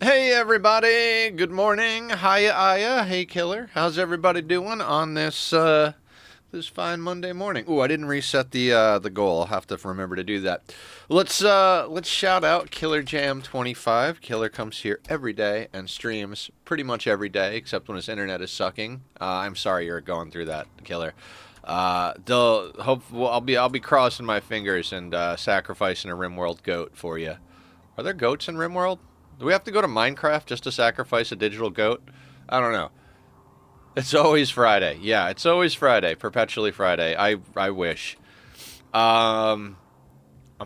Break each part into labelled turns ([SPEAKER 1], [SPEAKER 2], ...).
[SPEAKER 1] Hey everybody, good morning, hiya aya, hey killer, how's everybody doing on this this fine Monday morning? Ooh, I didn't reset the goal. I'll have to remember to do that. Let's shout out Killer Jam 25. Killer comes here every day and streams pretty much every day except when his internet is sucking. I'm sorry you're going through that, Killer. I'll be crossing my fingers and sacrificing a Rimworld goat for you. Are there goats in Rimworld? Do we have to go to Minecraft just to sacrifice a digital goat? I don't know. It's always Friday. Yeah, it's always Friday. Perpetually Friday. I wish. I'm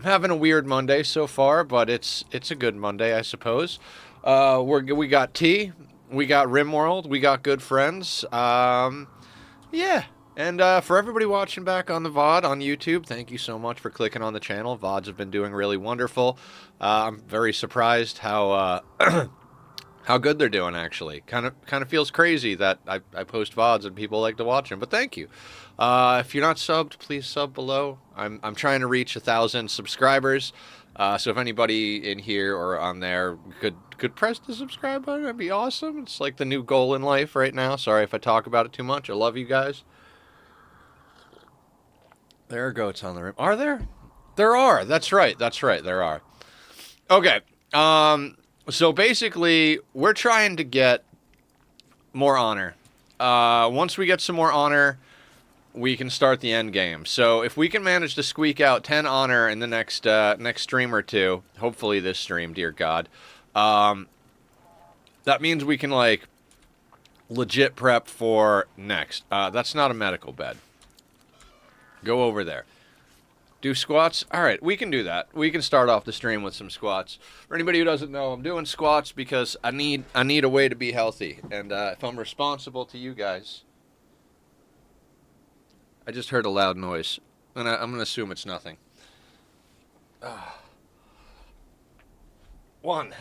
[SPEAKER 1] having a weird Monday so far, but it's a good Monday, I suppose. We got tea, we got Rimworld, we got good friends. Yeah. And for everybody watching back on the VOD on YouTube, thank you so much for clicking on the channel. VODs have been doing really wonderful. I'm very surprised how how good they're doing, actually. Kind of feels crazy that I post VODs and people like to watch them, but thank you. If you're not subbed, please sub below. I'm trying to reach 1,000 subscribers. So if anybody in here or on there could press the subscribe button, that'd be awesome. It's like the new goal in life right now. Sorry if I talk about it too much. I love you guys. There are goats on the rim. Are there? There are. That's right. There are. Okay. So basically, we're trying to get more honor. Once we get some more honor, we can start the end game. So if we can manage to squeak out 10 honor in the next stream or two, hopefully this stream, dear God, that means we can, like, legit prep for next. That's not a medical bed. Go over there. Do squats? Alright, we can do that. We can start off the stream with some squats. For anybody who doesn't know, I'm doing squats because I need a way to be healthy. And if I'm responsible to you guys... I just heard a loud noise. And I'm going to assume it's nothing. 1,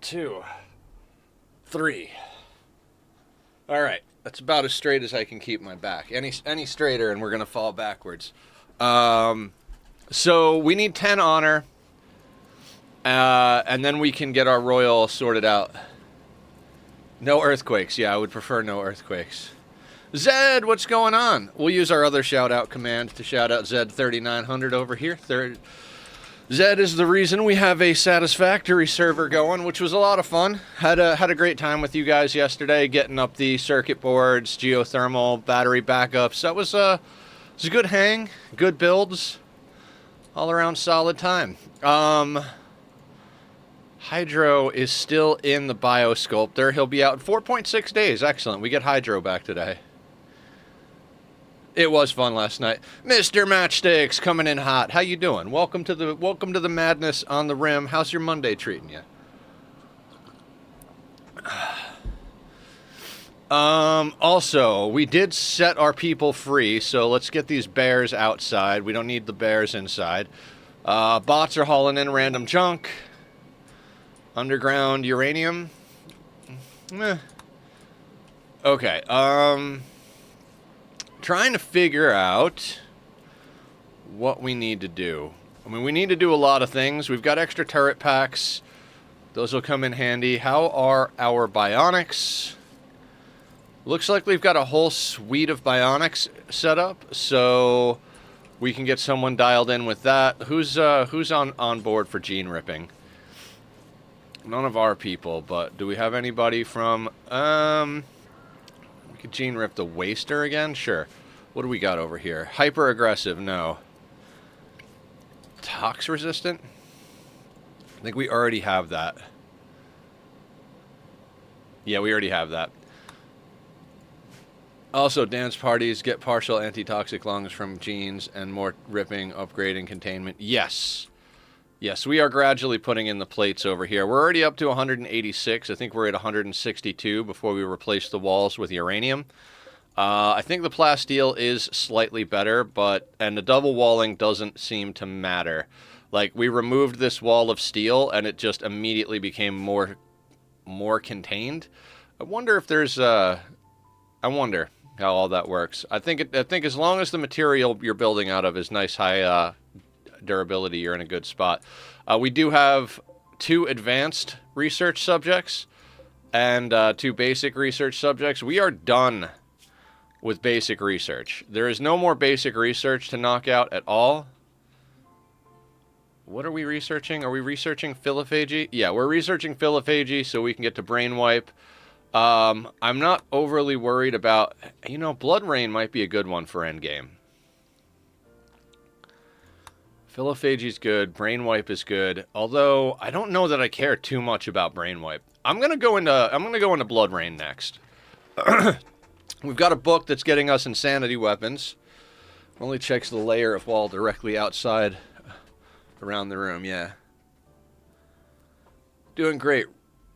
[SPEAKER 1] 2, 3. Alright. That's about as straight as I can keep my back. Any straighter and we're going to fall backwards. So we need 10 honor. And then we can get our royal sorted out. No earthquakes. Yeah, I would prefer no earthquakes. Zed, what's going on? We'll use our other shout-out command to shout out Zed3900 over here. Zed is the reason we have a satisfactory server going, which was a lot of fun. Had a great time with you guys yesterday, getting up the circuit boards, geothermal, battery backups. That was a good hang, good builds, all around solid time. Hydro is still in the biosculptor. He'll be out in 4.6 days. Excellent. We get Hydro back today. It was fun last night. Mr. Matchsticks coming in hot. How you doing? Welcome to the madness on the rim. How's your Monday treating you? Also, we did set our people free, so let's get these bears outside. We don't need the bears inside. Bots are hauling in random junk. Underground uranium. Okay, trying to figure out what we need to do. I mean, we need to do a lot of things. We've got extra turret packs. Those will come in handy. How are our bionics? Looks like we've got a whole suite of bionics set up, so we can get someone dialed in with that. Who's on board for gene ripping? None of our people, but do we have anybody from... We could gene rip the waster again? Sure. What do we got over here? Hyper aggressive, no. Tox resistant? I think we already have that. Yeah, we already have that. Also, dance parties get partial antitoxic lungs from genes and more ripping, upgrading, containment. Yes. Yes, we are gradually putting in the plates over here. We're already up to 186. I think we're at 162 before we replace the walls with uranium. I think the plasteel is slightly better, and the double walling doesn't seem to matter. Like, we removed this wall of steel, and it just immediately became more contained. I wonder if there's I wonder how all that works. I think as long as the material you're building out of is nice high durability, you're in a good spot. We do have 2 advanced research subjects and 2 basic research subjects. We are done with basic research. There is no more basic research to knock out at all. What are we researching? Are we researching philophagy? Yeah, we're researching philophagy so we can get to brain wipe. I'm not overly worried about... You know, Blood Rain might be a good one for endgame. Philophagy's good. Brain wipe is good. Although, I don't know that I care too much about brain wipe. I'm gonna go into Blood Rain next. We've got a book that's getting us insanity weapons. Only checks the layer of wall directly outside around the room, yeah. Doing great.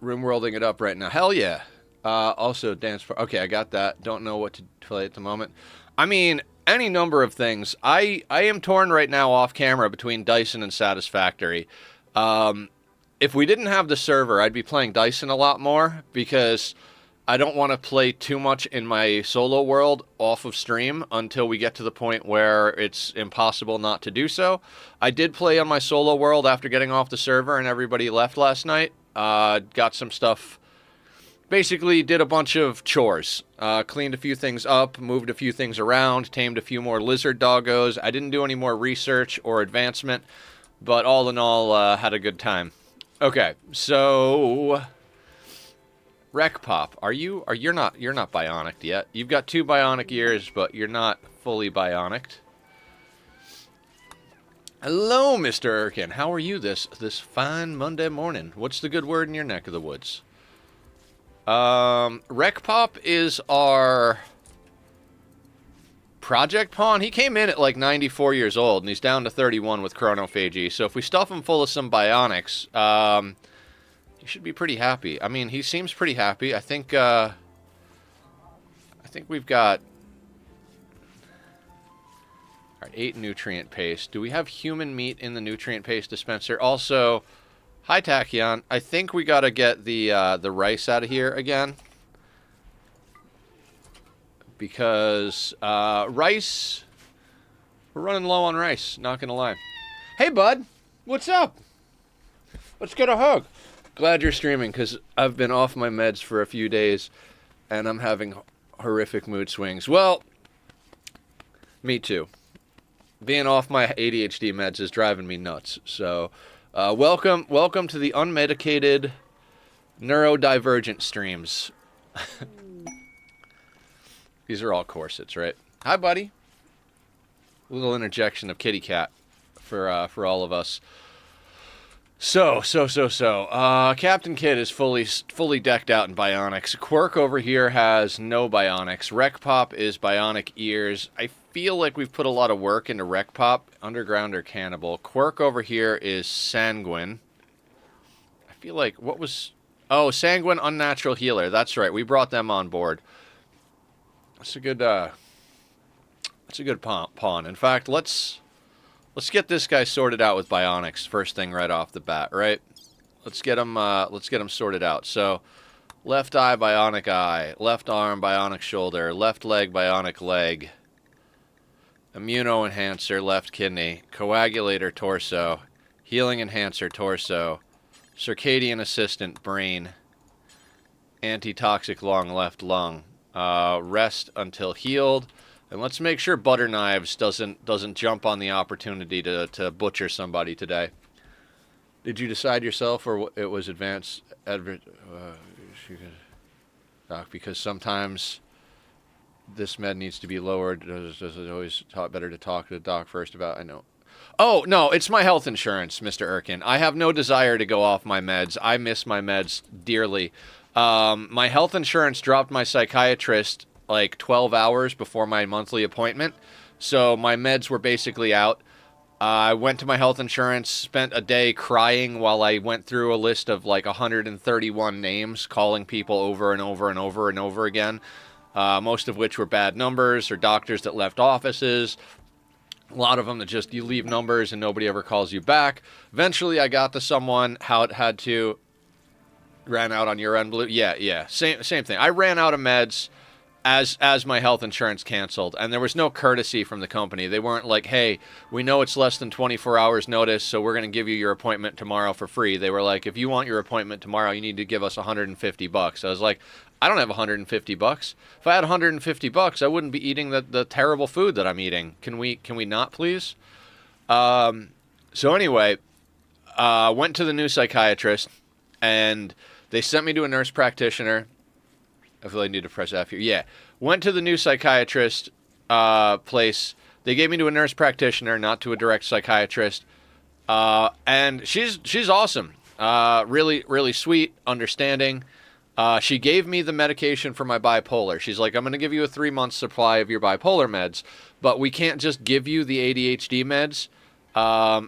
[SPEAKER 1] Rimworlding it up right now. Hell yeah. Also, dance... Okay, I got that. Don't know what to play at the moment. I mean, any number of things. I am torn right now off camera between Dyson and Satisfactory. If we didn't have the server, I'd be playing Dyson a lot more because I don't want to play too much in my solo world off of stream until we get to the point where it's impossible not to do so. I did play on my solo world after getting off the server and everybody left last night. Got some stuff... Basically, did a bunch of chores. Cleaned a few things up, moved a few things around, tamed a few more lizard doggos. I didn't do any more research or advancement, but all in all, had a good time. Okay, so... Wreck Pop, you're not bionic yet. You've got 2 bionic ears, but you're not fully bionic. Hello, Mr. Erkin. How are you this fine Monday morning? What's the good word in your neck of the woods? Wreck Pop is our project pawn. He came in at like 94 years old, and he's down to 31 with chronophagy. So if we stuff him full of some bionics, he should be pretty happy. I mean, he seems pretty happy. I think we've got... Alright, 8 nutrient paste. Do we have human meat in the nutrient paste dispenser? Also... Hi, Tachyon. I think we gotta get the rice out of here again. Because, rice... We're running low on rice, not gonna lie. Hey, bud! What's up? Let's get a hug. Glad you're streaming, because I've been off my meds for a few days, and I'm having horrific mood swings. Well, me too. Being off my ADHD meds is driving me nuts, so... welcome to the unmedicated neurodivergent streams. These are all corsets, right? Hi, buddy. A little interjection of kitty cat for all of us. So. Captain Kidd is fully decked out in bionics. Quirk over here has no bionics. Wreck Pop is bionic ears. I feel like we've put a lot of work into Wreck Pop, Underground or Cannibal. Quirk over here is Sanguine. I feel like, what was... Oh, Sanguine, Unnatural Healer. That's right, we brought them on board. That's a good pawn. In fact, let's get this guy sorted out with bionics first thing right off the bat, right? Let's get him sorted out. So, left eye, bionic eye. Left arm, bionic shoulder. Left leg, bionic leg. Immuno-enhancer, left kidney. Coagulator, torso. Healing enhancer, torso. Circadian assistant, brain. Antitoxic lung, left lung. Rest until healed. And let's make sure Butter Knives doesn't jump on the opportunity to butcher somebody today. Did you decide yourself, or it was advanced? Doc, because sometimes... This med needs to be lowered. Does it always better to talk to the doc first about? I know. Oh, no, it's my health insurance, Mr. Erkin. I have no desire to go off my meds. I miss my meds dearly. My health insurance dropped my psychiatrist like 12 hours before my monthly appointment. So my meds were basically out. I went to my health insurance, spent a day crying while I went through a list of like 131 names, calling people over and over and over and over again. Most of which were bad numbers or doctors that left offices. A lot of them that just, you leave numbers and nobody ever calls you back. Eventually, I got to someone, how it had to, ran out on your end, Blue. Yeah, same thing. I ran out of meds, as my health insurance canceled, and there was no courtesy from the company. They weren't like, hey, we know it's less than 24 hours notice, so we're going to give you your appointment tomorrow for free. They were like, if you want your appointment tomorrow, you need to give us $150. I was like, I don't have $150. If I had $150, I wouldn't be eating the terrible food that I'm eating. Can we not, please? So anyway, went to the new psychiatrist, and they sent me to a nurse practitioner. I feel like I need to press F here. Yeah. Went to the new psychiatrist place. They gave me to a nurse practitioner, not to a direct psychiatrist. And she's awesome. Really, really sweet, understanding. She gave me the medication for my bipolar. She's like, I'm going to give you a 3-month supply of your bipolar meds, but we can't just give you the ADHD meds.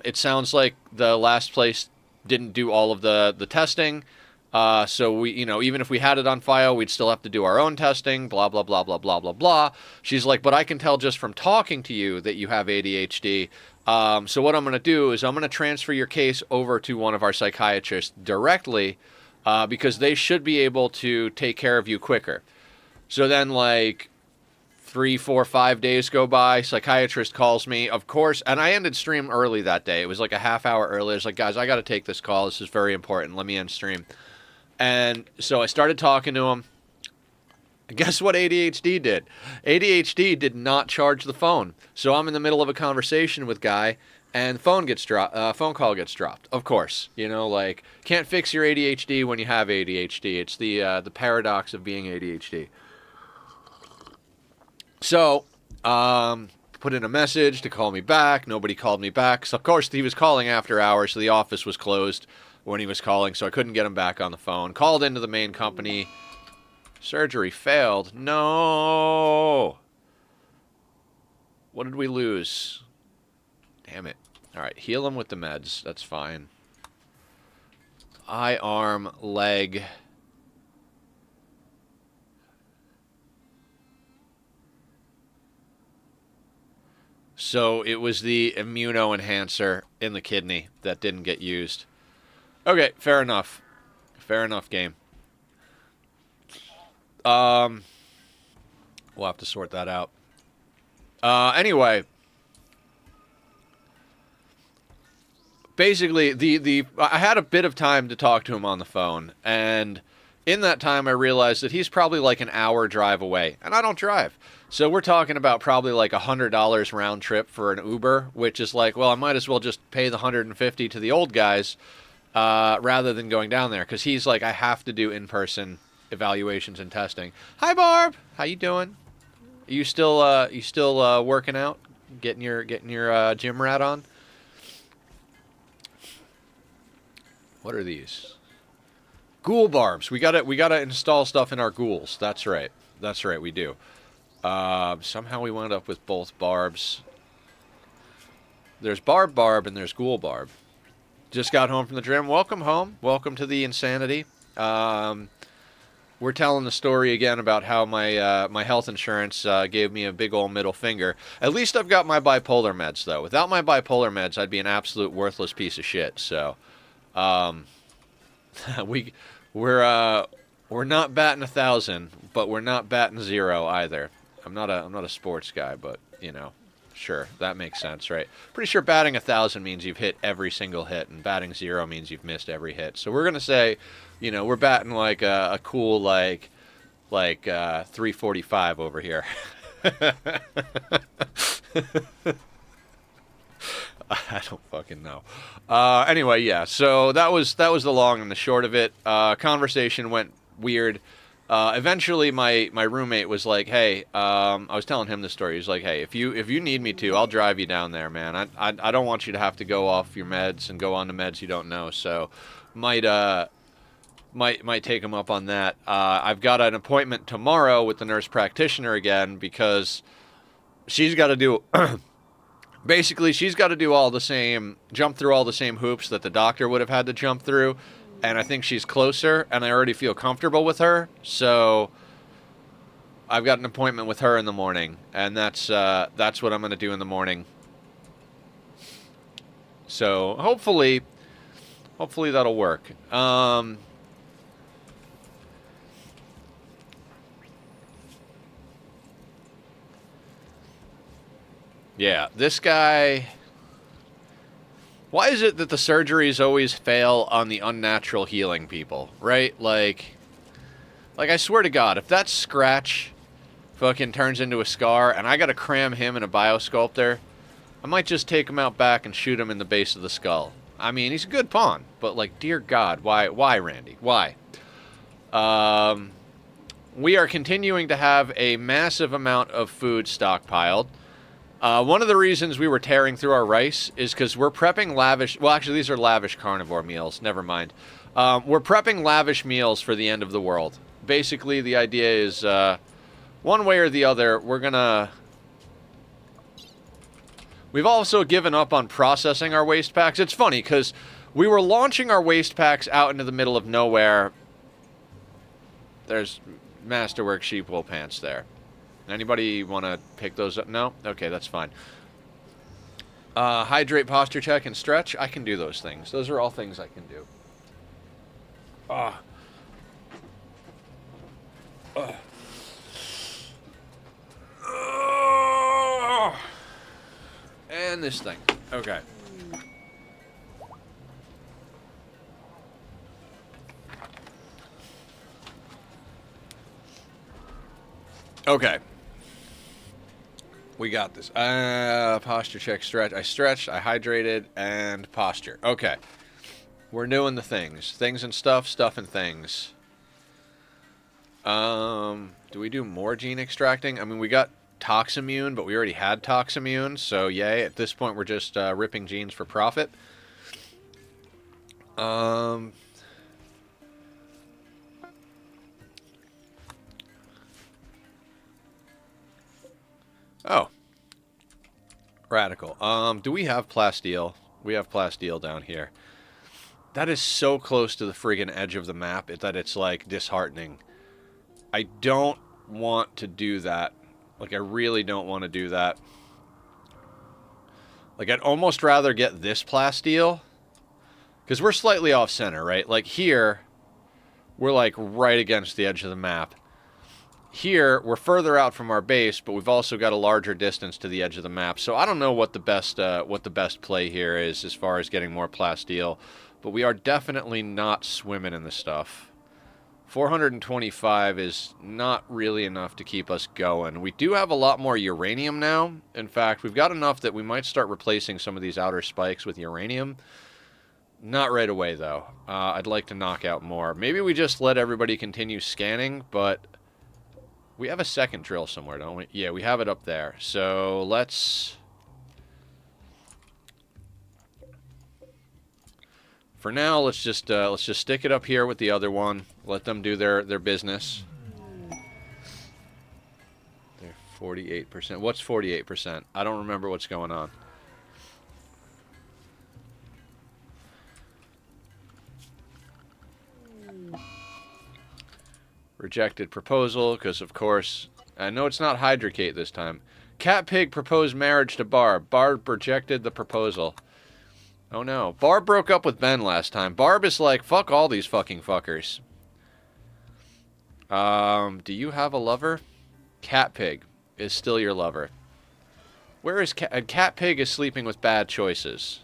[SPEAKER 1] It sounds like the last place didn't do all of the testing. So we, even if we had it on file, we'd still have to do our own testing, blah, blah, blah, blah, blah, blah, blah. She's like, but I can tell just from talking to you that you have ADHD. So what I'm going to do is I'm going to transfer your case over to one of our psychiatrists directly, because they should be able to take care of you quicker. So then, like, 3, 4, 5 days go by, psychiatrist calls me, of course, and I ended stream early that day. It was like a half hour early. I was like, guys, I got to take this call. This is very important. Let me end stream. And so I started talking to him. Guess what ADHD did? ADHD did not charge the phone. So I'm in the middle of a conversation with Guy, and phone call gets dropped. Of course, like, can't fix your ADHD when you have ADHD. It's the paradox of being ADHD. So, put in a message to call me back. Nobody called me back. So, of course, he was calling after hours, so the office was closed when he was calling, so I couldn't get him back on the phone. Called into the main company. Surgery failed. No! What did we lose? Damn it. Alright, heal him with the meds. That's fine. Eye, arm, leg. So it was the immunoenhancer in the kidney that didn't get used. Okay, fair enough. Fair enough, game. We'll have to sort that out. Anyway, basically, I had a bit of time to talk to him on the phone, and in that time, I realized that he's probably like an hour drive away, and I don't drive. So we're talking about probably like $100 round trip for an Uber, which is like, well, I might as well just pay the $150 to the old guys rather than going down there, because he's like, I have to do in-person evaluations and testing. Hi, Barb. How you doing? Are you still working out, getting your gym rat on? What are these? Ghoul barbs. We gotta install stuff in our ghouls. That's right. That's right. We do. Somehow we wound up with both barbs. There's Barb and there's Ghoul Barb. Just got home from the gym. Welcome home. Welcome to the insanity. We're telling the story again about how my health insurance gave me a big old middle finger. At least I've got my bipolar meds, though. Without my bipolar meds, I'd be an absolute worthless piece of shit. So, we're not batting 1,000, but we're not batting 0 either. I'm not a sports guy, but sure, that makes sense, right? Pretty sure batting 1,000 means you've hit every single hit, and batting 0 means you've missed every hit. So we're gonna say, we're batting like a cool like 345 over here. I don't fucking know. Anyway, yeah. So that was the long and the short of it. Conversation went weird. Eventually, my roommate was like, "Hey," I was telling him the story. He's like, "Hey, if you need me to, I'll drive you down there, man. I don't want you to have to go off your meds and go on to meds you don't know. So, might take him up on that. I've got an appointment tomorrow with the nurse practitioner again because she's got to do." Basically, she's got to do jump through all the same hoops that the doctor would have had to jump through, and I think she's closer, and I already feel comfortable with her, so I've got an appointment with her in the morning, and that's what I'm going to do in the morning. So hopefully that'll work. Yeah, this guy... Why is it that the surgeries always fail on the unnatural healing people, right? Like, I swear to God, if that scratch fucking turns into a scar and I gotta cram him in a biosculptor, I might just take him out back and shoot him in the base of the skull. I mean, he's a good pawn, but like, dear God, why, Randy? Why? We are continuing to have a massive amount of food stockpiled. One of the reasons we were tearing through our rice is because we're prepping lavish... Well, actually, these are lavish carnivore meals. Never mind. We're prepping lavish meals for the end of the world. Basically, the idea is, one way or the other, we're gonna... We've also given up on processing our waste packs. It's funny, because we were launching our waste packs out into the middle of nowhere. There's Masterwork sheep wool pants there. Anybody want to pick those up? No? Okay, that's fine. Hydrate, posture check, and stretch. I can do those things. Those are all things I can do. And this thing. Okay. Okay. We got this. Posture check, stretch. I stretched, I hydrated, and posture. Okay. We're doing the things. Things and stuff, stuff and things. Do we do more gene extracting? I mean, we got Toximmune, but we already had Toximmune, so yay. At this point, we're just ripping genes for profit. Oh. Radical. Do we have plasteel? We have plasteel down here. That is so close to the friggin' edge of the map that it's, like, disheartening. I don't want to do that. Like, I really don't want to do that. Like, I'd almost rather get this plasteel. Because we're slightly off-center, right? Like, here, we're, like, right against the edge of the map. Here, we're further out from our base, but we've also got a larger distance to the edge of the map. So I don't know what the best play here is as far as getting more plasteel. But we are definitely not swimming in the stuff. 425 is not really enough to keep us going. We do have a lot more uranium now. In fact, we've got enough that we might start replacing some of these outer spikes with uranium. Not right away, though. I'd like to knock out more. Maybe we just let everybody continue scanning, but... We have a second drill somewhere, don't we? Yeah, we have it up there. So, let's... For now, let's just stick it up here with the other one. Let them do their business. They're 48%. What's 48%? I don't remember what's going on. Rejected proposal, because of course... I know it's not Hydrocate this time. Cat Pig proposed marriage to Barb. Barb rejected the proposal. Oh no. Barb broke up with Ben last time. Barb is like, fuck all these fucking fuckers. Do you have a lover? Cat Pig is still your lover. Where is Cat... Cat Pig is sleeping with bad choices.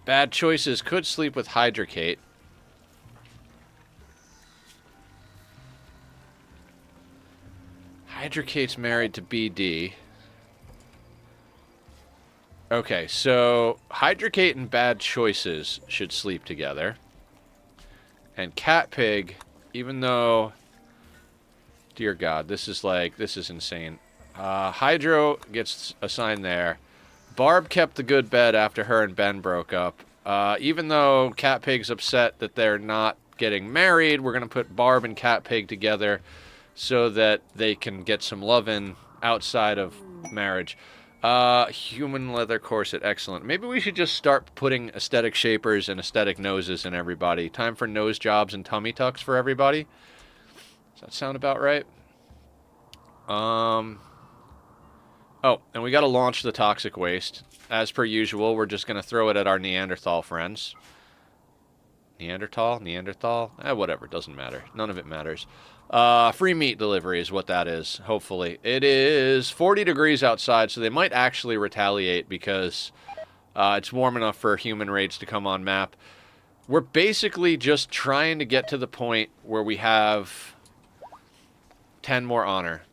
[SPEAKER 1] Bad choices could sleep with Hydrocate. Hydrocate's married to BD. Okay, so Hydrocate and Bad Choices should sleep together. And Cat Pig, even though... Dear God, this is insane. Hydro gets assigned there. Barb kept the good bed after her and Ben broke up. Even though Cat Pig's upset that they're not getting married, we're going to put Barb and Cat Pig together so that they can get some lovin' outside of marriage. Human leather corset, excellent. Maybe we should just start putting aesthetic shapers and aesthetic noses in everybody. Time for nose jobs and tummy tucks for everybody. Does that sound about right? Oh, and we got to launch the toxic waste. As per usual, we're just going to throw it at our Neanderthal friends. Neanderthal? Whatever, doesn't matter. None of it matters. Free meat delivery is what that is, hopefully. It is 40 degrees outside, so they might actually retaliate because it's warm enough for human raids to come on map. We're basically just trying to get to the point where we have 10 more honor.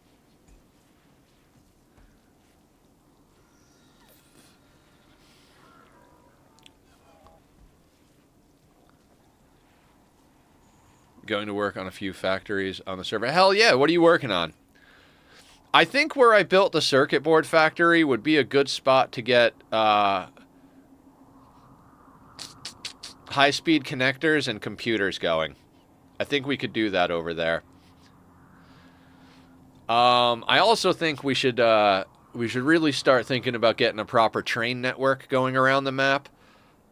[SPEAKER 1] Going to work on a few factories on the server. Hell yeah, what are you working on? I think where I built the circuit board factory would be a good spot to get high-speed connectors and computers going. I think we could do that over there. I also think we should really start thinking about getting a proper train network going around the map.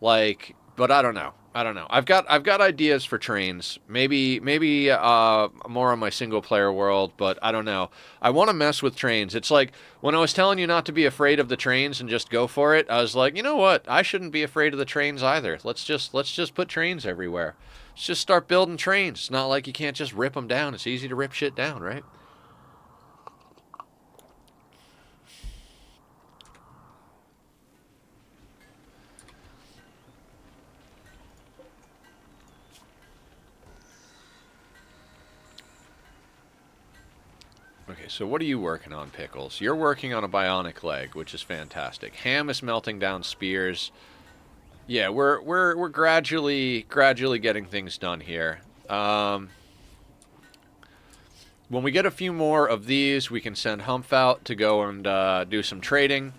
[SPEAKER 1] Like, but I don't know. I've got ideas for trains. Maybe more on my single player world, but I don't know. I want to mess with trains. It's like when I was telling you not to be afraid of the trains and just go for it. I was like, you know what? I shouldn't be afraid of the trains either. Let's just put trains everywhere. Let's just start building trains. It's not like you can't just rip them down. It's easy to rip shit down, right? Okay, so what are you working on, Pickles? You're working on a bionic leg, which is fantastic. Ham is melting down spears. Yeah, we're gradually getting things done here. When we get a few more of these, we can send Humph out to go and do some trading.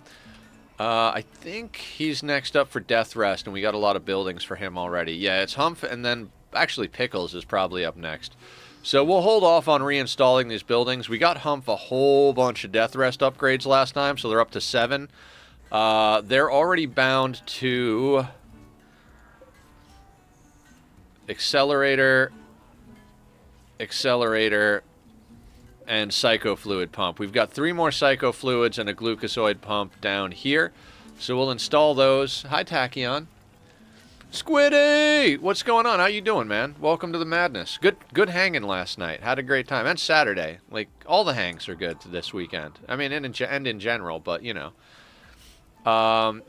[SPEAKER 1] I think he's next up for death rest, and we got a lot of buildings for him already. Yeah, it's Humph, and then actually Pickles is probably up next. So we'll hold off on reinstalling these buildings. We got Humph a whole bunch of death rest upgrades last time, so they're up to 7. They're already bound to accelerator, and psychofluid pump. We've got 3 more psychofluids and a glucosoid pump down here, so we'll install those. Hi, Tachyon. Squiddy! What's going on? How you doing, man? Welcome to the madness. Good hanging last night. Had a great time. And Saturday. Like, all the hangs are good this weekend. I mean, and in general, but, you know.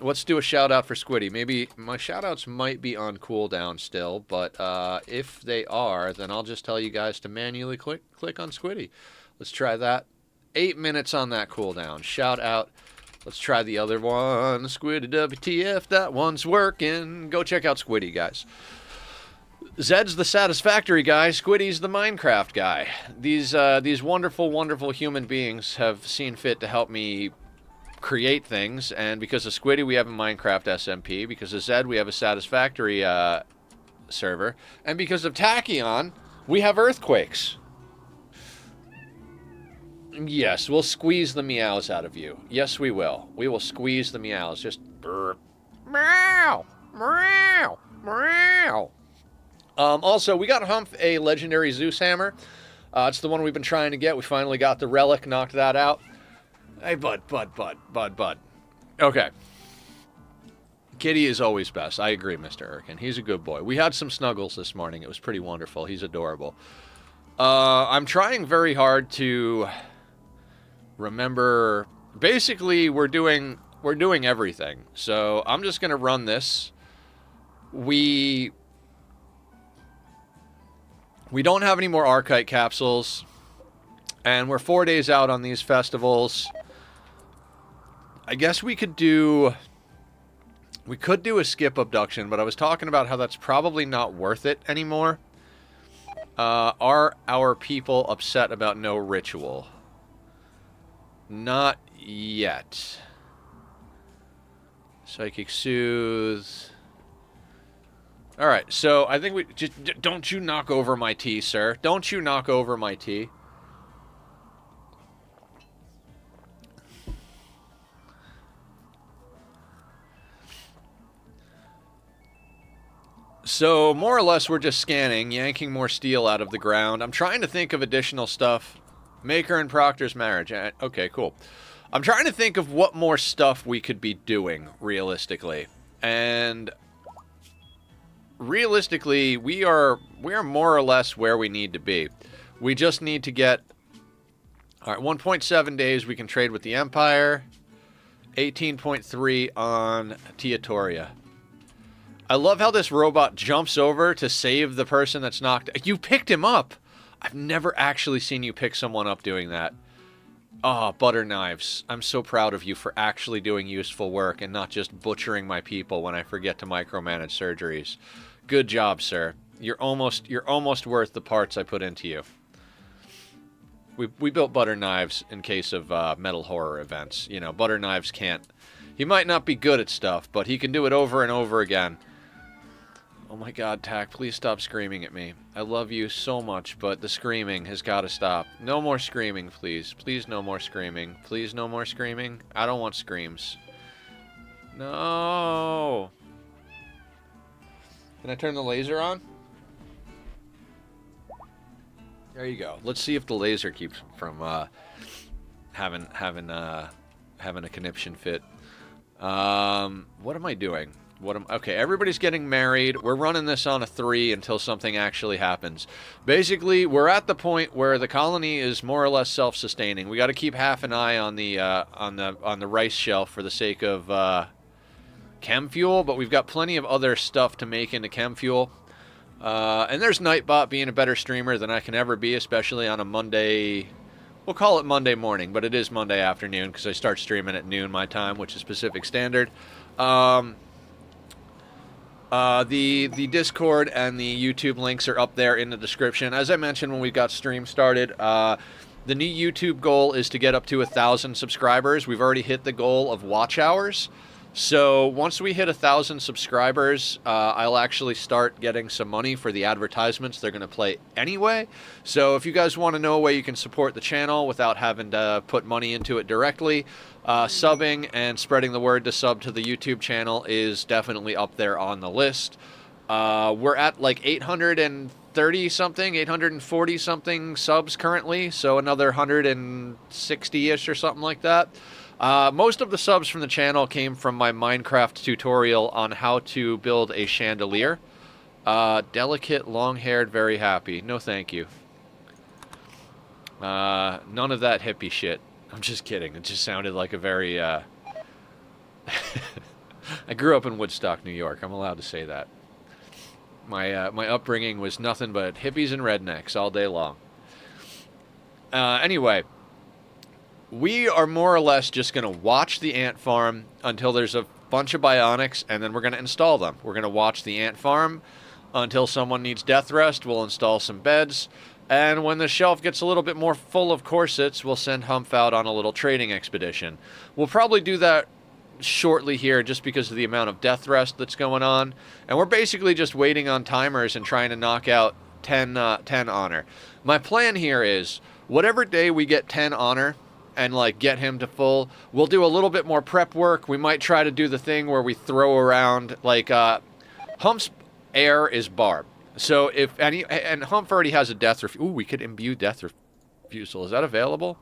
[SPEAKER 1] Let's do a shout-out for Squiddy. Maybe my shout-outs might be on cooldown still, but if they are, then I'll just tell you guys to manually click on Squiddy. Let's try that. 8 minutes on that cooldown. Shout-out. Let's try the other one. Squiddy WTF, that one's working. Go check out Squiddy, guys. Zed's the satisfactory guy. Squiddy's the Minecraft guy. These wonderful, wonderful human beings have seen fit to help me create things, and because of Squiddy, we have a Minecraft SMP. Because of Zed, we have a satisfactory server. And because of Tachyon, we have earthquakes. Yes, we'll squeeze the meows out of you. Yes, we will. We will squeeze the meows. Just burp. Meow! Meow! Meow! Also, we got Humph a legendary Zeus hammer. It's the one we've been trying to get. We finally got the relic, knocked that out. Hey, bud. Okay. Kitty is always best. I agree, Mr. Erkin. He's a good boy. We had some snuggles this morning. It was pretty wonderful. He's adorable. I'm trying very hard to remember. Basically, we're doing everything. So I'm just gonna run this. We don't have any more Archite capsules, and we're 4 days out on these festivals. I guess we could do a skip abduction, but I was talking about how that's probably not worth it anymore. Are our people upset about no ritual? Not yet. Psychic Soothe. Alright, so I think we... Just, don't you knock over my tea, sir. Don't you knock over my tea. So, more or less, we're just scanning, yanking more steel out of the ground. I'm trying to think of additional stuff. Maker and Proctor's marriage. Okay, cool. I'm trying to think of what more stuff we could be doing, realistically. And realistically, we are more or less where we need to be. We just need to get... All right, 1.7 days we can trade with the Empire. 18.3 on Tiatoria. I love how this robot jumps over to save the person that's knocked... You picked him up! I've never actually seen you pick someone up doing that. Oh, butter knives. I'm so proud of you for actually doing useful work and not just butchering my people when I forget to micromanage surgeries. Good job, sir. You're almost worth the parts I put into you. We built butter knives in case of metal horror events. You know, butter knives can't... He might not be good at stuff, but he can do it over and over again. Oh my god, Tack, please stop screaming at me. I love you so much, but the screaming has got to stop. No more screaming, please. Please, no more screaming. Please, no more screaming. I don't want screams. No! Can I turn the laser on? There you go. Let's see if the laser keeps from having a conniption fit. What am I doing? Okay, everybody's getting married. We're running this on a 3 until something actually happens. Basically, we're at the point where the colony is more or less self-sustaining. We got to keep half an eye on the rice shelf for the sake of chem fuel, but we've got plenty of other stuff to make into chem fuel. And there's Nightbot being a better streamer than I can ever be, especially on a Monday. We'll call it Monday morning, but it is Monday afternoon because I start streaming at noon my time, which is Pacific Standard. The Discord and the YouTube links are up there in the description. As I mentioned when we got stream started, the new YouTube goal is to get up to 1,000 subscribers. We've already hit the goal of watch hours. So once we hit 1,000 subscribers, I'll actually start getting some money for the advertisements they're going to play anyway. So if you guys want to know a way you can support the channel without having to put money into it directly, subbing and spreading the word to sub to the YouTube channel is definitely up there on the list. We're at like 830-something, 840-something subs currently, so another 160-ish or something like that. Most of the subs from the channel came from my Minecraft tutorial on how to build a chandelier. Delicate, long-haired, very happy. No thank you. None of that hippie shit. I'm just kidding. It just sounded like a very, I grew up in Woodstock, New York. I'm allowed to say that. My upbringing was nothing but hippies and rednecks all day long. Anyway, we are more or less just going to watch the ant farm until there's a bunch of bionics, and then we're going to install them. We're going to watch the ant farm until someone needs death rest. We'll install some beds. And when the shelf gets a little bit more full of corsets, we'll send Humph out on a little trading expedition. We'll probably do that shortly here just because of the amount of death rest that's going on. And we're basically just waiting on timers and trying to knock out 10 honor. My plan here is whatever day we get 10 honor and like get him to full, we'll do a little bit more prep work. We might try to do the thing where we throw around like Humph's air is barb. So if any, and Humph already has a death refusal. Ooh, we could imbue death refusal. Is that available?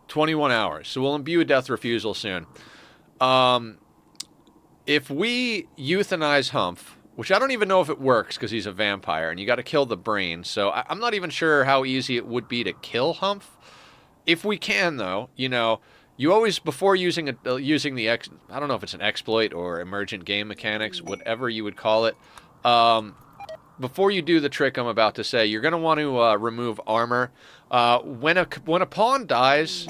[SPEAKER 1] 21 hours. So we'll imbue a death refusal soon. If we euthanize Humph, which I don't even know if it works because he's a vampire and you got to kill the brain. So I'm not even sure how easy it would be to kill Humph. If we can, though, you know, you always, before using I don't know if it's an exploit or emergent game mechanics, whatever you would call it, before you do the trick I'm about to say, you're going to want to remove armor. When a pawn dies,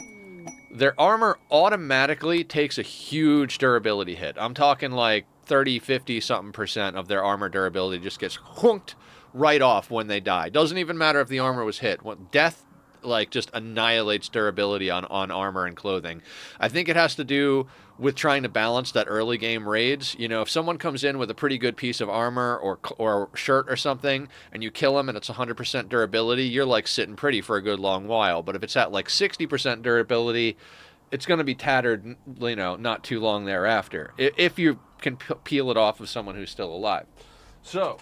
[SPEAKER 1] their armor automatically takes a huge durability hit. I'm talking like 30, 50 something % of their armor durability just gets honked right off when they die. Doesn't even matter if the armor was hit. Death like just annihilates durability on armor and clothing. I think it has to do with trying to balance that early game raids. You know, if someone comes in with a pretty good piece of armor or shirt or something and you kill them and it's 100% durability, you're like sitting pretty for a good long while. But if it's at like 60% durability, it's going to be tattered, you know, not too long thereafter, if you can peel it off of someone who's still alive. So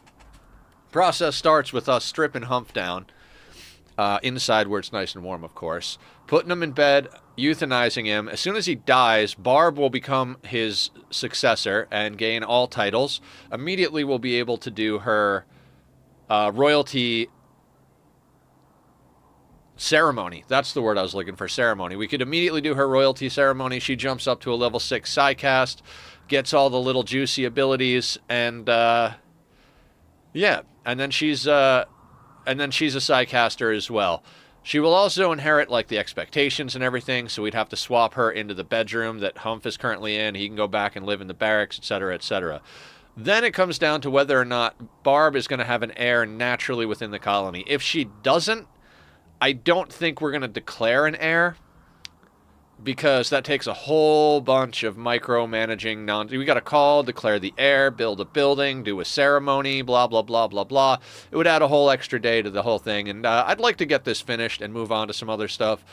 [SPEAKER 1] process starts with us stripping Humph down. inside where it's nice and warm, of course. Putting him in bed, euthanizing him. As soon as he dies, Barb will become his successor and gain all titles. Immediately, we'll be able to do her royalty ceremony. That's the word I was looking for, ceremony. We could immediately do her royalty ceremony. She jumps up to a level 6 Psycast, gets all the little juicy abilities, and yeah, and then she's a Psycaster as well. She will also inherit like the expectations and everything, so we'd have to swap her into the bedroom that Humph is currently in. He can go back and live in the barracks, etc., etc. Then it comes down to whether or not Barb is going to have an heir naturally within the colony. If she doesn't, I don't think we're going to declare an heir, because that takes a whole bunch of micromanaging. We got to call, declare the heir, build a building, do a ceremony, blah, blah, blah, blah, blah. It would add a whole extra day to the whole thing, and I'd like to get this finished and move on to some other stuff.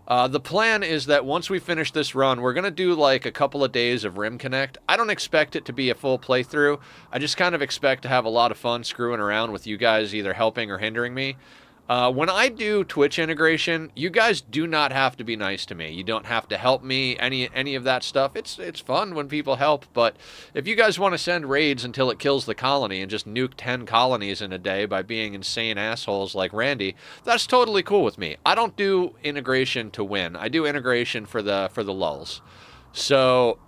[SPEAKER 1] The plan is that once we finish this run, we're going to do like a couple of days of Rim Connect. I don't expect it to be a full playthrough. I just kind of expect to have a lot of fun screwing around with you guys, either helping or hindering me. When I do Twitch integration, you guys do not have to be nice to me. You don't have to help me, any of that stuff. It's fun when people help, but if you guys want to send raids until it kills the colony and just nuke 10 colonies in a day by being insane assholes like Randy, that's totally cool with me. I don't do integration to win. I do integration for the lulz. So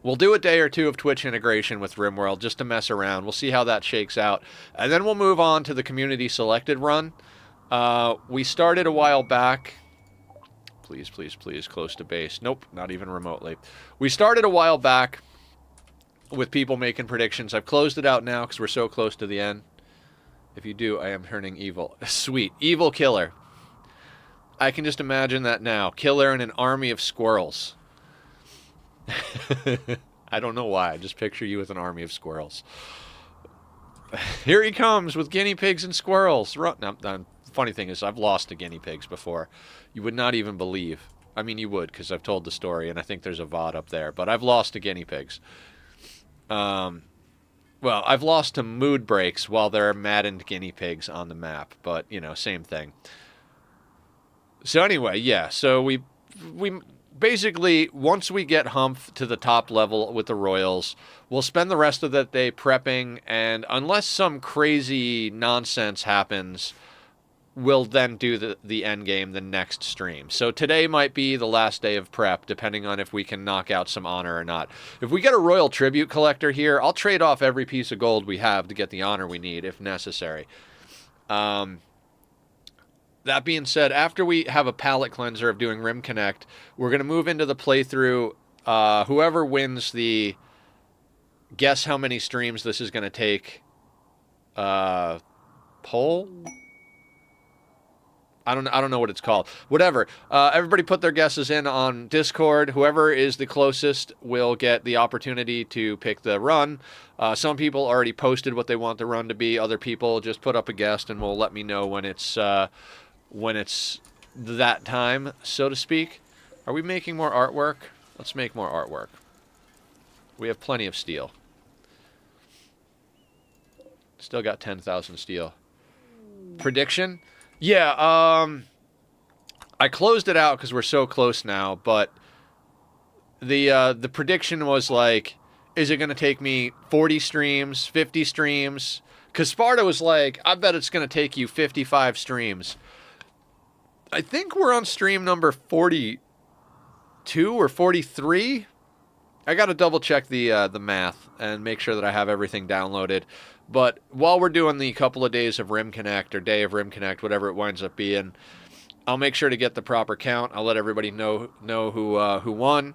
[SPEAKER 1] we'll do a day or two of Twitch integration with Rimworld just to mess around. We'll see how that shakes out. And then we'll move on to the community selected run. We started a while back. Please, please, please, close to base. Nope, not even remotely. We started a while back with people making predictions. I've closed it out now because we're so close to the end. If you do, I am turning evil. Sweet. Evil killer. I can just imagine that now. Killer in an army of squirrels. I don't know why. I just picture you with an army of squirrels. Here he comes with guinea pigs and squirrels. No, funny thing is, I've lost to guinea pigs before. You would not even believe. I mean, you would, because I've told the story, and I think there's a VOD up there. But I've lost to guinea pigs. Well, I've lost to mood breaks while there are maddened guinea pigs on the map. But, you know, same thing. So anyway, yeah. So we basically, once we get Humph to the top level with the Royals, we'll spend the rest of that day prepping, and unless some crazy nonsense happens, we'll then do the end game the next stream. So today might be the last day of prep, depending on if we can knock out some honor or not. If we get a Royal Tribute Collector here, I'll trade off every piece of gold we have to get the honor we need, if necessary. That being said, after we have a palate cleanser of doing Rim Connect, we're going to move into the playthrough. Whoever wins the guess how many streams this is going to take poll? I don't know what it's called. Whatever. Everybody put their guesses in on Discord. Whoever is the closest will get the opportunity to pick the run. Some people already posted what they want the run to be. Other people just put up a guess and will let me know when it's that time, so to speak. Are we making more artwork? Let's make more artwork. We have plenty of steel. Still got 10,000 steel. Prediction? Yeah, I closed it out because we're so close now, but the prediction was like, is it going to take me 40 streams, 50 streams? Because Sparta was like, I bet it's going to take you 55 streams. I think we're on stream number 42 or 43. I got to double check the math and make sure that I have everything downloaded. But while we're doing the couple of days of Rim Connect or day of Rim Connect, whatever it winds up being, I'll make sure to get the proper count. I'll let everybody know who won,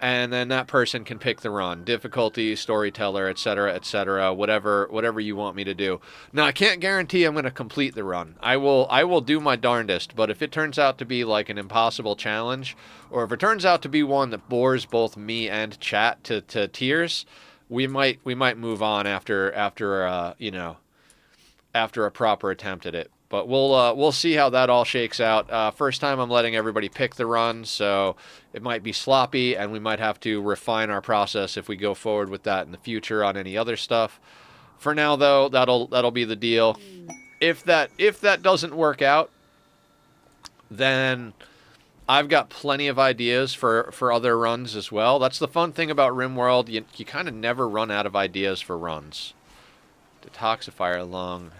[SPEAKER 1] and then that person can pick the run, difficulty, storyteller, etc., whatever you want me to do. Now, I can't guarantee I'm going to complete the run. I will do my darndest, but if it turns out to be like an impossible challenge, or if it turns out to be one that bores both me and chat to tears, we might move on after a proper attempt at it. But we'll see how that all shakes out. First time I'm letting everybody pick the run, so it might be sloppy, and we might have to refine our process if we go forward with that in the future on any other stuff. For now, though, that'll be the deal. If that doesn't work out, then I've got plenty of ideas for other runs as well. That's the fun thing about Rimworld. You kind of never run out of ideas for runs. Detoxifier lung.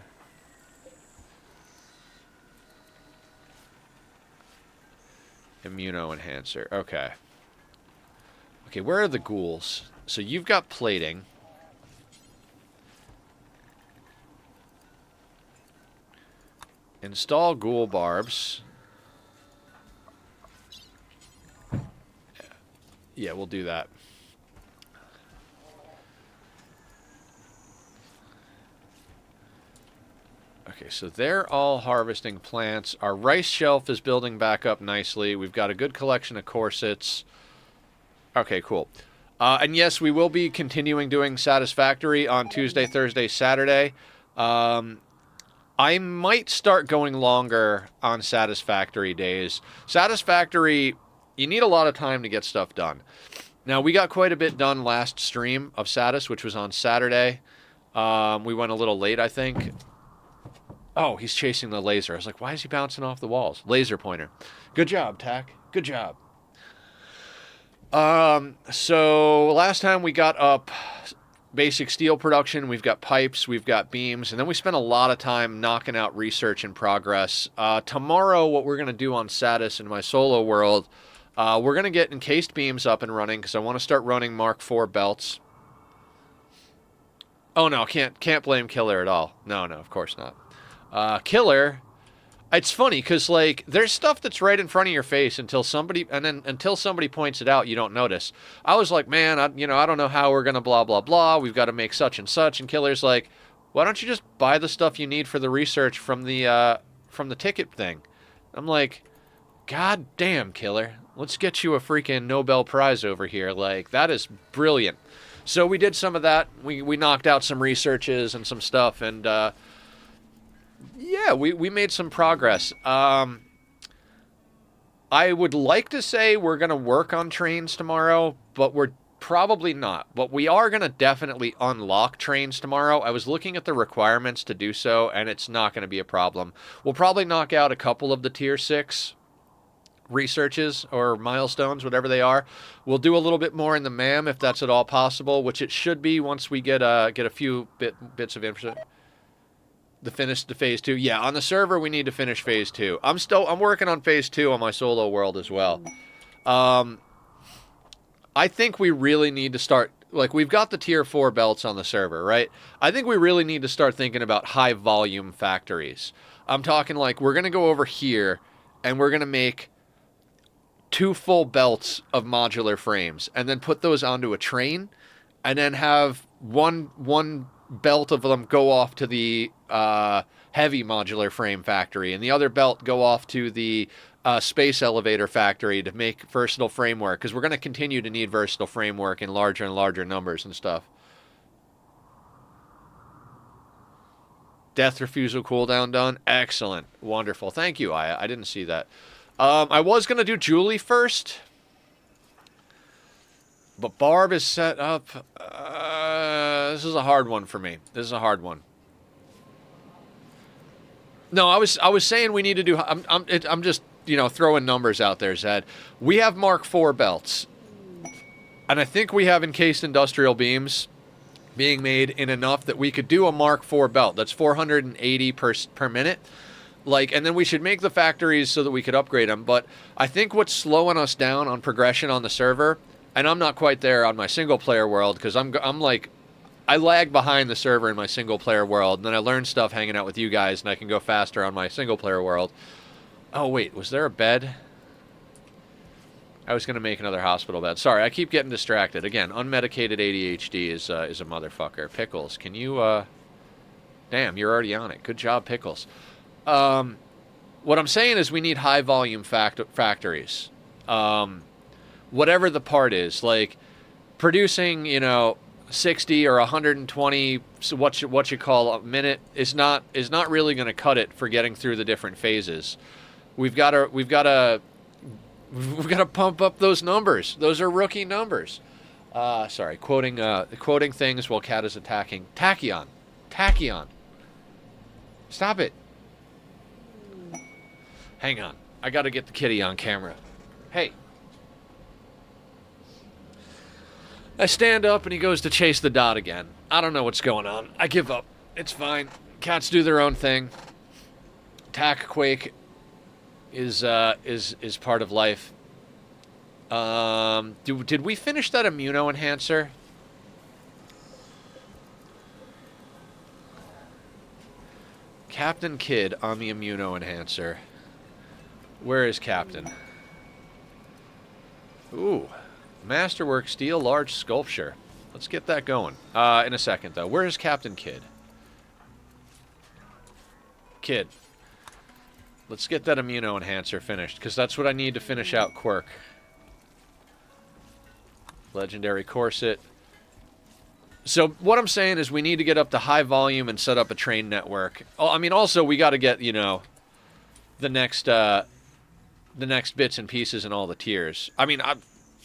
[SPEAKER 1] Immuno enhancer. Okay. Okay, where are the ghouls? So you've got plating. Install ghoul barbs. Yeah, we'll do that. Okay, so they're all harvesting plants. Our rice shelf is building back up nicely. We've got a good collection of corsets. Okay, cool. And yes, we will be continuing doing Satisfactory on Tuesday, Thursday, Saturday. I might start going longer on Satisfactory days. Satisfactory, you need a lot of time to get stuff done. Now, we got quite a bit done last stream of Satis, which was on Saturday. We went a little late, I think. Oh, he's chasing the laser. I was like, why is he bouncing off the walls? Laser pointer. Good job, Tack. Good job. So last time we got up basic steel production. We've got pipes, we've got beams, and then we spent a lot of time knocking out research in progress. Tomorrow, what we're going to do on Satis in my solo world, we're going to get encased beams up and running because I want to start running Mark IV belts. Oh no, can't blame Killer at all. No, of course not. Killer, it's funny because like there's stuff that's right in front of your face until somebody points it out, you don't notice. I was like, man, I don't know how we're gonna blah blah blah. We've got to make such and such, and Killer's like, why don't you just buy the stuff you need for the research from the ticket thing? I'm like, God damn, Killer, let's get you a freaking Nobel Prize over here. Like that is brilliant. So we did some of that. We knocked out some researches and some stuff, and yeah, we made some progress. I would like to say we're going to work on trains tomorrow, but we're probably not. But we are going to definitely unlock trains tomorrow. I was looking at the requirements to do so, and it's not going to be a problem. We'll probably knock out a couple of the Tier 6 researches or milestones, whatever they are. We'll do a little bit more in the MAM if that's at all possible, which it should be once we get a few bits of information. To finish the phase 2. Yeah, on the server we need to finish phase 2. I'm working on phase 2 on my solo world as well. I think we really need to start, like, we've got the tier 4 belts on the server, right? I think we really need to start thinking about high volume factories. I'm talking like we're going to go over here and we're going to make 2 full belts of modular frames and then put those onto a train and then have one belt of them go off to the heavy modular frame factory and the other belt go off to the space elevator factory to make versatile framework, because we're going to continue to need versatile framework in larger and larger numbers and stuff. Death refusal cooldown done. Excellent. Wonderful. Thank you, Aya. I didn't see that. I was going to do Julie first, but Barb is set up. This is a hard one for me. This is a hard one. No, I was saying we need to do. I'm just throwing numbers out there, Zed. We have Mark IV belts, and I think we have encased industrial beams being made in enough that we could do a Mark IV belt. That's 480 per minute. Like, and then we should make the factories so that we could upgrade them. But I think what's slowing us down on progression on the server, and I'm not quite there on my single player world because I'm like, I lag behind the server in my single player world, and then I learn stuff hanging out with you guys, and I can go faster on my single player world. Oh wait, was there a bed? I was gonna make another hospital bed. Sorry, I keep getting distracted. Again, unmedicated ADHD is a motherfucker. Pickles, can you? Damn, you're already on it. Good job, Pickles. What I'm saying is we need high volume factories. Whatever the part is, like producing, 60 or 120, so what you call a minute is not really going to cut it for getting through the different phases. We've got to pump up those numbers. Those are rookie numbers. Sorry, quoting things while Cat is attacking. Tachyon. Stop it. Hang on. I gotta get the kitty on camera. Hey. I stand up and he goes to chase the dot again. I don't know what's going on. I give up. It's fine. Cats do their own thing. Tack quake is part of life. Did we finish that immuno enhancer? Captain Kidd on the immuno enhancer. Where is Captain? Ooh. Masterwork steel large sculpture. Let's get that going. In a second, though. Where is Captain Kidd? Kidd. Let's get that immuno enhancer finished, because that's what I need to finish out Quirk. Legendary corset. So what I'm saying is we need to get up to high volume and set up a train network. Oh, I mean, also we got to get, you know, the next bits and pieces and all the tiers. I mean,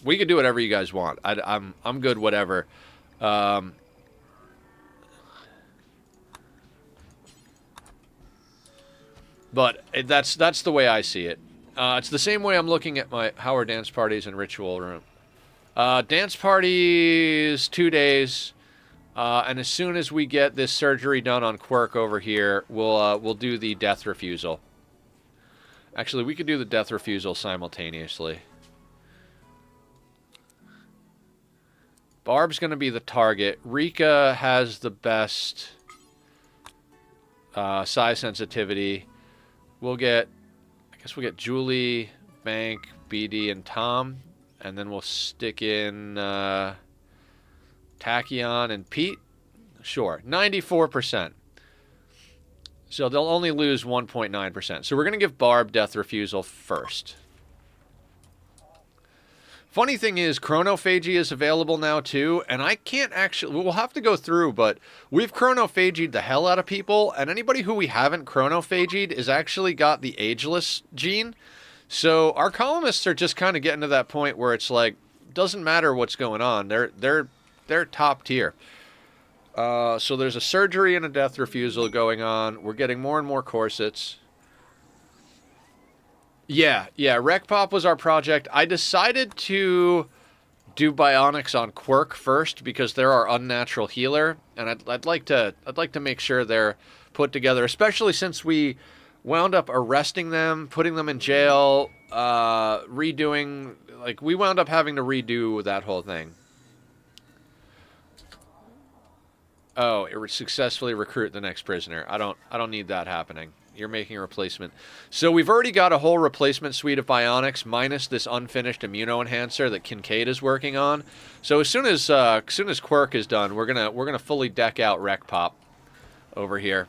[SPEAKER 1] we could do whatever you guys want. I'm good, whatever. But that's the way I see it. It's the same way I'm looking at my Howard dance parties and ritual room. Dance parties 2 days, and as soon as we get this surgery done on Quirk over here, we'll do the death refusal. Actually, we could do the death refusal simultaneously. Barb's going to be the target. Rika has the best size sensitivity. I guess we'll get Julie, Bank, BD, and Tom. And then we'll stick in Tachyon and Pete. Sure, 94%. So they'll only lose 1.9%. So we're going to give Barb death refusal first. Funny thing is, chronophagy is available now too, and I can't actually... We'll have to go through, but we've chronophagied the hell out of people, and anybody who we haven't chronophagied is actually got the ageless gene. So our columnists are just kind of getting to that point where it's like, doesn't matter what's going on. They're top tier. So there's a surgery and a death refusal going on. We're getting more and more corsets. Yeah, Rec Pop was our project. I decided to do bionics on Quirk first because they're our unnatural healer, and I'd like to make sure they're put together, especially since we wound up arresting them, putting them in jail, redoing, like, we wound up having to redo that whole thing. Oh, it would successfully recruit the next prisoner. I don't need that happening. You're making a replacement. So we've already got a whole replacement suite of bionics minus this unfinished immuno enhancer that Kincaid is working on. So as soon as Quirk is done, we're gonna fully deck out Rec Pop over here.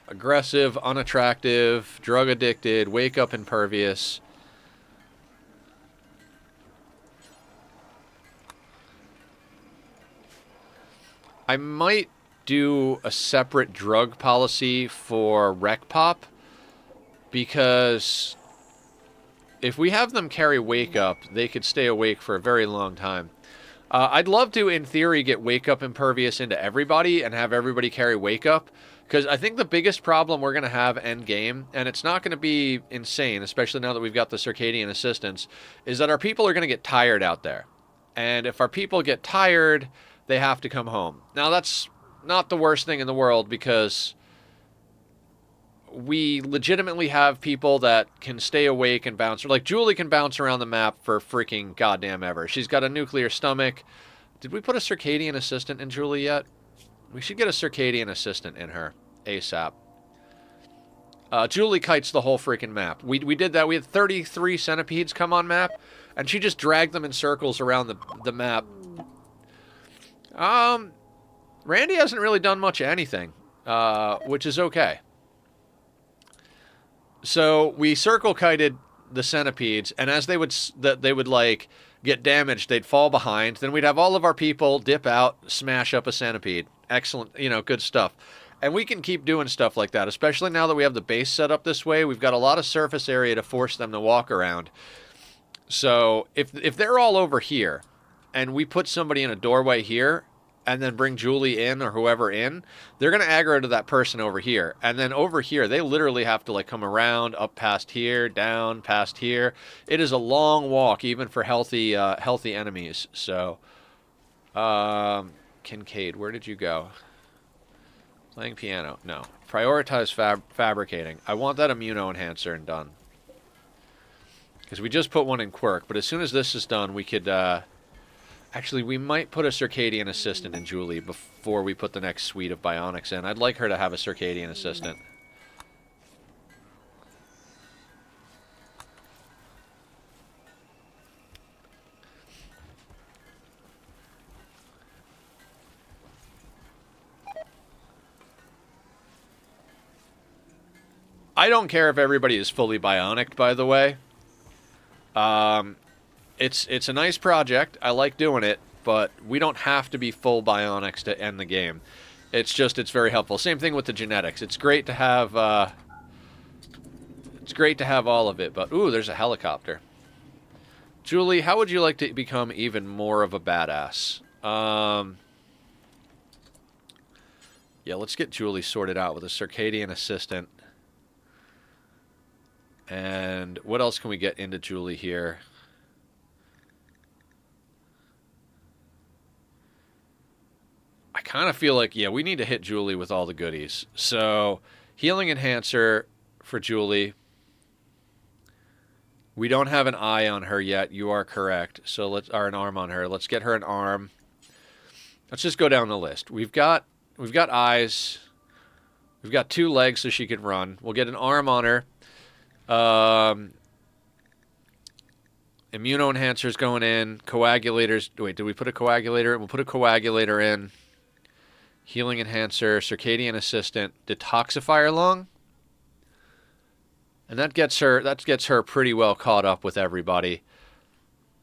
[SPEAKER 1] Aggressive, unattractive, drug addicted, wake up impervious. I might do a separate drug policy for Rec Pop, because if we have them carry Wake Up, they could stay awake for a very long time. I'd love to, in theory, get Wake Up Impervious into everybody and have everybody carry Wake Up, because I think the biggest problem we're going to have end game, and it's not going to be insane, especially now that we've got the Circadian Assistance, is that our people are going to get tired out there. And if our people get tired, they have to come home. Now, that's not the worst thing in the world, because we legitimately have people that can stay awake and bounce. Like, Julie can bounce around the map for freaking goddamn ever. She's got a nuclear stomach. Did we put a Circadian Assistant in Julie yet? We should get a Circadian Assistant in her ASAP. Julie kites the whole freaking map. We did that. We had 33 centipedes come on map, and she just dragged them in circles around the map. Randy hasn't really done much of anything, which is okay. So we circle kited the centipedes, and as they would like get damaged, they'd fall behind. Then we'd have all of our people dip out, smash up a centipede. Excellent, good stuff. And we can keep doing stuff like that, especially now that we have the base set up this way. We've got a lot of surface area to force them to walk around. So if they're all over here, and we put somebody in a doorway here, and then bring Julie in or whoever in, they're going to aggro to that person over here. And then over here, they literally have to like come around, up past here, down, past here. It is a long walk, even for healthy enemies. So, Kincaid, where did you go? Playing piano. No. Prioritize fabricating. I want that immuno enhancer and done. Because we just put one in Quirk, but as soon as this is done, we could... Actually, we might put a Circadian Assistant in Julie before we put the next suite of Bionics in. I'd like her to have a Circadian Assistant. I don't care if everybody is fully bionic, by the way. It's a nice project. I like doing it, but we don't have to be full bionics to end the game. It's just, it's very helpful. Same thing with the genetics. It's great to have all of it, but ooh, there's a helicopter. Julie, how would you like to become even more of a badass? Yeah, let's get Julie sorted out with a Circadian Assistant. And what else can we get into Julie here? I kind of feel like, yeah, we need to hit Julie with all the goodies. So, Healing Enhancer for Julie. We don't have an eye on her yet. You are correct. So or an arm on her. Let's get her an arm. Let's just go down the list. We've got eyes. We've got 2 legs so she can run. We'll get an arm on her. Immuno enhancers going in. Coagulators. Wait, did we put a coagulator? We'll put a coagulator in. Healing enhancer, Circadian Assistant, detoxifier lung. And that gets her pretty well caught up with everybody.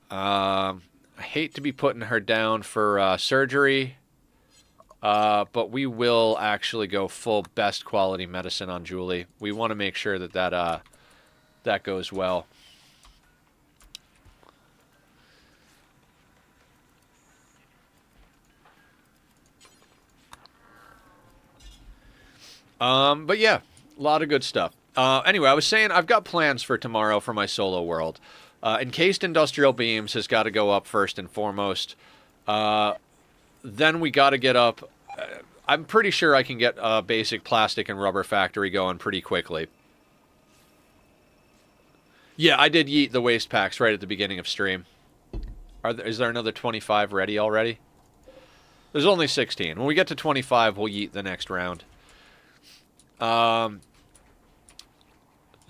[SPEAKER 1] I hate to be putting her down for surgery. But we will actually go full best quality medicine on Julie. We want to make sure that goes well. But yeah, a lot of good stuff. Anyway, I was saying I've got plans for tomorrow for my solo world. Encased industrial beams has got to go up first and foremost. Then we got to get up. I'm pretty sure I can get a basic plastic and rubber factory going pretty quickly. Yeah, I did yeet the waste packs right at the beginning of stream. Is there another 25 ready already? There's only 16. When we get to 25, we'll yeet the next round.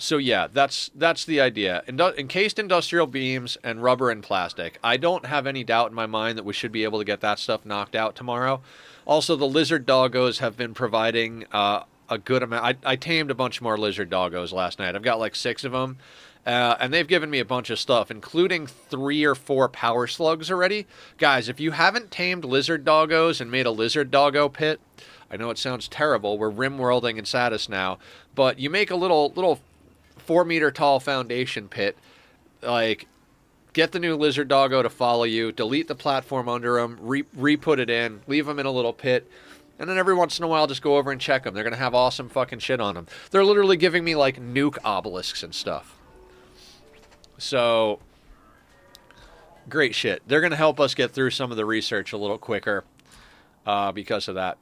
[SPEAKER 1] So yeah, that's the idea. Encased industrial beams and rubber and plastic. I don't have any doubt in my mind that we should be able to get that stuff knocked out tomorrow. Also, the lizard doggos have been providing a good amount. I tamed a bunch more lizard doggos last night. I've got like 6 of them. And they've given me a bunch of stuff, including 3 or 4 power slugs already. Guys, if you haven't tamed lizard doggos and made a lizard doggo pit, I know it sounds terrible. We're Rimworlding in Satis now. But you make a little 4-meter tall foundation pit. Like, get the new lizard doggo to follow you. Delete the platform under them. Re-put it in. Leave them in a little pit. And then every once in a while, just go over and check them. They're going to have awesome fucking shit on them. They're literally giving me, like, nuke obelisks and stuff. So, great shit. They're going to help us get through some of the research a little quicker because of that.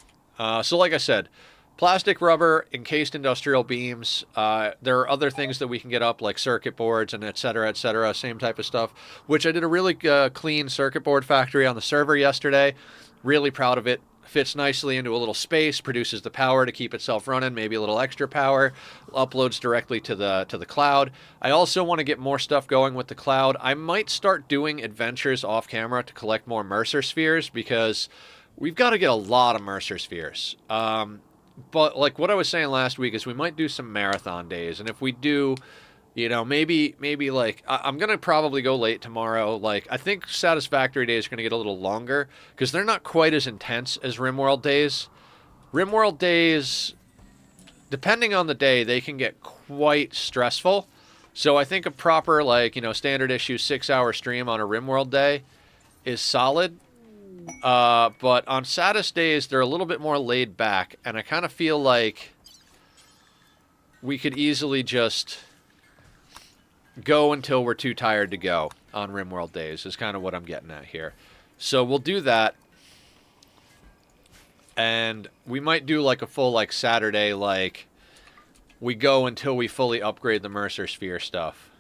[SPEAKER 1] So like I said, plastic, rubber, encased industrial beams. There are other things that we can get up, like circuit boards and et cetera, same type of stuff, which I did a really clean circuit board factory on the server yesterday. Really proud of it. Fits nicely into a little space, produces the power to keep itself running, maybe a little extra power, uploads directly to the cloud. I also want to get more stuff going with the cloud. I might start doing adventures off camera to collect more Mercer spheres, because we've got to get a lot of Mercer spheres. But like what I was saying last week is we might do some marathon days, and if we do, you know, maybe like, I'm going to probably go late tomorrow. Like, I think Satisfactory days are going to get a little longer because they're not quite as intense as Rimworld days. Rimworld days, depending on the day, they can get quite stressful. So I think a proper, like, you know, standard issue 6-hour stream on a Rimworld day is solid. But on saddest days, they're a little bit more laid back, and I kind of feel like we could easily just go until we're too tired to go on Rimworld days, is kind of what I'm getting at here. So we'll do that, and we might do like a full like Saturday, like we go until we fully upgrade the Mercer Sphere stuff.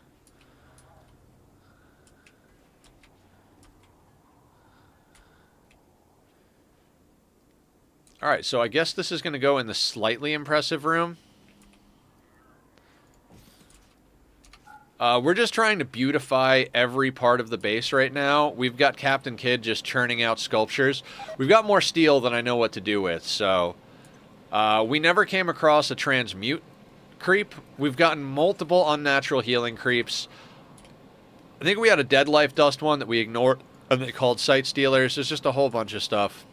[SPEAKER 1] Alright, so I guess this is going to go in the slightly impressive room. We're just trying to beautify every part of the base right now. We've got Captain Kidd just churning out sculptures. We've got more steel than I know what to do with, so... we never came across a transmute creep. We've gotten multiple unnatural healing creeps. I think we had a dead life dust one that we ignored, and they called Sight Stealers. There's just a whole bunch of stuff.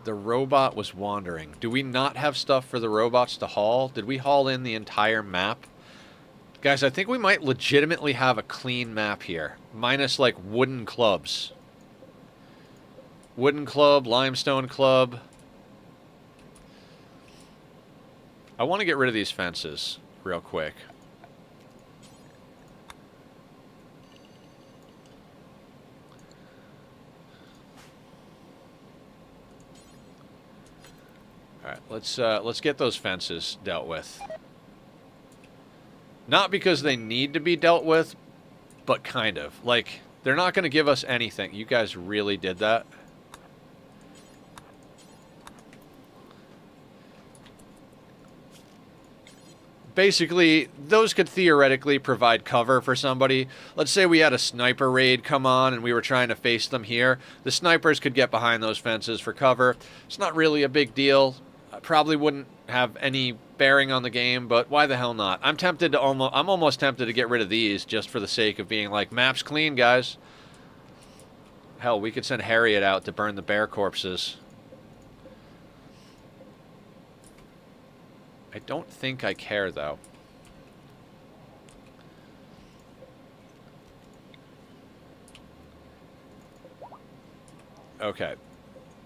[SPEAKER 1] The robot was wandering. Do we not have stuff for the robots to haul? Did we haul in the entire map? Guys, I think we might legitimately have a clean map here. Minus, like, wooden clubs. Wooden club, limestone club. I want to get rid of these fences real quick. Alright, let's get those fences dealt with. Not because they need to be dealt with, but kind of. Like, they're not going to give us anything. You guys really did that? Basically, those could theoretically provide cover for somebody. Let's say we had a sniper raid come on and we were trying to face them here. The snipers could get behind those fences for cover. It's not really a big deal. I probably wouldn't have any bearing on the game, but why the hell not? I'm almost tempted to get rid of these just for the sake of being like, map's clean, guys. Hell, we could send Harriet out to burn the bear corpses. I don't think I care, though. Okay.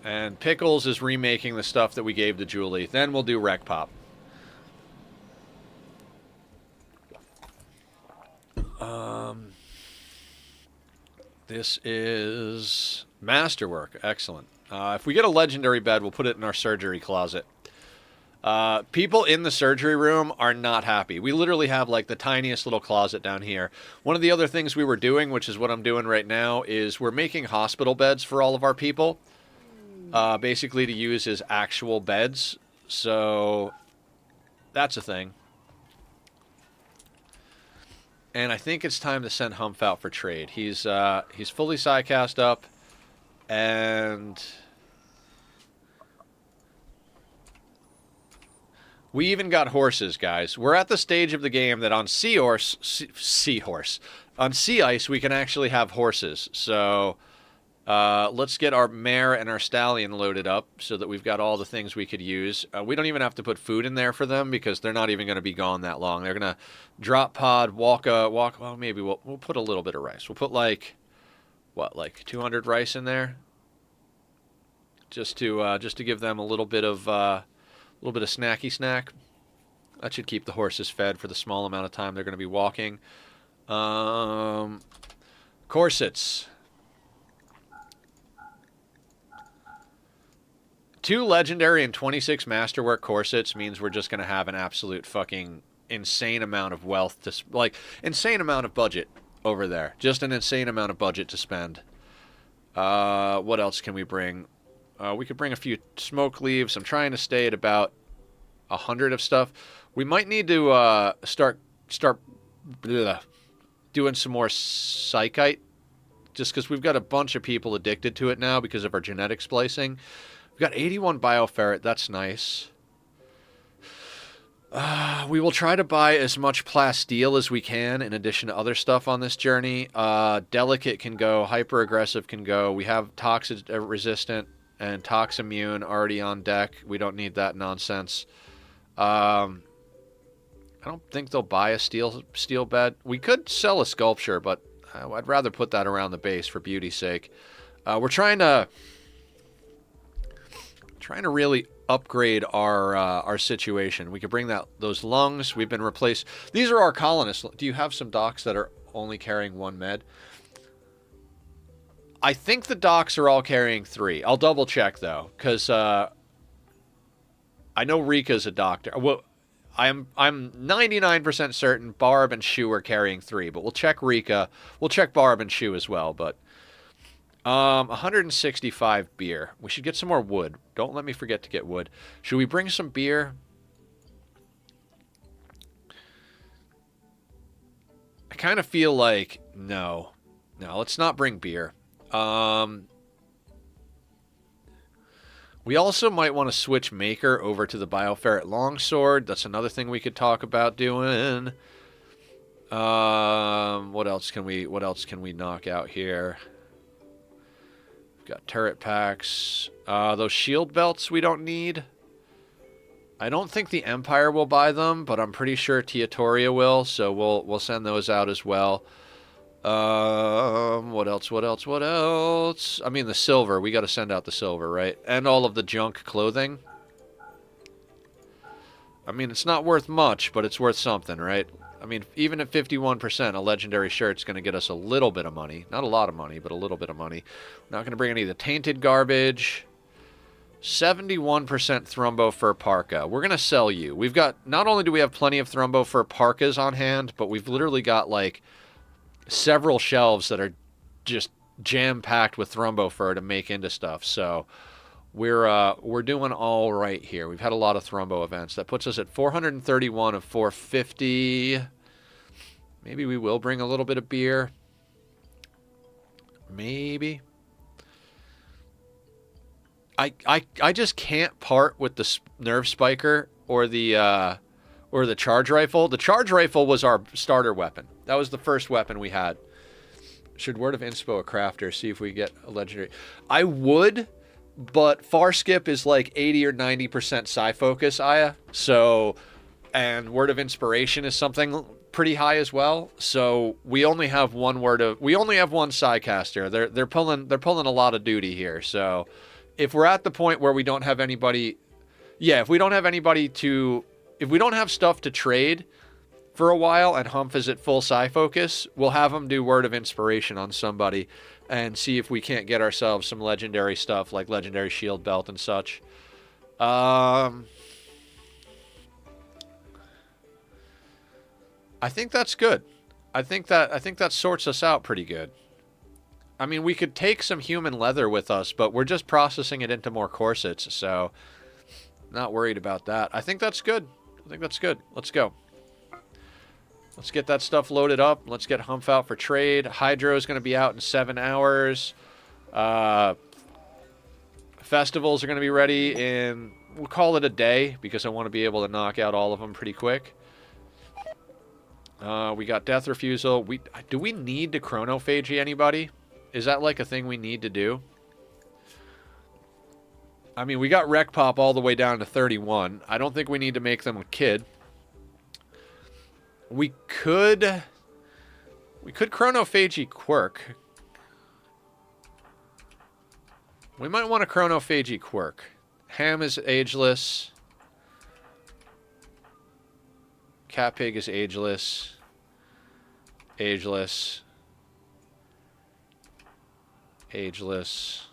[SPEAKER 1] And Pickles is remaking the stuff that we gave to Julie. Then we'll do Wreck Pop. This is Masterwork. Excellent. If we get a legendary bed, we'll put it in our surgery closet. People in the surgery room are not happy. We literally have like the tiniest little closet down here. One of the other things we were doing, which is what I'm doing right now, is we're making hospital beds for all of our people. Basically to use as actual beds. So that's a thing. And I think it's time to send Humph out for trade. He's fully Psycast up, and we even got horses, guys. We're at the stage of the game that on on sea ice we can actually have horses. So let's get our mare and our stallion loaded up so that we've got all the things we could use. We don't even have to put food in there for them because they're not even going to be gone that long. They're going to drop pod, walk. Well, maybe we'll put a little bit of rice. We'll put like 200 rice in there, just to give them a little bit of snacky snack. That should keep the horses fed for the small amount of time they're going to be walking. Corsets. 2 legendary and 26 masterwork corsets means we're just going to have an absolute fucking insane amount of wealth to insane amount of budget over there. Just an insane amount of budget to spend. What else can we bring? We could bring a few smoke leaves. I'm trying to stay at about 100 of stuff. We might need to start doing some more psychite, just because we've got a bunch of people addicted to it now because of our genetic splicing. We've got 81 bioferret. That's nice. We will try to buy as much plasteel as we can in addition to other stuff on this journey. Delicate can go. Hyper aggressive can go. We have toxic resistant and tox immune already on deck. We don't need that nonsense. I don't think they'll buy a steel bed. We could sell a sculpture, but I'd rather put that around the base for beauty's sake. We're trying to really upgrade our situation. We could bring those lungs. We've been replaced. These are our colonists. Do you have some docks that are only carrying 1 med? I think the docks are all carrying 3. I'll double check though, because I know Rika's a doctor. Well, I'm 99% certain Barb and Shu are carrying 3, but we'll check Rika. We'll check Barb and Shu as well. But 165 beer. We should get some more wood. Don't let me forget to get wood. Should we bring some beer? I kind of feel like no. Let's not bring beer. We also might want to switch Maker over to the Bioferret Longsword. That's another thing we could talk about doing. What else can we knock out here? We've got turret packs. Those shield belts we don't need. I don't think the Empire will buy them, but I'm pretty sure Teotoria will, so we'll send those out as well. What else? I mean, the silver. We got to send out the silver, right? And all of the junk clothing. I mean, it's not worth much, but it's worth something, right? I mean, even at 51%, a legendary shirt's going to get us a little bit of money. Not a lot of money, but a little bit of money. We're not going to bring any of the tainted garbage. 71% Thrumbo Fur Parka. We're going to sell you. We've got... Not only do we have plenty of Thrumbo Fur Parkas on hand, but we've literally got, like... several shelves that are just jam-packed with Thrumbo fur to make into stuff. So we're doing all right here. We've had a lot of Thrumbo events. That puts us at 431 of 450. Maybe we will bring a little bit of beer. Maybe. I just can't part with the nerve spiker or the charge rifle. The charge rifle was our starter weapon. That was the first weapon we had. Should Word of Inspo a crafter, see if we get a legendary. I would, but far skip is like 80 or 90% psi focus, Aya. So, and Word of Inspiration is something pretty high as well. So we only have one psi caster. They're pulling a lot of duty here. So if we're at the point where we don't have anybody, if we don't have stuff to trade for a while and Humph is at full psi focus, we'll have him do Word of Inspiration on somebody and see if we can't get ourselves some legendary stuff like legendary shield belt and such. I think that's good. I think that sorts us out pretty good. I mean, we could take some human leather with us, but we're just processing it into more corsets, so not worried about that. I think that's good. Let's go. Let's get that stuff loaded up. Let's get Humph out for trade. Hydro is going to be out in 7 hours. Festivals are going to be ready in, we'll call it a day, because I want to be able to knock out all of them pretty quick. We got Death Refusal. Do we need to chronophagy anybody? Is that like a thing we need to do? I mean, we got Wreck Pop all the way down to 31. I don't think we need to make them a kid. We could chronophagy Quirk. We might want to chronophagy Quirk. Ham is ageless. Cat Pig is ageless. Ageless. Ageless.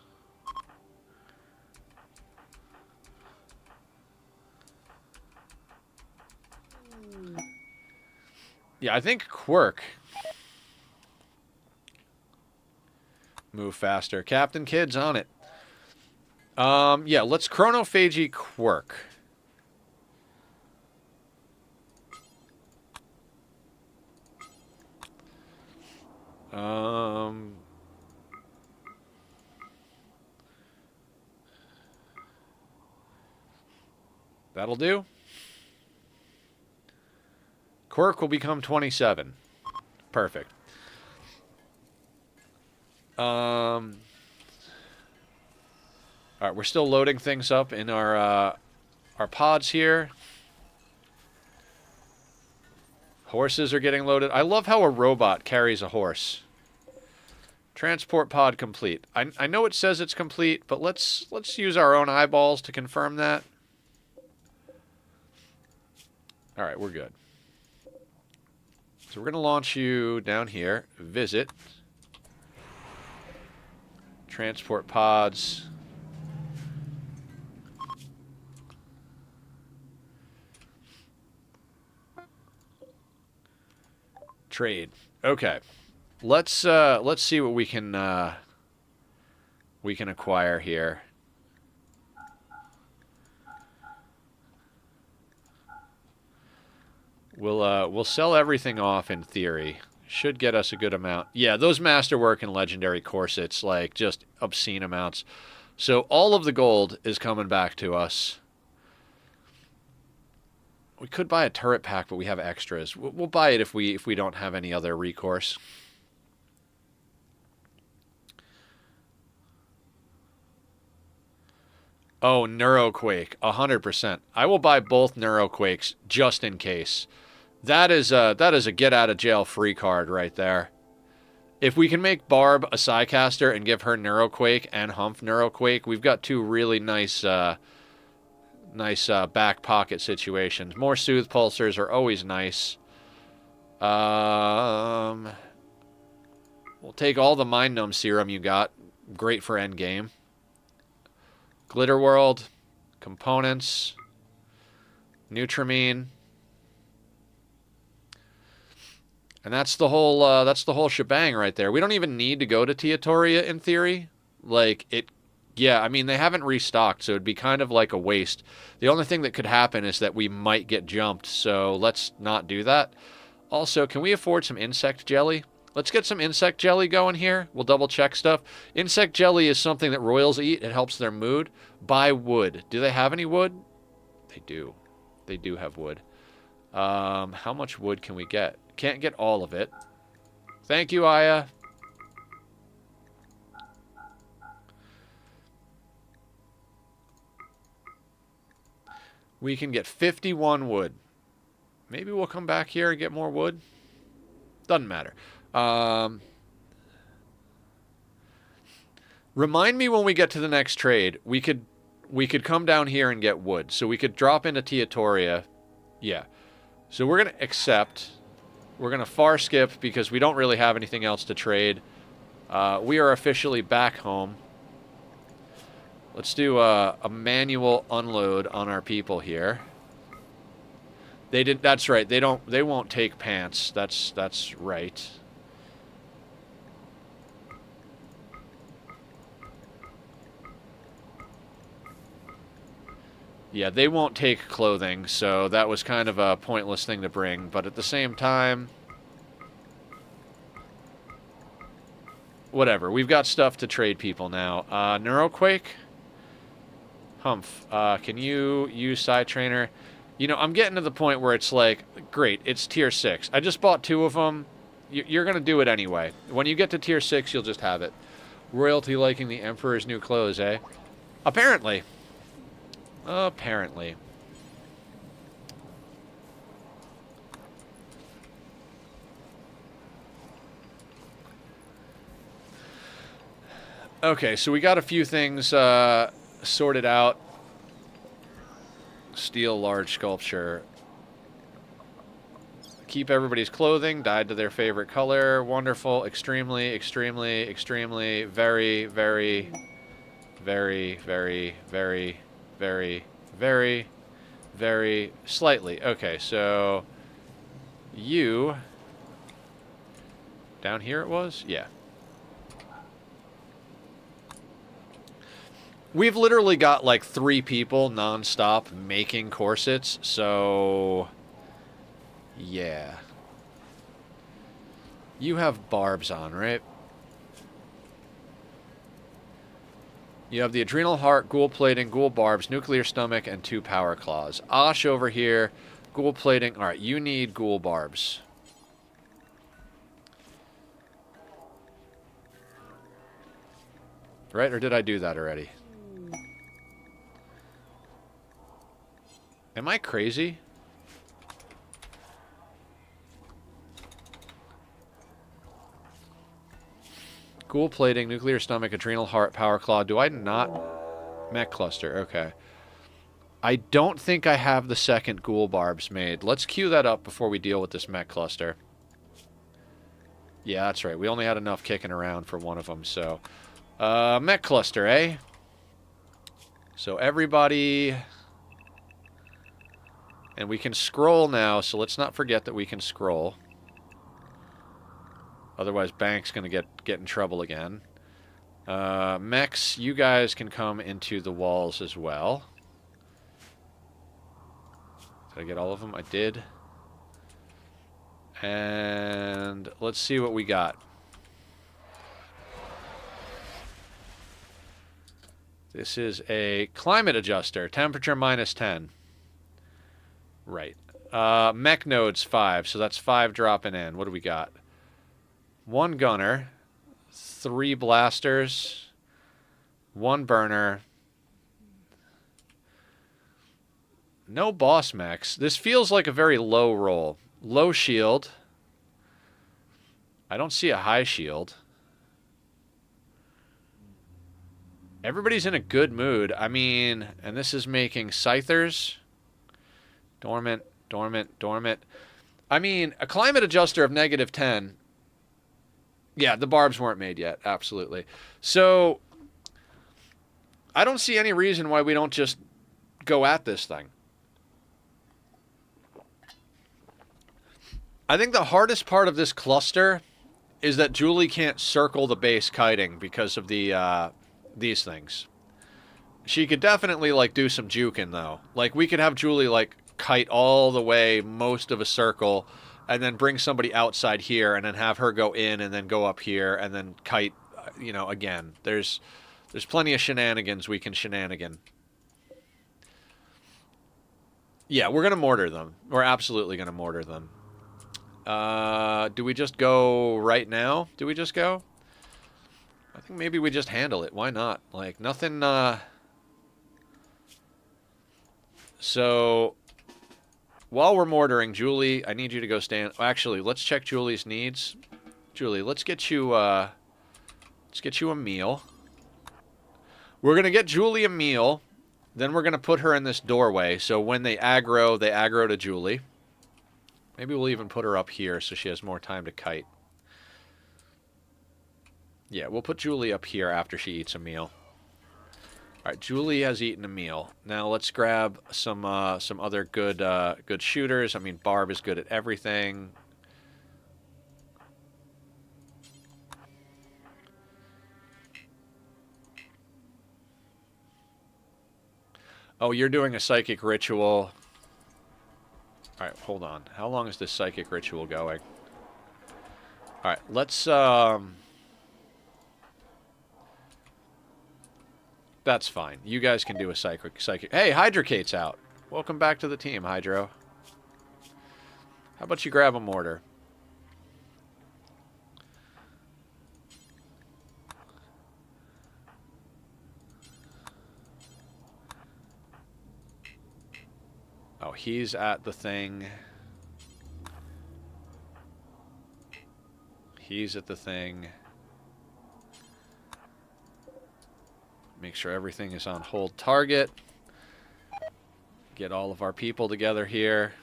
[SPEAKER 1] Yeah, I think Quirk. Move faster. Captain Kid's on it. Yeah, let's chronophagy Quirk. That'll do. Quirk will become 27. Perfect. All right, we're still loading things up in our pods here. Horses are getting loaded. I love how a robot carries a horse. Transport pod complete. I know it says it's complete, but let's use our own eyeballs to confirm that. All right, we're good. So we're going to launch you down here. Visit. Transport pods. Trade. Okay. Let's see what we can acquire here. We'll sell everything off in theory. Should get us a good amount. Yeah, those masterwork and legendary corsets, like just obscene amounts. So all of the gold is coming back to us. We could buy a turret pack, but we have extras. We'll buy it if we don't have any other recourse. Oh, Neuroquake, 100%. I will buy both Neuroquakes just in case. That is a get out of jail free card right there. If we can make Barb a Psycaster and give her Neuroquake and Humph Neuroquake, we've got two really nice back pocket situations. More Soothe Pulsers are always nice. We'll take all the Mind Numb Serum you got. Great for endgame. Glitter World, components, Nutramine, and that's the whole shebang right there. We don't even need to go to Teotoria in theory. Like it, yeah. I mean, they haven't restocked, so it'd be kind of like a waste. The only thing that could happen is that we might get jumped. So let's not do that. Also, can we afford some insect jelly? Let's get some insect jelly going here. We'll double check stuff. Insect jelly is something that royals eat. It helps their mood. Buy wood. Do they have any wood? They do. They do have wood. How much wood can we get? Can't get all of it. Thank you, Aya. We can get 51 wood. Maybe we'll come back here and get more wood. Doesn't matter. Remind me when we get to the next trade. We could come down here and get wood. So we could drop into Teotoria. Yeah. So we're going to accept. We're going to far skip because we don't really have anything else to trade. We are officially back home. Let's do a manual unload on our people here. They did. That's right. They won't take pants. That's right. Yeah, they won't take clothing, so that was kind of a pointless thing to bring. But at the same time, whatever. We've got stuff to trade people now. Neuroquake? Humph. Can you use Side Trainer? You know, I'm getting to the point where it's like, great, it's tier 6. I just bought 2 of them. You're going to do it anyway. When you get to tier 6, you'll just have it. Royalty liking the Emperor's new clothes, eh? Apparently. Apparently. Okay, so we got a few things sorted out. Steel large sculpture. Keep everybody's clothing, dyed to their favorite color. Wonderful. Extremely, extremely, extremely, very, very, very, very, very, very, very, very slightly. Okay, so you down here it was? Yeah. We've literally got like 3 people non-stop making corsets, so yeah. You have barbs on, right? You have the Adrenal Heart, Ghoul Plating, Ghoul Barbs, Nuclear Stomach, and 2 Power Claws. Osh over here, Ghoul Plating. Alright, you need Ghoul Barbs. Right, or did I do that already? Am I crazy? Cool plating, nuclear stomach, adrenal heart, power claw. Do I not? Mech cluster, okay. I don't think I have the second ghoul barbs made. Let's queue that up before we deal with this mech cluster. Yeah, that's right. We only had enough kicking around for one of them, so... mech cluster, eh? So everybody... And we can scroll now, so let's not forget that we can scroll. Otherwise, Bank's going to get in trouble again. Mechs, you guys can come into the walls as well. Did I get all of them? I did. And let's see what we got. This is a climate adjuster. Temperature -10. Right. Mech nodes 5, so that's 5 dropping in. What do we got? 1 gunner, 3 blasters, 1 burner. No boss mechs. This feels like a very low roll. Low shield. I don't see a high shield. Everybody's in a good mood. I mean, and this is making Scythers. Dormant, dormant, dormant. I mean, a climate adjuster of -10. Yeah, the barbs weren't made yet. Absolutely. So, I don't see any reason why we don't just go at this thing. I think the hardest part of this cluster is that Julie can't circle the base kiting because of the these things. She could definitely like do some juking though. Like we could have Julie like kite all the way most of a circle and then bring somebody outside here and then have her go in and then go up here and then kite, you know, again. There's plenty of shenanigans we can shenanigan. Yeah, we're going to mortar them. We're absolutely going to mortar them. Do we just go right now? Do we just go? I think maybe we just handle it. Why not? Like, nothing, So, while we're mortaring, Julie, I need you to go stand... Actually, let's check Julie's needs. Julie, let's get you a meal. We're going to get Julie a meal. Then we're going to put her in this doorway. So when they aggro to Julie. Maybe we'll even put her up here so she has more time to kite. Yeah, we'll put Julie up here after she eats a meal. All right, Julie has eaten a meal. Now let's grab some other good shooters. I mean, Barb is good at everything. Oh, you're doing a psychic ritual. All right, hold on. How long is this psychic ritual going? All right, let's That's fine. You guys can do a psychic. Hey, Hydrocate's out. Welcome back to the team, Hydro. How about you grab a mortar? Oh, he's at the thing. He's at the thing. Make sure everything is on hold target. Get all of our people together here.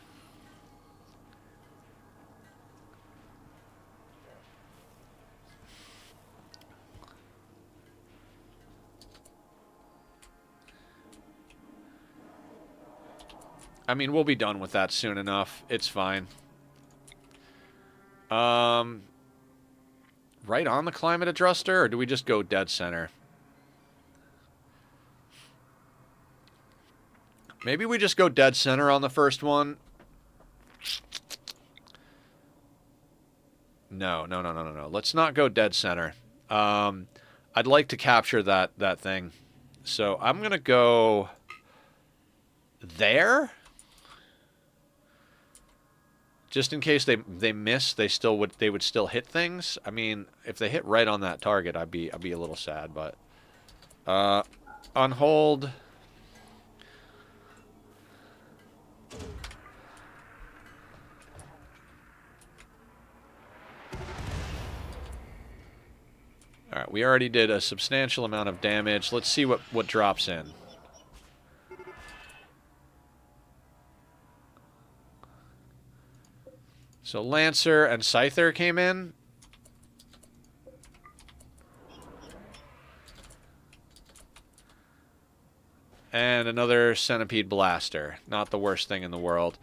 [SPEAKER 1] I mean, we'll be done with that soon enough. It's fine. Right on the climate adjuster, or do we just go dead center? Maybe we just go dead center on the first one. No. Let's not go dead center. I'd like to capture that thing. So I'm going to go there. Just in case they miss, they would still hit things. I mean, if they hit right on that target, I'd be a little sad, but on hold. Alright, we already did a substantial amount of damage. Let's see what drops in. So Lancer and Scyther came in. And another Centipede Blaster. Not the worst thing in the world.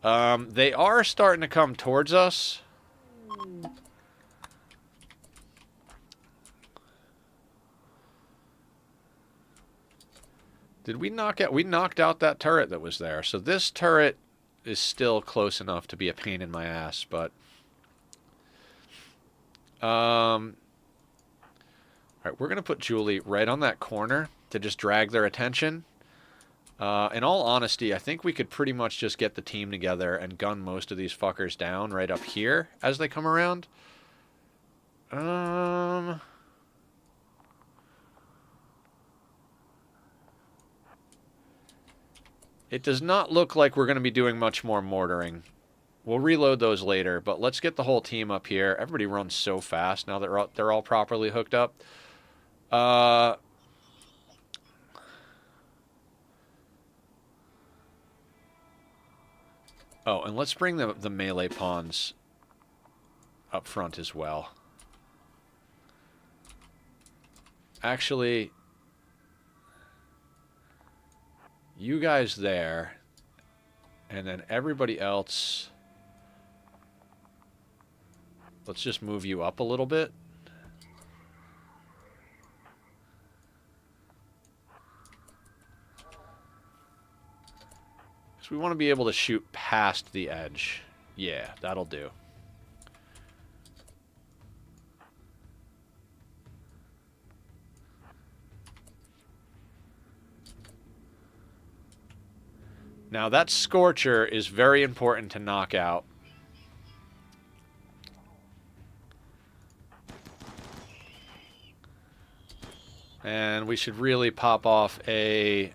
[SPEAKER 1] They are starting to come towards us. Did we knock out... We knocked out that turret that was there. So this turret is still close enough to be a pain in my ass, but... Alright, we're going to put Julie right on that corner to just drag their attention. In all honesty, I think we could pretty much just get the team together and gun most of these fuckers down right up here as they come around. It does not look like we're going to be doing much more mortaring. We'll reload those later, but let's get the whole team up here. Everybody runs so fast now that they're all properly hooked up. Oh, and let's bring the melee pawns up front as well. Actually, you guys there, and then everybody else, let's just move you up a little bit. Because we want to be able to shoot past the edge. Yeah, that'll do. Now that Scorcher is very important to knock out. And we should really pop off a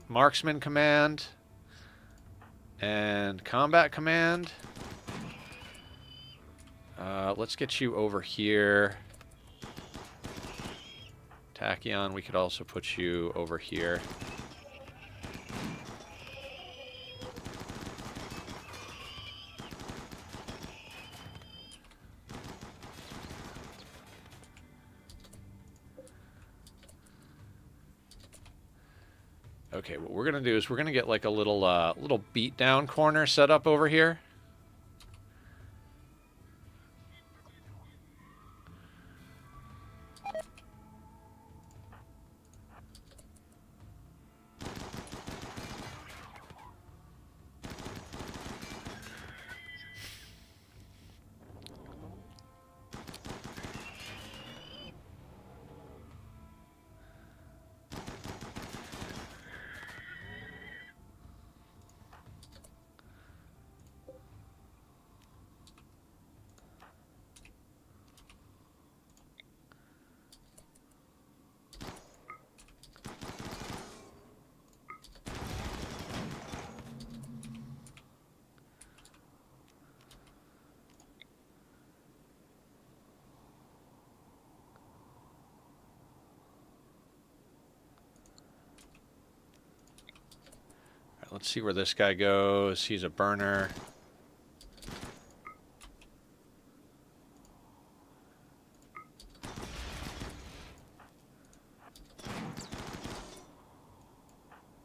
[SPEAKER 1] marksman command and combat command. Let's get you over here. Tachyon, we could also put you over here. Okay, what we're gonna do is we're gonna get like a little little beatdown corner set up over here. Let's see where this guy goes. He's a burner.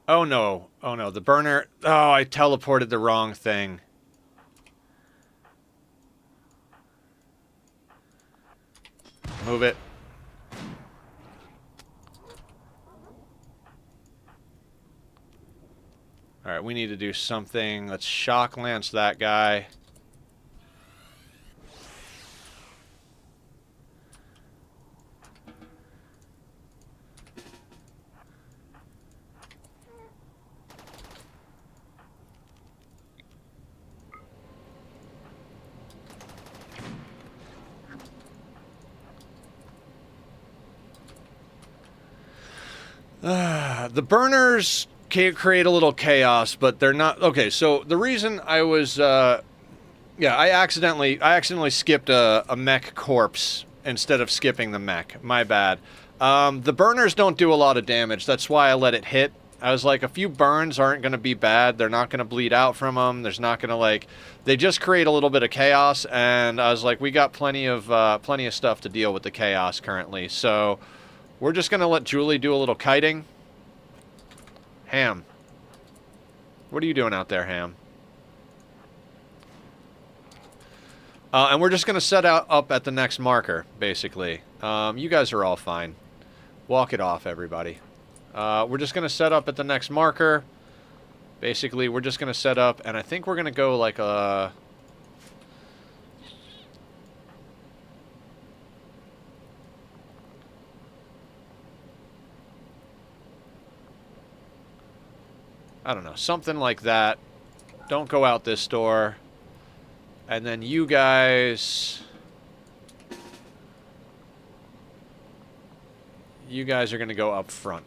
[SPEAKER 1] Oh no. Oh no, the burner. Oh, I teleported the wrong thing. Move it. Alright, we need to do something. Let's shock lance that guy. The burners create a little chaos, but they're not... Okay, so the reason I was... yeah, I accidentally skipped a mech corpse instead of skipping the mech. My bad. The burners don't do a lot of damage. That's why I let it hit. I was like, a few burns aren't going to be bad. They're not going to bleed out from them. There's not going to, like... They just create a little bit of chaos, and I was like, we got plenty of stuff to deal with the chaos currently. So, we're just going to let Julie do a little kiting. Ham. What are you doing out there, Ham? And we're just going to set up at the next marker, basically. You guys are all fine. Walk it off, everybody. We're just going to set up at the next marker. Basically, we're just going to set up, and I think we're going to go like a... I don't know, something like that. Don't go out this door. And then you guys... You guys are going to go up front.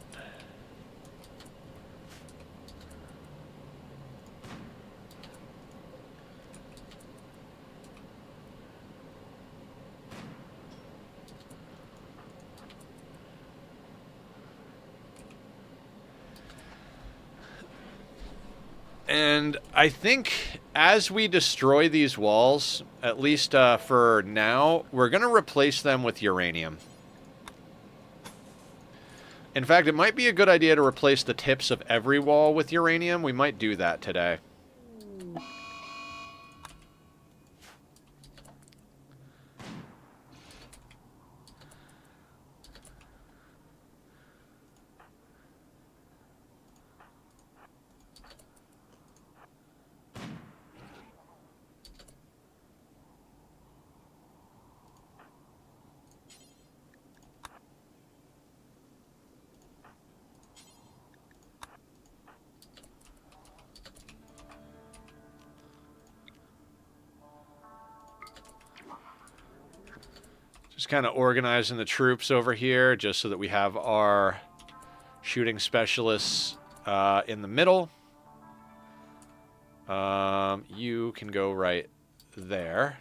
[SPEAKER 1] And I think as we destroy these walls, at least for now, we're going to replace them with uranium. In fact, it might be a good idea to replace the tips of every wall with uranium. We might do that today. Just kind of organizing the troops over here just so that we have our shooting specialists in the middle. You can go right there.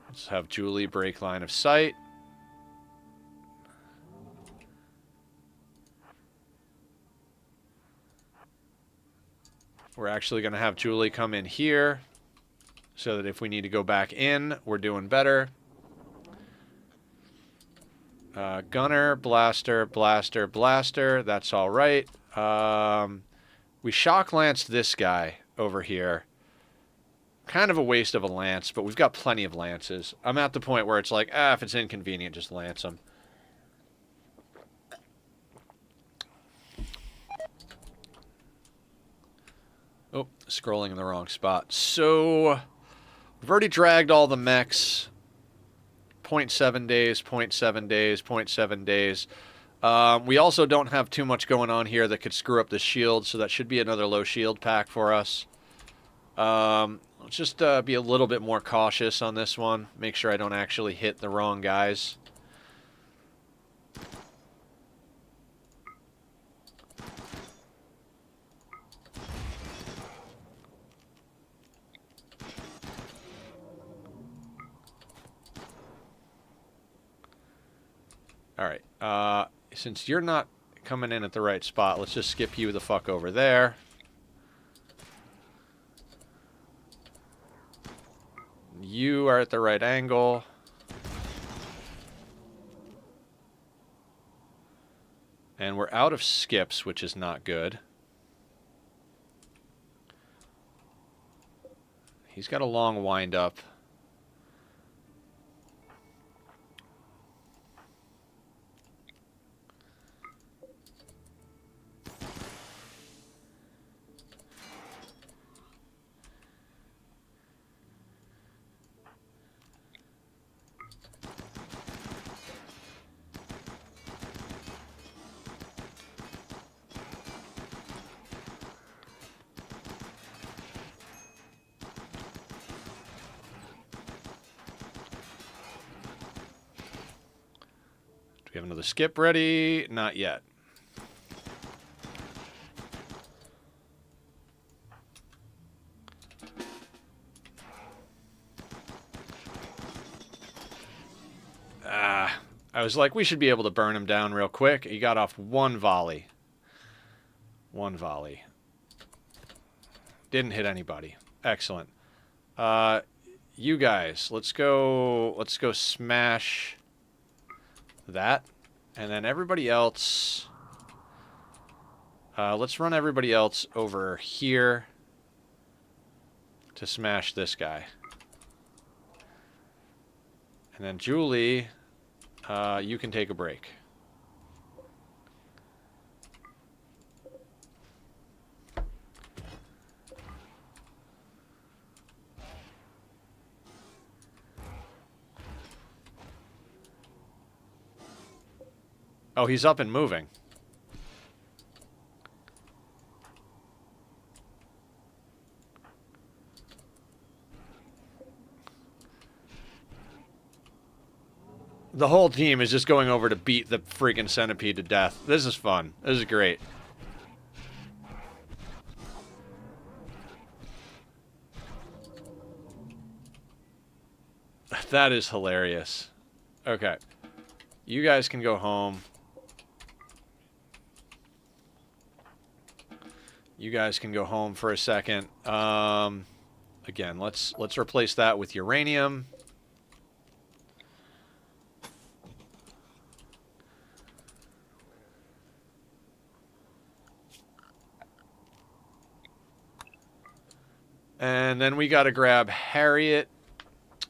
[SPEAKER 1] Let's have Julie break line of sight. We're actually going to have Julie come in here so that if we need to go back in, we're doing better. Gunner, blaster, blaster, blaster. That's all right. We shock lanced this guy over here. Kind of a waste of a lance, but we've got plenty of lances. I'm at the point where it's like, if it's inconvenient, just lance him. Oh, scrolling in the wrong spot. So, we've already dragged all the mechs. 0.7 days, 0.7 days, 0.7 days. We also don't have too much going on here that could screw up the shield, so that should be another low shield pack for us. Let's just be a little bit more cautious on this one. Make sure I don't actually hit the wrong guys. Alright, since you're not coming in at the right spot, let's just skip you the fuck over there. You are at the right angle. And we're out of skips, which is not good. He's got a long wind up. We have another skip ready? Not yet. I was like, we should be able to burn him down real quick. He got off one volley. One volley. Didn't hit anybody. Excellent. You guys, let's go smash that. And then everybody else, let's run everybody else over here to smash this guy. And then Julie, you can take a break. Oh, he's up and moving. The whole team is just going over to beat the freaking centipede to death. This is fun. This is great. That is hilarious. Okay. You guys can go home. You guys can go home for a second. Again, let's replace that with uranium. And then we got to grab Harriet.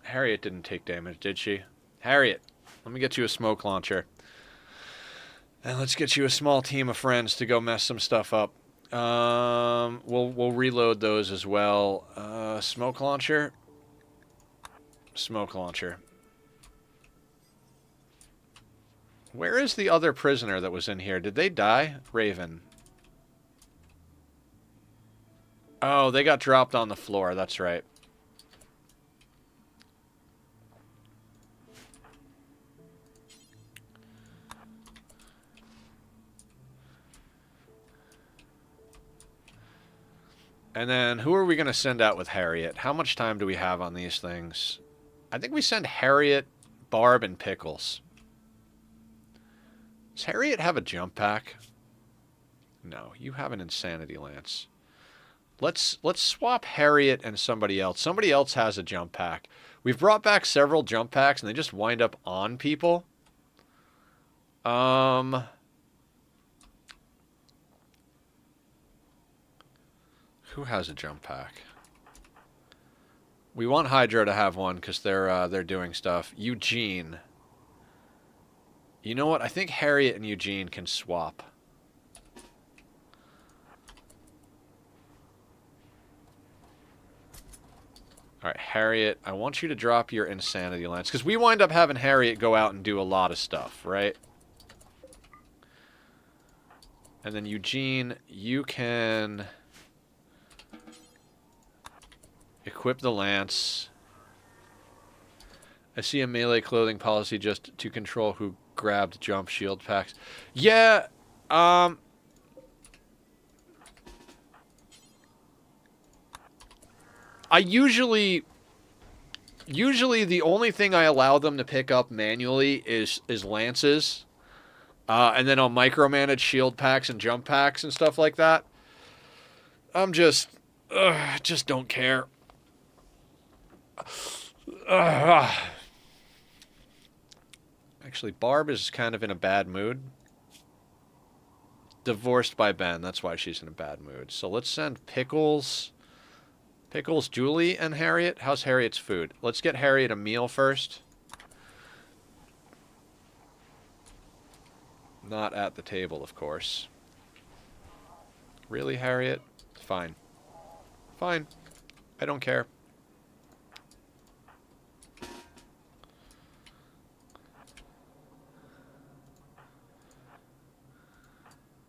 [SPEAKER 1] Harriet didn't take damage, did she? Harriet, let me get you a smoke launcher. And let's get you a small team of friends to go mess some stuff up. We'll reload those as well. Smoke launcher. Smoke launcher. Where is the other prisoner that was in here? Did they die? Raven. Oh, they got dropped on the floor. That's right. And then, who are we going to send out with Harriet? How much time do we have on these things? I think we send Harriet, Barb, and Pickles. Does Harriet have a jump pack? No, you have an insanity lance. Let's swap Harriet and somebody else. Somebody else has a jump pack. We've brought back several jump packs, and they just wind up on people. Who has a jump pack? We want Hydro to have one because they're doing stuff. Eugene. You know what? I think Harriet and Eugene can swap. Alright, Harriet, I want you to drop your Insanity Lance. Because we wind up having Harriet go out and do a lot of stuff, right? And then Eugene, you can equip the lance. I see a melee clothing policy just to control who grabbed jump shield packs. Yeah, I usually the only thing I allow them to pick up manually is lances. And then I'll micromanage shield packs and jump packs and stuff like that. I'm just don't care. Actually, Barb is kind of in a bad mood. Divorced by Ben, that's why she's in a bad mood. So let's send Pickles, Julie, and Harriet. How's Harriet's food? Let's get Harriet a meal first. Not at the table, of course. Really, Harriet? Fine. Fine. I don't care.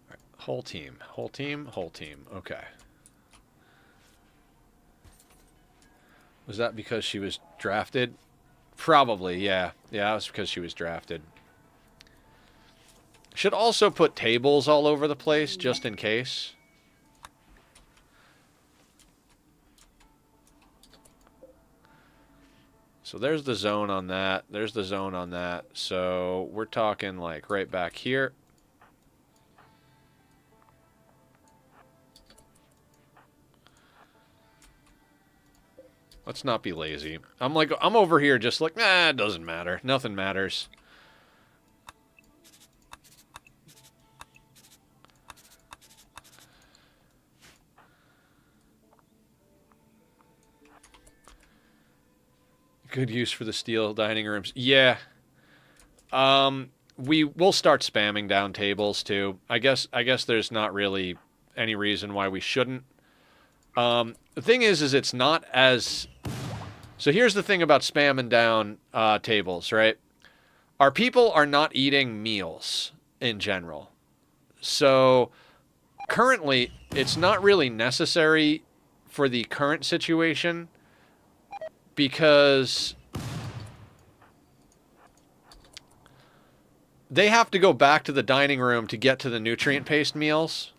[SPEAKER 1] Alright, whole team. Whole team, whole team. Okay. Was that because she was drafted? Probably, yeah. Yeah, that was because she was drafted. Should also put tables all over the place, just in case. So there's the zone on that. There's the zone on that. So we're talking like right back here. Let's not be lazy. I'm over here just like, nah, it doesn't matter. Nothing matters. Good use for the steel dining rooms. Yeah. We will start spamming down tables too. I guess there's not really any reason why we shouldn't. The thing is it's not as... So here's the thing about spamming down tables, right? Our people are not eating meals in general. So currently, it's not really necessary for the current situation because they have to go back to the dining room to get to the nutrient paste meals.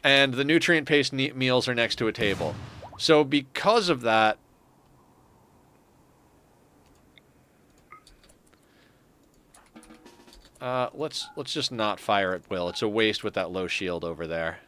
[SPEAKER 1] And the nutrient paste meals are next to a table. So because of that, let's just not fire at will. It's a waste with that low shield over there.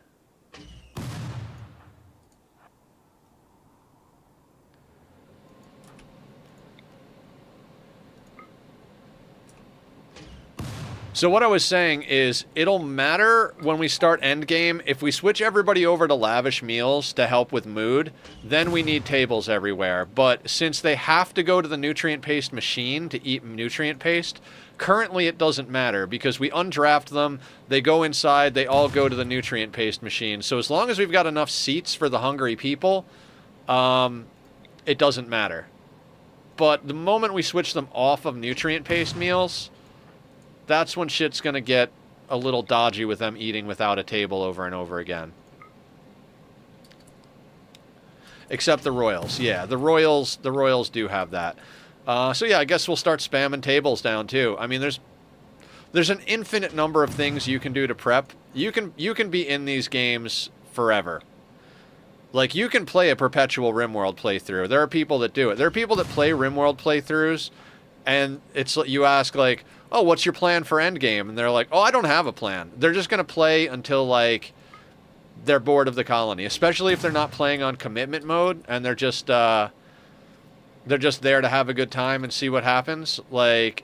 [SPEAKER 1] So what I was saying is, it'll matter when we start endgame. If we switch everybody over to lavish meals to help with mood, then we need tables everywhere. But since they have to go to the nutrient paste machine to eat nutrient paste, currently it doesn't matter because we undraft them, they go inside, they all go to the nutrient paste machine. So as long as we've got enough seats for the hungry people, it doesn't matter. But the moment we switch them off of nutrient paste meals, that's when shit's going to get a little dodgy with them eating without a table over and over again. Except the Royals. Yeah, the Royals do have that. So yeah, I guess we'll start spamming tables down too. I mean, there's an infinite number of things you can do to prep. You can be in these games forever. Like, you can play a perpetual Rimworld playthrough. There are people that do it. There are people that play Rimworld playthroughs, and it's you ask, like, oh, what's your plan for endgame? And they're like, oh, I don't have a plan. They're just going to play until, like, they're bored of the colony. Especially if they're not playing on commitment mode, and they're just there to have a good time and see what happens. Like...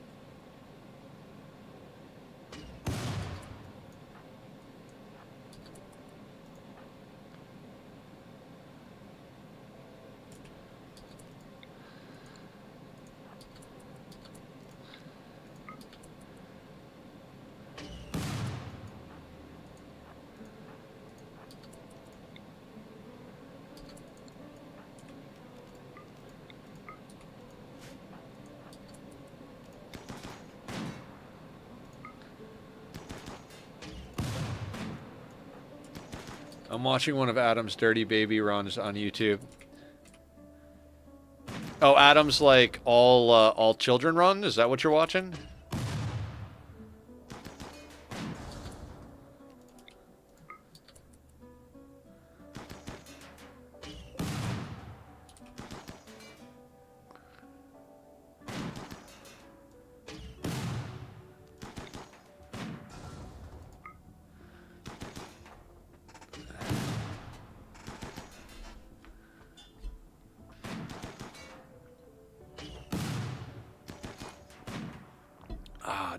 [SPEAKER 1] I'm watching one of Adam's Dirty Baby runs on YouTube. Oh, Adam's, like, all children run? Is that what you're watching?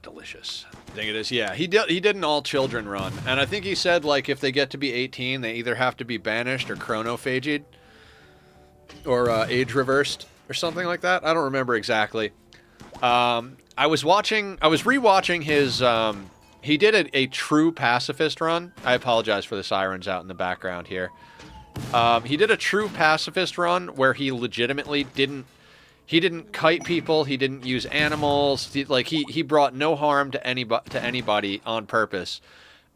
[SPEAKER 1] Delicious. I think it is. Yeah, he did an all-children run. And I think he said, like, if they get to be 18, they either have to be banished or chronophagied. Or age-reversed or something like that. I don't remember exactly. I was rewatching his... he did a true pacifist run. I apologize for the sirens out in the background here. He did a true pacifist run where he legitimately didn't... He didn't kite people. He didn't use animals. He brought no harm to anybody on purpose.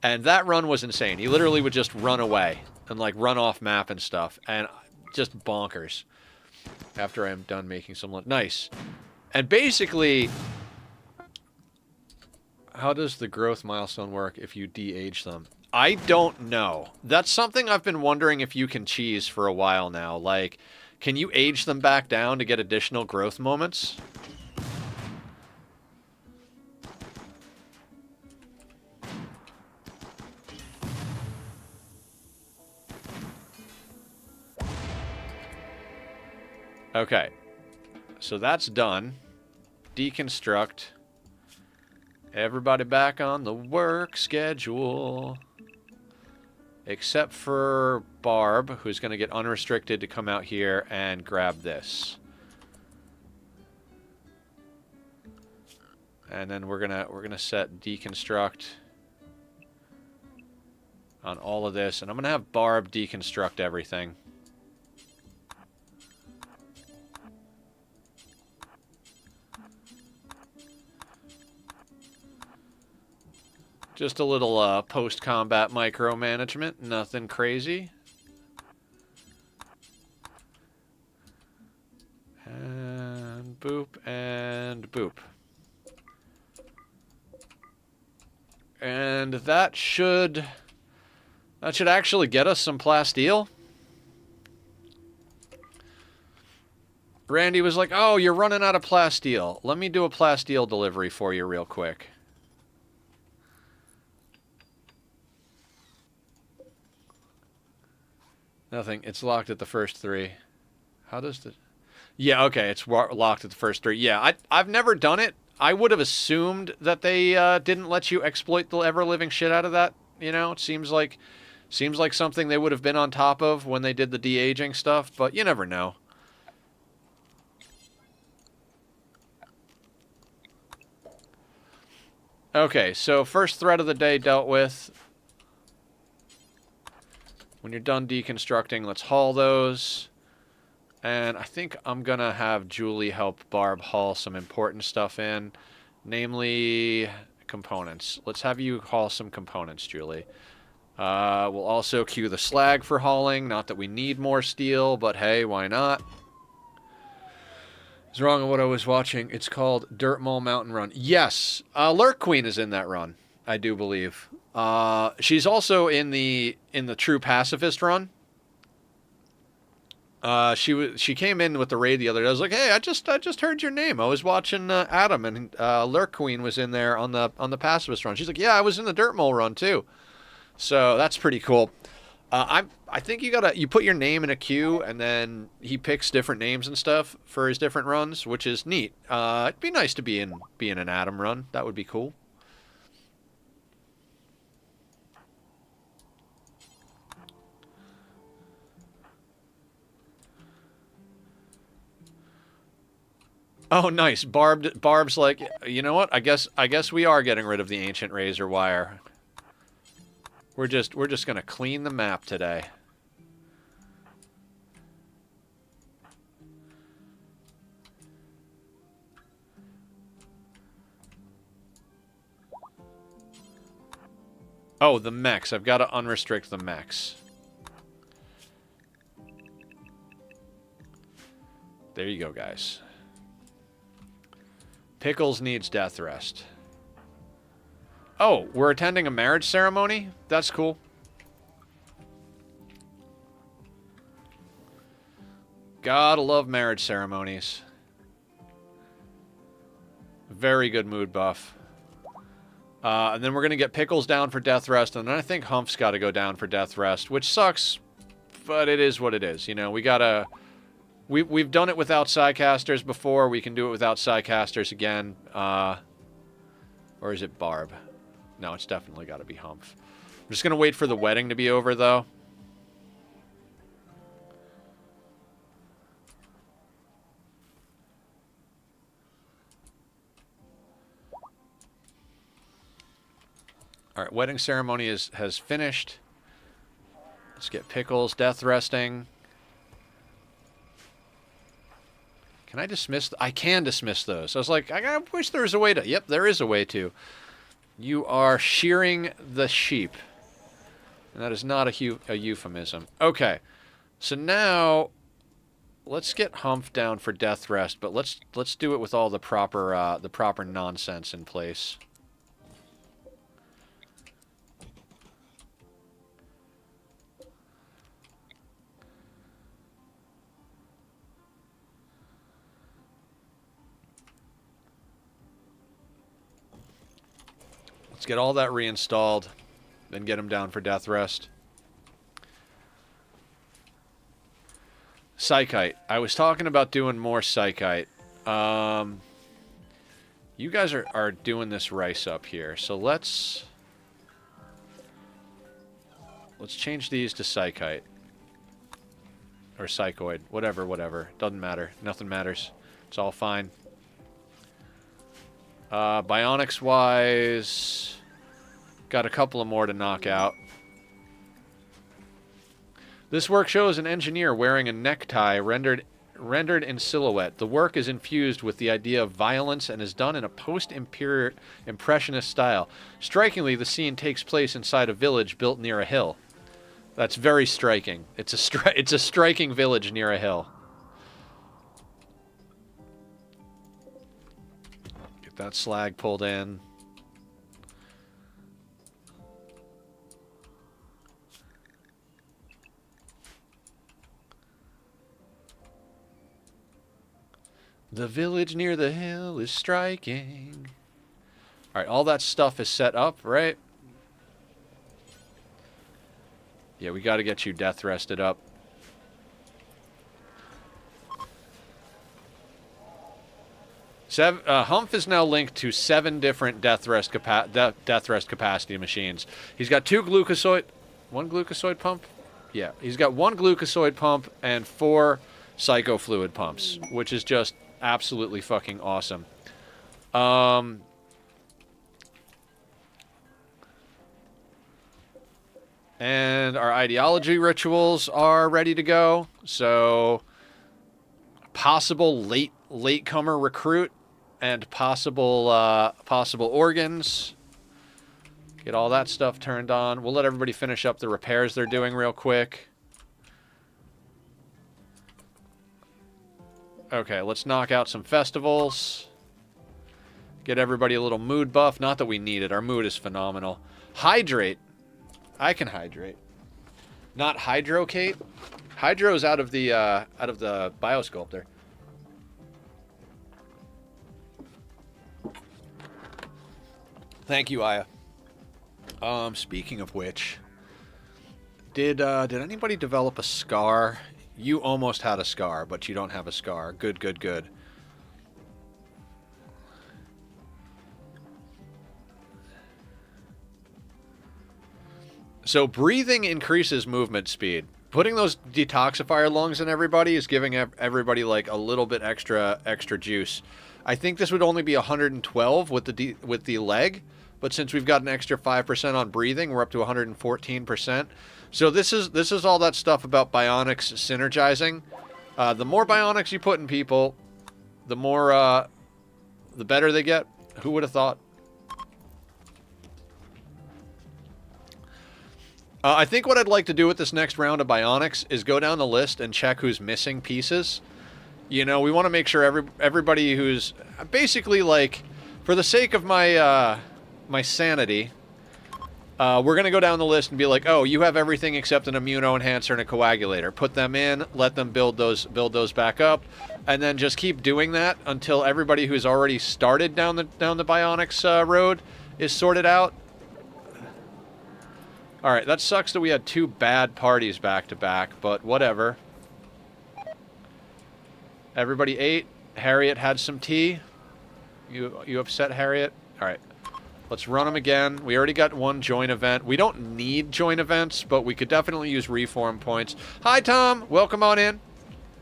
[SPEAKER 1] And that run was insane. He literally would just run away and, like, run off map and stuff. And just bonkers. After I'm done making some lunch. Nice. And basically, how does the growth milestone work if you de-age them? I don't know. That's something I've been wondering if you can cheese for a while now. Like... Can you age them back down to get additional growth moments? Okay. So that's done. Deconstruct. Everybody back on the work schedule. Except for Barb, who's going to get unrestricted to come out here and grab this. And then we're gonna set deconstruct on all of this, and I'm gonna have Barb deconstruct everything. Just a little post-combat micromanagement, nothing crazy. And boop, and boop. And that should actually get us some plasteel. Randy was like, oh, you're running out of plasteel. Let me do a plasteel delivery for you real quick. Nothing. It's locked at the first 3. How does the... Yeah, okay. It's locked at the first 3. Yeah, I've never done it. I would have assumed that they didn't let you exploit the ever-living shit out of that. You know, it seems like something they would have been on top of when they did the de-aging stuff, but you never know. Okay, so first threat of the day dealt with. When you're done deconstructing, let's haul those. And I think I'm going to have Julie help Barb haul some important stuff in, namely components. Let's have you haul some components, Julie. We'll also queue the slag for hauling. Not that we need more steel, but hey, why not? It's wrong on what I was watching. It's called Dirt Mole Mountain Run. Yes, Lurk Queen is in that run, I do believe. She's also in the True Pacifist run. She came in with the raid the other day. I was like, hey, I just heard your name. I was watching Adam, and Lurk Queen was in there on the Pacifist run. She's like, yeah, I was in the Dirt Mole run too. So that's pretty cool. I think you put your name in a queue, and then he picks different names and stuff for his different runs, which is neat. It'd be nice to be in an Adam run. That would be cool. Oh, nice. Barb's like, you know what? I guess we are getting rid of the ancient razor wire. We're just gonna clean the map today. Oh, the mechs. I've got to unrestrict the mechs. There you go, guys. Pickles needs death rest. Oh, we're attending a marriage ceremony? That's cool. Gotta love marriage ceremonies. Very good mood buff. And then we're going to get Pickles down for death rest, and then I think Hump's got to go down for death rest, which sucks, but it is what it is. You know, we gotta... We've done it without Psycasters before. We can do it without Psycasters again. Or is it Barb? No, it's definitely got to be Humph. I'm just going to wait for the wedding to be over, though. Alright, wedding ceremony has finished. Let's get Pickles death resting. Can I dismiss... I can dismiss those. I was like, I wish there was a way to... Yep, there is a way to. You are shearing the sheep. And that is not a euphemism. Okay. So now... Let's get Humph down for death rest, but let's do it with all the proper nonsense in place. Let's get all that reinstalled, then get him down for death rest. Psychite. I was talking about doing more Psychite. You guys are doing this rice up here, so let's change these to Psychite. Or Psychoid. Whatever. Doesn't matter. Nothing matters. It's all fine. Bionics-wise, got a couple of more to knock out. This work shows an engineer wearing a necktie rendered in silhouette. The work is infused with the idea of violence and is done in a post-impressionist style. Strikingly, the scene takes place inside a village built near a hill. That's very striking. It's a striking village near a hill. Get that slag pulled in. The village near the hill is striking. Alright, all that stuff is set up, right? Yeah, we got to get you death rested up. Humph is now linked to 7 different death rest capacity machines. He's got 2 glucosoid... 1 glucosoid pump? Yeah, he's got 1 glucosoid pump and 4 psychofluid pumps, which is just absolutely fucking awesome. And our ideology rituals are ready to go. So, possible latecomer recruit and possible organs. Get all that stuff turned on. We'll let everybody finish up the repairs they're doing real quick. Okay, let's knock out some festivals. Get everybody a little mood buff. Not that we need it. Our mood is phenomenal. Hydrate. I can hydrate. Not hydrocate. Hydro's out of the biosculptor. Thank you, Aya. Speaking of which, did anybody develop a scar? You almost had a scar, but you don't have a scar. Good, good, good. So breathing increases movement speed. Putting those detoxifier lungs in everybody is giving everybody like a little bit extra juice. I think this would only be 112 with the leg, but since we've got an extra 5% on breathing, we're up to 114%. So this is all that stuff about bionics synergizing. The more bionics you put in people, the more the better they get. Who would have thought? I think what I'd like to do with this next round of bionics is go down the list and check who's missing pieces. You know, we want to make sure everybody who's basically like, for the sake of my my sanity, we're going to go down the list and be like, oh, you have everything except an immuno enhancer and a coagulator. Put them in, let them build those back up, and then just keep doing that until everybody who's already started down the bionics road is sorted out. All right, that sucks that we had 2 bad parties back to back, but whatever. Everybody ate. Harriet had some tea. You upset, Harriet? All right. Let's run them again. We already got 1 join event. We don't need join events, but we could definitely use reform points. Hi, Tom. Welcome on in.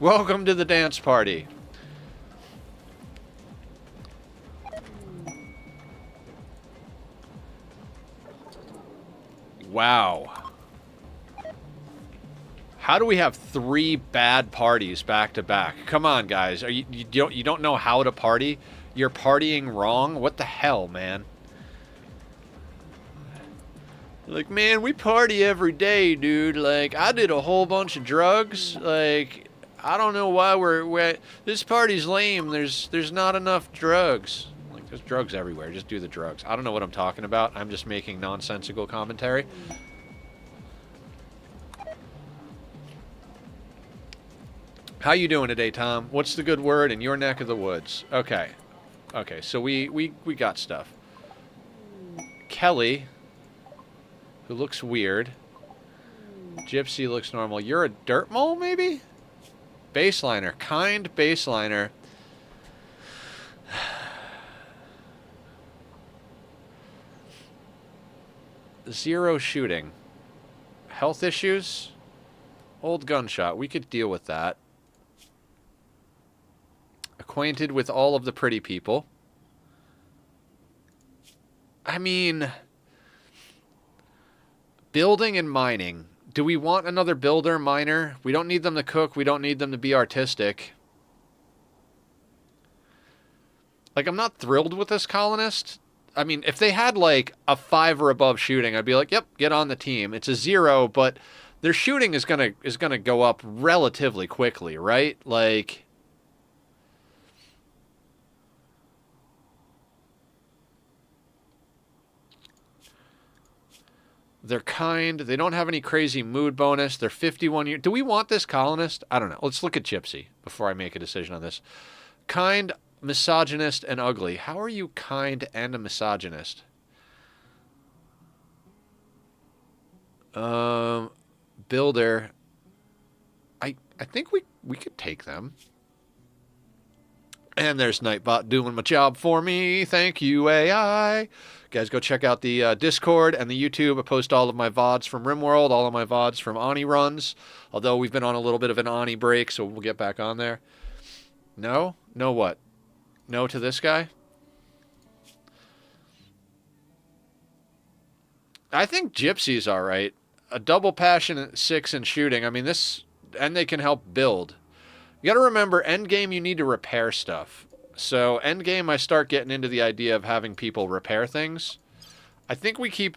[SPEAKER 1] Welcome to the dance party. Wow. How do we have 3 bad parties back to back? Come on, guys. You don't know how to party? You're partying wrong? What the hell, man? Like, man, we party every day, dude. Like, I did a whole bunch of drugs. Like, I don't know why we're this party's lame. There's not enough drugs. Like, there's drugs everywhere. Just do the drugs. I don't know what I'm talking about. I'm just making nonsensical commentary. How you doing today, Tom? What's the good word in your neck of the woods? Okay. Okay, so we got stuff. Kelly, who looks weird. Gypsy looks normal. You're a dirt mole, maybe? Baseliner. Kind baseliner. Zero shooting. Health issues? Old gunshot. We could deal with that. Acquainted with all of the pretty people. I mean, building and mining. Do we want another builder, miner? We don't need them to cook. We don't need them to be artistic. Like, I'm not thrilled with this colonist. I mean, if they had, like, a 5 or above shooting, I'd be like, yep, get on the team. It's a 0, but their shooting is gonna go up relatively quickly, right? Like, they're kind. They don't have any crazy mood bonus. They're 51 years. Do we want this colonist? I don't know. Let's look at Gypsy before I make a decision on this. Kind, misogynist, and ugly. How are you kind and a misogynist? Builder. I think we could take them. And there's Nightbot doing my job for me. Thank you, AI. Guys, go check out the Discord and the YouTube. I post all of my VODs from Rimworld, all of my VODs from Ani runs. Although we've been on a little bit of an Ani break, so we'll get back on there. No? No what? No to this guy? I think Gypsy's all right. A double passion at 6 in shooting. I mean, this... And they can help build. You got to remember, endgame, you need to repair stuff. So, endgame, I start getting into the idea of having people repair things. I think we keep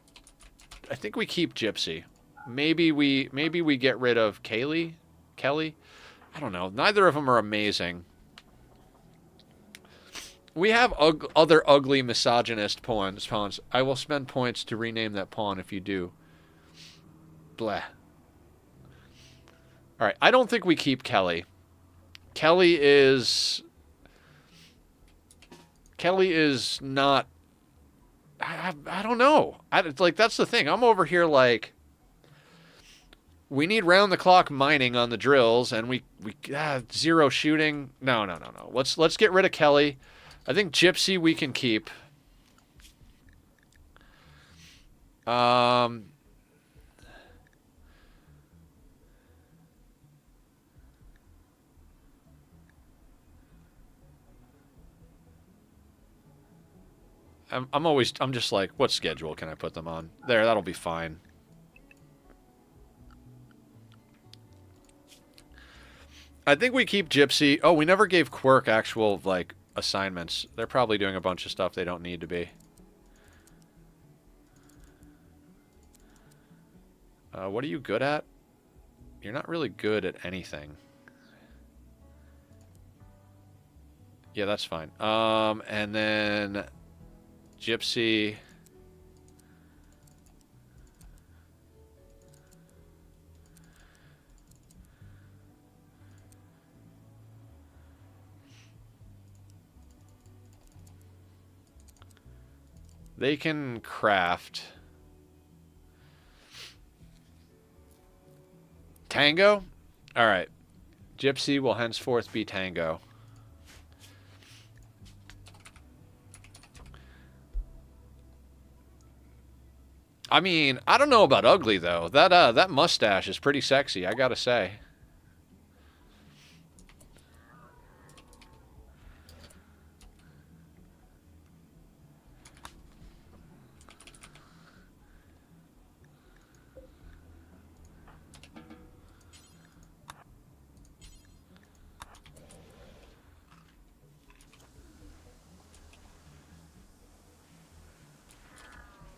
[SPEAKER 1] Gypsy. Maybe we get rid of Kelly? I don't know. Neither of them are amazing. We have other ugly misogynist pawns. I will spend points to rename that pawn if you do. Blah. All right, I don't think we keep Kelly. Kelly is not... I don't know. Like, that's the thing. I'm over here like... We need round-the-clock mining on the drills, and we zero shooting. No. Let's get rid of Kelly. I think Gypsy we can keep. I'm just like, what schedule can I put them on? There, that'll be fine. I think we keep Gypsy. Oh, we never gave Quirk actual, like, assignments. They're probably doing a bunch of stuff they don't need to be. What are you good at? You're not really good at anything. Yeah, that's fine. And then... Gypsy. They can craft. Tango? All right. Gypsy will henceforth be Tango. I mean, I don't know about ugly, though. That mustache is pretty sexy, I gotta say.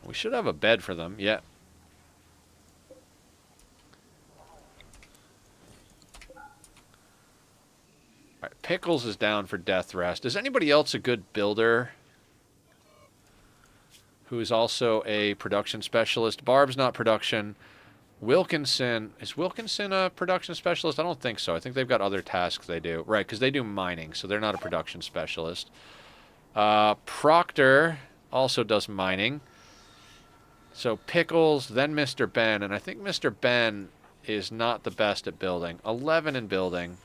[SPEAKER 1] We should have a bed for them, yeah. Alright, Pickles is down for death rest. Is anybody else a good builder? Who is also a production specialist? Barb's not production. Wilkinson. Is Wilkinson a production specialist? I don't think so. I think they've got other tasks they do. Right, because they do mining, so they're not a production specialist. Proctor also does mining. So Pickles, then Mr. Ben, and I think Mr. Ben is not the best at building. 11 in building.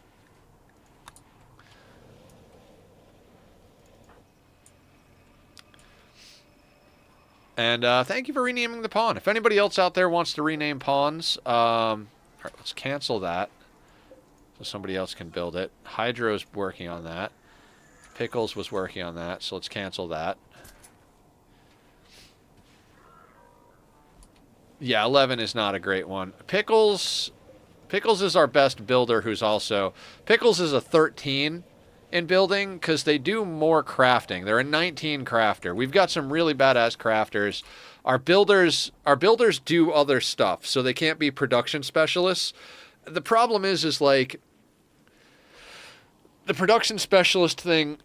[SPEAKER 1] And thank you for renaming the pawn. If anybody else out there wants to rename pawns, all right, let's cancel that so somebody else can build it. Hydro's working on that. Pickles was working on that, so let's cancel that. Yeah, 11 is not a great one. Pickles is our best builder, who's also... Pickles is a 13 in building because they do more crafting. They're a 19 crafter. We've got some really badass crafters. Our builders do other stuff, so they can't be production specialists. The problem is like the production specialist thing.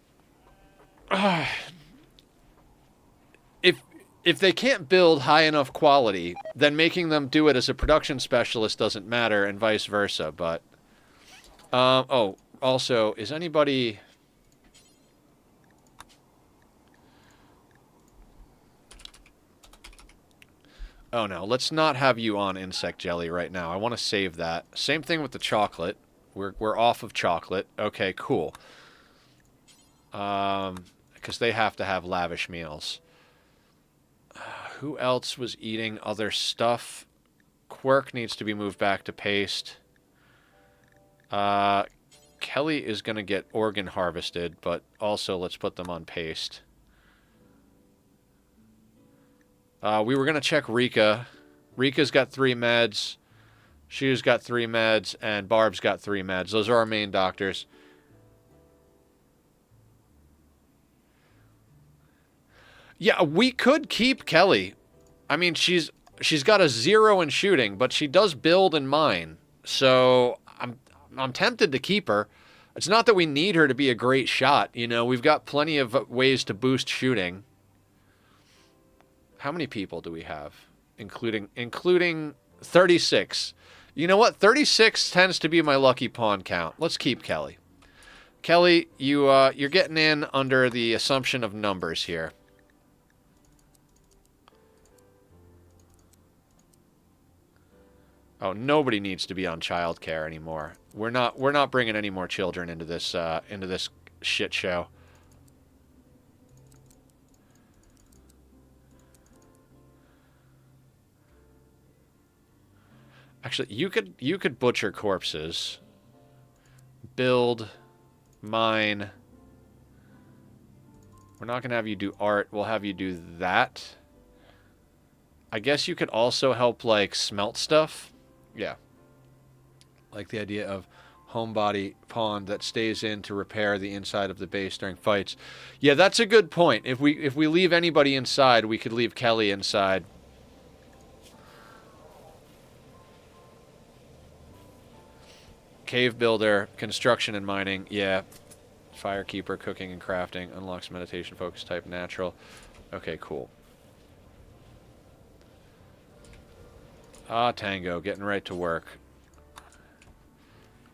[SPEAKER 1] If they can't build high enough quality, then making them do it as a production specialist doesn't matter, and vice versa. But oh, also, is anybody... Oh no, let's not have you on insect jelly right now. I want to save that. Same thing with the chocolate. We're off of chocolate. Okay, cool. Because they have to have lavish meals. Who else was eating other stuff? Quirk needs to be moved back to paste. Kelly is going to get organ harvested, but also let's put them on paste. We were going to check Rika. Rika's got 3 meds. Shu's got 3 meds, and Barb's got 3 meds. Those are our main doctors. Yeah, we could keep Kelly. I mean, she's got a 0 in shooting, but she does build and mine. So I'm tempted to keep her. It's not that we need her to be a great shot. You know, we've got plenty of ways to boost shooting. How many people do we have? Including 36. You know what? 36 tends to be my lucky pawn count. Let's keep Kelly. Kelly, you're getting in under the assumption of numbers here. Oh, nobody needs to be on childcare anymore. We're not bringing any more children into this shit show. Actually, you could butcher corpses. Build, mine. We're not going to have you do art. We'll have you do that. I guess you could also help, like, smelt stuff. Yeah. Like the idea of homebody pawn that stays in to repair the inside of the base during fights. Yeah, that's a good point. If we leave anybody inside, we could leave Kelly inside. Cave builder, construction and mining. Yeah. Firekeeper, cooking and crafting. Unlocks meditation, focus type, natural. Okay, cool. Ah, Tango, getting right to work.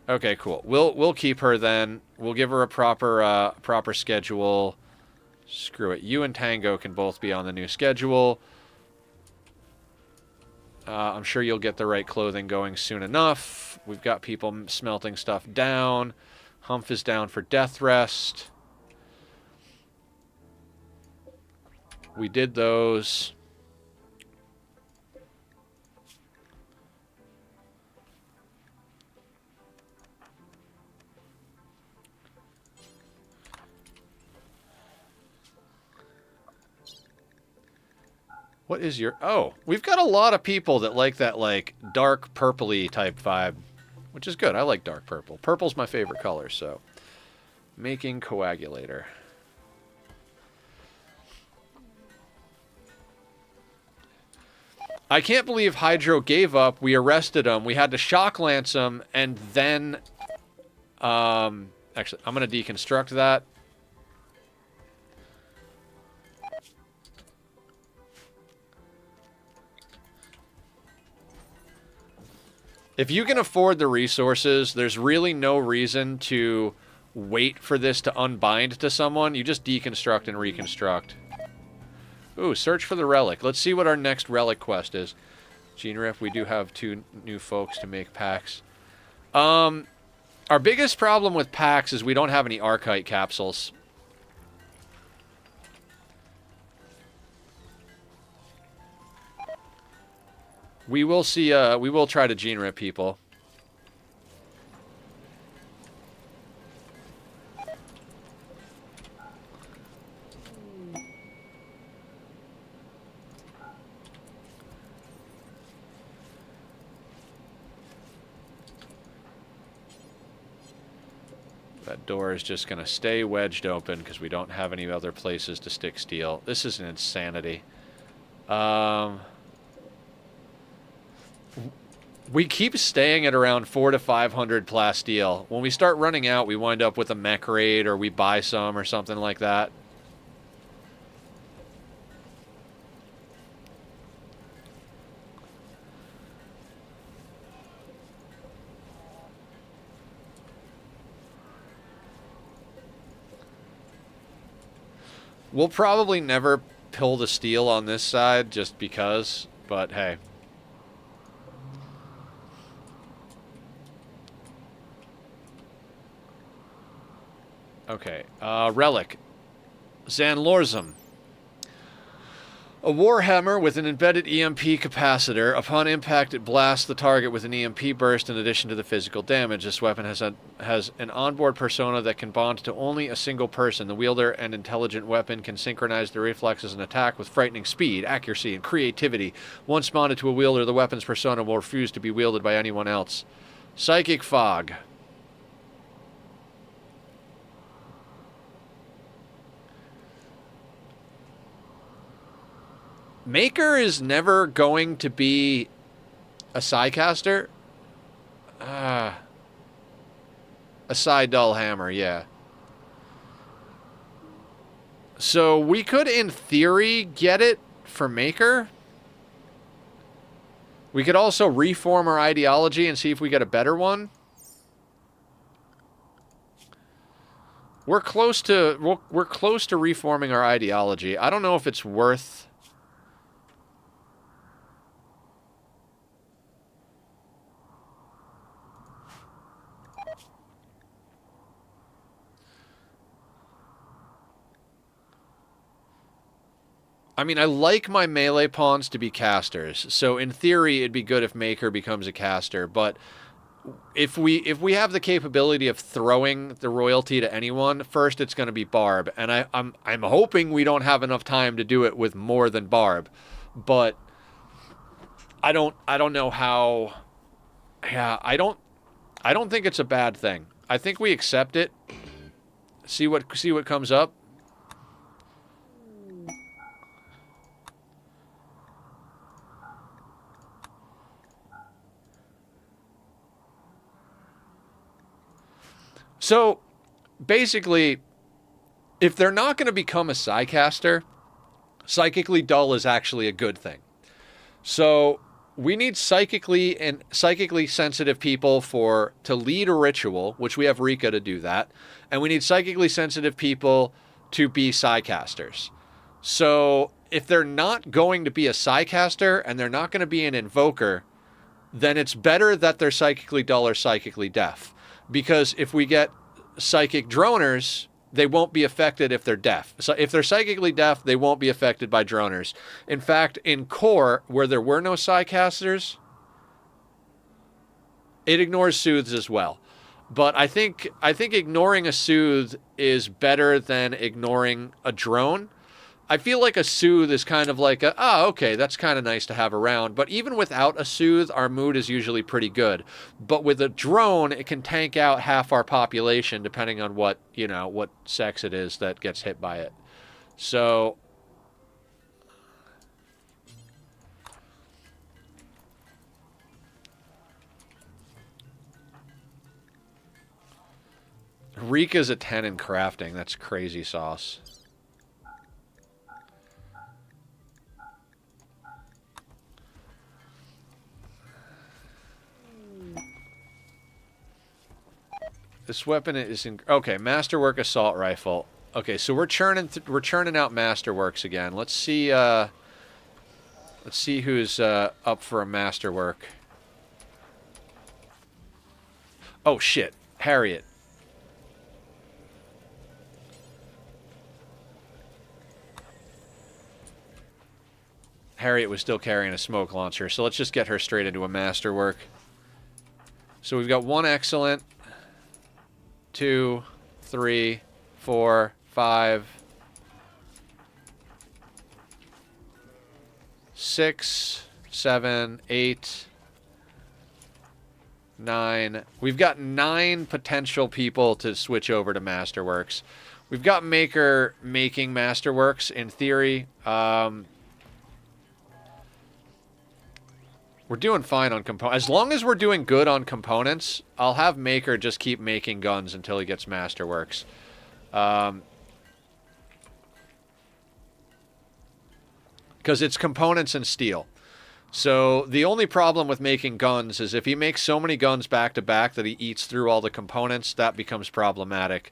[SPEAKER 1] Okay, cool. We'll keep her then. We'll give her a proper schedule. Screw it. You and Tango can both be on the new schedule. I'm sure you'll get the right clothing going soon enough. We've got people smelting stuff down. Humph is down for death rest. We did those. What is your... Oh, we've got a lot of people that like that, like, dark purpley type vibe, which is good. I like dark purple. Purple's my favorite color, so... Making coagulator. I can't believe Hydro gave up. We arrested him. We had to shock lance him, and then... Actually, I'm going to deconstruct that. If you can afford the resources, there's really no reason to wait for this to unbind to someone. You just deconstruct and reconstruct. Ooh, search for the relic. Let's see what our next relic quest is. Gene Riff, we do have 2 new folks to make packs. Our biggest problem with packs is we don't have any Archite capsules. We will see, we will try to Gene Rip people. That door is just going to stay wedged open because we don't have any other places to stick steel. This is an insanity. We keep staying at around 400 to 500 plasteel. When we start running out, we wind up with a mech raid or we buy some or something like that. We'll probably never pill the steel on this side just because, but hey. Okay, relic. Zanlorzum. A warhammer with an embedded EMP capacitor. Upon impact, it blasts the target with an EMP burst in addition to the physical damage. This weapon has an onboard persona that can bond to only a single person. The wielder and intelligent weapon can synchronize the reflexes and attack with frightening speed, accuracy, and creativity. Once bonded to a wielder, the weapon's persona will refuse to be wielded by anyone else. Psychic Fog. Maker is never going to be a Psycaster. A Psy Dull Hammer, yeah. So we could, in theory, get it for Maker. We could also reform our ideology and see if we get a better one. We're close to reforming our ideology. I don't know if it's worth... I mean, I like my melee pawns to be casters, so in theory it'd be good if Maker becomes a caster, but if we have the capability of throwing the royalty to anyone, first it's going to be Barb, and I'm hoping we don't have enough time to do it with more than Barb, but I don't know how. Yeah, I don't think it's a bad thing. I think we accept it. See what comes up. So, basically, if they're not going to become a Psycaster, psychically dull is actually a good thing. So, we need psychically sensitive people to lead a ritual, which we have Rika to do that, and we need psychically sensitive people to be Psycasters. So, if they're not going to be a Psycaster and they're not going to be an Invoker, then it's better that they're psychically dull or psychically deaf. Because if we get psychic droners, they won't be affected if they're deaf. So if they're psychically deaf, they won't be affected by droners. In fact, in core, where there were no Psycasters, it ignores soothes as well. But I think ignoring a soothe is better than ignoring a drone. I feel like a soothe is kind of like okay, that's kind of nice to have around. But even without a soothe, our mood is usually pretty good. But with a drone, it can tank out half our population, depending on what sex it is that gets hit by it. So Rika's a 10 in crafting. That's crazy sauce. This weapon is in... Okay, Masterwork Assault Rifle. Okay, so we're churning out Masterworks again. Let's see who's up for a Masterwork. Oh shit, Harriet. Harriet was still carrying a smoke launcher, so let's just get her straight into a Masterwork. So we've got 1 excellent, 2, 3, 4, 5, 6, 7, 8, 9. We've got 9 potential people to switch over to Masterworks. We've got Maker making Masterworks in theory. We're doing fine on components. As long as we're doing good on components, I'll have Maker just keep making guns until he gets Masterworks. Because it's components and steel. So the only problem with making guns is if he makes so many guns back to back that he eats through all the components, that becomes problematic.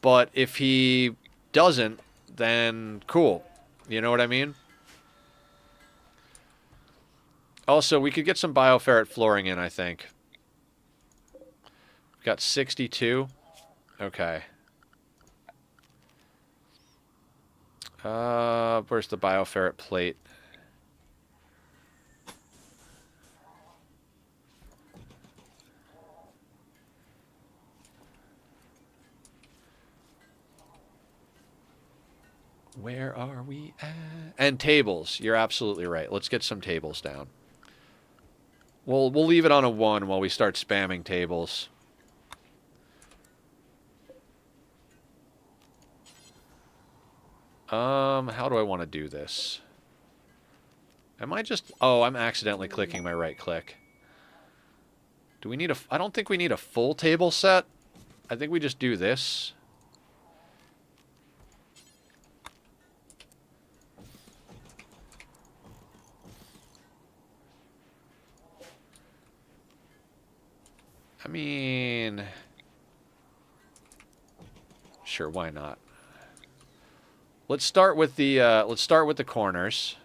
[SPEAKER 1] But if he doesn't, then cool. You know what I mean? Also, we could get some bioferret flooring in, I think. We've got 62. Okay. Where's the bioferret plate? Where are we at? And tables. You're absolutely right. Let's get some tables down. We'll leave it on a 1 while we start spamming tables. How do I want to do this? Am I just... Oh, I'm accidentally clicking my right click. Do we need a... I don't think we need a full table set. I think we just do this. I mean... Sure, why not? Let's start with the corners.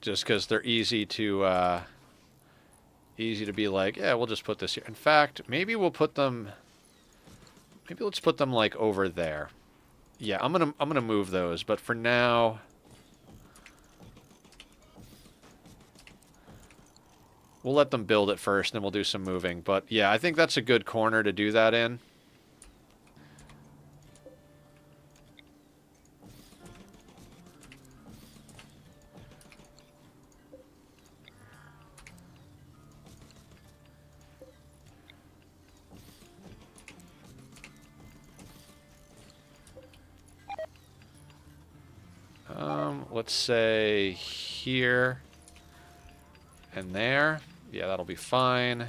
[SPEAKER 1] Just because they're easy to be like, yeah, we'll just put this here. In fact, maybe we'll put them. Maybe let's put them like over there. Yeah, I'm gonna move those, but for now, we'll let them build it first, and then we'll do some moving. But yeah, I think that's a good corner to do that in. Let's say here and there. Yeah, that'll be fine.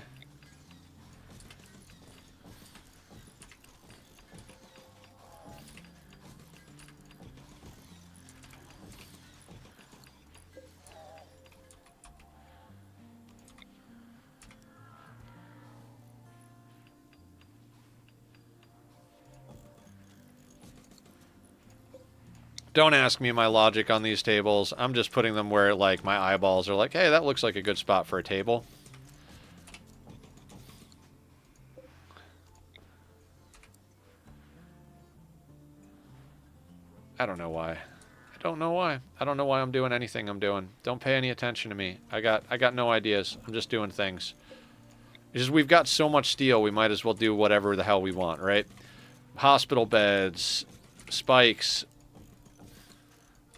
[SPEAKER 1] Don't ask me my logic on these tables. I'm just putting them where, like, my eyeballs are like, hey, that looks like a good spot for a table. I don't know why. I don't know why. I don't know why I'm doing anything I'm doing. Don't pay any attention to me. I got no ideas. I'm just doing things. It's just we've got so much steel, we might as well do whatever the hell we want, right? Hospital beds, spikes.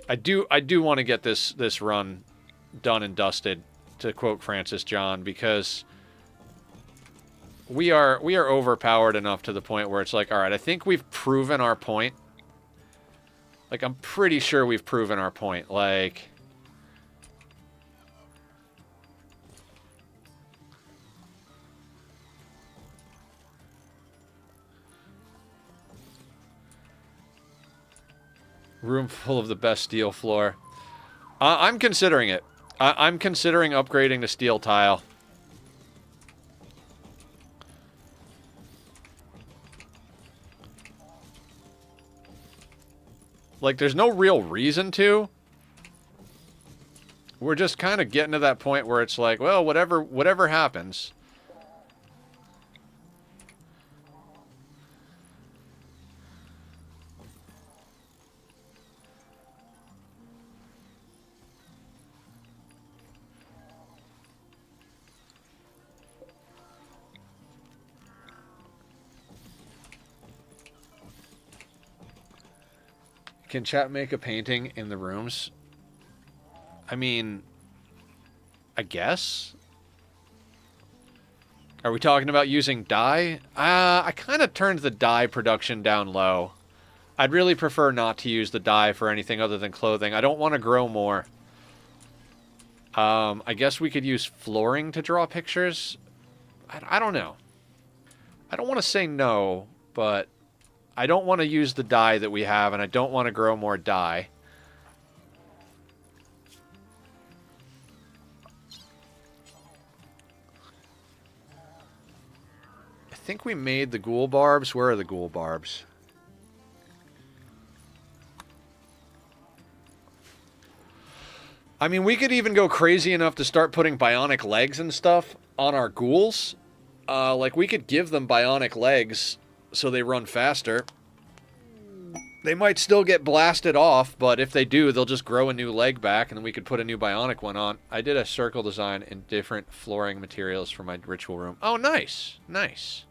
[SPEAKER 1] I do want to get this run done and dusted, to quote Francis John, because we are overpowered enough to the point where it's like, all right, I think we've proven our point. Like, I'm pretty sure we've proven our point. Like, Room full of the best steel floor. I'm considering it. I'm considering upgrading to steel tile. Like, there's no real reason to. We're just kind of getting to that point where it's like, well, whatever happens. Can chat make a painting in the rooms? I mean, I guess. Are we talking about using dye? I kind of turned the dye production down low. I'd really prefer not to use the dye for anything other than clothing. I don't want to grow more. I guess we could use flooring to draw pictures. I don't know. I don't want to say no, but I don't want to use the dye that we have, and I don't want to grow more dye. I think we made the ghoul barbs. Where are the ghoul barbs? I mean, we could even go crazy enough to start putting bionic legs and stuff on our ghouls. Like, we could give them bionic legs so they run faster. They might still get blasted off, but if they do, they'll just grow a new leg back, and then we could put a new bionic one on. I did a circle design in different flooring materials for my ritual room. Oh, nice. Nice.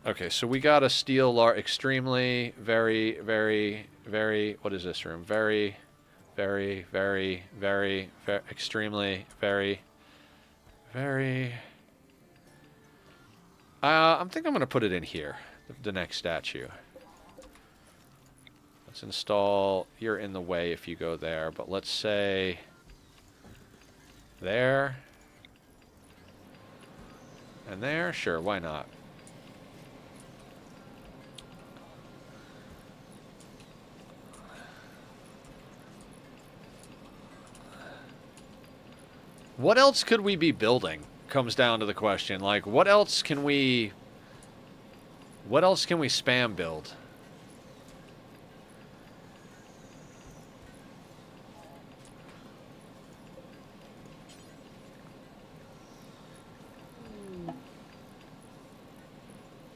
[SPEAKER 1] Okay, so we got a steel extremely, very, very, very... What is this room? Very, very, very, very, very, extremely, very, very... I think I'm going to put it in here, the next statue. Let's install... You're in the way if you go there, but let's say... There. And there? Sure, why not? What else could we be building? Comes down to the question. Like, what else can we spam build?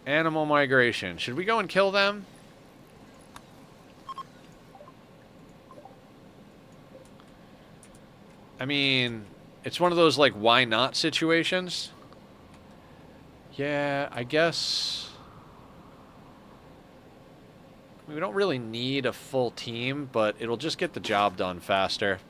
[SPEAKER 1] Animal migration. Should we go and kill them? I mean, it's one of those, like, why not situations. Yeah, I guess... We don't really need a full team, but it'll just get the job done faster.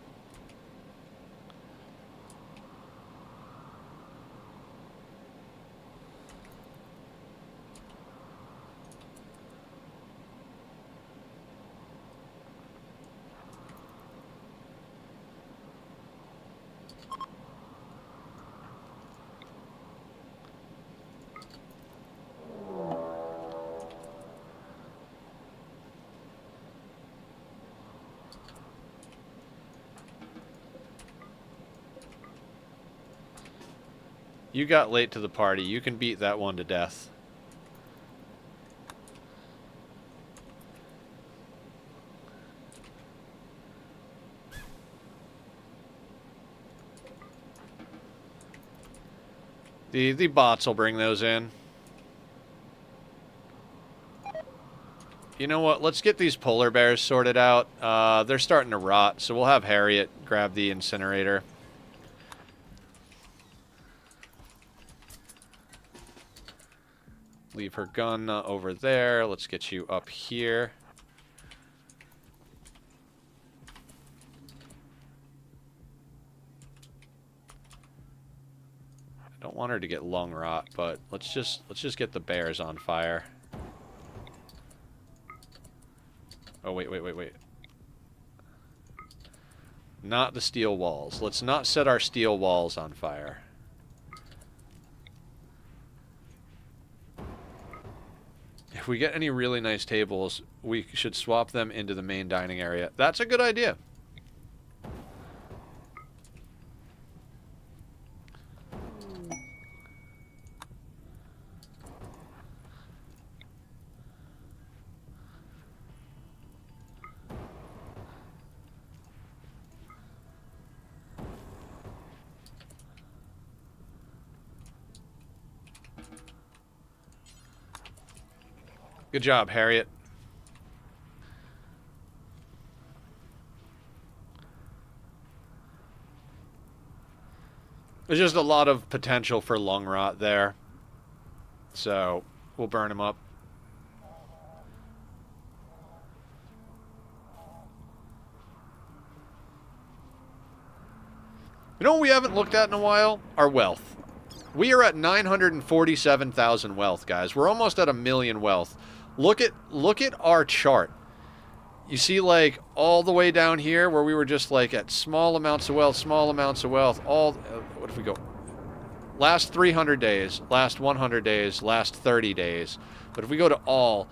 [SPEAKER 1] You got late to the party. You can beat that one to death. The bots will bring those in. You know what? Let's get these polar bears sorted out. They're starting to rot, so we'll have Harriet grab the incinerator. Leave her gun over there. Let's get you up here. I don't want her to get lung rot, but let's just get the bears on fire. Oh, wait. Not the steel walls. Let's not set our steel walls on fire. If we get any really nice tables, we should swap them into the main dining area. That's a good idea. Good job, Harriet. There's just a lot of potential for lung rot there. So, we'll burn him up. You know what we haven't looked at in a while? Our wealth. We are at 947,000 wealth, guys. We're almost at 1,000,000 wealth. Look at our chart. You see, like, all the way down here where we were just, like, at small amounts of wealth, all... what if we go... Last 300 days, last 100 days, last 30 days. But if we go to all,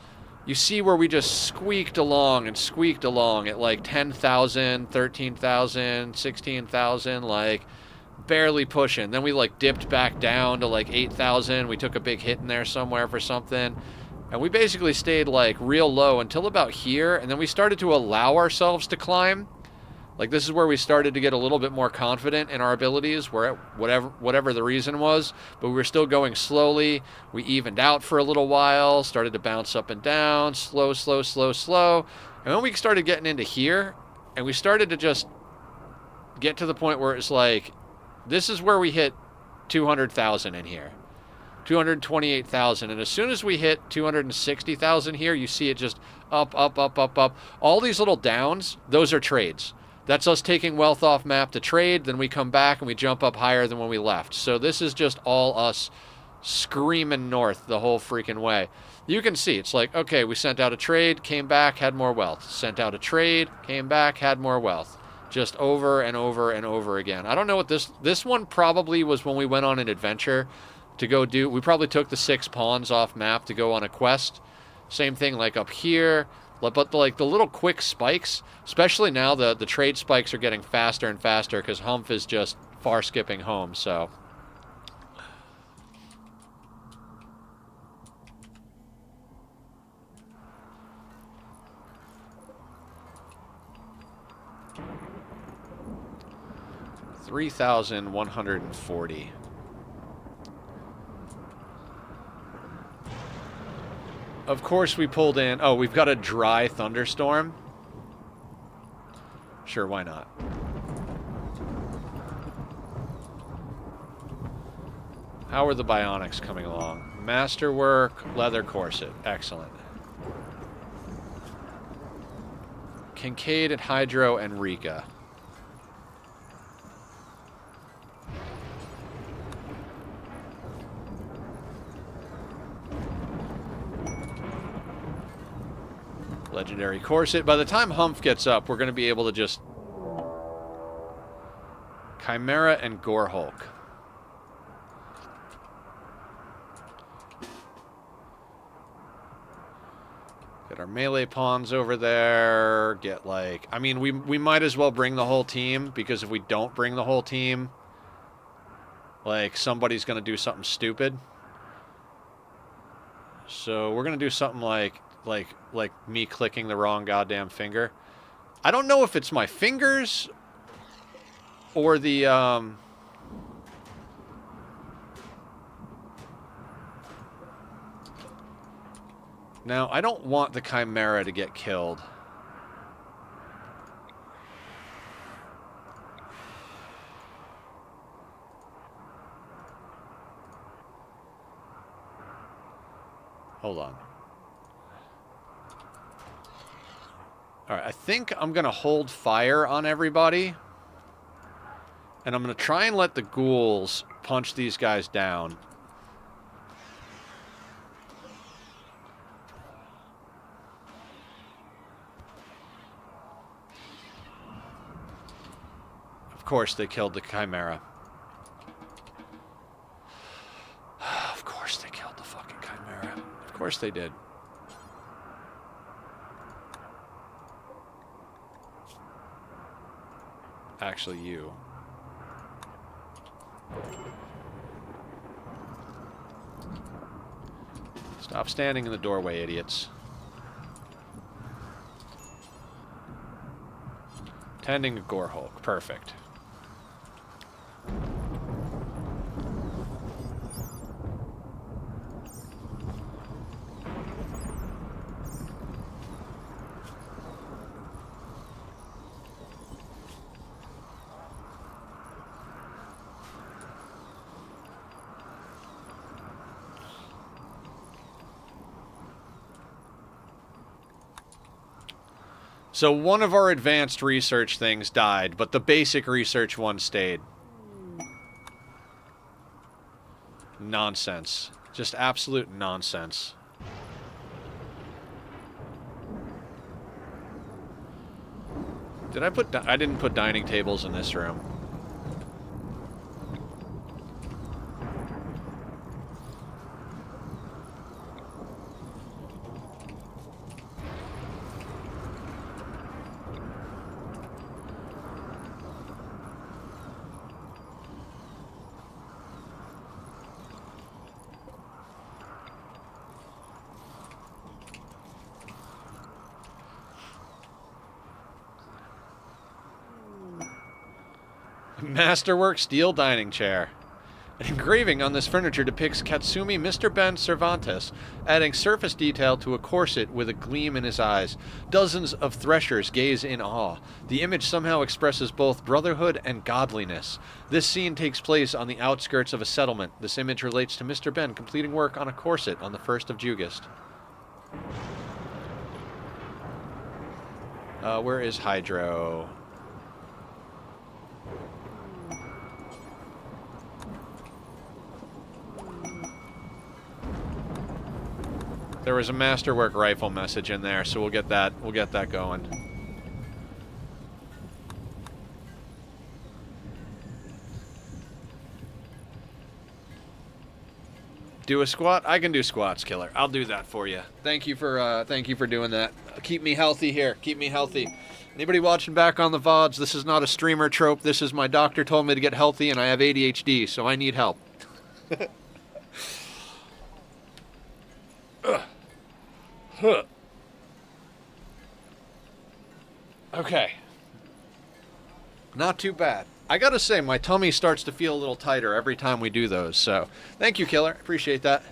[SPEAKER 1] you see where we just squeaked along at, like, 10,000, 13,000, 16,000, like, barely pushing. Then we, like, dipped back down to, like, 8,000. We took a big hit in there somewhere for something. And we basically stayed, like, real low until about here, and then we started to allow ourselves to climb. Like, this is where we started to get a little bit more confident in our abilities, whatever the reason was, but we were still going slowly. We evened out for a little while, started to bounce up and down, slow. And then we started getting into here, and we started to just get to the point where it's like, this is where we hit 200,000 in here. 228,000, and as soon as we hit 260,000 here, you see it just up. All these little downs, those are trades. That's us taking wealth off map to trade, then we come back and we jump up higher than when we left. So this is just all us screaming north the whole freaking way. You can see, it's like, okay, we sent out a trade, came back, had more wealth. Sent out a trade, came back, had more wealth. Just over and over and over again. I don't know what this one probably was when we went on an adventure to go do. We probably took the 6 pawns off map to go on a quest. Same thing like up here. But like the little quick spikes, especially now the trade spikes are getting faster and faster because Humph is just far skipping home, so. $3,140. Of course we pulled in... Oh, we've got a dry thunderstorm? Sure, why not? How are the bionics coming along? Masterwork, leather corset. Excellent. Kincaid and Hydro and Rika. Legendary corset. By the time Humph gets up, we're going to be able to just... Chimera and Gorehulk. Get our melee pawns over there. Get, like... I mean, we might as well bring the whole team, because if we don't bring the whole team, like, somebody's going to do something stupid. So we're going to do something like me clicking the wrong goddamn finger. I don't know if it's my fingers or the Now, I don't want the Chimera to get killed. Hold on. Alright, I think I'm going to hold fire on everybody. And I'm going to try and let the ghouls punch these guys down. Of course they killed the Chimera. Of course they killed the fucking Chimera. Of course they did. Actually, you. Stop standing in the doorway, idiots. Tending a gore hulk. Perfect. So one of our advanced research things died, but the basic research one stayed. Nonsense. Just absolute nonsense. I didn't put dining tables in this room. Masterwork steel dining chair. An engraving on this furniture depicts Katsumi Mr. Ben Cervantes adding surface detail to a corset with a gleam in his eyes. Dozens of threshers gaze in awe. The image somehow expresses both brotherhood and godliness. This scene takes place on the outskirts of a settlement. This image relates to Mr. Ben completing work on a corset on the 1st of Jugist. Where is Hydro? There was a Masterwork rifle message in there, so we'll get that going. Do a squat? I can do squats, Killer. I'll do that for you. Thank you for doing that. Keep me healthy here. Keep me healthy. Anybody watching back on the VODs, this is not a streamer trope. This is my doctor told me to get healthy, and I have ADHD, so I need help. Okay. Not too bad. I gotta say, my tummy starts to feel a little tighter every time we do those, so thank you, Killer. Appreciate that.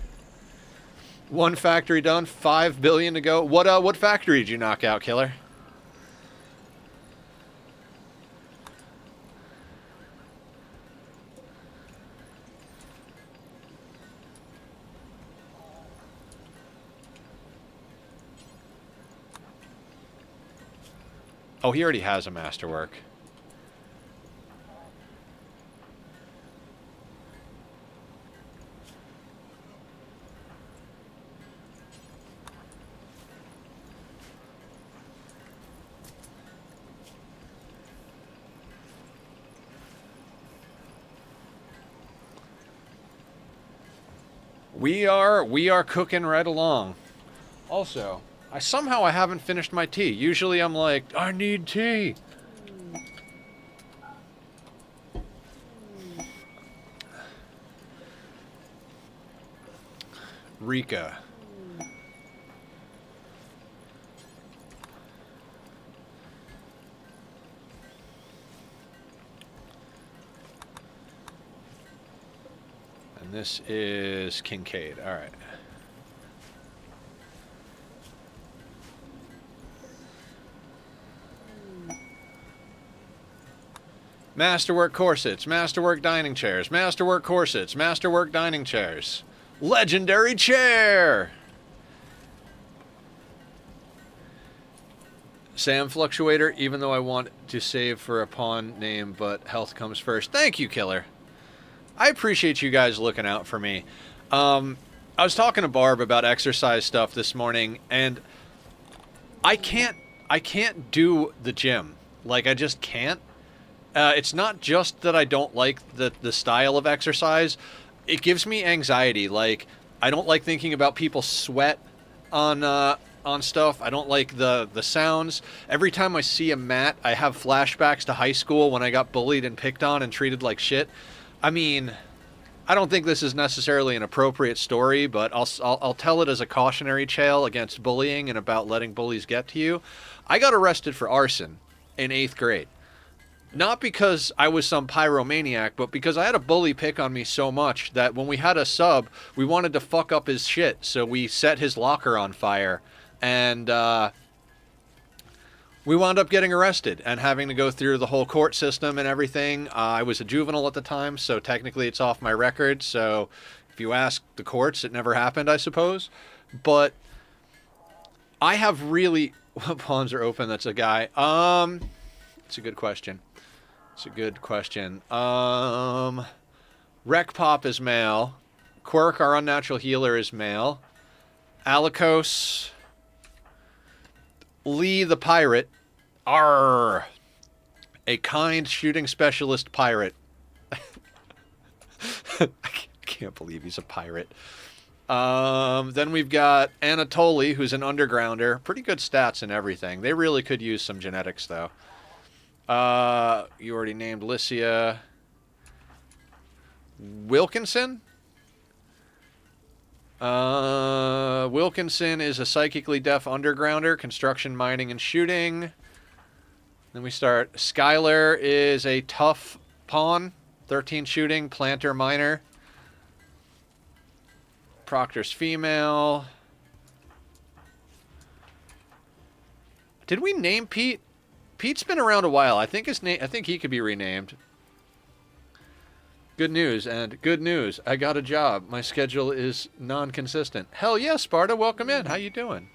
[SPEAKER 1] One factory done, 5 billion to go. What factory did you knock out, Killer? Oh, he already has a Masterwork. We are cooking right along. Also, I haven't finished my tea. Usually I'm like, I need tea. Rika. And this is Kincaid. All right. Masterwork corsets, Masterwork dining chairs, Masterwork corsets, Masterwork dining chairs. Legendary chair! Sam Fluctuator, even though I want to save for a pawn name, but health comes first. Thank you, Killer. I appreciate you guys looking out for me. I was talking to Barb about exercise stuff this morning, and I can't do the gym. Like, I just can't. It's not just that I don't like the style of exercise. It gives me anxiety. Like, I don't like thinking about people's sweat on on stuff. I don't like the sounds. Every time I see a mat, I have flashbacks to high school when I got bullied and picked on and treated like shit. I mean, I don't think this is necessarily an appropriate story, but I'll tell it as a cautionary tale against bullying and about letting bullies get to you. I got arrested for arson in 8th grade. Not because I was some pyromaniac, but because I had a bully pick on me so much that when we had a sub, we wanted to fuck up his shit, so we set his locker on fire, and we wound up getting arrested and having to go through the whole court system and everything. I was a juvenile at the time, so technically it's off my record, so if you ask the courts, it never happened, I suppose. But I have really... What pawns are open? That's a guy. It's a good question. It's a good question. Wreck Pop is male. Quirk, our unnatural healer, is male. Alikos. Lee the pirate. Arr. A kind shooting specialist pirate. I can't believe he's a pirate. Then we've got Anatoly, who's an undergrounder. Pretty good stats and everything. They really could use some genetics, though. You already named Lycia. Wilkinson? Wilkinson is a psychically deaf undergrounder, construction, mining, and shooting. Then we start. Skylar is a tough pawn, 13 shooting, planter, miner. Proctor's female. Did we name Pete? Pete's been around a while. I think his name. I think he could be renamed. Good news, and good news. I got a job. My schedule is non-consistent. Hell yeah, Sparta. Welcome in. How you doing?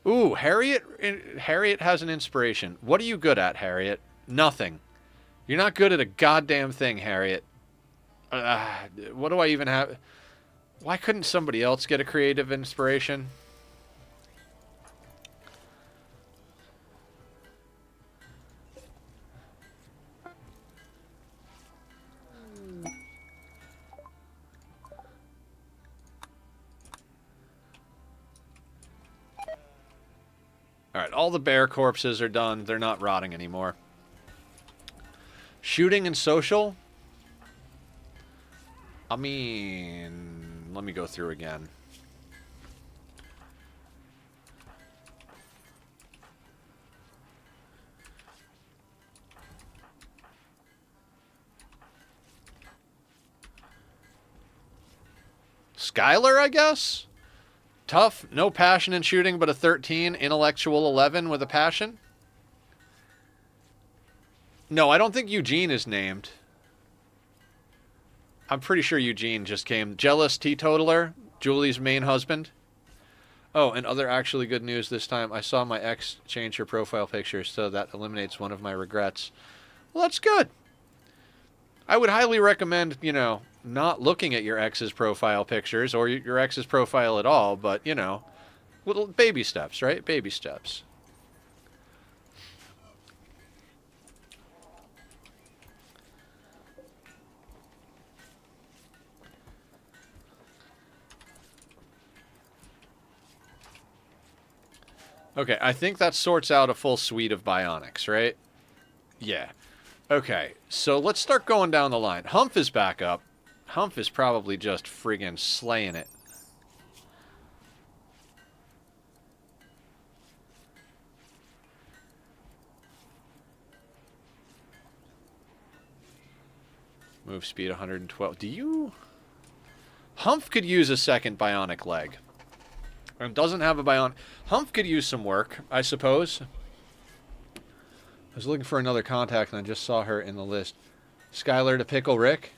[SPEAKER 1] Ooh, Harriet. Harriet has an inspiration. What are you good at, Harriet? Nothing. You're not good at a goddamn thing, Harriet. What do I even have? Why couldn't somebody else get a creative inspiration? Alright, all the bear corpses are done. They're not rotting anymore. Shooting and social? I mean, let me go through again. Skylar, I guess? Tough, no passion in shooting, but a 13. Intellectual 11 with a passion. No, I don't think Eugene is named. I'm pretty sure Eugene just came. Jealous teetotaler, Julie's main husband. Oh, and other actually good news this time. I saw my ex change her profile picture, so that eliminates one of my regrets. Well, that's good. I would highly recommend, you know, not looking at your ex's profile pictures or your ex's profile at all, but, you know, little baby steps, right? Baby steps. Okay, I think that sorts out a full suite of bionics, right? Yeah. Okay, so let's start going down the line. Humph is back up. Humph is probably just friggin' slaying it. Move speed 112. Do you... Humph could use a second bionic leg. And doesn't have a bionic... Humph could use some work, I suppose. I was looking for another contact and I just saw her in the list. Skylar to Pickle Rick.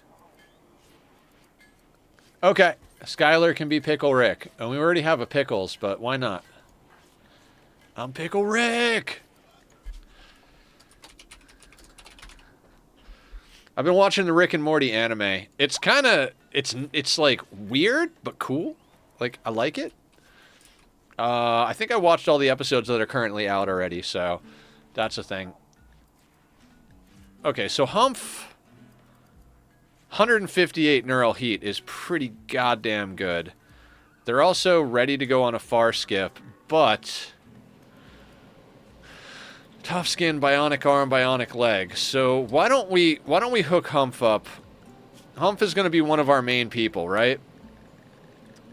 [SPEAKER 1] Okay, Skylar can be Pickle Rick. And we already have a Pickles, but why not? I'm Pickle Rick! I've been watching the Rick and Morty anime. It's kind of... It's like weird, but cool. Like, I like it. I think I watched all the episodes that are currently out already, so that's a thing. Okay, so Humph 158 neural heat is pretty goddamn good. They're also ready to go on a far skip, but tough skin, bionic arm, bionic leg. So why don't we hook Humph up? Humph is going to be one of our main people, right?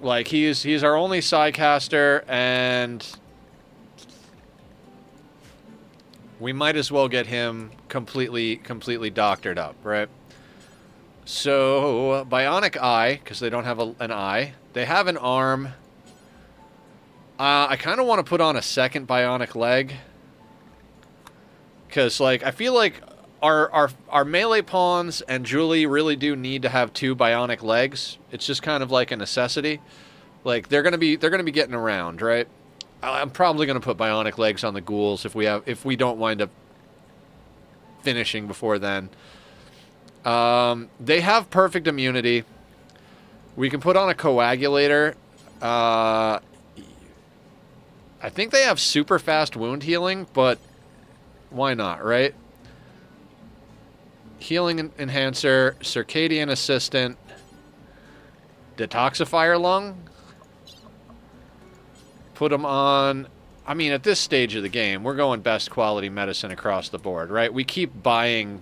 [SPEAKER 1] Like he's our only sidecaster, and we might as well get him completely doctored up, right? So bionic eye, because they don't have an eye. They have an arm. I kind of want to put on a second bionic leg. Because, like, I feel like our melee pawns and Julie really do need to have 2 bionic legs. It's just kind of like a necessity. Like, they're gonna be getting around, right? I'm probably gonna put bionic legs on the ghouls if we don't wind up finishing before then. They have perfect immunity. We can put on a coagulator. I think they have super fast wound healing, but why not, right? Healing enhancer, circadian assistant, detoxifier lung. Put them on. I mean, at this stage of the game, we're going best quality medicine across the board, right? We keep buying.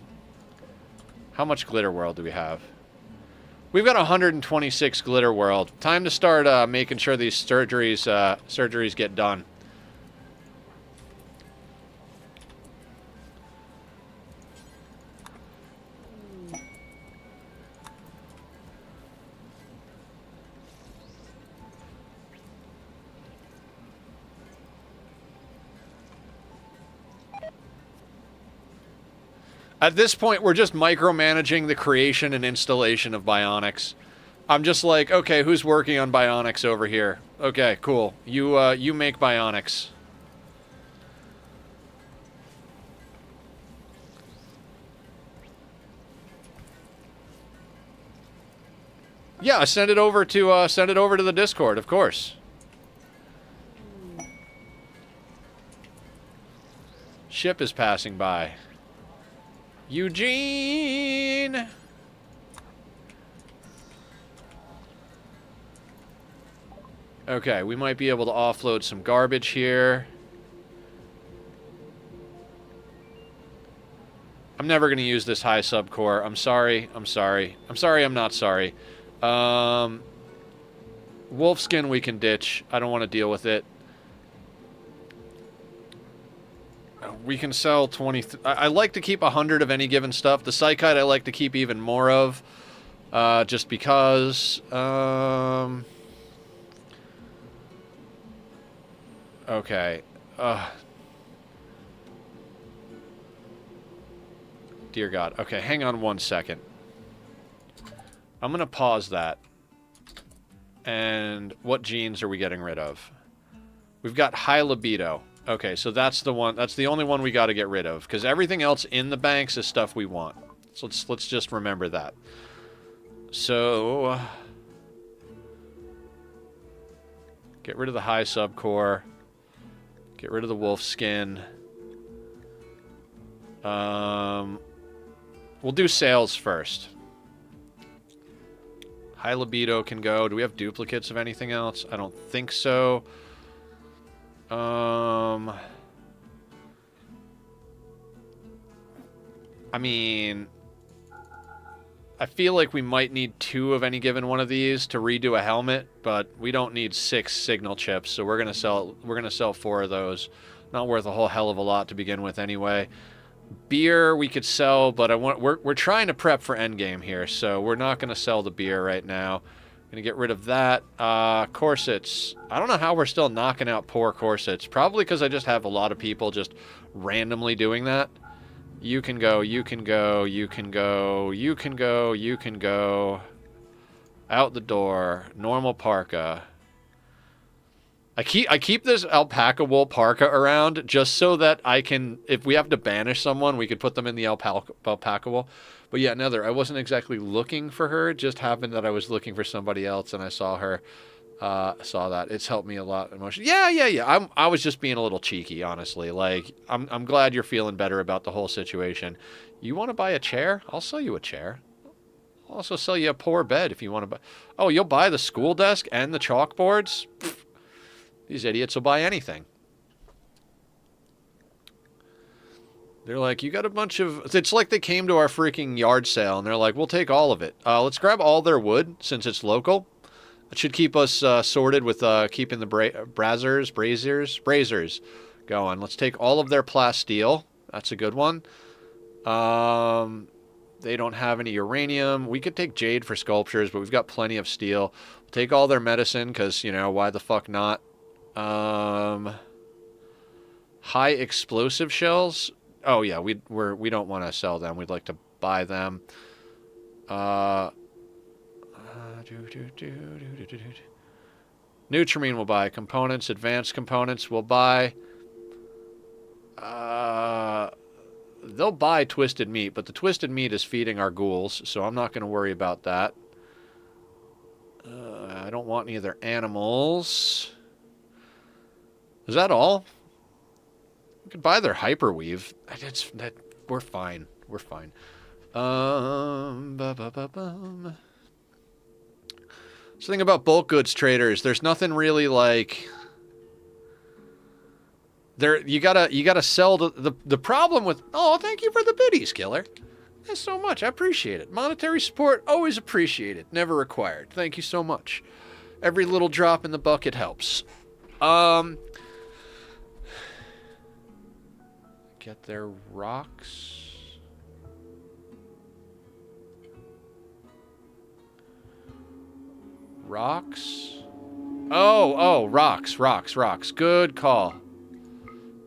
[SPEAKER 1] How much glitter world do we have? We've got 126 glitter world. Time to start making sure these surgeries get done. At this point, we're just micromanaging the creation and installation of bionics. I'm just like, okay, who's working on bionics over here? Okay, cool. You make bionics. Yeah, send it over to the Discord, of course. Ship is passing by. Eugene! Okay, we might be able to offload some garbage here. I'm never going to use this high subcore. I'm sorry. I'm sorry. I'm sorry I'm not sorry. Wolfskin we can ditch. I don't want to deal with it. We can sell 20... I like to keep 100 of any given stuff. The Psychite I like to keep even more of. Just because... Okay. Dear God. Okay, hang on one second. I'm going to pause that. And what genes are we getting rid of? We've got high libido. Okay, so that's the one. That's the only one we got to get rid of, because everything else in the banks is stuff we want. So let's just remember that. So get rid of the high subcore. Get rid of the wolf skin. We'll do sales first. High libido can go. Do we have duplicates of anything else? I don't think so. I mean, I feel like we might need 2 of any given one of these to redo a helmet, but we don't need 6 signal chips, so we're gonna sell 4 of those. Not worth a whole hell of a lot to begin with anyway. Beer we could sell, but we're trying to prep for endgame here, so we're not gonna sell the beer right now. Gonna get rid of that. Corsets. I don't know how we're still knocking out poor corsets. Probably because I just have a lot of people just randomly doing that. You can go, you can go, you can go, you can go, you can go. Out the door. Normal parka. I keep this alpaca wool parka around just so that I can, if we have to banish someone, we could put them in the alpaca wool. But yeah, Nether, I wasn't exactly looking for her. It just happened that I was looking for somebody else and I saw her. Saw that. It's helped me a lot emotionally. Yeah. I was just being a little cheeky, honestly. Like, I'm glad you're feeling better about the whole situation. You want to buy a chair? I'll sell you a chair. also sell you a poor bed if you want to buy. Oh, you'll buy the school desk and the chalkboards? Pfft, these idiots will buy anything. They're like, you got a bunch of... It's like they came to our freaking yard sale, and they're like, we'll take all of it. Let's grab all their wood, since it's local. It should keep us sorted with keeping the braziers going. Let's take all of their plasteel. That's a good one. They don't have any uranium. We could take jade for sculptures, but we've got plenty of steel. We'll take all their medicine, because, you know, why the fuck not? High explosive shells... Oh yeah, we don't want to sell them. We'd like to buy them. Nutrimine will buy components. Advanced components will buy. They'll buy twisted meat, but the twisted meat is feeding our ghouls, so I'm not going to worry about that. I don't want any other animals. Is that all? We could buy their hyperweave. We're fine. We're fine. So the thing about bulk goods traders, there's nothing really like... You gotta sell the problem with... Oh, thank you for the biddies, Killer. Thanks so much. I appreciate it. Monetary support, always appreciated. Never required. Thank you so much. Every little drop in the bucket helps. Get their rocks. Rocks? Oh, rocks. Good call.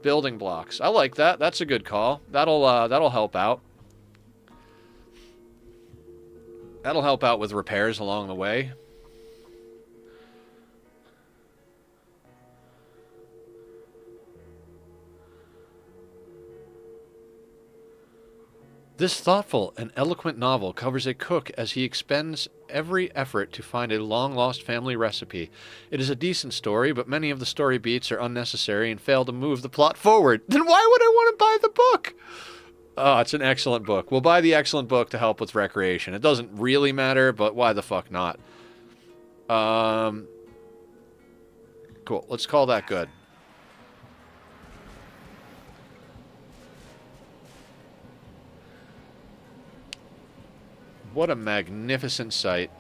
[SPEAKER 1] Building blocks. I like that. That's a good call. That'll help out. That'll help out with repairs along the way. This thoughtful and eloquent novel covers a cook as he expends every effort to find a long-lost family recipe. It is a decent story, but many of the story beats are unnecessary and fail to move the plot forward. Then why would I want to buy the book? Oh, it's an excellent book. We'll buy the excellent book to help with recreation. It doesn't really matter, but why the fuck not? Cool. Let's call that good. What a magnificent sight.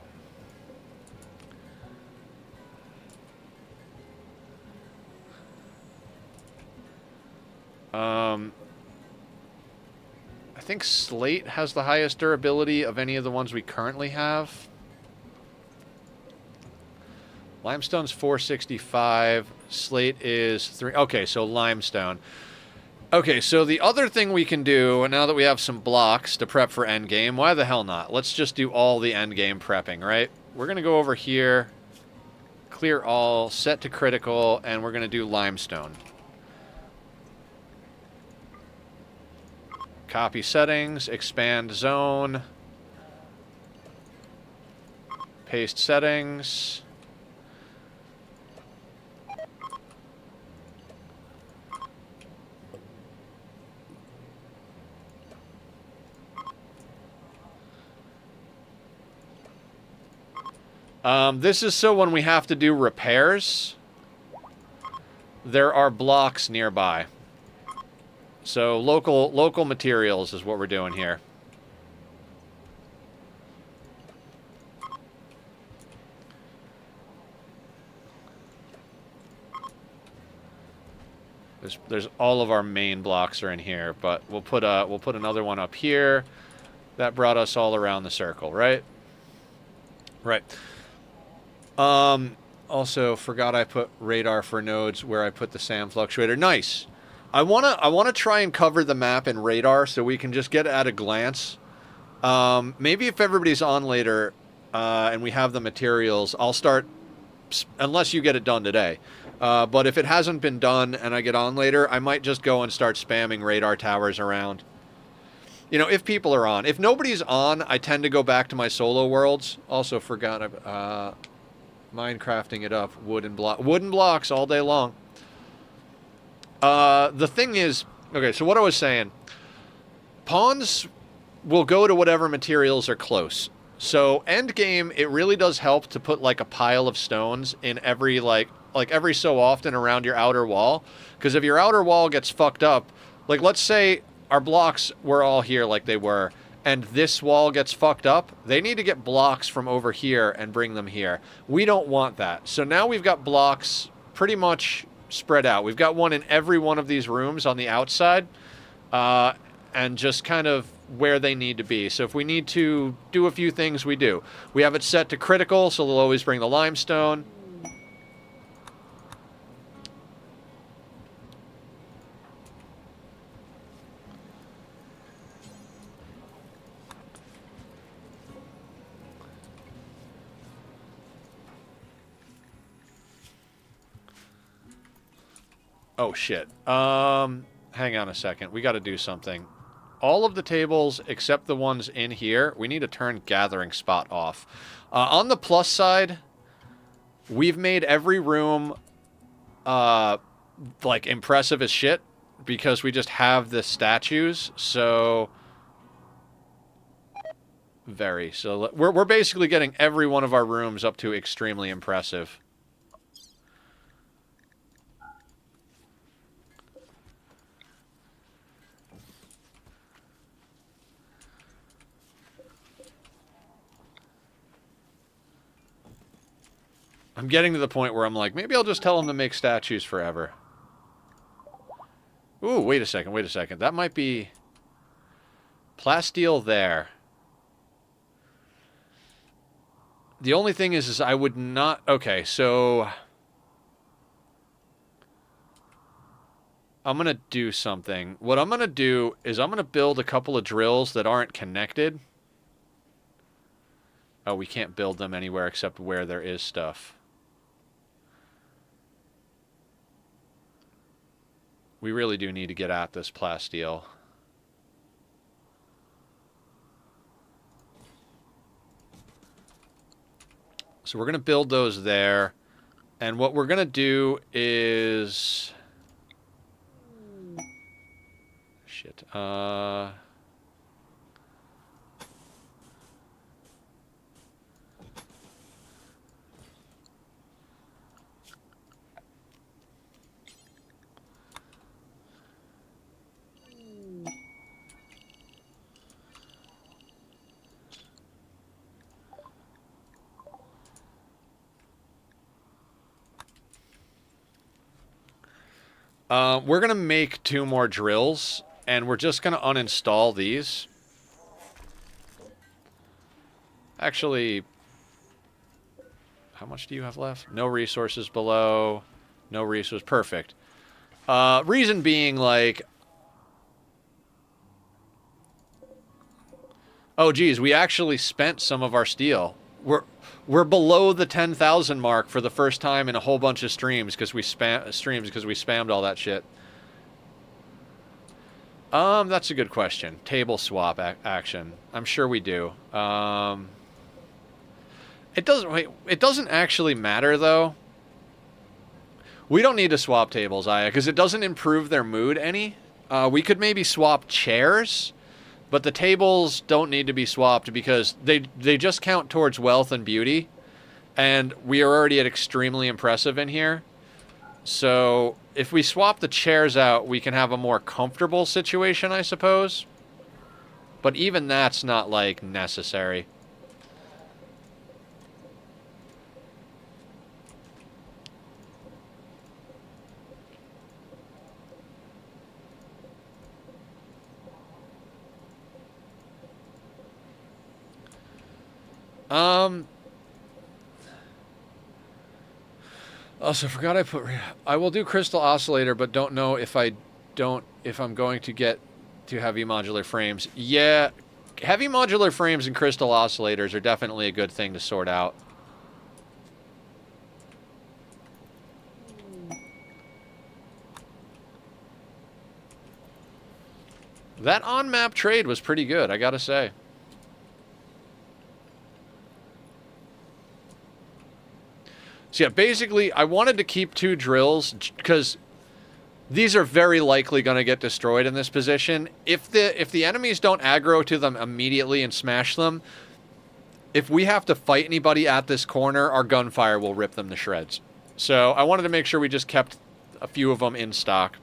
[SPEAKER 1] I think slate has the highest durability of any of the ones we currently have. Limestone's 465. Slate is 3. Okay, so limestone. Okay, so the other thing we can do, now that we have some blocks to prep for endgame, why the hell not? Let's just do all the endgame prepping, right? We're going to go over here, clear all, set to critical, and we're going to do limestone. Copy settings, expand zone, paste settings. This is so when we have to do repairs, there are blocks nearby. So local materials is what we're doing here. There's all of our main blocks are in here, but we'll put another one up here. That brought us all around the circle, right? Right. Also forgot I put radar for nodes where I put the sand fluctuator. Nice. I wanna try and cover the map in radar so we can just get at a glance. Maybe if everybody's on later, and we have the materials, I'll start, unless you get it done today. But if it hasn't been done and I get on later, I might just go and start spamming radar towers around. You know, if people are on. If nobody's on, I tend to go back to my solo worlds. Also forgot, Minecrafting it up. Wooden blocks all day long. The thing is, okay, so what I was saying, pawns will go to whatever materials are close. So end game, it really does help to put like a pile of stones in every like every so often around your outer wall, because if your outer wall gets fucked up, like let's say our blocks were all here like they were, and this wall gets fucked up, they need to get blocks from over here and bring them here. We don't want that. So now we've got blocks pretty much spread out. We've got one in every one of these rooms on the outside, and just kind of where they need to be. So if we need to do a few things, we do. We have it set to critical, so they'll always bring the limestone. Oh, shit. Hang on a second. We got to do something. All of the tables, except the ones in here, we need to turn gathering spot off. On the plus side, we've made every room, like, impressive as shit, because we just have the statues, so... Very. So we're basically getting every one of our rooms up to extremely impressive. I'm getting to the point where I'm like, maybe I'll just tell them to make statues forever. Ooh, wait a second, wait a second. That might be... Plasteel there. The only thing is I would not... Okay, so... I'm going to do something. What I'm going to do is I'm going to build a couple of drills that aren't connected. Oh, we can't build them anywhere except where there is stuff. We really do need to get at this plasteel. So we're going to build those there. And what we're going to do is... Shit. We're going to make 2 more drills, and we're just going to uninstall these. Actually, how much do you have left? No resources below. No resources. Perfect. Reason being, like... Oh, geez, we actually spent some of our steel. We're below the 10,000 mark for the first time in a whole bunch of streams because we spammed all that shit. That's a good question. Table swap action. I'm sure we do. It doesn't actually matter though. We don't need to swap tables, Aya, because it doesn't improve their mood any. We could maybe swap chairs. But the tables don't need to be swapped because they just count towards wealth and beauty. And we are already at extremely impressive in here. So if we swap the chairs out, we can have a more comfortable situation, I suppose. But even that's not, like, necessary. Also, forgot I put... I will do Crystal Oscillator, but don't know if I'm going to get to heavy modular frames. Yeah, heavy modular frames and Crystal Oscillators are definitely a good thing to sort out. That on-map trade was pretty good, I gotta say. So yeah, basically, I wanted to keep 2 drills because these are very likely going to get destroyed in this position. If the enemies don't aggro to them immediately and smash them, if we have to fight anybody at this corner, our gunfire will rip them to shreds. So I wanted to make sure we just kept a few of them in stock.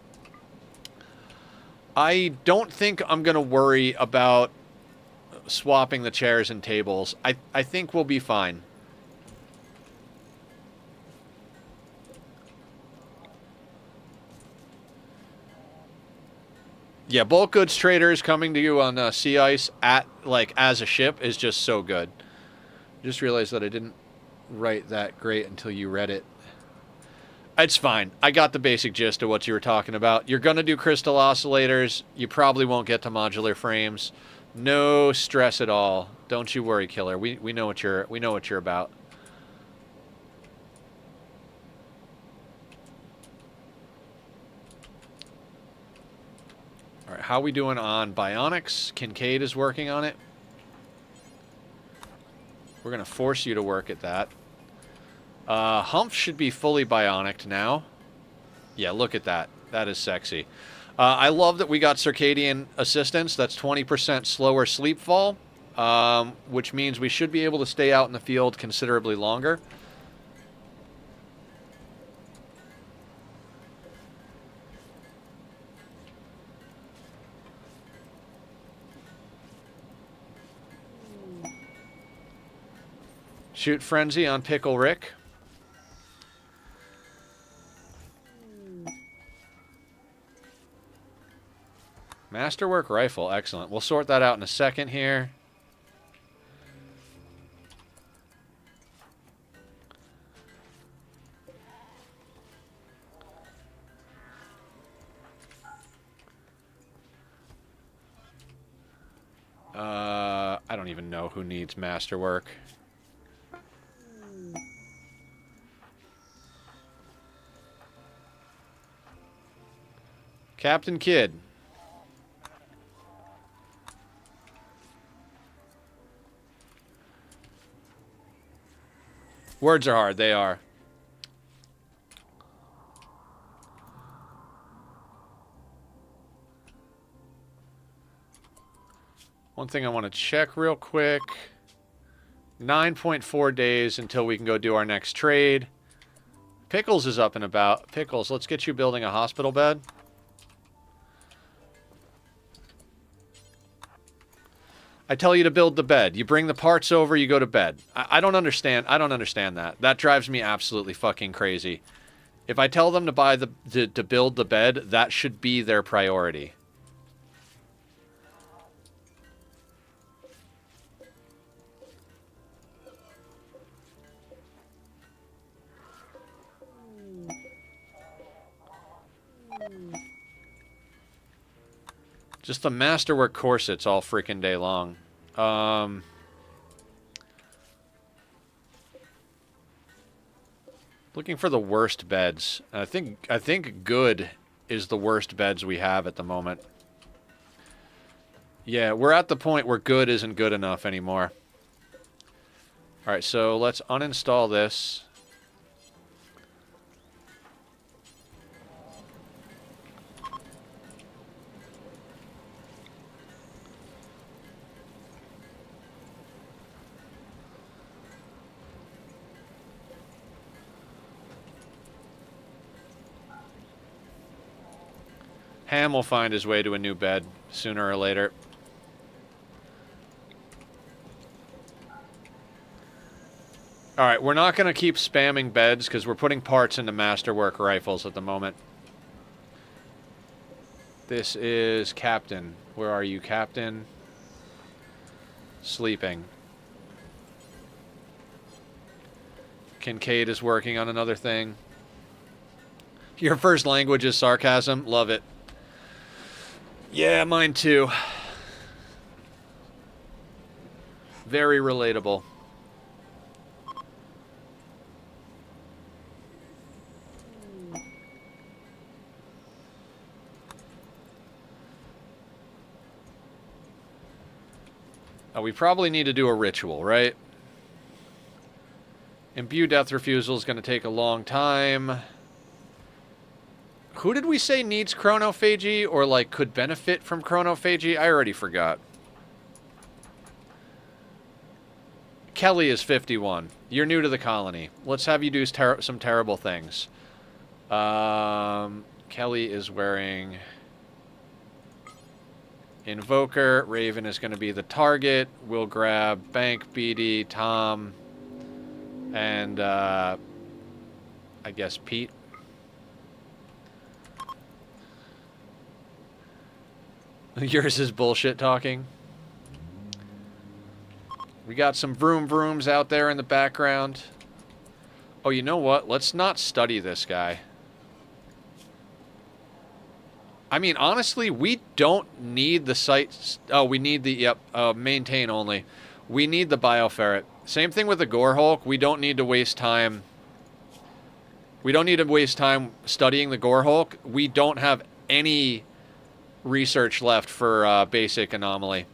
[SPEAKER 1] I don't think I'm going to worry about swapping the chairs and tables. I think we'll be fine. Yeah, bulk goods traders coming to you on sea ice at like as a ship is just so good. Just realized that I didn't write that great until you read it. It's fine. I got the basic gist of what you were talking about. You're going to do crystal oscillators. You probably won't get to modular frames. No stress at all. Don't you worry, killer. We know what you're about. All right, how are we doing on bionics? Kincaid is working on it. We're going to force you to work at that. Humph should be fully bionic now. Yeah, look at that. That is sexy. I love that we got circadian assistance. That's 20% slower sleep fall, which means we should be able to stay out in the field considerably longer. Shoot Frenzy on Pickle Rick. Masterwork rifle, excellent. We'll sort that out in a second here. I don't even know who needs masterwork. Captain Kidd. Words are hard, they are. One thing I want to check real quick. 9.4 days until we can go do our next trade. Pickles is up and about. Pickles, let's get you building a hospital bed. I tell you to build the bed. You bring the parts over, you go to bed. I don't understand. I don't understand that. That drives me absolutely fucking crazy. If I tell them to buy to build the bed, that should be their priority. Just the masterwork corsets all freaking day long. Looking for the worst beds. I think good is the worst beds we have at the moment. Yeah, we're at the point where good isn't good enough anymore. All right, so let's uninstall this. Ham will find his way to a new bed sooner or later. Alright, we're not going to keep spamming beds because we're putting parts into masterwork rifles at the moment. This is Captain. Where are you, Captain? Sleeping. Kincaid is working on another thing. Your first language is sarcasm. Love it. Yeah, mine too. Very relatable. We probably need to do a ritual, right? Imbue death refusal is going to take a long time. Who did we say needs chronophagy or, like, could benefit from chronophagy? I already forgot. Kelly is 51. You're new to the colony. Let's have you do some terrible things. Kelly is wearing Invoker. Raven is going to be the target. We'll grab Bank, BD, Tom, and I guess Pete. Yours is bullshit talking. We got some vroom vrooms out there in the background. Oh, you know what? Let's not study this guy. I mean, honestly, we don't need the sites. Oh, we need the, yep, maintain only. We need the Bioferret. Same thing with the Gore Hulk. We don't need to waste time. We don't need to waste time studying the Gore Hulk. We don't have any research left for basic anomaly.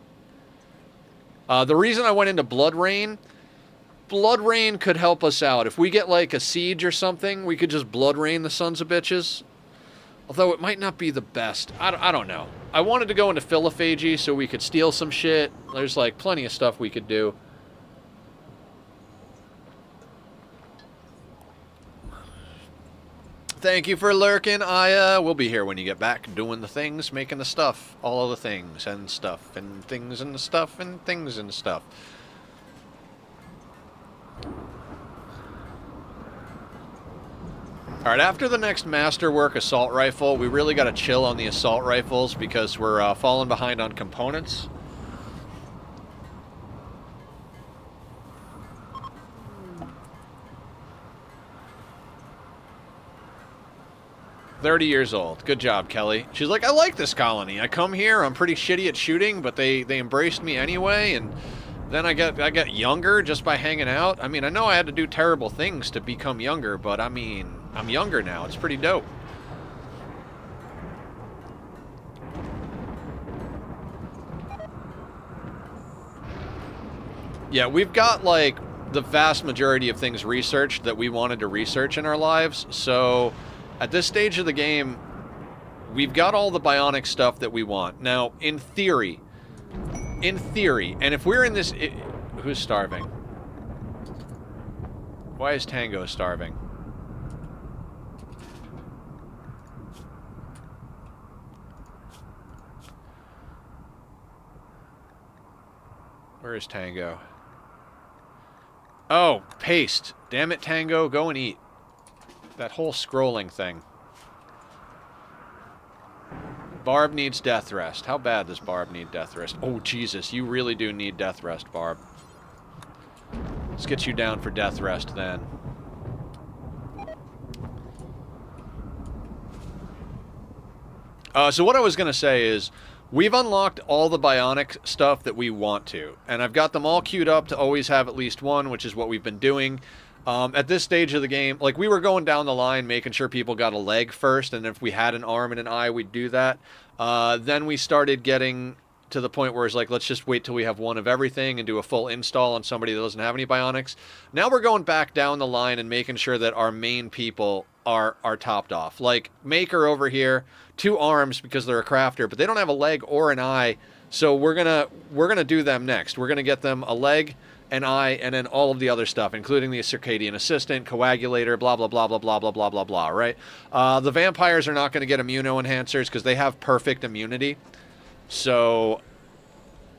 [SPEAKER 1] The reason I went into Blood Rain could help us out. If we get like a siege or something, we could just Blood Rain the sons of bitches. Although it might not be the best. I don't know. I wanted to go into Philophagy so we could steal some shit. There's like plenty of stuff we could do. Thank you for lurking, Aya. We'll be here when you get back, doing the things, making the stuff. All of the things and stuff and things and stuff and things and stuff. Alright, after the next Masterwork Assault Rifle, we really got to chill on the Assault Rifles because we're falling behind on components. $30 old. Good job, Kelly. She's like, I like this colony. I come here, I'm pretty shitty at shooting, but they embraced me anyway, and then I got younger just by hanging out. I mean, I know I had to do terrible things to become younger, but I mean, I'm younger now. It's pretty dope. Yeah, we've got, like, the vast majority of things researched that we wanted to research in our lives, so at this stage of the game, we've got all the bionic stuff that we want. Now, in theory, and if we're in this... who's starving? Why is Tango starving? Where is Tango? Oh, paste. Damn it, Tango. Go and eat. That whole scrolling thing. Barb needs death rest. How bad does Barb need death rest? Oh, Jesus. You really do need death rest, Barb. Let's get you down for death rest, then. So what I was going to say is, we've unlocked all the bionic stuff that we want to. And I've got them all queued up to always have at least one, which is what we've been doing. At this stage of the game, like, we were going down the line making sure people got a leg first, and if we had an arm and an eye, we'd do that. Then we started getting to the point where it's like, let's just wait till we have one of everything and do a full install on somebody that doesn't have any bionics. Now we're going back down the line and making sure that our main people are topped off. Like, Maker over here, 2 arms because they're a crafter, but they don't have a leg or an eye, so we're gonna do them next. We're gonna get them a leg, an eye, and then all of the other stuff, including the Circadian Assistant, Coagulator, blah, blah, blah, blah, blah, blah, blah, blah, blah, right? The vampires are not going to get immuno-enhancers because they have perfect immunity. So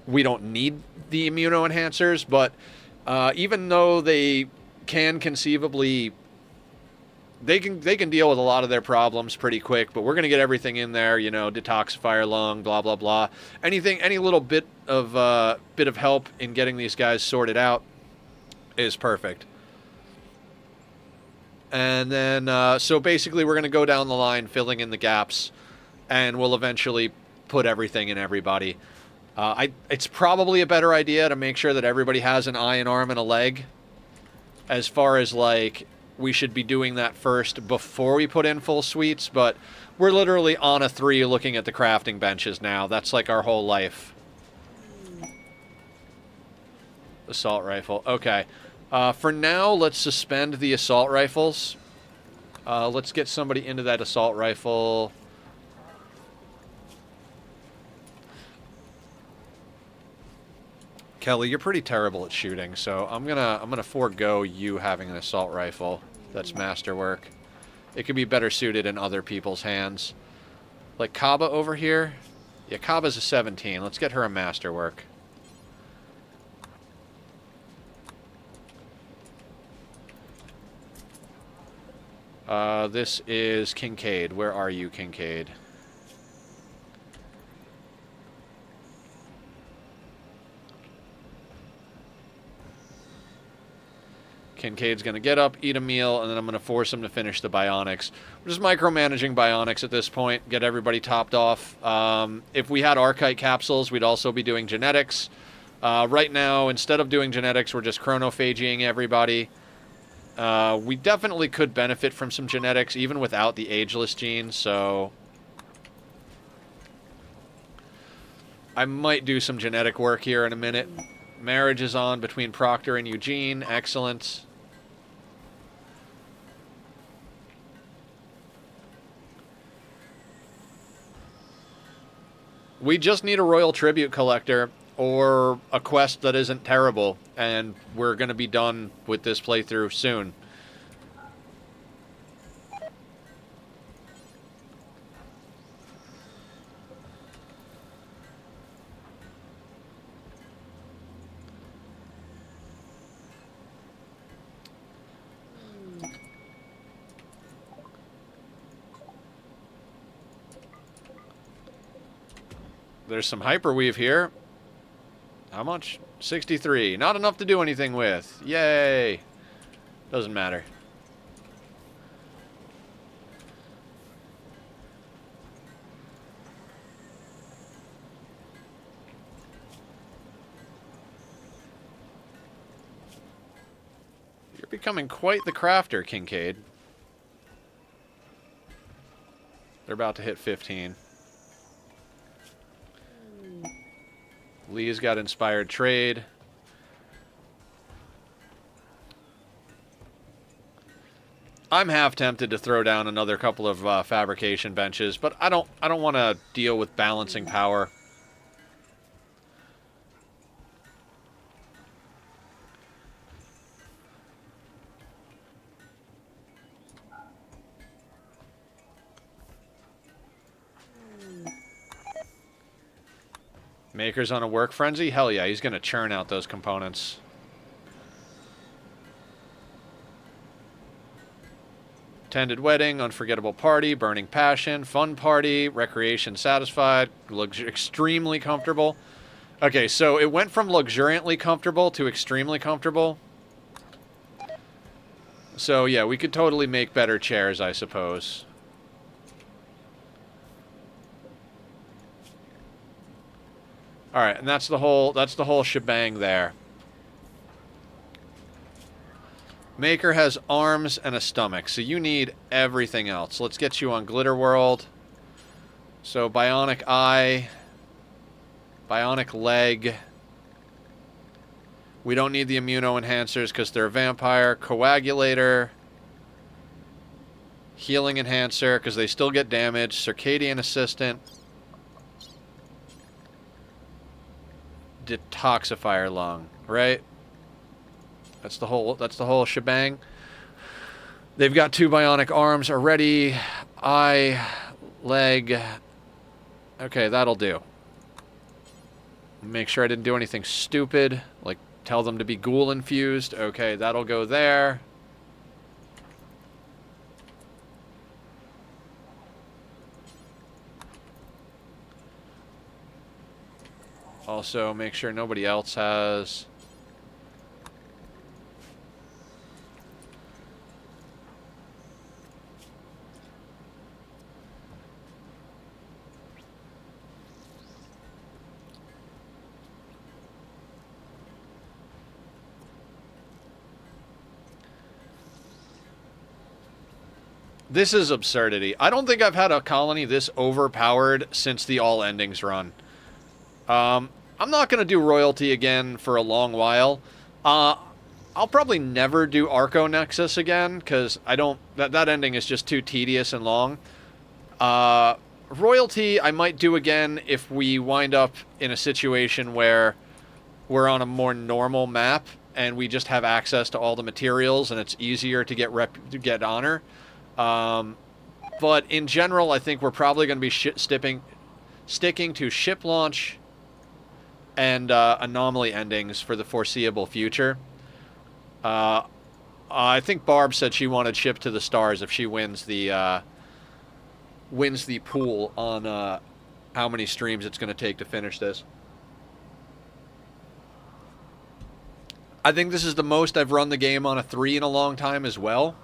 [SPEAKER 1] we don't need the immuno-enhancers, but even though they can conceivably... They can deal with a lot of their problems pretty quick, but we're going to get everything in there, you know, detoxifier lung, blah, blah, blah. Any little bit of help in getting these guys sorted out is perfect. And then, so basically we're going to go down the line, filling in the gaps, and we'll eventually put everything in everybody. It's probably a better idea to make sure that everybody has an eye, an arm, and a leg. As far as, like... we should be doing that first before we put in full suites, but we're literally on a 3 looking at the crafting benches now. That's like our whole life. Assault rifle. Okay. For now, let's suspend the assault rifles. Let's get somebody into that assault rifle. Kelly, you're pretty terrible at shooting, so I'm gonna forego you having an assault rifle. That's masterwork. It could be better suited in other people's hands. Like Kaba over here. Yeah, Kaba's a 17. Let's get her a masterwork. This is Kincaid. Where are you, Kincaid? Kincaid's going to get up, eat a meal, and then I'm going to force him to finish the bionics. We're just micromanaging bionics at this point, get everybody topped off. If we had Archite capsules, we'd also be doing genetics. Right now, instead of doing genetics, we're just chronophagying everybody. We definitely could benefit from some genetics, even without the ageless genes, so I might do some genetic work here in a minute. Marriage is on between Proctor and Eugene. Excellent. We just need a royal tribute collector or a quest that isn't terrible, and we're going to be done with this playthrough soon. There's some hyperweave here. How much? 63. Not enough to do anything with. Yay. Doesn't matter. You're becoming quite the crafter, Kincaid. They're about to hit 15. Lee's got inspired trade. I'm half tempted to throw down another couple of fabrication benches, but I don't want to deal with balancing power. Maker's on a work frenzy? Hell yeah, he's going to churn out those components. Tended wedding, unforgettable party, burning passion, fun party, recreation satisfied, extremely comfortable. Okay, so it went from luxuriantly comfortable to extremely comfortable. So yeah, we could totally make better chairs, I suppose. All right, and that's the whole shebang there. Maker has arms and a stomach, so you need everything else. Let's get you on Glitter World. So bionic eye, bionic leg. We don't need the immuno enhancers because they're a vampire. Coagulator, healing enhancer because they still get damage. Circadian assistant. Detoxifier lung, right? That's the whole shebang. They've got 2 bionic arms already. Eye, leg. Okay, that'll do. Make sure I didn't do anything stupid, like tell them to be ghoul infused. Okay, that'll go there. Also, make sure nobody else has. This is absurdity. I don't think I've had a colony this overpowered since the All Endings run. I'm not going to do royalty again for a long while. I'll probably never do Arco Nexus again, because I don't... That ending is just too tedious and long. Royalty I might do again if we wind up in a situation where we're on a more normal map and we just have access to all the materials and it's easier to get honor. But in general, I think we're probably going to be sticking to ship launch and anomaly endings for the foreseeable future. I think Barb said she wanted ship to the stars if she wins the pool on how many streams it's going to take to finish this. I think this is the most I've run the game on a 3 in a long time as well.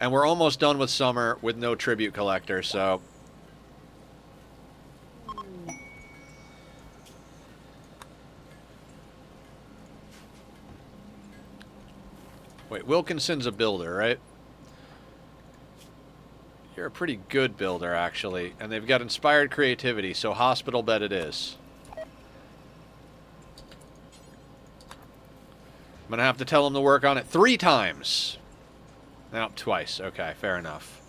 [SPEAKER 1] And we're almost done with summer with no tribute collector, so... Wait, Wilkinson's a builder, right? You're a pretty good builder, actually. And they've got inspired creativity, so hospital bed it is. I'm going to have to tell them to work on it 3 times. No, twice. Okay, fair enough.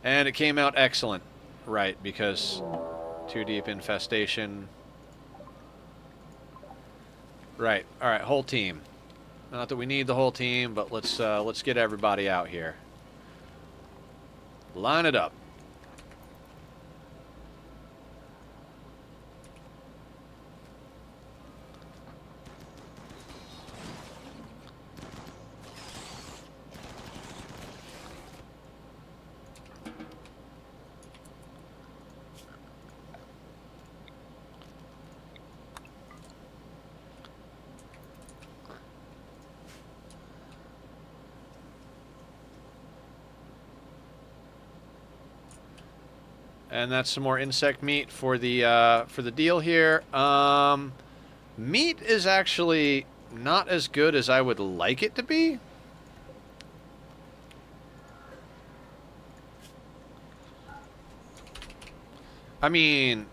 [SPEAKER 1] And it came out excellent. Right, because too deep infestation. Right. All right, whole team. Not that we need the whole team, but let's get everybody out here. Line it up. And that's some more insect meat for the deal here. Meat is actually not as good as I would like it to be. I mean,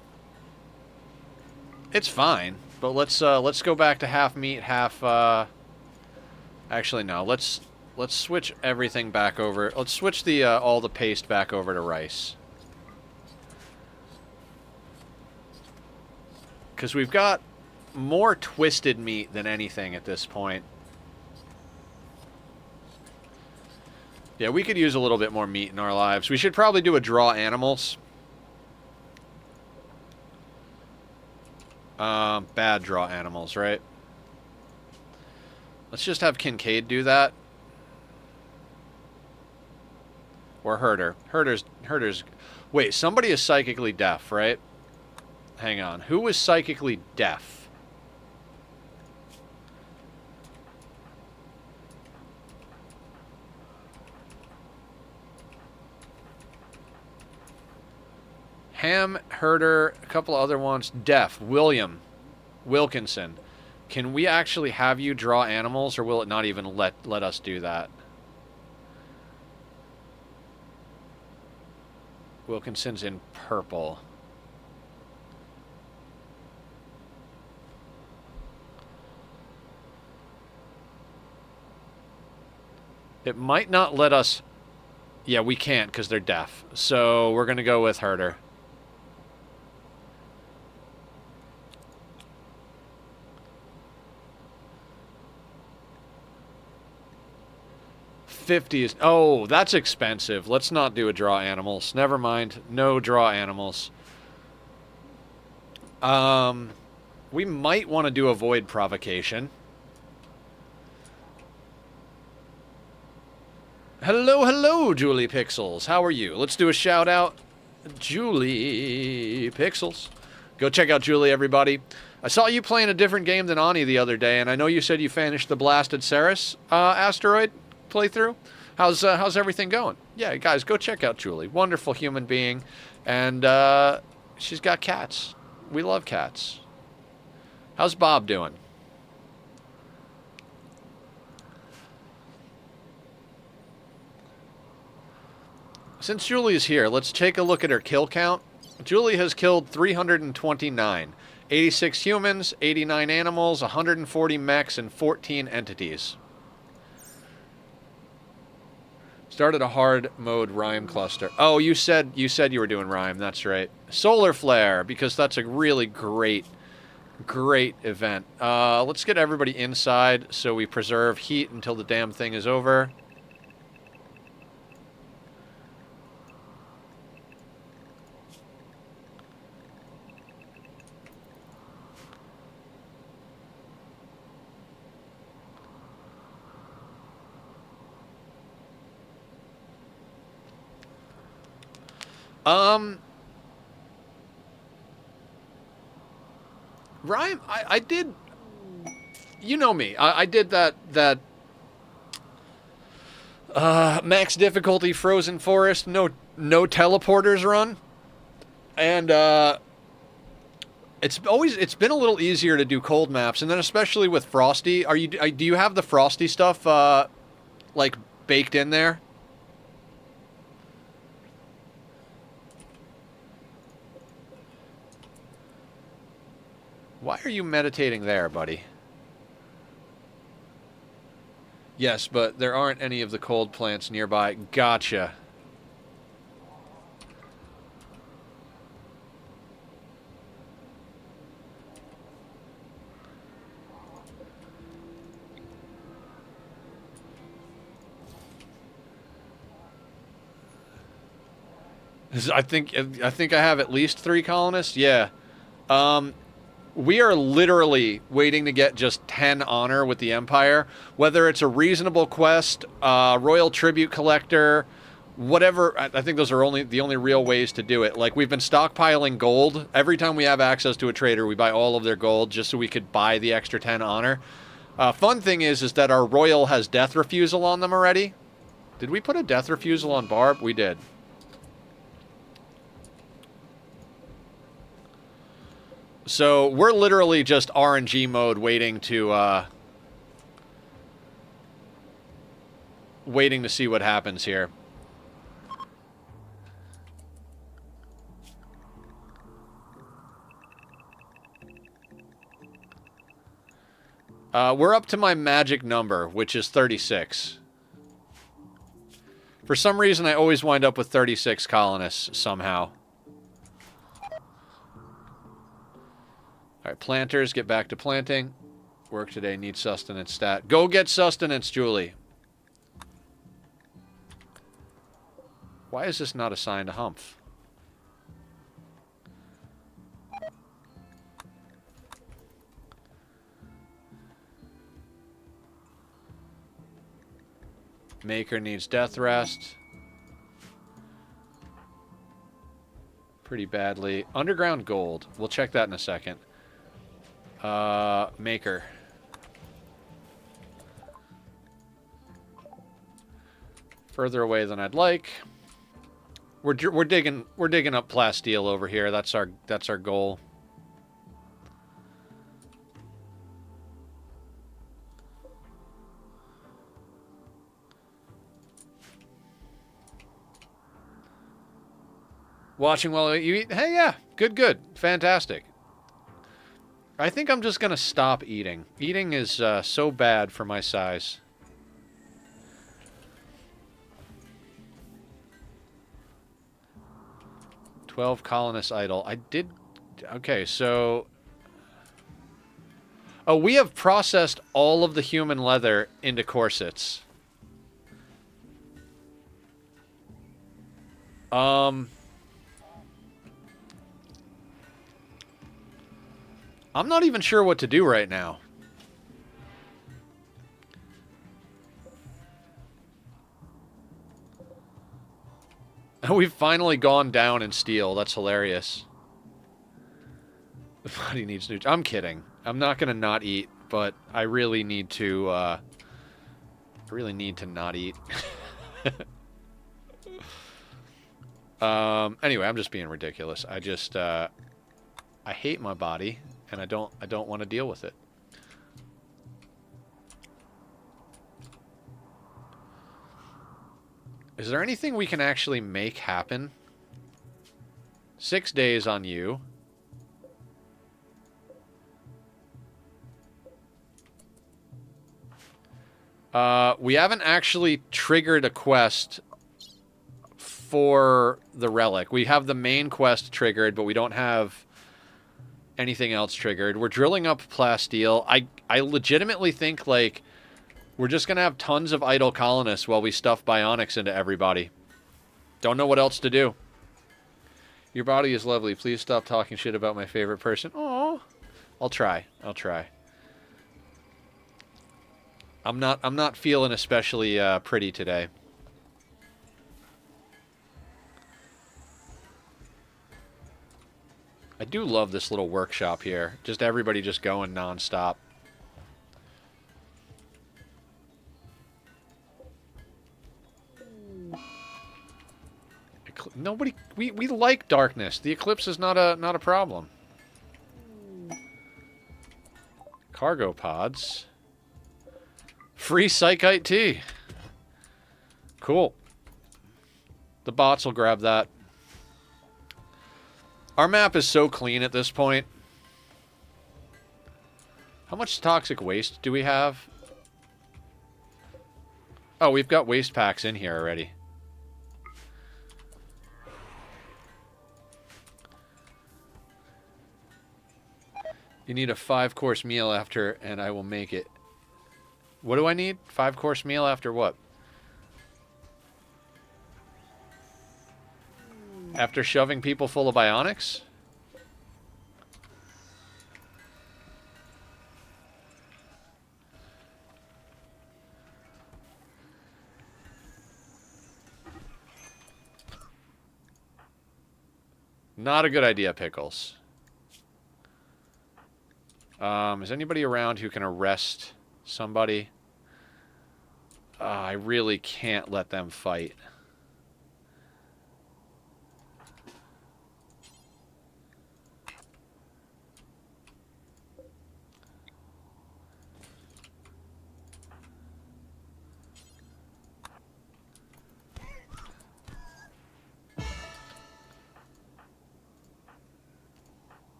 [SPEAKER 1] it's fine, but let's go back to half meat, half. Actually, no. Let's switch everything back over. Let's switch the all the paste back over to rice. Because we've got more twisted meat than anything at this point. Yeah, we could use a little bit more meat in our lives. We should probably do a draw animals. Bad draw animals, right? Let's just have Kincaid do that. Or Herder. Herder's... Wait, somebody is psychically deaf, right? Hang on. Who is psychically deaf? Ham, Herder, a couple of other ones. Deaf. William. Wilkinson. Can we actually have you draw animals, or will it not even let us do that? Wilkinson's in purple. It might not let us... Yeah, we can't because they're deaf. So we're going to go with Herder. $50 is... Oh, that's expensive. Let's not do a draw animals. Never mind. No draw animals. We might want to do avoid provocation. Hello, hello, Julie Pixels. How are you? Let's do a shout out. Julie Pixels. Go check out Julie, everybody. I saw you playing a different game than Ani the other day, and I know you said you finished the Blasted Ceres asteroid playthrough. How's everything going? Yeah, guys, go check out Julie. Wonderful human being, and she's got cats. We love cats. How's Bob doing? Since Julie is here, let's take a look at her kill count. Julie has killed 329. 86 humans, 89 animals, 140 mechs, and 14 entities. Started a hard mode rhyme cluster. Oh, you said you were doing rhyme. That's right. Solar flare, because that's a really great event. Let's get everybody inside so we preserve heat until the damn thing is over. Rhyme, I did, you know me, I did that max difficulty Frozen Forest, no teleporters run, and it's been a little easier to do cold maps, and then especially with Frosty. Do you have the Frosty stuff like baked in there? Why are you meditating there, buddy? Yes, but there aren't any of the cold plants nearby. Gotcha. I think I have at least 3 colonists. Yeah. We are literally waiting to get just 10 honor with the Empire. Whether it's a reasonable quest, royal tribute collector, whatever. I think those are the only real ways to do it. Like, we've been stockpiling gold. Every time we have access to a trader, we buy all of their gold just so we could buy the extra 10 honor. Fun thing is that our royal has death refusal on them already. Did we put a death refusal on Barb? We did. So we're literally just RNG mode waiting to see what happens here. We're up to my magic number, which is 36. For some reason, I always wind up with 36 colonists somehow. Alright, planters, get back to planting. Work today, need sustenance stat. Go get sustenance, Julie. Why is this not assigned to Humph? Maker needs death rest. Pretty badly. Underground gold. We'll check that in a second. Maker. Further away than I'd like. We're digging up plasteel over here. That's our goal. Watching while you eat. Hey, yeah. Good. Fantastic. I think I'm just going to stop eating. Eating is so bad for my size. "12 colonists idle." I did... Okay, so... Oh, we have processed all of the human leather into corsets. I'm not even sure what to do right now. We've finally gone down in steel. That's hilarious. The body needs nutrition. I'm kidding. I'm not going to not eat, but I really need to, not eat. Anyway, I'm just being ridiculous. I just, I hate my body. And I don't want to deal with it. Is there anything we can actually make happen? 6 days on you. We haven't actually triggered a quest for the relic. We have the main quest triggered, but we don't have anything else triggered. We're drilling up plasteel. I legitimately think, like, we're just going to have tons of idle colonists while we stuff bionics into everybody. Don't know what else to do. Your body is lovely. Please stop talking shit about my favorite person. Aww. I'll try. I'll try. I'm not feeling especially pretty today. I do love this little workshop here. Just everybody just going nonstop. Nobody, we like darkness. The eclipse is not a problem. Cargo pods. Free Psychite tea. Cool. The bots will grab that. Our map is so clean at this point. How much toxic waste do we have? Oh, we've got waste packs in here already. You need a 5-course meal after, and I will make it. What do I need? 5-course meal after what? After shoving people full of bionics? Not a good idea, Pickles. Is anybody around who can arrest somebody? I really can't let them fight.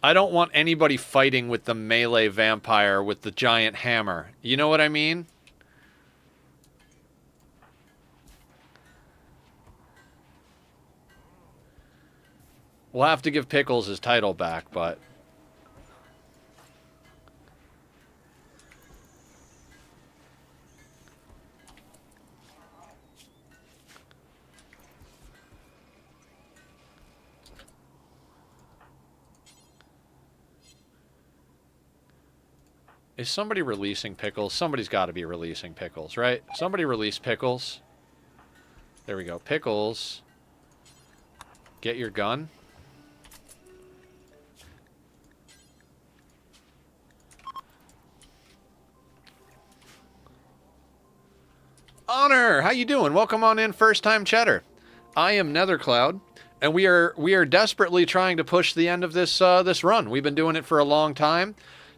[SPEAKER 1] I don't want anybody fighting with the melee vampire with the giant hammer. You know what I mean? We'll have to give Pickles his title back, but... Is somebody releasing Pickles? Somebody's got to be releasing Pickles, right? Somebody release Pickles. There we go. Pickles. Get your gun. Honor, how you doing? Welcome on in, first time chatter. I am Nethercloud, and we are desperately trying to push the end of this this run. We've been doing it for a long time.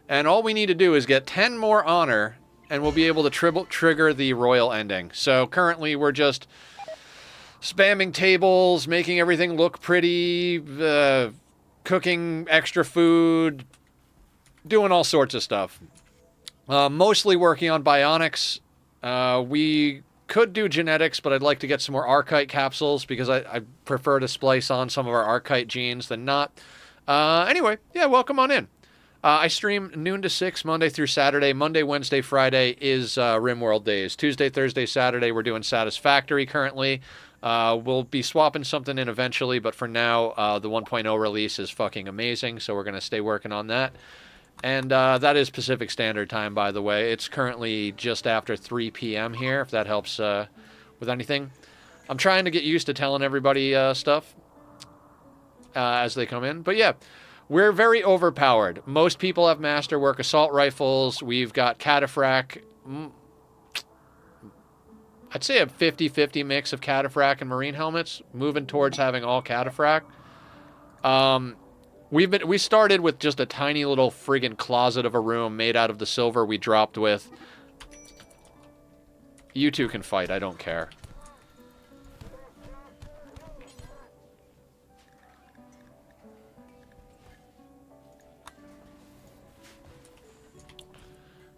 [SPEAKER 1] And all we need to do is get 10 more honor, and we'll be able to trigger the royal ending. So currently we're just spamming tables, making everything look pretty, cooking extra food, doing all sorts of stuff. Mostly working on bionics. We could do genetics, but I'd like to get some more Archite capsules because I prefer to splice on some of our Archite genes than not. Anyway, yeah, welcome on in. I stream noon to 6, Monday through Saturday. Monday, Wednesday, Friday is Rimworld days. Tuesday, Thursday, Saturday, we're doing Satisfactory currently. We'll be swapping something in eventually, but for now, the 1.0 release is fucking amazing, so we're going to stay working on that. And that is Pacific Standard Time, by the way. It's currently just after 3 p.m. here, if that helps with anything. I'm trying to get used to telling everybody stuff as they come in. But yeah. We're very overpowered. Most people have masterwork assault rifles. We've got cataphract. I'd say a 50-50 mix of cataphract and marine helmets, moving towards having all cataphract. We started with just a tiny little friggin' closet of a room made out of the silver we dropped with. You two can fight, I don't care.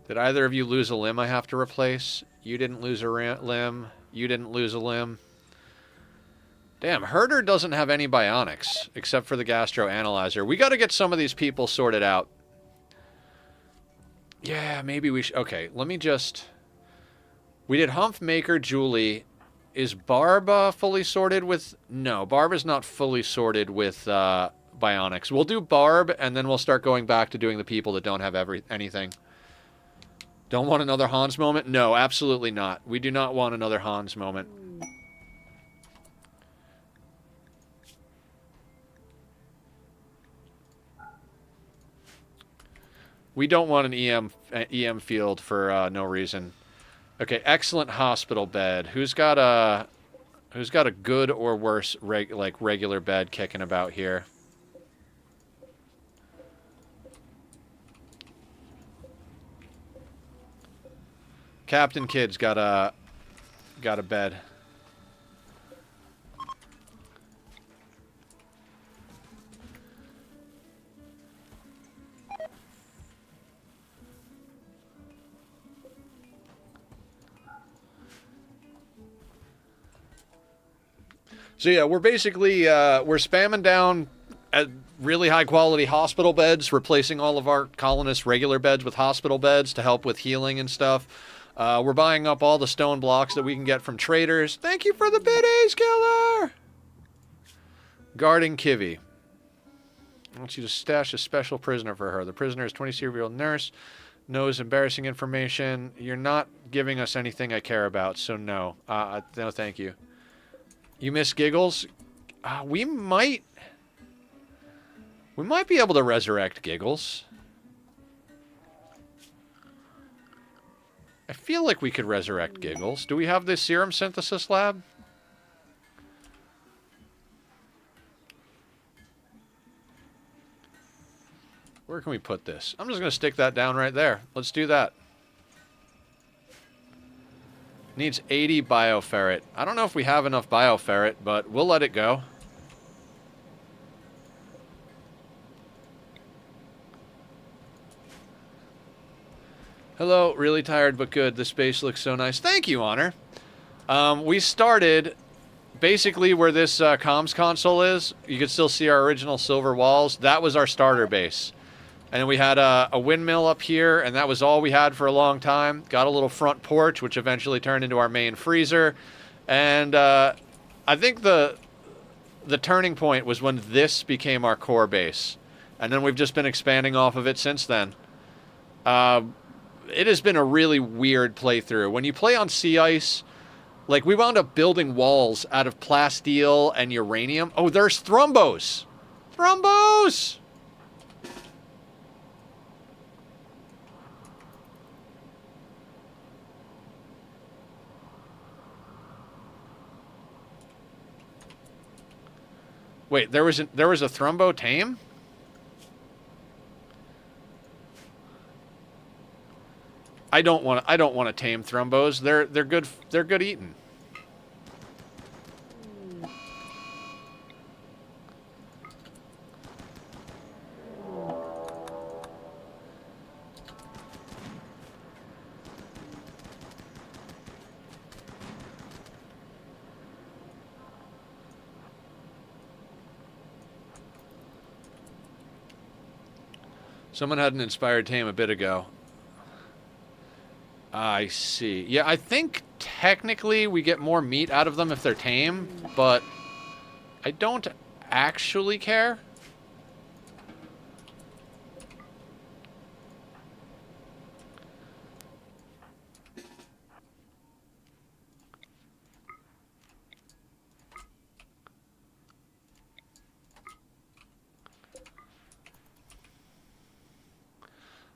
[SPEAKER 1] Did either of you lose a limb I have to replace? You didn't lose a limb. You didn't lose a limb. Damn, Herder doesn't have any bionics, except for the gastroanalyzer. We got to get some of these people sorted out. Yeah, maybe we should... Okay, let me just... We did Humph, Maker, Julie. Is Barb fully sorted with... No, Barb is not fully sorted with bionics. We'll do Barb, and then we'll start going back to doing the people that don't have anything. Don't want another Hans moment? No, absolutely not. We do not want another Hans moment. We don't want an EM field for no reason. Okay, excellent hospital bed. Who's got a good or worse regular bed kicking about here? Captain Kid's got a bed. So yeah, we're basically we're spamming down at really high quality hospital beds, replacing all of our colonists' regular beds with hospital beds to help with healing and stuff. We're buying up all the stone blocks that we can get from traders. Thank you for the biddies, killer! Guarding Kivy. I want you to stash a special prisoner for her. The prisoner is a 26-year-old nurse, knows embarrassing information. You're not giving us anything I care about, so no. No, thank you. You miss Giggles? We might be able to resurrect Giggles. I feel like we could resurrect Giggles. Do we have this serum synthesis lab? Where can we put this? I'm just going to stick that down right there. Let's do that. Needs 80 bioferret. I don't know if we have enough bioferret, but we'll let it go. Hello, really tired but good. The space looks so nice. Thank you, Honor. We started basically where this comms console is. You can still see our original silver walls. That was our starter base. And then we had a windmill up here, and that was all we had for a long time. Got a little front porch, which eventually turned into our main freezer. And I think the turning point was when this became our core base. And then we've just been expanding off of it since then. It has been a really weird playthrough. When you play on sea ice, like, we wound up building walls out of plasteel and uranium. Oh, there's thrombos! Thrombos! Wait, there was a thrombo tame? I don't want to tame thrombos. They're good eating. Someone had an inspired tame a bit ago. I see. Yeah, I think technically we get more meat out of them if they're tame, but I don't actually care.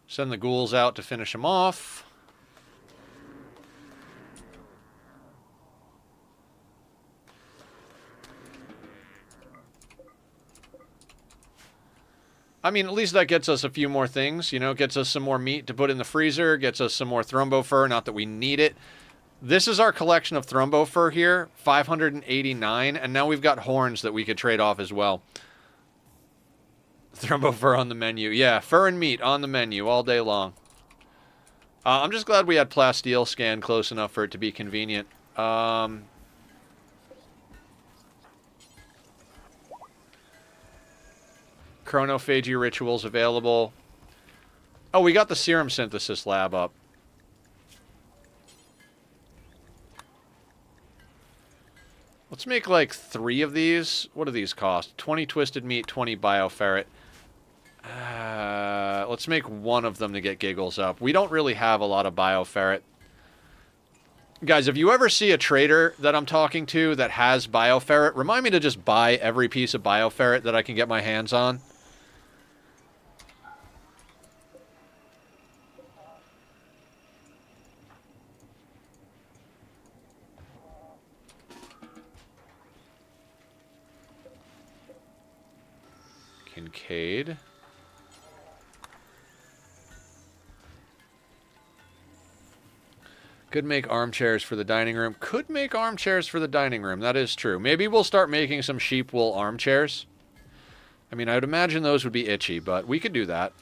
[SPEAKER 1] Send the ghouls out to finish them off. I mean, at least that gets us a few more things, you know, gets us some more meat to put in the freezer, gets us some more thrombo fur, not that we need it. This is our collection of thrombo fur here, 589, and now we've got horns that we could trade off as well. Thrombo fur on the menu. Yeah, fur and meat on the menu all day long. I'm just glad we had plasteel scan close enough for it to be convenient. Chronophagy rituals available. Oh, we got the serum synthesis lab up. Let's make like 3 of these. What do these cost? 20 twisted meat, 20 bioferret. Let's make 1 of them to get giggles up. We don't really have a lot of bioferret. Guys, if you ever see a trader that I'm talking to that has bioferret, remind me to just buy every piece of bioferret that I can get my hands on. Kincaid. Could make armchairs for the dining room. Could make armchairs for the dining room. That is true. Maybe we'll start making some sheep wool armchairs. I mean, I would imagine those would be itchy, but we could do that.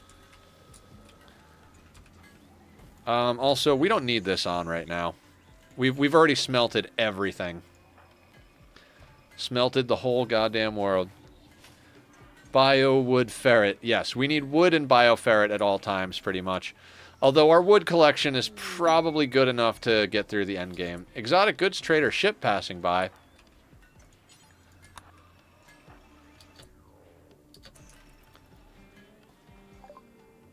[SPEAKER 1] Also, we don't need this on right now. We've already smelted everything. Smelted the whole goddamn world. Bio wood ferret. Yes, we need wood and bioferret at all times, pretty much. Although our wood collection is probably good enough to get through the end game. Exotic goods trader ship passing by.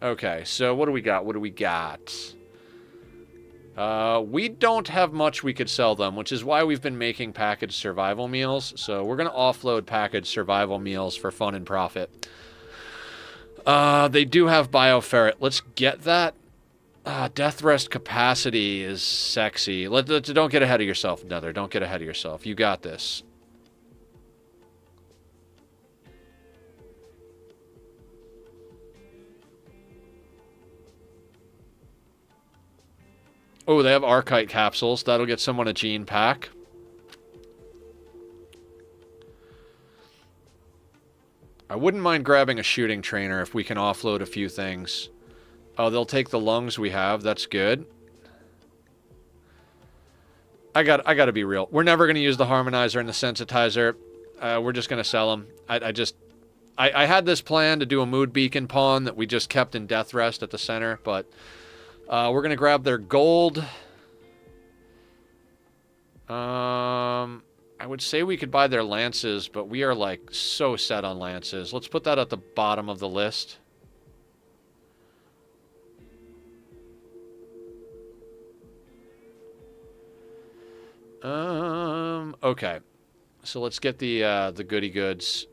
[SPEAKER 1] Okay, so what do we got? What do we got? We don't have much we could sell them, which is why we've been making packaged survival meals. So we're going to offload packaged survival meals for fun and profit. They do have bioferret. Let's get that. Death rest capacity is sexy. Don't get ahead of yourself, Nether. Don't get ahead of yourself. You got this. Oh, they have Archite capsules. That'll get someone a gene pack. I wouldn't mind grabbing a shooting trainer if we can offload a few things. Oh, they'll take the lungs we have. That's good. I got to be real. We're never going to use the harmonizer and the sensitizer. We're just going to sell them. I had this plan to do a mood beacon pawn that we just kept in death rest at the center, but we're going to grab their gold. I would say we could buy their lances, but we are like so set on lances. Let's put that at the bottom of the list. Okay. So let's get the goody goods.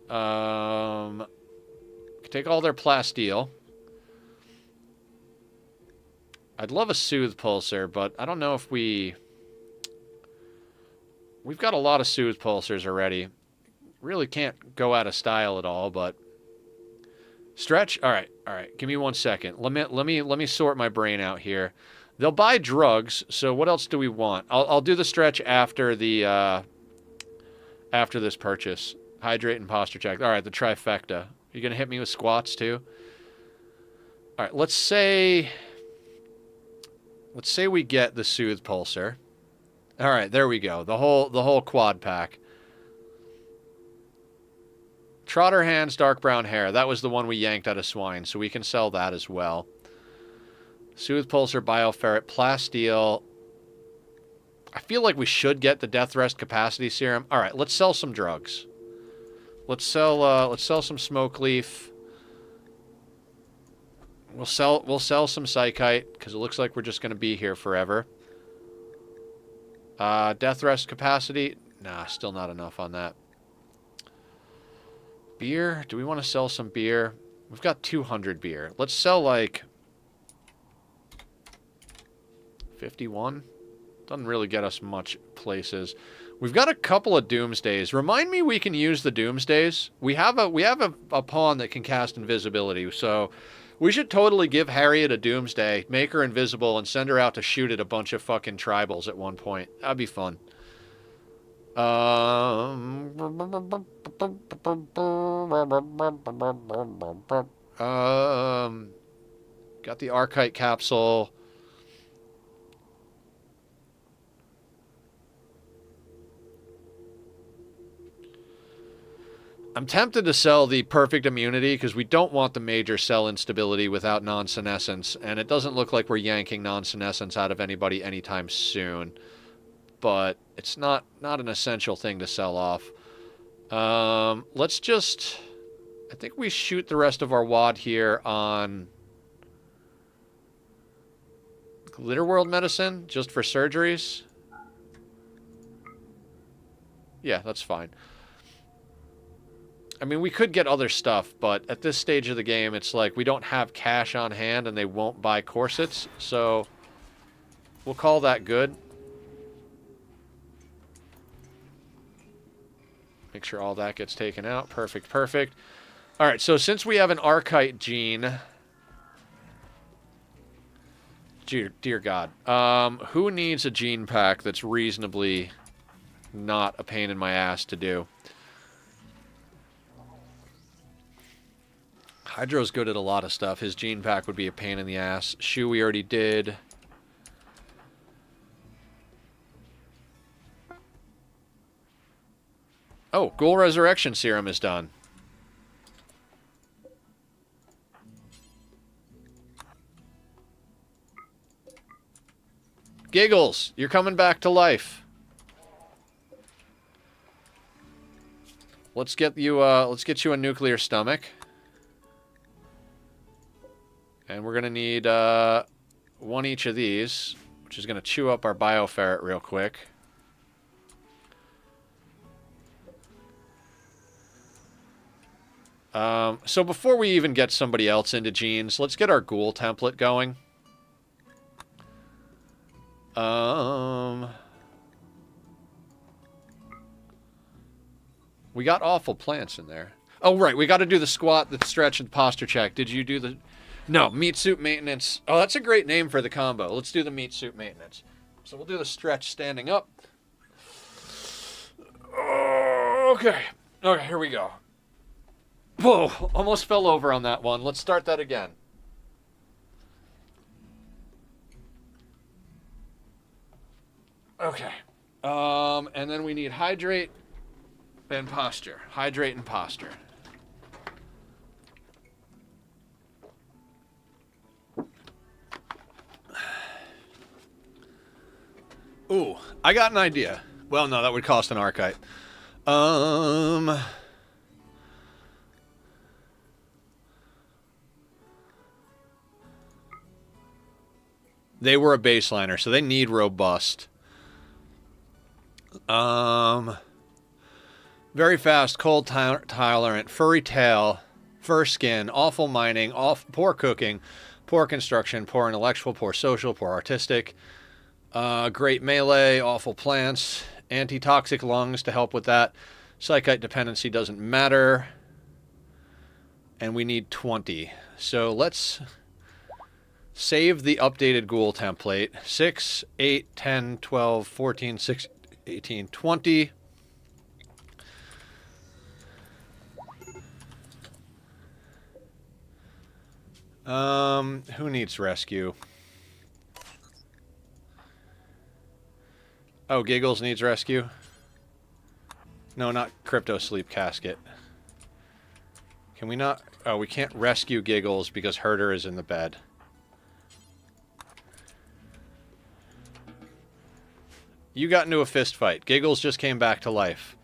[SPEAKER 1] Take all their plasteel. I'd love a soothe pulsar, but I don't know if we've got a lot of soothe pulsars already. Really can't go out of style at all, but stretch. All right. Give me 1 second. Let me sort my brain out here. They'll buy drugs, so what else do we want? I'll do the stretch after the after this purchase. Hydrate and posture check. All right, the trifecta. You gonna hit me with squats too? All right, let's say we get the soothe pulsar. All right, there we go. The whole quad pack. Trotter hands, dark brown hair. That was the one we yanked out of swine, so we can sell that as well. Soothe pulsar, bioferret, plasteel. I feel like we should get the death rest capacity serum. All right, let's sell some drugs. Let's sell some smoke leaf. We'll sell some psychite because it looks like we're just going to be here forever. Death rest capacity. Nah, still not enough on that. Beer. Do we want to sell some beer? We've got 200 beer. Let's sell like 51. Doesn't really get us much places. We've got a couple of doomsdays. Remind me we can use the doomsdays. We have a pawn that can cast invisibility, so we should totally give Harriet a doomsday, make her invisible, and send her out to shoot at a bunch of fucking tribals at one point. That'd be fun. Got the Archite capsule. I'm tempted to sell the perfect immunity because we don't want the major cell instability without non-senescence, and it doesn't look like we're yanking non-senescence out of anybody anytime soon. But it's not an essential thing to sell off. Let's just... I think we shoot the rest of our wad here on Glitterworld medicine, just for surgeries. Yeah, that's fine. I mean, we could get other stuff, but at this stage of the game, it's like we don't have cash on hand and they won't buy corsets, so we'll call that good. Make sure all that gets taken out. Perfect, perfect. All right, so since we have an Archite gene... Dear God. Who needs a gene pack that's reasonably not a pain in my ass to do? Hydro's good at a lot of stuff. His gene pack would be a pain in the ass. Shu we already did. Oh, Ghoul Resurrection Serum is done. Giggles, you're coming back to life. Let's get you a nuclear stomach. And we're gonna need one each of these, which is gonna chew up our bioferret real quick. So before we even get somebody else into genes, let's get our ghoul template going. We got awful plants in there. Oh, right. We got to do the squat, the stretch, and posture check. Did you do the... No, meat suit maintenance. Oh, that's a great name for the combo. Let's do the meat suit maintenance. So we'll do the stretch standing up. Okay. Okay, here we go. Whoa, almost fell over on that one. Let's start that again. Okay. And then we need hydrate and posture. Hydrate and posture. Ooh, I got an idea. Well, no, that would cost an archite. They were a baseliner, so they need robust. Very fast, cold tolerant, furry tail, fur skin, awful mining, poor cooking, poor construction, poor intellectual, poor social, poor artistic. Great melee, awful plants, anti-toxic lungs to help with that. Psychite dependency doesn't matter. And we need 20. So let's save the updated ghoul template. 6, 8, 10, 12, 14, 16, 18, 20. Who needs rescue? Oh, Giggles needs rescue? No, not Crypto Sleep Casket. Can we not... Oh, we can't rescue Giggles because Herder is in the bed. You got into a fist fight. Giggles just came back to life.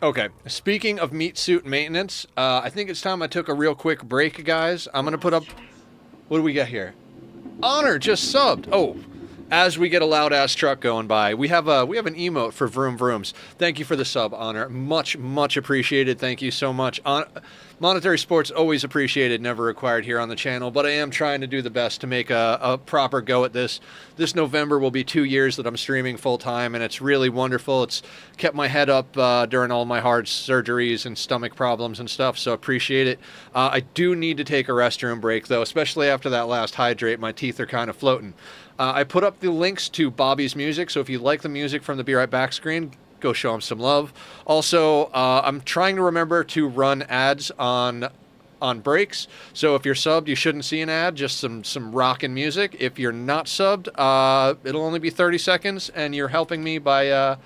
[SPEAKER 1] Okay. Speaking of meat suit maintenance, I think it's time I took a real quick break, guys. I'm gonna put up... What do we got here? Honor just subbed. Oh, as we get a loud ass truck going by, we have an emote for Vroom Vrooms. Thank you for the sub, Honor. Much appreciated. Thank you so much. Monetary sports always appreciated, never required here on the channel, but I am trying to do the best to make a proper go at this. This November will be 2 years that I'm streaming full time, and it's really wonderful. It's kept my head up during all my hard surgeries and stomach problems and stuff, so appreciate it. I do need to take a restroom break, though, especially after that last hydrate. My teeth are kind of floating. I put up the links to Bobby's music, so if you like the music from the Be Right Back screen, go show him some love. Also, I'm trying to remember to run ads on breaks, so if you're subbed, you shouldn't see an ad, just some rockin' music. If you're not subbed, it'll only be 30 seconds, and you're helping me by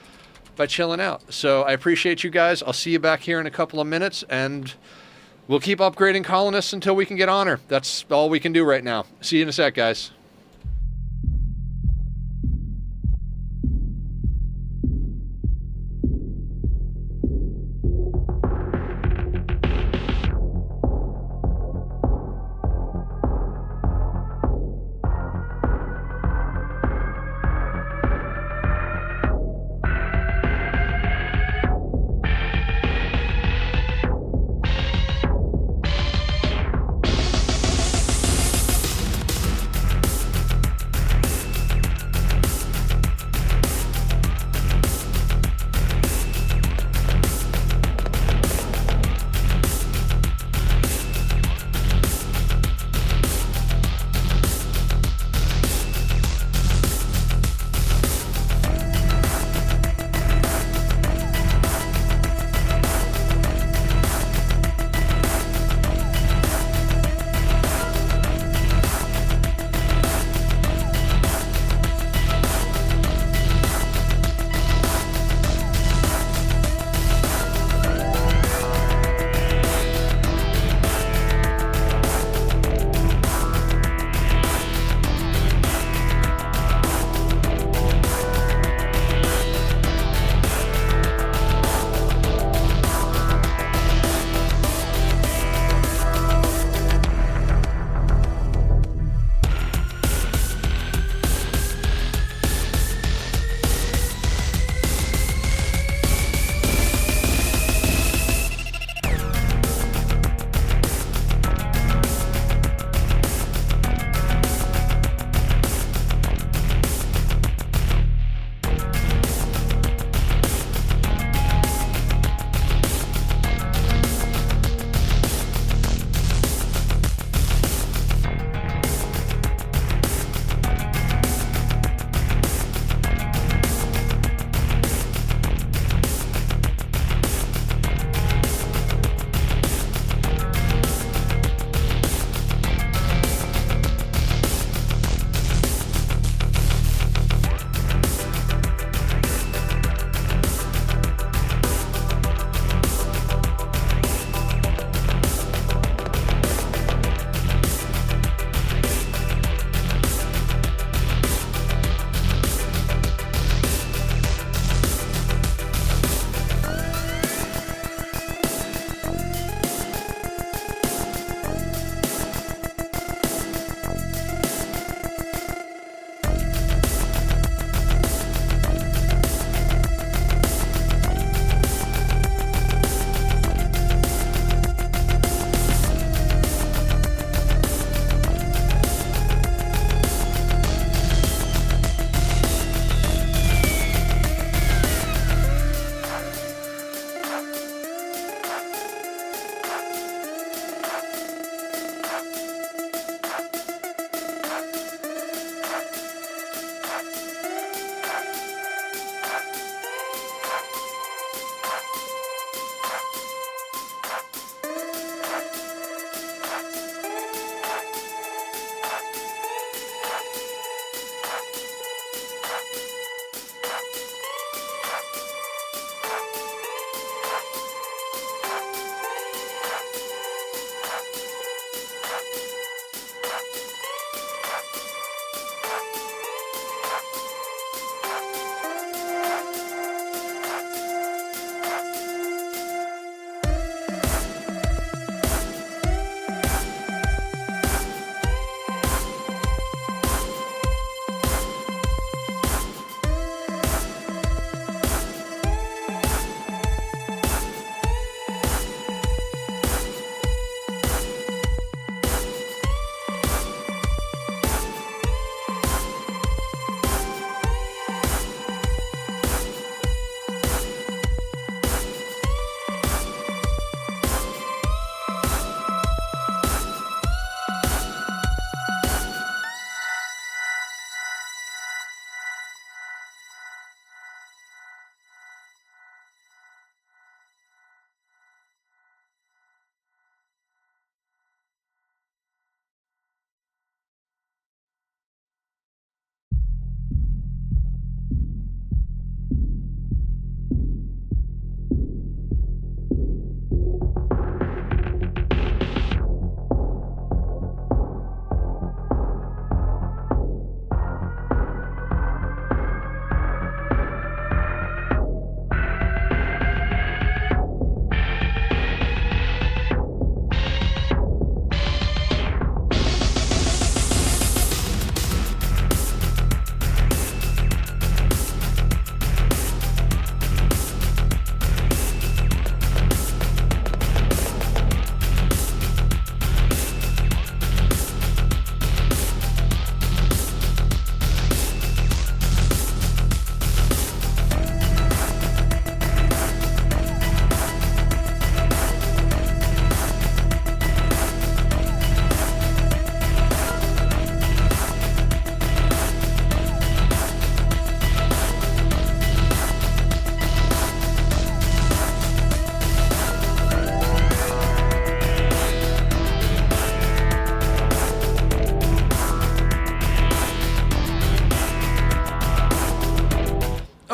[SPEAKER 1] by chilling out. So I appreciate you guys. I'll see you back here in a couple of minutes, and we'll keep upgrading colonists until we can get honor. That's all we can do right now. See you in a sec, guys.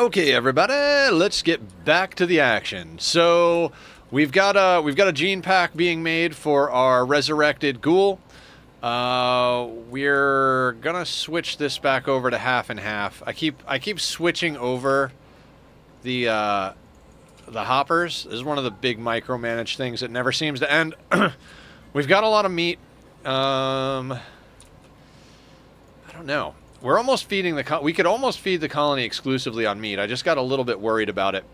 [SPEAKER 1] Okay, everybody, let's get back to the action. So we've got a gene pack being made for our resurrected ghoul. We're gonna switch this back over to half and half. I keep switching over the hoppers. This is one of the big micromanaged things that never seems to end. We've got a lot of meat. I don't know. We're almost feeding the... We could almost feed the colony exclusively on meat. I just got a little bit worried about it.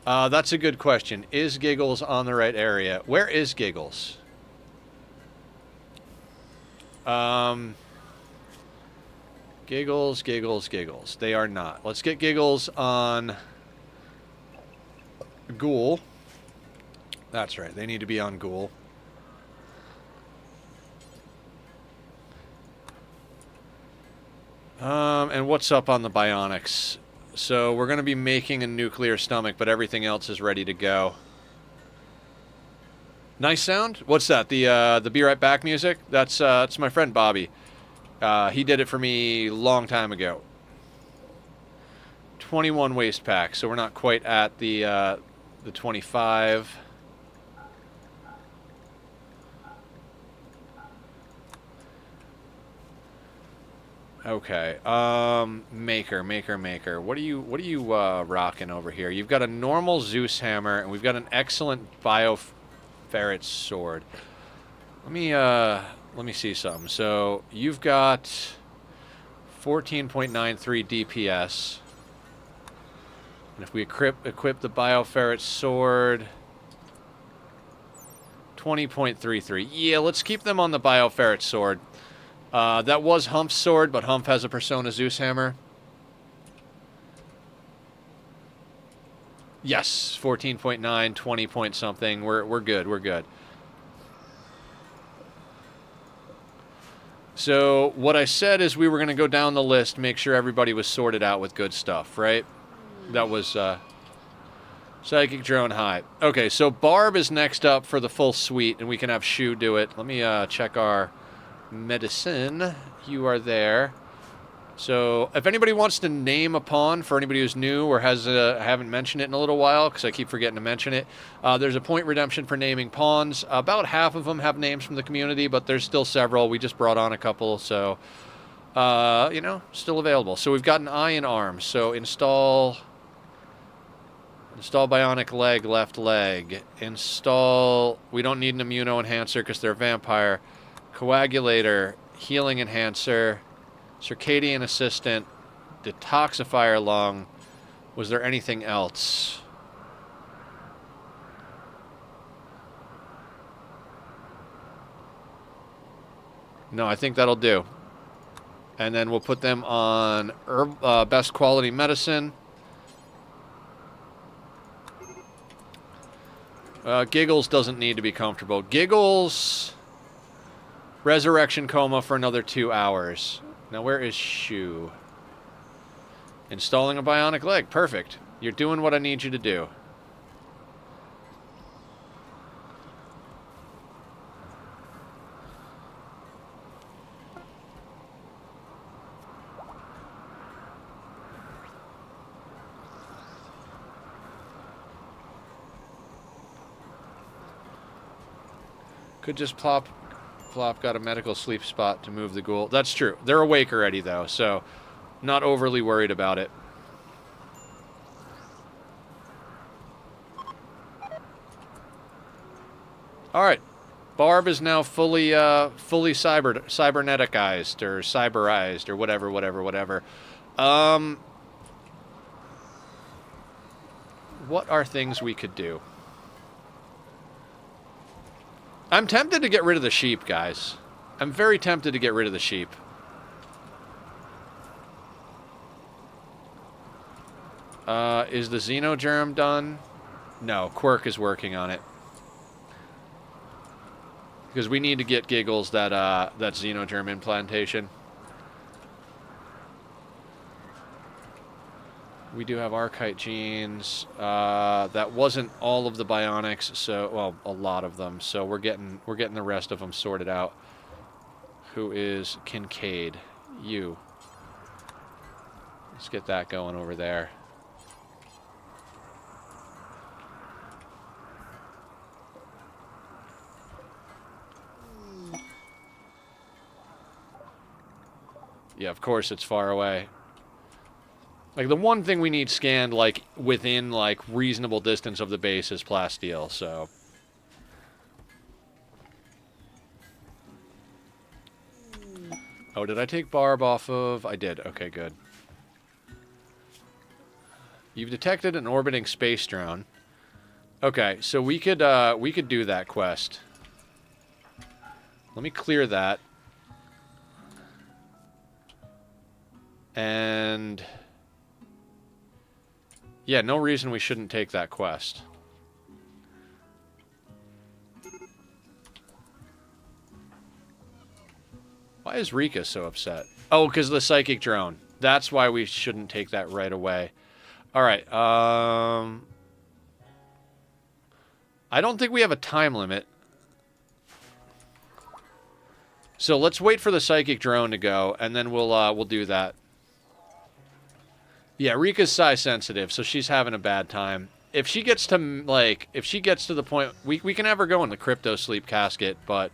[SPEAKER 1] That's a good question. Is Giggles on the right area? Where is Giggles? Giggles, Giggles, Giggles. They are not. Let's get Giggles on... Ghoul. That's right. They need to be on Ghoul. And what's up on the bionics? So we're going to be making a nuclear stomach, but everything else is ready to go. Nice sound? What's that? The Be Right Back music? That's my friend Bobby. He did it for me a long time ago. 21 waste packs, so we're not quite at the 25. Okay. Maker. What are you rocking over here? You've got a normal Zeus hammer, and we've got an excellent bioferret sword. Let me see something. So you've got 14.93 DPS, and if we equip the bioferret sword, 20.33. Yeah, let's keep them on the bioferret sword. That was Hump's sword, but Hump has a Persona Zeus hammer. Yes, 14.9, 20 point something. We're good. We're good. So what I said is we were going to go down the list, make sure everybody was sorted out with good stuff, right? That was Psychic Drone High. Okay, so Barb is next up for the full suite, and we can have Shu do it. Let me check our medicine. You are there. So if anybody wants to name a pawn, for anybody who's new or haven't mentioned it in a little while, because I keep forgetting to mention it, there's a point redemption for naming pawns. About half of them have names from the community, but there's still several. We just brought on a couple, so you know, still available. So we've got an eye and arm. So install bionic leg, left leg. Install. We don't need an immuno enhancer because they're a vampire. Coagulator, healing enhancer, circadian assistant, detoxifier lung. Was there anything else? No, I think that'll do. And then we'll put them on best quality medicine. Giggles doesn't need to be comfortable. Giggles... Resurrection coma for another 2 hours. Now, where is Shu? Installing a bionic leg. Perfect. You're doing what I need you to do. Could just Plop got a medical sleep spot to move the ghoul. That's true. They're awake already, though, so not overly worried about it. All right. Barb is now fully cyberneticized or cyberized or whatever. What are things we could do? I'm tempted to get rid of the sheep, guys. I'm very tempted to get rid of the sheep. Is the xenogerm done? No, Quirk is working on it. Because we need to get Giggles that xenogerm implantation. We do have Archite genes. That wasn't all of the bionics, so well, a lot of them. So we're getting the rest of them sorted out. Who is Kincaid? You. Let's get that going over there. Yeah, of course it's far away. Like, the one thing we need scanned, like, within, like, reasonable distance of the base is plasteel, so... Oh, did I take Barb off of... I did. Okay, good. You've detected an orbiting space drone. Okay, so we could do that quest. Let me clear that. And... yeah, no reason we shouldn't take that quest. Why is Rika so upset? Oh, because of the psychic drone. That's why we shouldn't take that right away. Alright, I don't think we have a time limit. So let's wait for the psychic drone to go, and then we'll do that. Yeah, Rika's size sensitive, so she's having a bad time. If she gets to, like, if she gets to the point... We can have her go in the crypto sleep casket, but...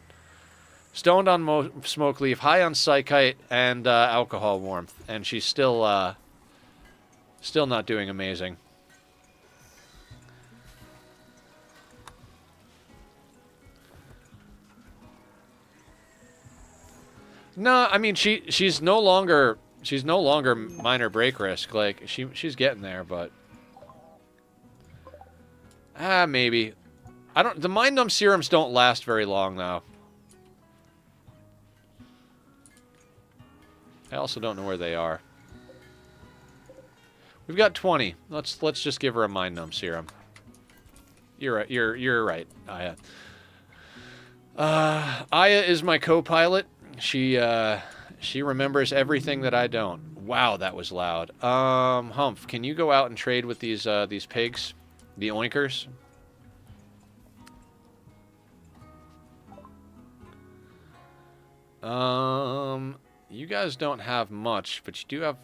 [SPEAKER 1] Stoned on smoke leaf, high on psychite, and alcohol warmth. And she's still, still not doing amazing. No, I mean, she's no longer minor break risk. Like, she's getting there, but... maybe. The mind numb serums don't last very long, though. I also don't know where they are. We've got 20. Let's just give her a mind numb serum. You're right. You're right, Aya. Aya is my co-pilot. She remembers everything that I don't. Wow, that was loud. Humph, can you go out and trade with these pigs, the oinkers? You guys don't have much, but you have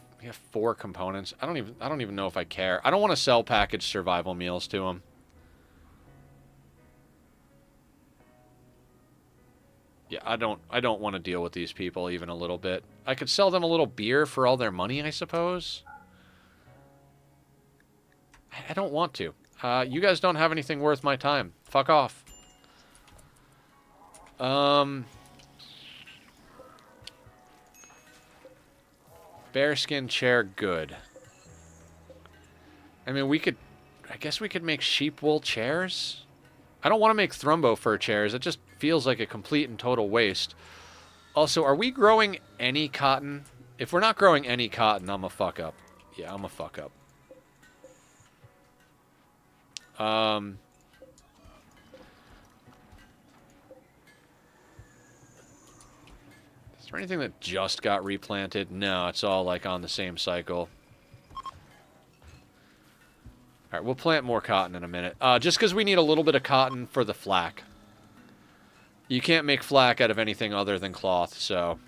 [SPEAKER 1] 4 components. I don't even know if I care. I don't want to sell packaged survival meals to them. Yeah, I don't want to deal with these people even a little bit. I could sell them a little beer for all their money, I suppose. I don't want to. You guys don't have anything worth my time. Fuck off. Bearskin chair, good. I mean, I guess we could make sheep wool chairs? I don't want to make thrumbo fur chairs. It just feels like a complete and total waste. Also, are we growing any cotton? If we're not growing any cotton, I'm a fuck up. Yeah, I'm a fuck up. Is there anything that just got replanted? No, it's all like on the same cycle. Alright, we'll plant more cotton in a minute. Just because we need a little bit of cotton for the flack. You can't make flack out of anything other than cloth, so...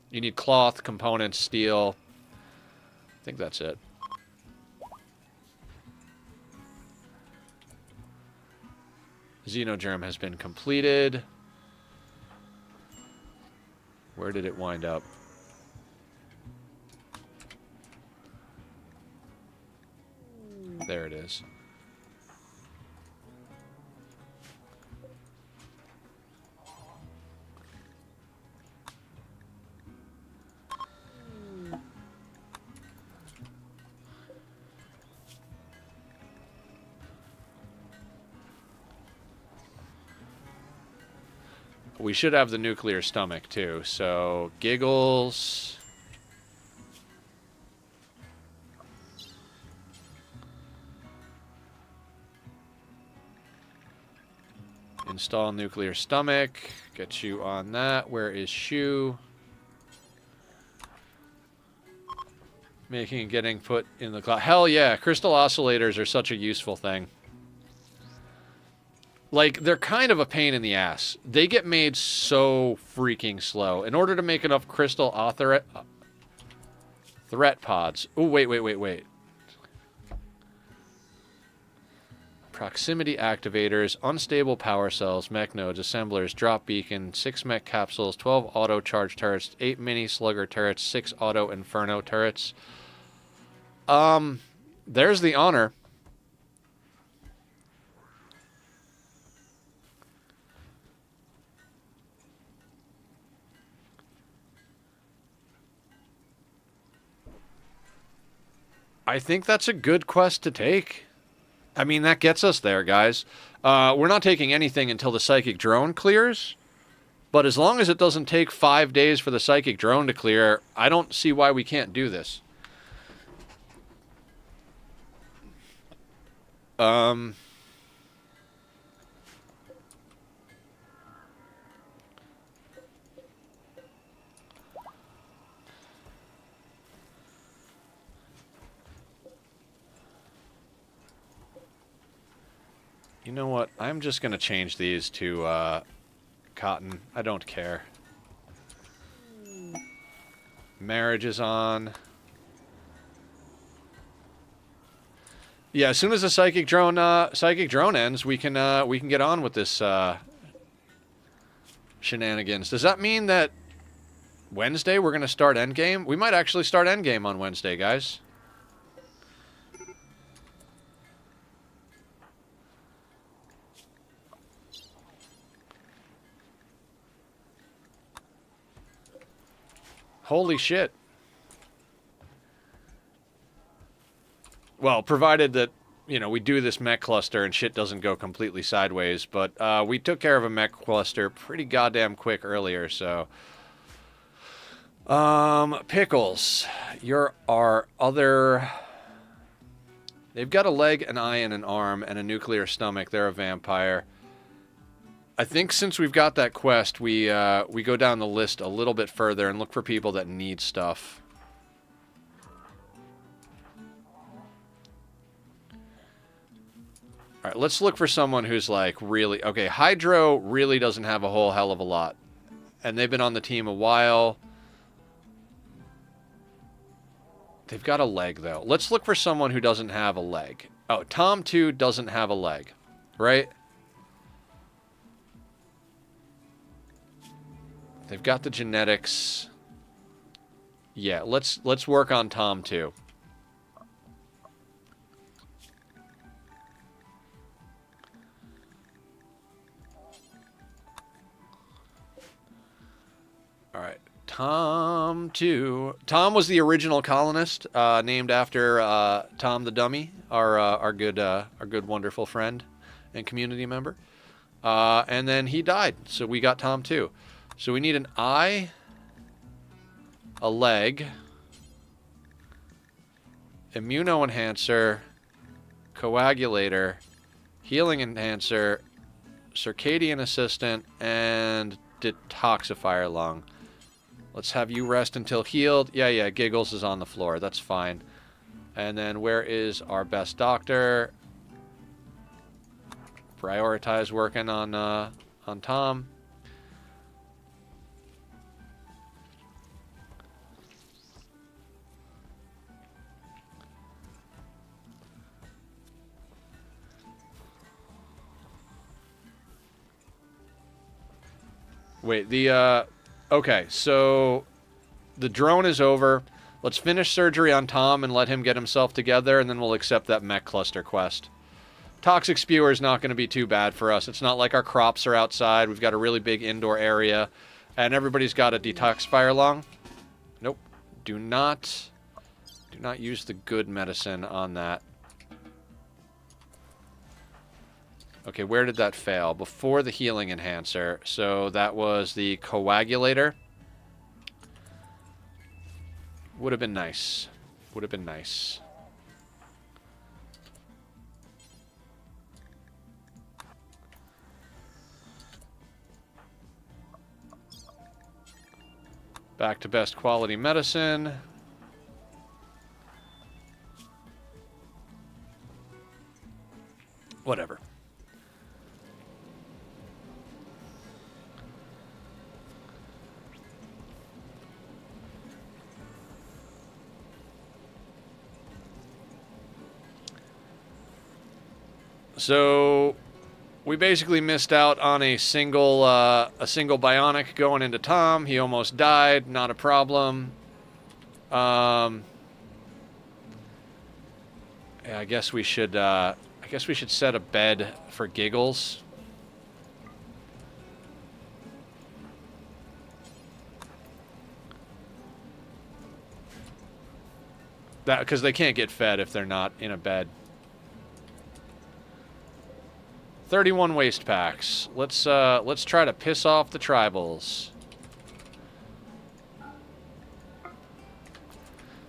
[SPEAKER 1] You need cloth, components, steel. I think that's it. Xenogerm has been completed. Where did it wind up? There it is. We should have the nuclear stomach, too. So, giggles. Install nuclear stomach. Get you on that. Where is Shu? Making and getting put in the cloud. Hell yeah, crystal oscillators are such a useful thing. Like, they're kind of a pain in the ass. They get made so freaking slow. In order to make enough crystal Threat pods. Oh, wait. Proximity activators, unstable power cells, mech nodes, assemblers, drop beacon, 6 mech capsules, 12 auto charge turrets, 8 mini slugger turrets, 6 auto inferno turrets. There's the honor. I think that's a good quest to take. I mean, that gets us there, guys. We're not taking anything until the psychic drone clears. But as long as it doesn't take 5 days for the psychic drone to clear, I don't see why we can't do this. You know what? I'm just going to change these to cotton. I don't care. Marriage is on. Yeah, as soon as the psychic drone ends, we can get on with this shenanigans. Does that mean that Wednesday we're going to start endgame? We might actually start endgame on Wednesday, guys. Holy shit. Well, provided that, you know, we do this mech cluster and shit doesn't go completely sideways. But we took care of a mech cluster pretty goddamn quick earlier, so... Pickles. You're our other... They've got a leg, an eye, and an arm, and a nuclear stomach. They're a vampire. I think since we've got that quest, we go down the list a little bit further and look for people that need stuff. Alright, let's look for someone who's like really... Okay, Hydro really doesn't have a whole hell of a lot. And they've been on the team a while. They've got a leg, though. Let's look for someone who doesn't have a leg. Oh, Tom 2 doesn't have a leg, right? They've got the genetics. Yeah, let's work on Tom 2. All right. Tom 2. Tom was the original colonist, named after Tom the Dummy, our good, wonderful friend and community member. And then he died, so we got Tom 2. So we need an eye, a leg, immuno-enhancer, coagulator, healing enhancer, circadian assistant, and detoxifier lung. Let's have you rest until healed. Yeah, Giggles is on the floor. That's fine. And then where is our best doctor? Prioritize working on Tom. Wait, okay, so the drone is over. Let's finish surgery on Tom and let him get himself together, and then we'll accept that mech cluster quest. Toxic Spewer is not going to be too bad for us. It's not like our crops are outside. We've got a really big indoor area, and everybody's got a detoxifier lung. Nope. Do not use the good medicine on that. Okay, where did that fail? Before the healing enhancer. So that was the coagulator. Would have been nice. Would have been nice. Back to best quality medicine. Whatever. So we basically missed out on a single bionic going into Tom. He almost died. Not a problem. Yeah, I guess we should set a bed for giggles. That because they can't get fed if they're not in a bed. 31 waste packs. Let's try to piss off the tribals.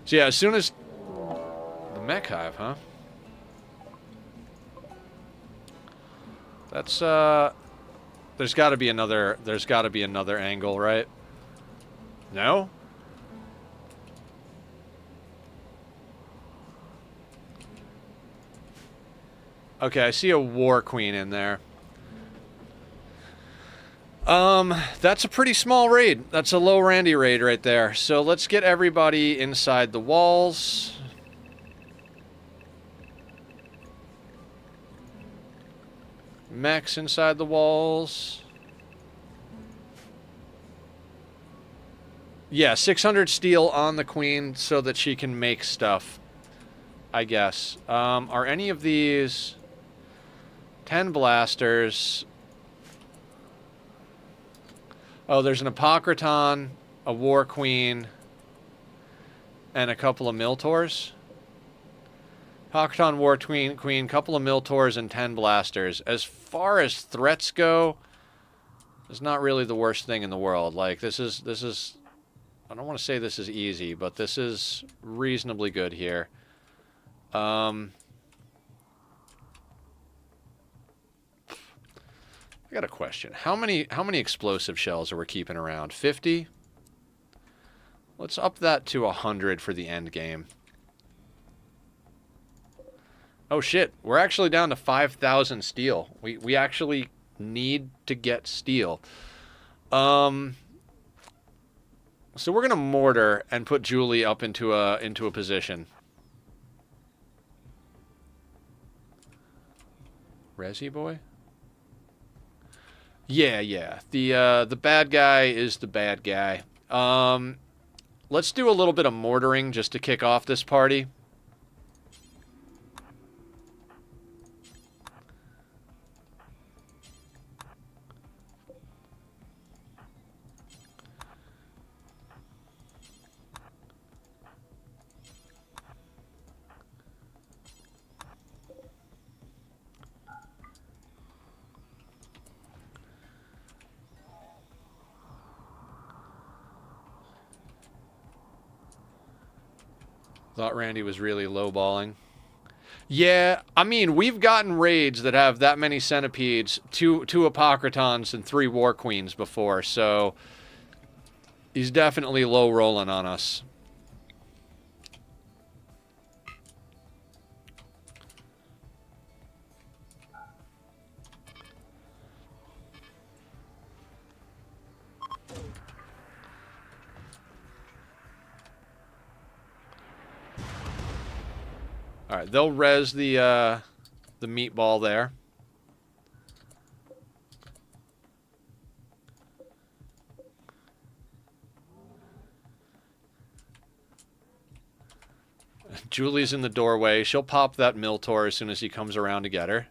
[SPEAKER 1] So yeah, as soon as the mech hive, huh? That's there's got to be another angle, right? No? Okay, I see a war queen in there. That's a pretty small raid. That's a low Randy raid right there. So let's get everybody inside the walls. Mechs inside the walls. Yeah, 600 steel on the queen so that she can make stuff, I guess. Are any of these 10 blasters? Oh, there's an Apocryton, a War Queen, and a couple of Miltors. Apocryton, War Queen, couple of Miltors, and 10 blasters. As far as threats go, it's not really the worst thing in the world. Like, this is I don't want to say this is easy, but this is reasonably good here. I got a question. How many explosive shells are we keeping around? 50? Let's up that to 100 for the end game. Oh shit, we're actually down to 5,000 steel. We actually need to get steel. So we're gonna mortar and put Julie up into a position. Resi boy? Yeah. The bad guy is the bad guy. Let's do a little bit of mortaring just to kick off this party. Thought Randy was really lowballing. Yeah, I mean, we've gotten raids that have that many centipedes, two Apocrytons, and 3 War Queens before, so he's definitely low rolling on us. All right, they'll res the meatball there. Julie's in the doorway. She'll pop that Miltor as soon as he comes around to get her.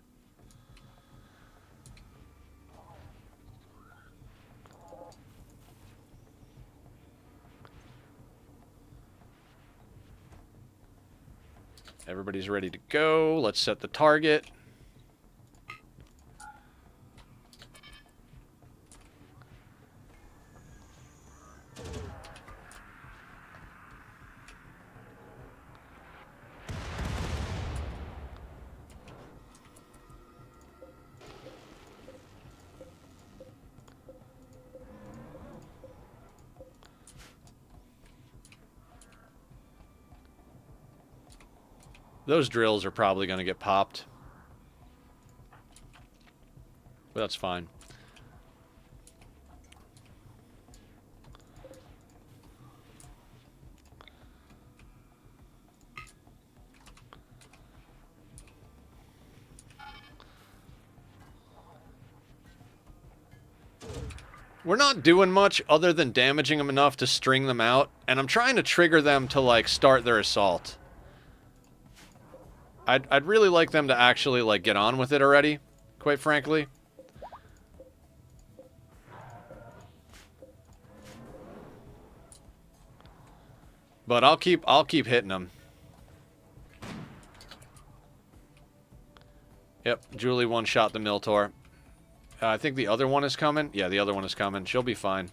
[SPEAKER 1] Everybody's ready to go. Let's set the target. Those drills are probably going to get popped. But that's fine. We're not doing much other than damaging them enough to string them out, and I'm trying to trigger them to, like, start their assault. I'd really like them to actually, like, get on with it already, quite frankly. But I'll keep hitting them. Yep, Julie one-shot the Miltor. I think the other one is coming. Yeah, the other one is coming. She'll be fine.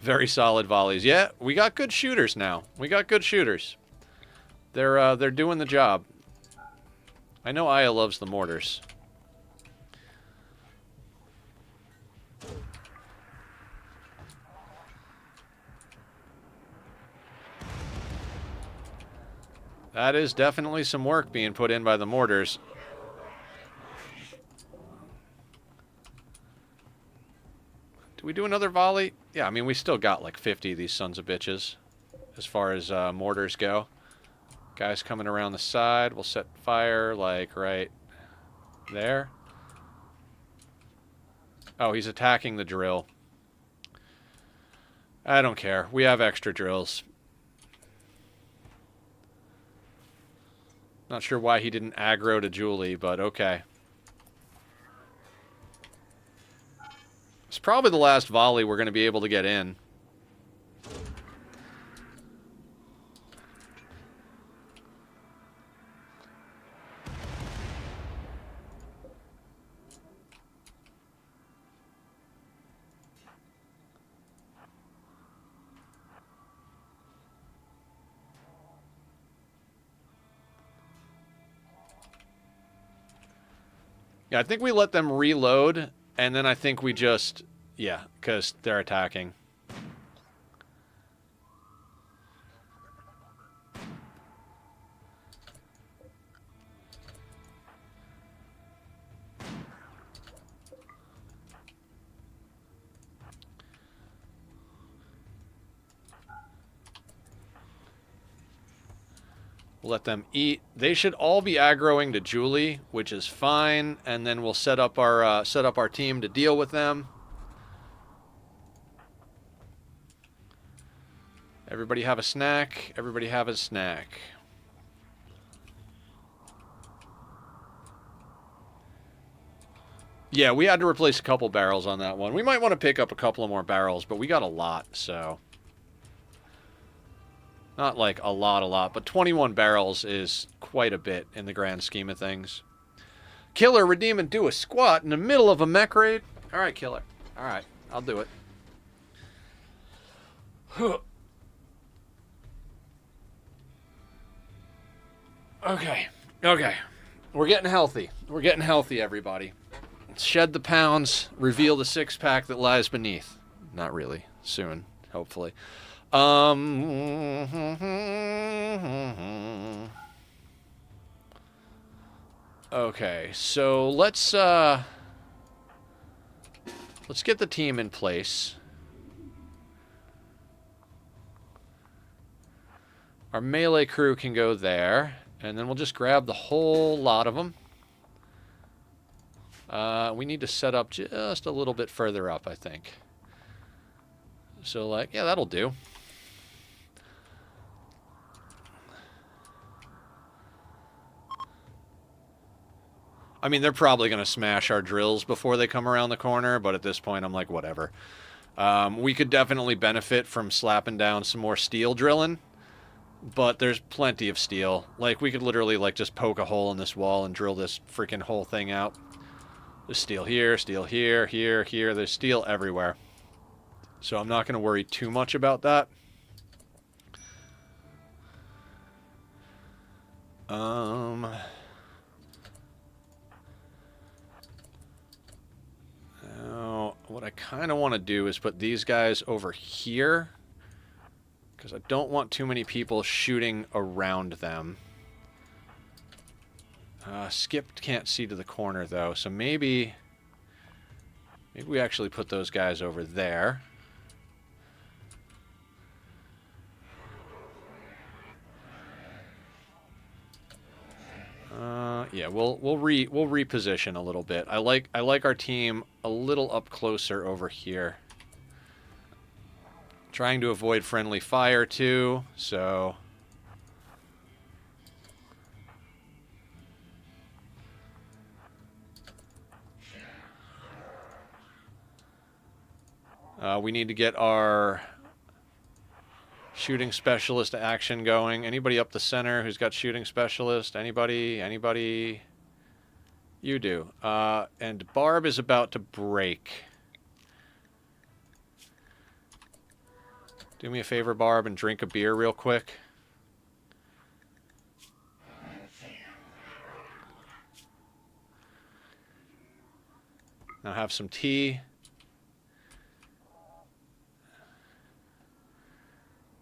[SPEAKER 1] Very solid volleys. Yeah, we got good shooters now. We got good shooters. They're doing the job. I know Aya loves the mortars. That is definitely some work being put in by the mortars. Do we do another volley? Yeah, I mean, we still got like 50 of these sons of bitches as far as mortars go. Guys coming around the side. We'll set fire like right there. Oh, he's attacking the drill. I don't care. We have extra drills. Not sure why he didn't aggro to Julie, but okay. It's probably the last volley we're going to be able to get in. Yeah, I think we let them reload, and then I think we just... Yeah, because they're attacking. We'll let them eat. They should all be aggroing to Julie, which is fine, and then we'll set up our team to deal with them. Everybody have a snack. Everybody have a snack. Yeah, we had to replace a couple barrels on that one. We might want to pick up a couple of more barrels, but we got a lot, so... Not like a lot, but 21 barrels is quite a bit in the grand scheme of things. Killer, redeem and do a squat in the middle of a mech raid? Alright, Killer. Alright, I'll do it. Okay. We're getting healthy. We're getting healthy, everybody. Shed the pounds, reveal the six-pack that lies beneath. Not really. Soon, hopefully. Okay, so let's get the team in place. Our melee crew can go there, and then we'll just grab the whole lot of them. We need to set up just a little bit further up, I think. So, like, yeah, that'll do. I mean, they're probably going to smash our drills before they come around the corner, but at this point, I'm like, whatever. We could definitely benefit from slapping down some more steel drilling, but there's plenty of steel. Like, we could literally, like, just poke a hole in this wall and drill this freaking whole thing out. There's steel here, here. There's steel everywhere. So I'm not going to worry too much about that. Now, what I kind of want to do is put these guys over here, because I don't want too many people shooting around them. Skip can't see to the corner, though, so maybe we actually put those guys over there.
[SPEAKER 2] Yeah, we'll reposition a little bit. I like our team a little up closer over here. Trying to avoid friendly fire too, so we need to get our shooting specialist action going. Anybody up the center who's got shooting specialist? Anybody? Anybody? You do. And Barb is about to break. Do me a favor, Barb, and drink a beer real quick. Now have some tea.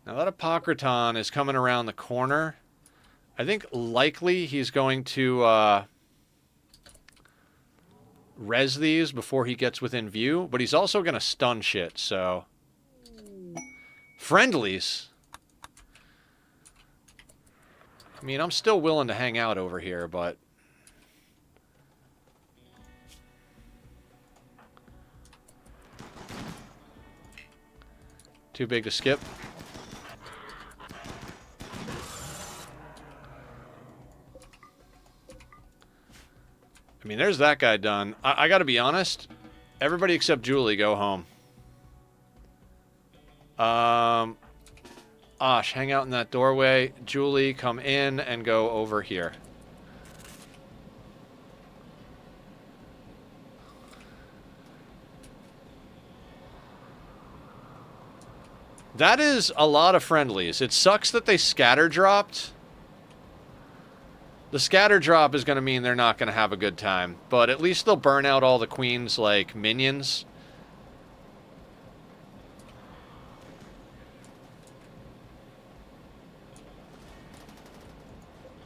[SPEAKER 2] Now that Apocryton is coming around the corner, I think likely he's going to res these before he gets within view, but he's also going to stun shit, so... Friendlies? I mean, I'm still willing to hang out over here, but... Too big to skip. I mean, there's that guy done. I gotta be honest. Everybody except Julie, go home. Osh, hang out in that doorway. Julie, come in and go over here. That is a lot of friendlies. It sucks that they scatter dropped. The scatter drop is going to mean they're not going to have a good time. But at least they'll burn out all the queen's, like, minions.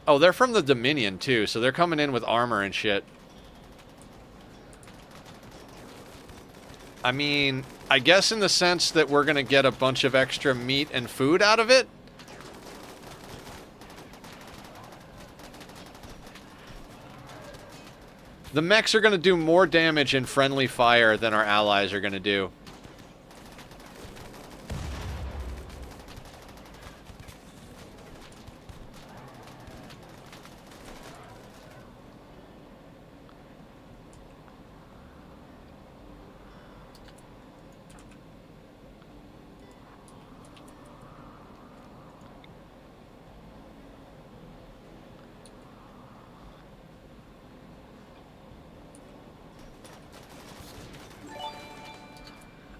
[SPEAKER 2] Oh, they're from the Dominion, too. So they're coming in with armor and shit. I mean, I guess in the sense that we're going to get a bunch of extra meat and food out of it. The mechs are going to do more damage in friendly fire than our allies are going to do.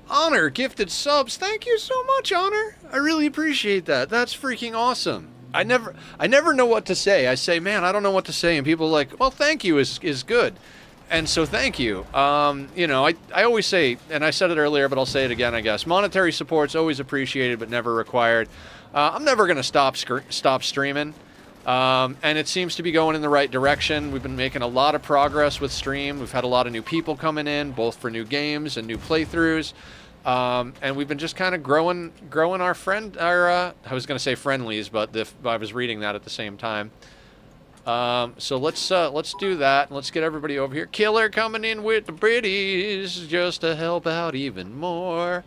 [SPEAKER 2] Honor, gifted subs. Thank you so much, Honor. I really appreciate that. That's freaking awesome. I never know what to say. I say, man, I don't know what to say, and people are like, well, thank you is good. And so thank you. You know, I always say, and I said it earlier, but I'll say it again, I guess. Monetary support's always appreciated, but never required. I'm never going to stop streaming. And it seems to be going in the right direction. We've been making a lot of progress with stream. We've had a lot of new people coming in, both for new games and new playthroughs. And we've been just kind of growing our I was going to say friendlies, but I was reading that at the same time. So let's do that. Let's get everybody over here. Killer coming in with the British just to help out even more.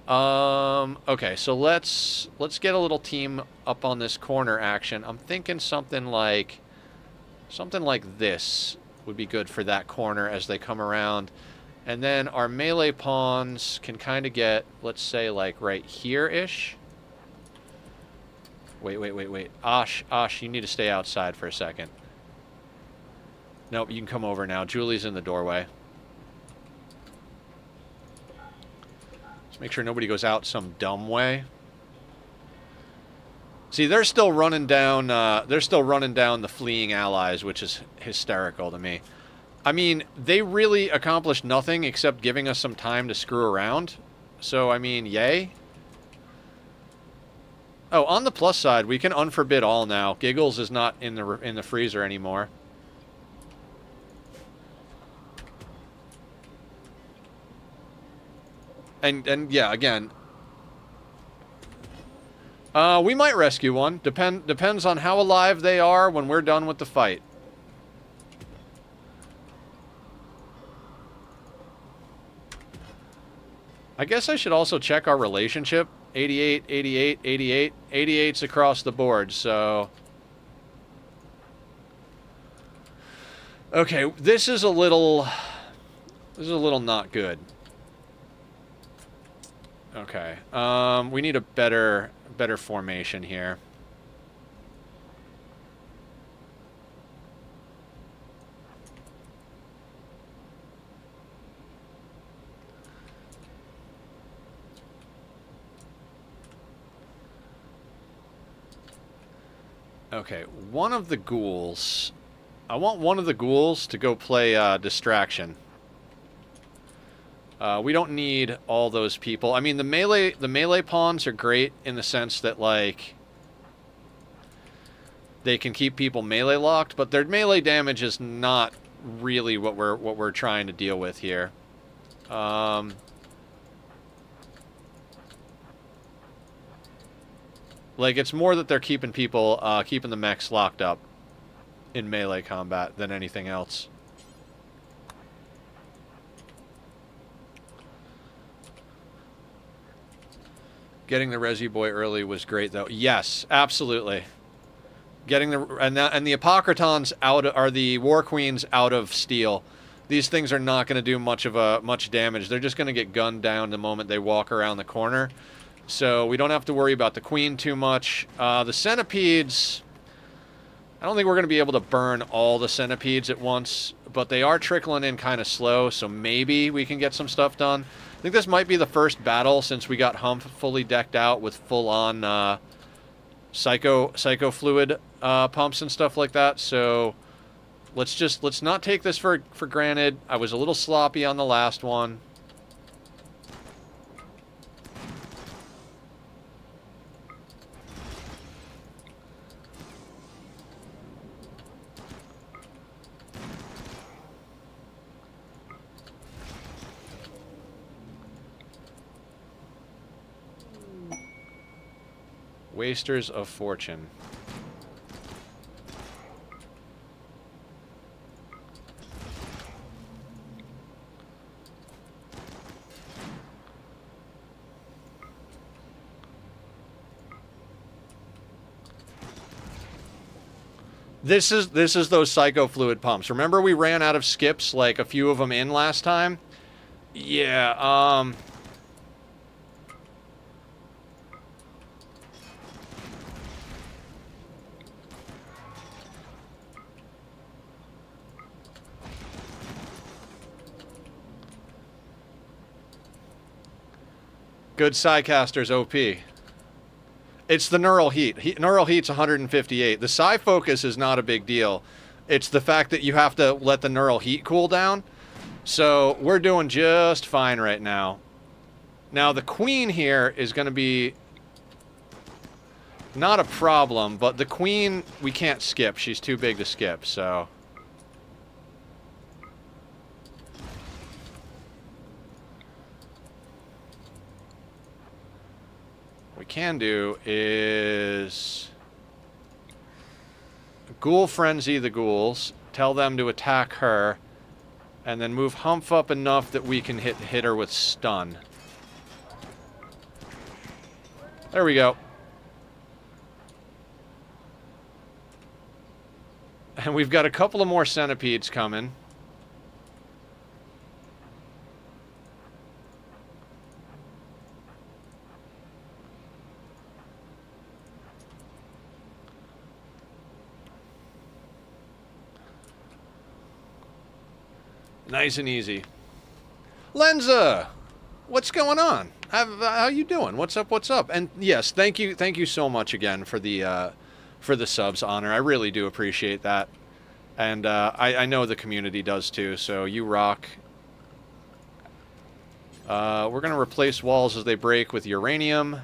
[SPEAKER 2] Okay, so let's get a little team up on this corner action. I'm thinking something like this would be good for that corner as they come around. And then our melee pawns can kind of get, let's say, like right here-ish. Wait. Osh, you need to stay outside for a second. Nope, you can come over now. Julie's in the doorway. Just make sure nobody goes out some dumb way. See, they're still running down the fleeing allies, which is hysterical to me. I mean, they really accomplished nothing except giving us some time to screw around. So, I mean, yay. Oh, on the plus side, we can unforbid all now. Giggles is not in the freezer anymore. And yeah, again, we might rescue one. Depends on how alive they are when we're done with the fight. I guess I should also check our relationship. 88, 88, 88. 88's across the board, so... Okay, this is a little not good. Okay. We need a better formation here. Okay, one of the ghouls... I want one of the ghouls to go play Distraction. We don't need all those people. I mean, the melee pawns are great in the sense that, like, they can keep people melee locked, but their melee damage is not really what we're trying to deal with here. Like, it's more that they're keeping people, keeping the mechs locked up in melee combat than anything else. Getting the Resi Boy early was great, though. Yes, absolutely. Getting the and the Apocrytons out are the War Queens out of steel. These things are not going to do much damage. They're just going to get gunned down the moment they walk around the corner. So we don't have to worry about the Queen too much. The Centipedes, I don't think we're going to be able to burn all the Centipedes at once, but they are trickling in kind of slow, so maybe we can get some stuff done. I think this might be the first battle since we got Hump fully decked out with full-on psycho fluid pumps and stuff like that. So let's not take this for granted. I was a little sloppy on the last one. Wasters of fortune. This is those psycho fluid pumps. Remember we ran out of skips, like a few of them in last time? Yeah, good Psycaster's OP. It's the Neural Heat. Neural Heat's 158. The Psi Focus is not a big deal. It's the fact that you have to let the Neural Heat cool down. So we're doing just fine right now. Now the Queen here is going to be not a problem, but the Queen we can't skip. She's too big to skip, so... What we can do is Ghoul Frenzy the ghouls, tell them to attack her, and then move Humph up enough that we can hit her with stun. There we go. And we've got a couple of more centipedes coming. Nice and easy. Lenza! What's going on? How you doing? What's up, what's up? And yes, thank you so much again for the subs, Honor. I really do appreciate that. And I know the community does too, so you rock. We're going to replace walls as they break with uranium.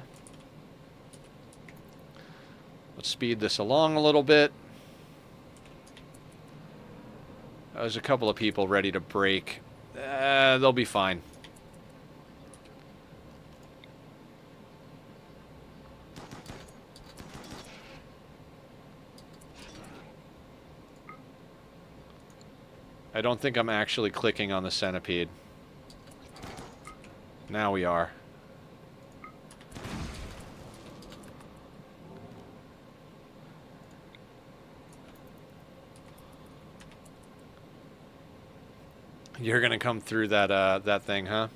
[SPEAKER 2] Let's speed this along a little bit. There's a couple of people ready to break. They'll be fine. I don't think I'm actually clicking on the centipede. Now we are. You're gonna come through that that thing, huh?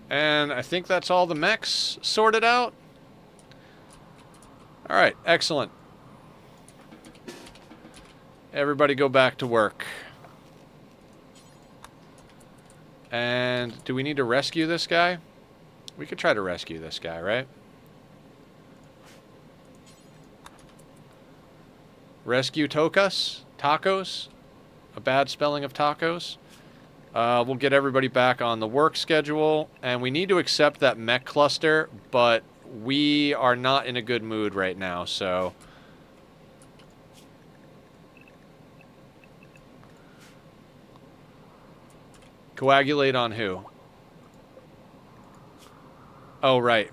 [SPEAKER 2] And I think that's all the mechs sorted out. All right, excellent. Everybody go back to work. And do we need to rescue this guy? We could try to rescue this guy, right? Rescue Tocos? Tacos? A bad spelling of tacos? We'll get everybody back on the work schedule. And we need to accept that mech cluster, but we are not in a good mood right now, so... Coagulate on who? Oh, right.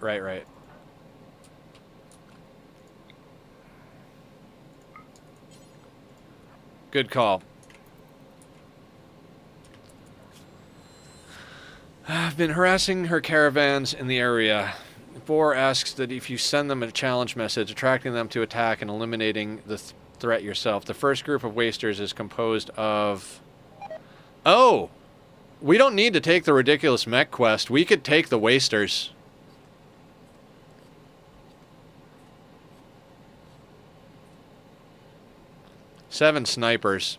[SPEAKER 2] Good call. I've been harassing her caravans in the area. Boar asks that if you send them a challenge message, attracting them to attack and eliminating the threat yourself. The first group of wasters is composed of... Oh! We don't need to take the ridiculous mech quest. We could take the wasters. Seven snipers.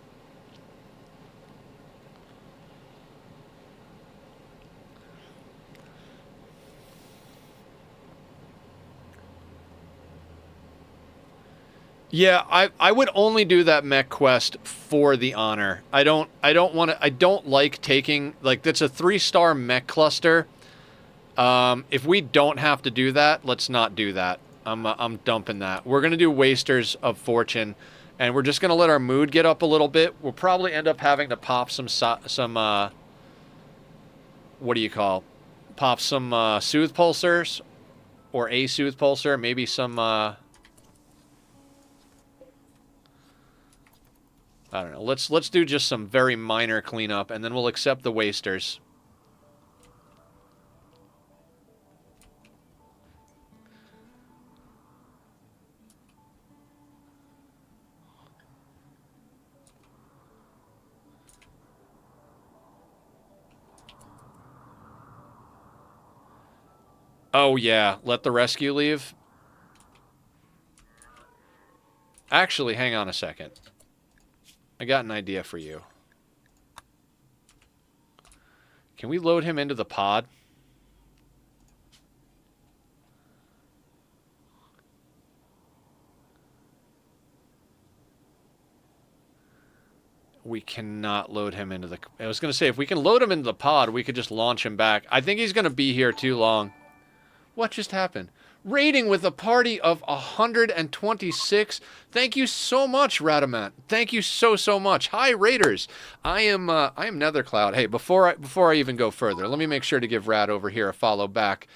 [SPEAKER 2] Yeah, I would only do that mech quest for the honor. I don't like taking, like, that's a 3-star mech cluster. If we don't have to do that, let's not do that. I'm dumping that. We're gonna do Wasters of Fortune, and we're just gonna let our mood get up a little bit. We'll probably end up having to pop some what do you call? Pop some Soothe Pulsers, or a Soothe Pulsar, maybe some I don't know. Let's do just some very minor cleanup, and then we'll accept the wasters. Oh yeah, let the rescue leave. Actually, hang on a second. I got an idea for you. Can we load him into the pod? We cannot load him into the... I was going to say, if we can load him into the pod, we could just launch him back. I think he's going to be here too long. What just happened? Raiding with a party of 126. Thank you so much, Radamant. Thank you so much. Hi, Raiders. I am Nethercloud. Hey, before I even go further, let me make sure to give Rad over here a follow back,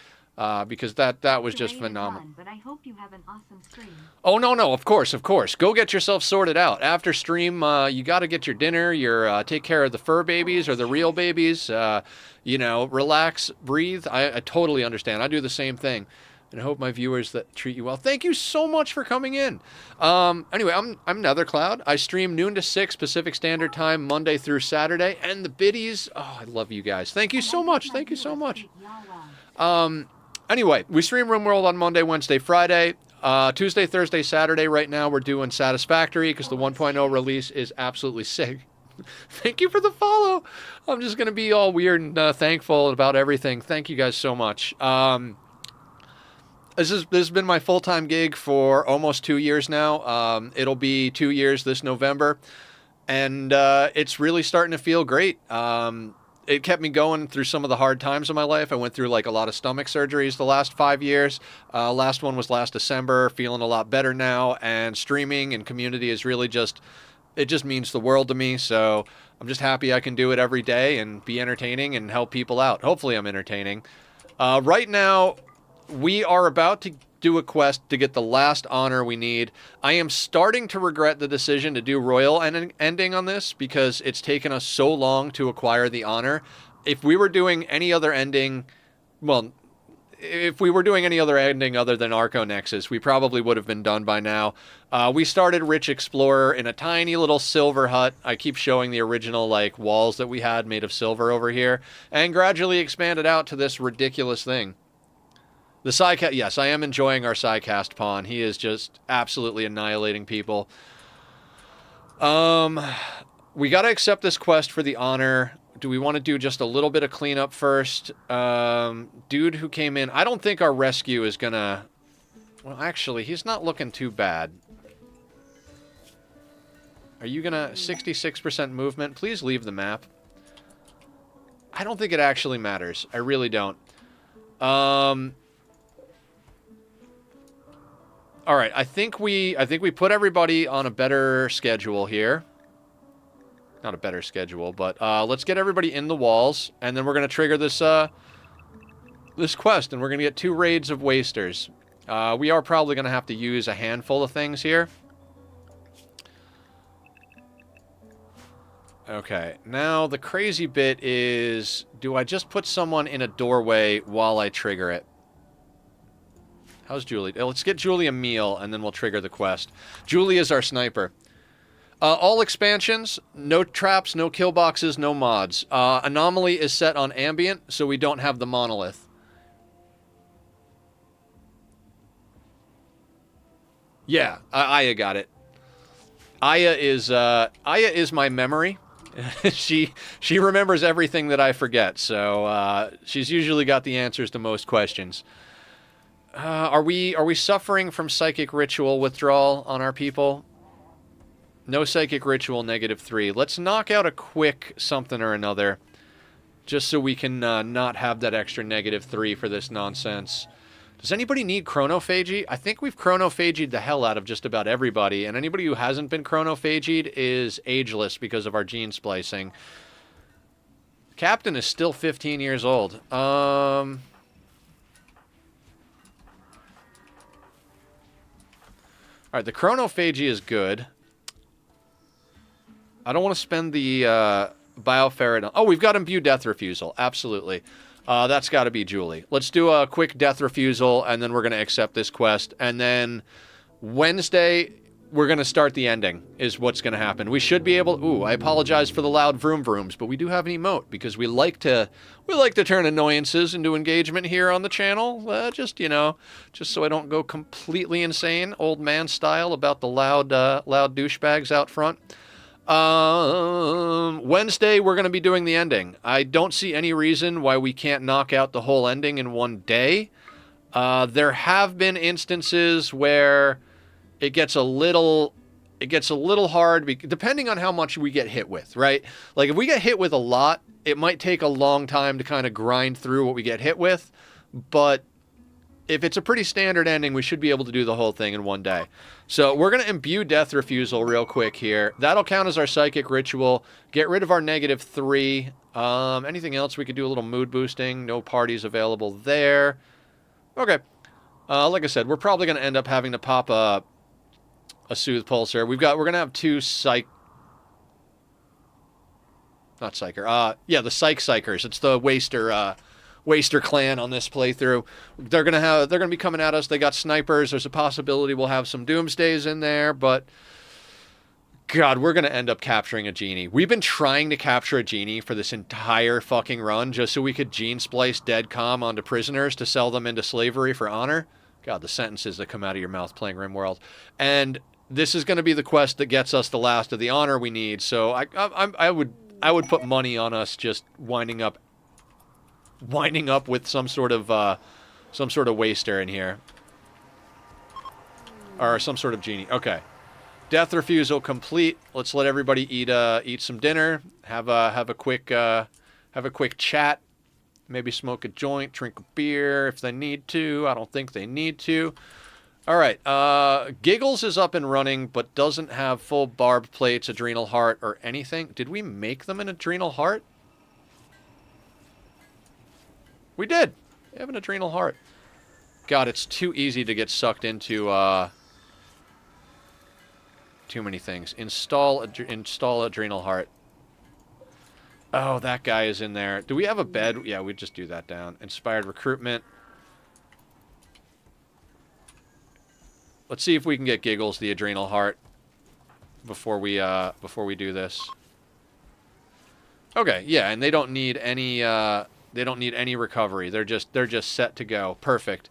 [SPEAKER 2] because that was just phenomenal.
[SPEAKER 3] But I hope you have an awesome stream.
[SPEAKER 2] Oh no, of course. Go get yourself sorted out. After stream, you got to get your dinner. Take care of the fur babies or the real babies. You know, relax, breathe. I totally understand. I do the same thing. And I hope my viewers that treat you well. Thank you so much for coming in. Anyway, I'm Nethercloud. I stream noon to 6 Pacific Standard Time, Monday through Saturday. And the biddies, oh, I love you guys. Thank you so much. Thank you so much. Anyway, we stream Rimworld on Monday, Wednesday, Friday. Tuesday, Thursday, Saturday. Right now we're doing Satisfactory because the 1.0 release is absolutely sick. Thank you for the follow. I'm just going to be all weird and thankful about everything. Thank you guys so much. This has been my full-time gig for almost 2 years now. It'll be 2 years this November, and it's really starting to feel great. It kept me going through some of the hard times of my life. I went through like a lot of stomach surgeries the last 5 years. Last one was last December. Feeling a lot better now, and streaming and community is really just means the world to me. So I'm just happy I can do it every day and be entertaining and help people out. Hopefully I'm entertaining. Right now, we are about to do a quest to get the last honor we need. I am starting to regret the decision to do royal ending on this because it's taken us so long to acquire the honor. If we were doing any other ending, well, if we were doing any other ending other than Arco Nexus, we probably would have been done by now. We started Rich Explorer in a tiny little silver hut. I keep showing the original like walls that we had made of silver over here, and gradually expanded out to this ridiculous thing. The Psycast, yes, I am enjoying our Psycast pawn. He is just absolutely annihilating people. We got to accept this quest for the honor. Do we want to do just a little bit of cleanup first? Dude who came in, I don't think our rescue is gonna... Well, actually, he's not looking too bad. Are you gonna... 66% movement? Please leave the map. I don't think it actually matters. I really don't. Alright, I think we put everybody on a better schedule here. Not a better schedule, but let's get everybody in the walls, and then we're going to trigger this this quest, and we're going to get 2 raids of Wasters. We are probably going to have to use a handful of things here. Okay, now the crazy bit is, do I just put someone in a doorway while I trigger it? How's Julie? Let's get Julie a meal, and then we'll trigger the quest. Julie is our sniper. All expansions, no traps, no kill boxes, no mods. Anomaly is set on ambient, so we don't have the monolith. Yeah, Aya got it. Aya is my memory. she remembers everything that I forget, so she's usually got the answers to most questions. Are we suffering from psychic ritual withdrawal on our people? No psychic ritual, -3. Let's knock out a quick something or another, just so we can not have that extra -3 for this nonsense. Does anybody need chronophagy? I think we've chronophagied the hell out of just about everybody, and anybody who hasn't been chronophagied is ageless because of our gene splicing. Captain is still 15 years old. Alright, the chronophagy is good. I don't want to spend the bioferret. Oh, we've got imbue death refusal. Absolutely. That's got to be Julie. Let's do a quick death refusal, and then we're going to accept this quest. And then Wednesday, we're going to start the ending, is what's going to happen. We should be able... Ooh, I apologize for the loud vroom vrooms, but we do have an emote, because we like to turn annoyances into engagement here on the channel. Just, you know, just so I don't go completely insane, old man style, about the loud douchebags out front. Wednesday, we're going to be doing the ending. I don't see any reason why we can't knock out the whole ending in one day. There have been instances where it gets a little hard, depending on how much we get hit with, right? Like, if we get hit with a lot, it might take a long time to kind of grind through what we get hit with, but if it's a pretty standard ending, we should be able to do the whole thing in one day. So we're going to imbue death refusal real quick here. That'll count as our psychic ritual. Get rid of our -3. Anything else? We could do a little mood boosting. No parties available there. Okay. Like I said, we're probably going to end up having to pop a soothe pulsar. We're going to have 2 not psyker. Yeah, the psychers. It's the Waster clan on this playthrough. They're gonna be coming at us. They got snipers. There's a possibility we'll have some doomsdays in there, but God, we're gonna end up capturing a genie. We've been trying to capture a genie for this entire fucking run just so we could gene splice dead comm onto prisoners to sell them into slavery for honor. God, the sentences that come out of your mouth playing Rimworld. And this is gonna be the quest that gets us the last of the honor we need. So I would put money on us just winding up with some sort of waster in here, or some sort of genie. Okay, death refusal complete. Let's let everybody eat some dinner, have a quick chat, maybe smoke a joint, drink a beer if they need to. I don't think they need to. All right, Giggles is up and running, but doesn't have full barb plates, adrenal heart, or anything. Did we make them an adrenal heart? We did. We have an adrenal heart. God, it's too easy to get sucked into too many things. Install Adrenal Heart. Oh, that guy is in there. Do we have a bed? Yeah, we just do that down. Inspired Recruitment. Let's see if we can get Giggles the Adrenal Heart before we do this. Okay, yeah, and they don't need any recovery. They're just set to go. Perfect.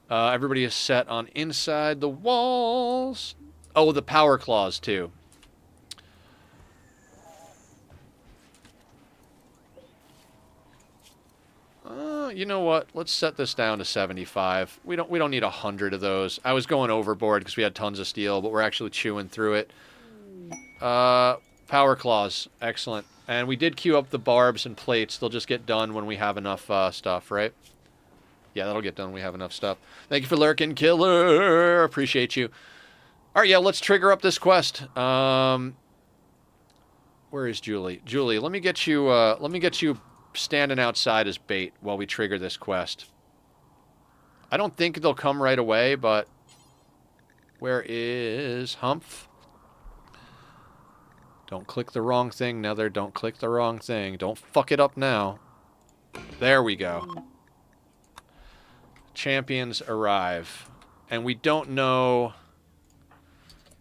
[SPEAKER 2] Everybody is set on inside the walls. Oh, the power claws too. You know what? Let's set this down to 75. We don't need 100 of those. I was going overboard because we had tons of steel, but we're actually chewing through it. Power claws, excellent. And we did queue up the barbs and plates. They'll just get done when we have enough stuff, right? Yeah, that'll get done when we have enough stuff. Thank you for lurking, killer. Appreciate you. All right, yeah, let's trigger up this quest. Where is Julie? Julie, let me get you standing outside as bait while we trigger this quest. I don't think they'll come right away, but where is Humph? Don't click the wrong thing, Nether. Don't click the wrong thing. Don't fuck it up now. There we go. Champions arrive. And we don't know...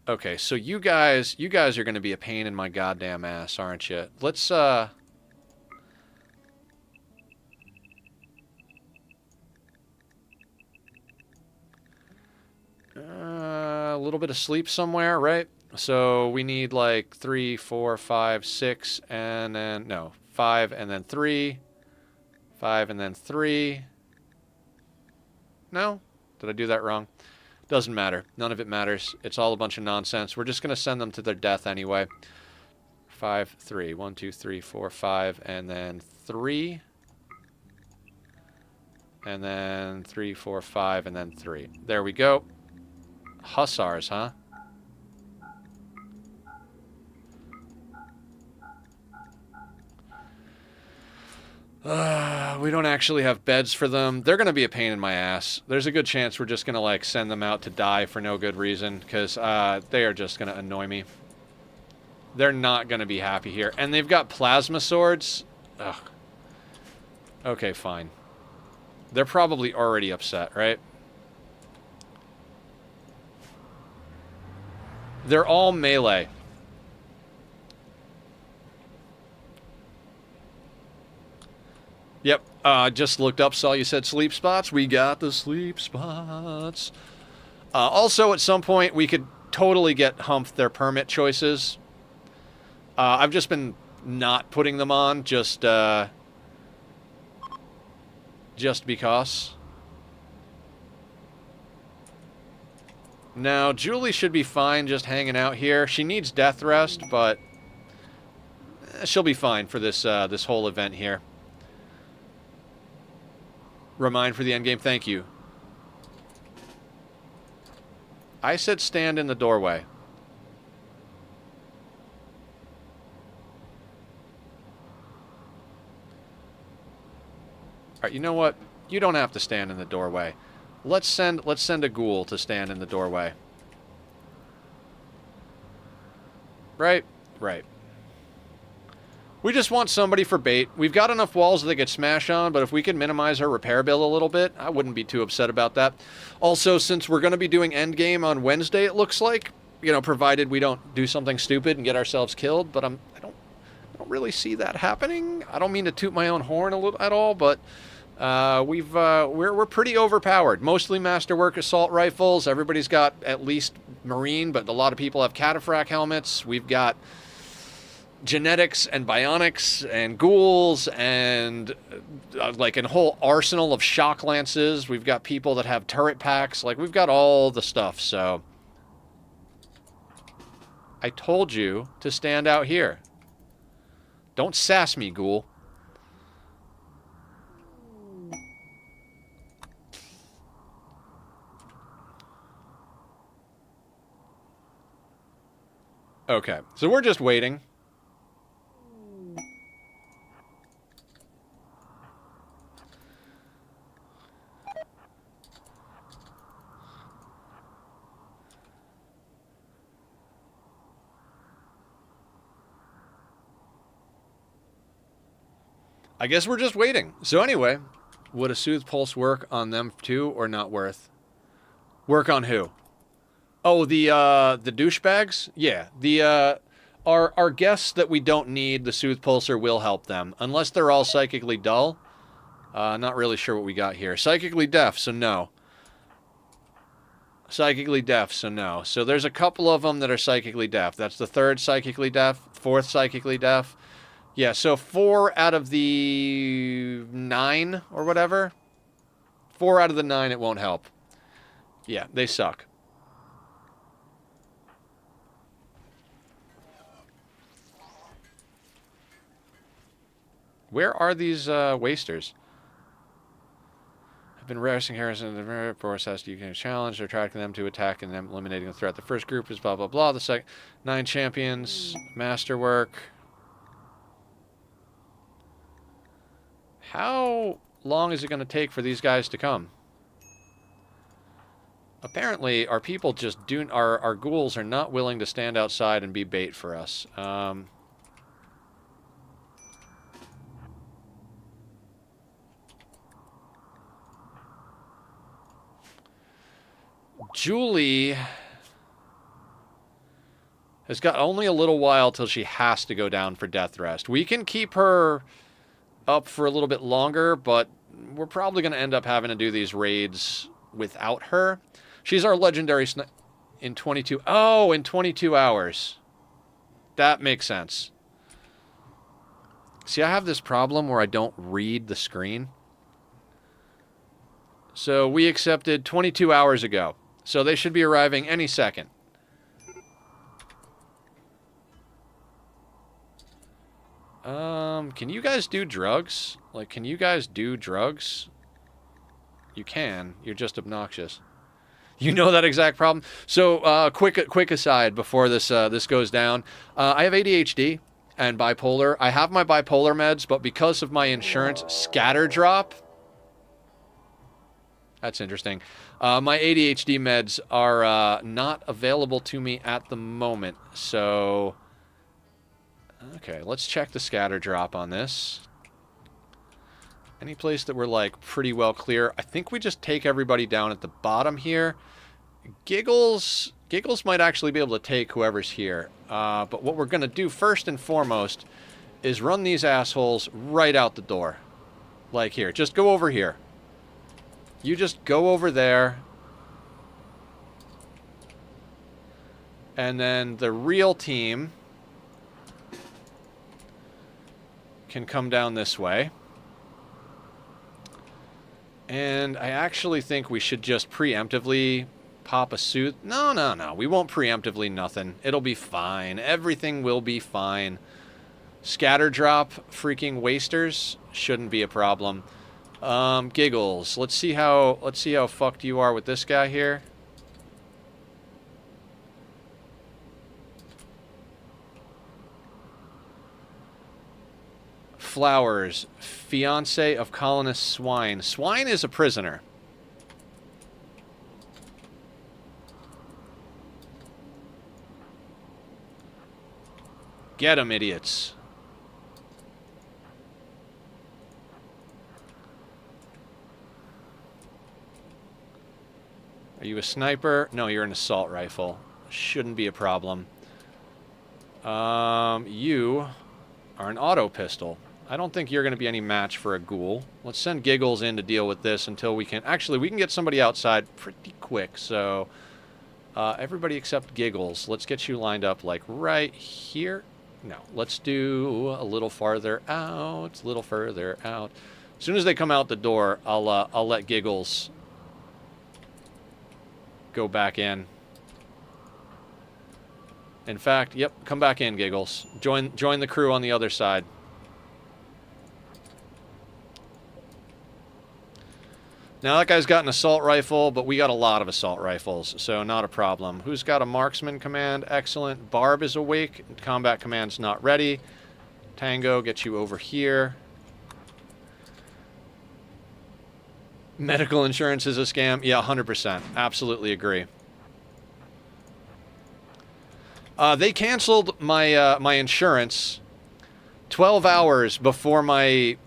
[SPEAKER 2] Okay, so you guys are going to be a pain in my goddamn ass, aren't you? Let's, a little bit of sleep somewhere, right? So we need like 3, 4, 5, 6, and then, no, 5 and then 3. 5 and then 3. No? Did I do that wrong? Doesn't matter. None of it matters. It's all a bunch of nonsense. We're just going to send them to their death anyway. 5, 3. 1, 2, 3, 4, 5, and then 3. And then 3, 4, 5, and then 3. There we go. Hussars, huh? We don't actually have beds for them. They're going to be a pain in my ass. There's a good chance we're just going to, like, send them out to die for no good reason, because they are just going to annoy me. They're not going to be happy here. And they've got plasma swords. Ugh. Okay, fine. They're probably already upset, right? They're all melee. Yep, just looked up, saw you said sleep spots. We got the sleep spots. Also, at some point, we could totally get Humph their permit choices. I've just been not putting them on, just because. Now, Julie should be fine just hanging out here. She needs death rest, but she'll be fine for this this whole event here. Remind for the endgame. Thank you. I said stand in the doorway. Alright, you know what? You don't have to stand in the doorway. Let's send a ghoul to stand in the doorway. Right? Right. We just want somebody for bait. We've got enough walls that they could smash on, but if we can minimize our repair bill a little bit, I wouldn't be too upset about that. Also, since we're going to be doing endgame on Wednesday, it looks like, you know, provided we don't do something stupid and get ourselves killed, but I don't really see that happening. I don't mean to toot my own horn at all, but we're pretty overpowered. Mostly masterwork assault rifles. Everybody's got at least marine, but a lot of people have cataphract helmets. We've got genetics and bionics and ghouls and like a whole arsenal of shock lances. We've got people that have turret packs. Like, we've got all the stuff. So I told you to stand out here. Don't sass me, ghoul. Okay, so we're just waiting. I guess we're just waiting. So anyway, would a Soothe Pulse work on them too, or not worth? Work on who? Oh, the douchebags? Yeah, the our guests that we don't need, the Soothe Pulsar will help them. Unless they're all psychically dull. Not really sure what we got here. Psychically deaf, so no. Psychically deaf, so no. So there's a couple of them that are psychically deaf. That's the third psychically deaf, fourth psychically deaf. Yeah, so 4 out of the 9 or whatever. 4 out of the 9 it won't help. Yeah, they suck. Where are these wasters? I've been racing Harrison. The force has to you can challenge. They're tracking them to attack and them eliminating the threat. The first group is blah blah blah. The second 9 champions, masterwork. How long is it going to take for these guys to come? Apparently, our people just do. Our ghouls are not willing to stand outside and be bait for us. Julie has got only a little while till she has to go down for death rest. We can keep her up for a little bit longer, but we're probably going to end up having to do these raids without her. She's our legendary in 22. Oh, in 22 hours. That makes sense. See, I have this problem where I don't read the screen. So we accepted 22 hours ago. So they should be arriving any second. Can you guys do drugs? Like, can you guys do drugs? You can. You're just obnoxious. You know that exact problem. So, quick aside before this goes down. I have ADHD and bipolar. I have my bipolar meds, but because of my insurance scatter drop. That's interesting. My ADHD meds are not available to me at the moment. So, okay, let's check the scatter drop on this. Any place that we're, like, pretty well clear. I think we just take everybody down at the bottom here. Giggles might actually be able to take whoever's here. But what we're going to do first and foremost is run these assholes right out the door. Like here. Just go over here. You just go over there. And then the real team can come down this way. And I actually think we should just preemptively pop a Soothe. No. We won't preemptively nothing. It'll be fine. Everything will be fine. Scatter drop freaking wasters shouldn't be a problem. Giggles. Let's see how fucked you are with this guy here. Flowers. Fiance of colonist Swine. Swine is a prisoner. Get 'em, idiots. Are you a sniper? No, you're an assault rifle. Shouldn't be a problem. You are an auto pistol. I don't think you're going to be any match for a ghoul. Let's send Giggles in to deal with this until we can... Actually, we can get somebody outside pretty quick, so... everybody except Giggles. Let's get you lined up, like, right here. No, let's do a little farther out. A little further out. As soon as they come out the door, I'll let Giggles go back in. In fact, yep, come back in, Giggles. Join the crew on the other side. Now that guy's got an assault rifle, but we got a lot of assault rifles, so not a problem. Who's got a marksman command? Excellent. Barb is awake. Combat command's not ready. Tango, get you over here. Medical insurance is a scam. Yeah, 100%. Absolutely agree. They canceled my my insurance 12 hours before my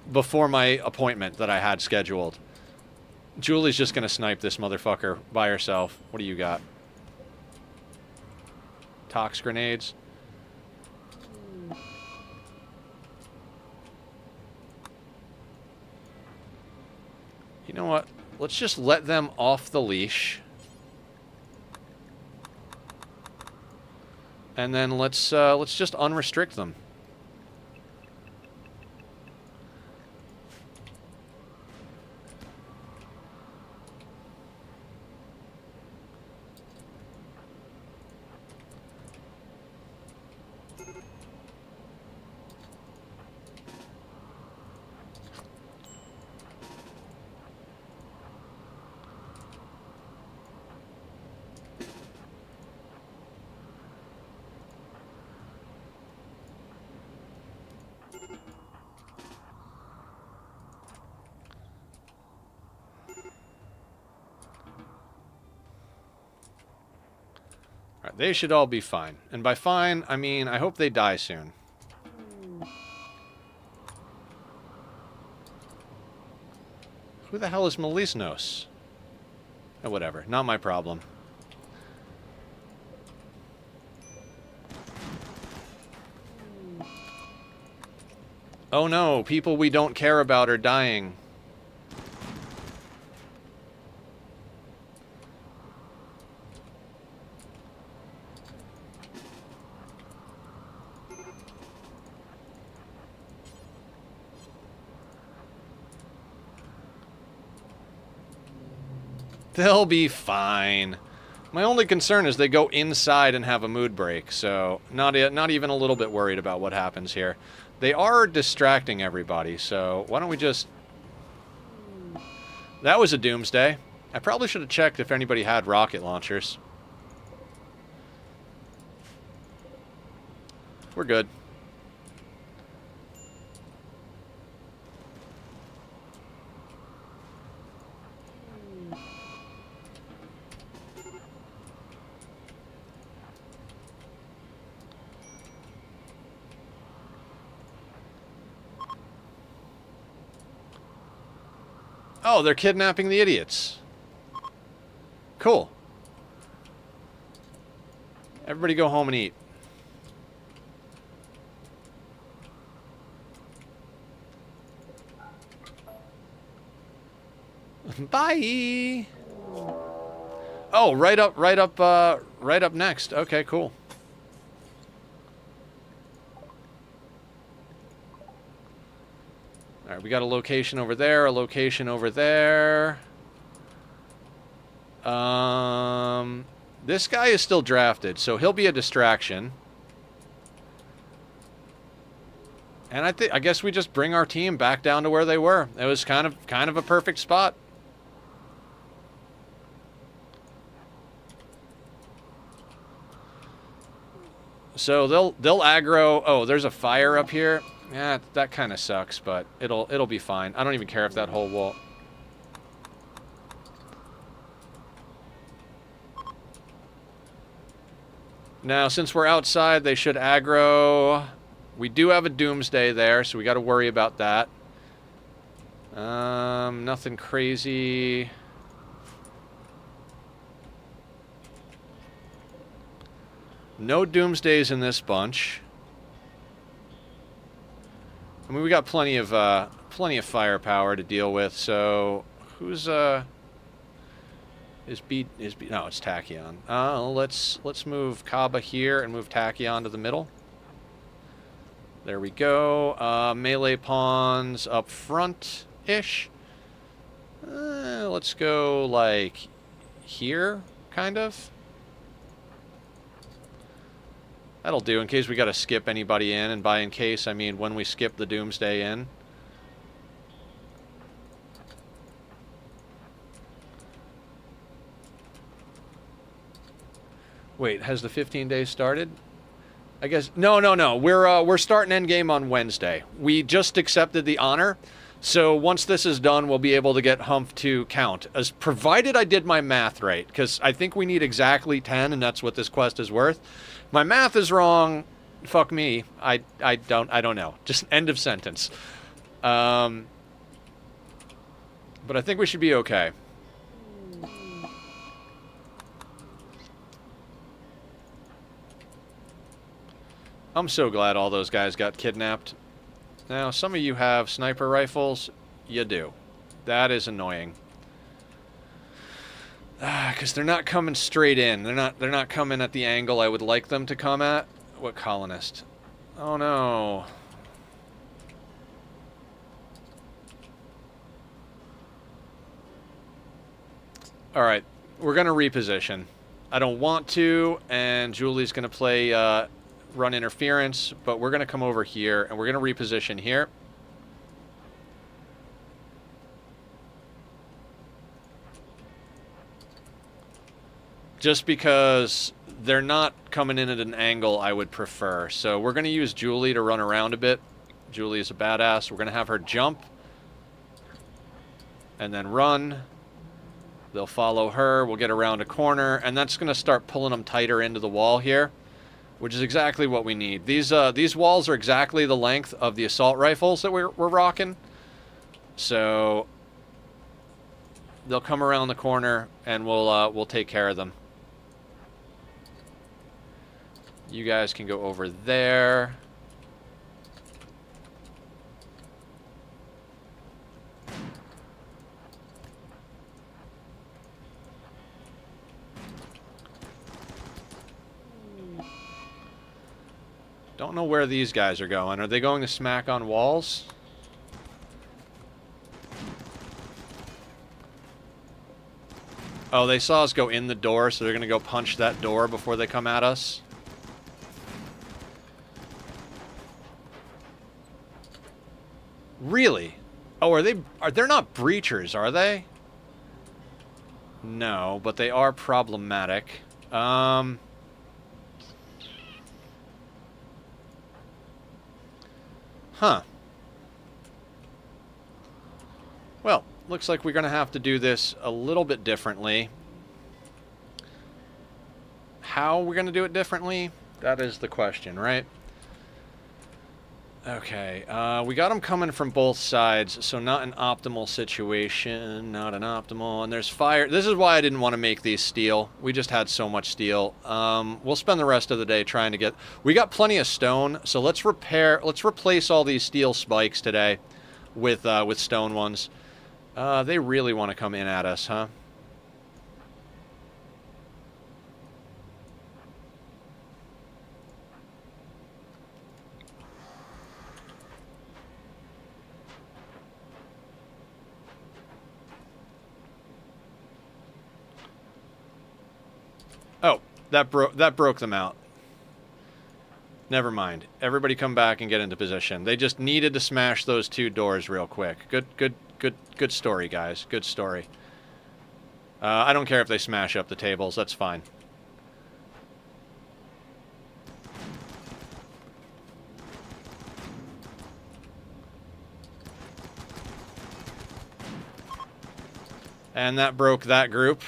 [SPEAKER 2] before my appointment that I had scheduled. Julie's just gonna snipe this motherfucker by herself. What do you got? Tox grenades. You know what? Let's just let them off the leash. And then let's just unrestrict them. Alright, they should all be fine. And by fine, I mean, I hope they die soon. Who the hell is Melisnos? Oh, whatever. Not my problem. Oh no, people we don't care about are dying. They'll be fine. My only concern is they go inside and have a mood break, so not even a little bit worried about what happens here. They are distracting everybody, so why don't we just... That was a doomsday. I probably should have checked if anybody had rocket launchers. We're good. Oh, they're kidnapping the idiots. Cool. Everybody go home and eat. Bye. Oh, right up next. Okay, cool. All right, we got a location over there, a location over there. This guy is still drafted, so he'll be a distraction. And I guess we just bring our team back down to where they were. It was kind of a perfect spot. So they'll aggro. Oh, there's a fire up here. Yeah, that kind of sucks, but it'll be fine. I don't even care if that whole wall. Now, since we're outside, they should aggro. We do have a doomsday there, so we got to worry about that. Nothing crazy. No doomsdays in this bunch. I mean, we got plenty of firepower to deal with. So, who's no, it's Tachyon. Let's move Kaba here and move Tachyon to the middle. There we go. Melee pawns up front-ish. Let's go like here, kind of. That'll do, in case we gotta skip anybody in, and by in case, I mean when we skip the Doomsday in. Wait, has the 15 days started? I guess, no. We're starting endgame on Wednesday. We just accepted the honor, so once this is done, we'll be able to get Humph to count, as provided I did my math right, because I think we need exactly 10, and that's what this quest is worth. My math is wrong. Fuck me. I don't know. Just end of sentence. But I think we should be okay. I'm so glad all those guys got kidnapped. Now, some of you have sniper rifles. You do. That is annoying. Because they're not coming straight in. They're not coming at the angle I would like them to come at. What colonist? Oh no. Alright, we're going to reposition. I don't want to, and Julie's going to play run interference, but we're going to come over here, and we're going to reposition here. Just because they're not coming in at an angle I would prefer. So we're going to use Julie to run around a bit. Julie is a badass. We're going to have her jump. And then run. They'll follow her. We'll get around a corner. And that's going to start pulling them tighter into the wall here, which is exactly what we need. These walls are exactly the length of the assault rifles that we're rocking. So they'll come around the corner, and we'll take care of them. You guys can go over there. Don't know where these guys are going. Are they going to smack on walls? Oh, they saw us go in the door, so they're going to go punch that door before they come at us. Really? Oh, they're not breachers, are they? No, but they are problematic. Huh. Well, looks like we're going to have to do this a little bit differently. How we're going to do it differently? That is the question, right? Okay, we got them coming from both sides, so not an optimal situation, not an optimal, and there's fire. This is why I didn't want to make these steel. We just had so much steel. We'll spend the rest of the day trying to get... We got plenty of stone, so let's replace all these steel spikes today with stone ones. They really want to come in at us, huh? Oh, that broke them out. Never mind. Everybody come back and get into position. They just needed to smash those two doors real quick. Good story, guys. Good story. I don't care if they smash up the tables. That's fine. And that broke that group.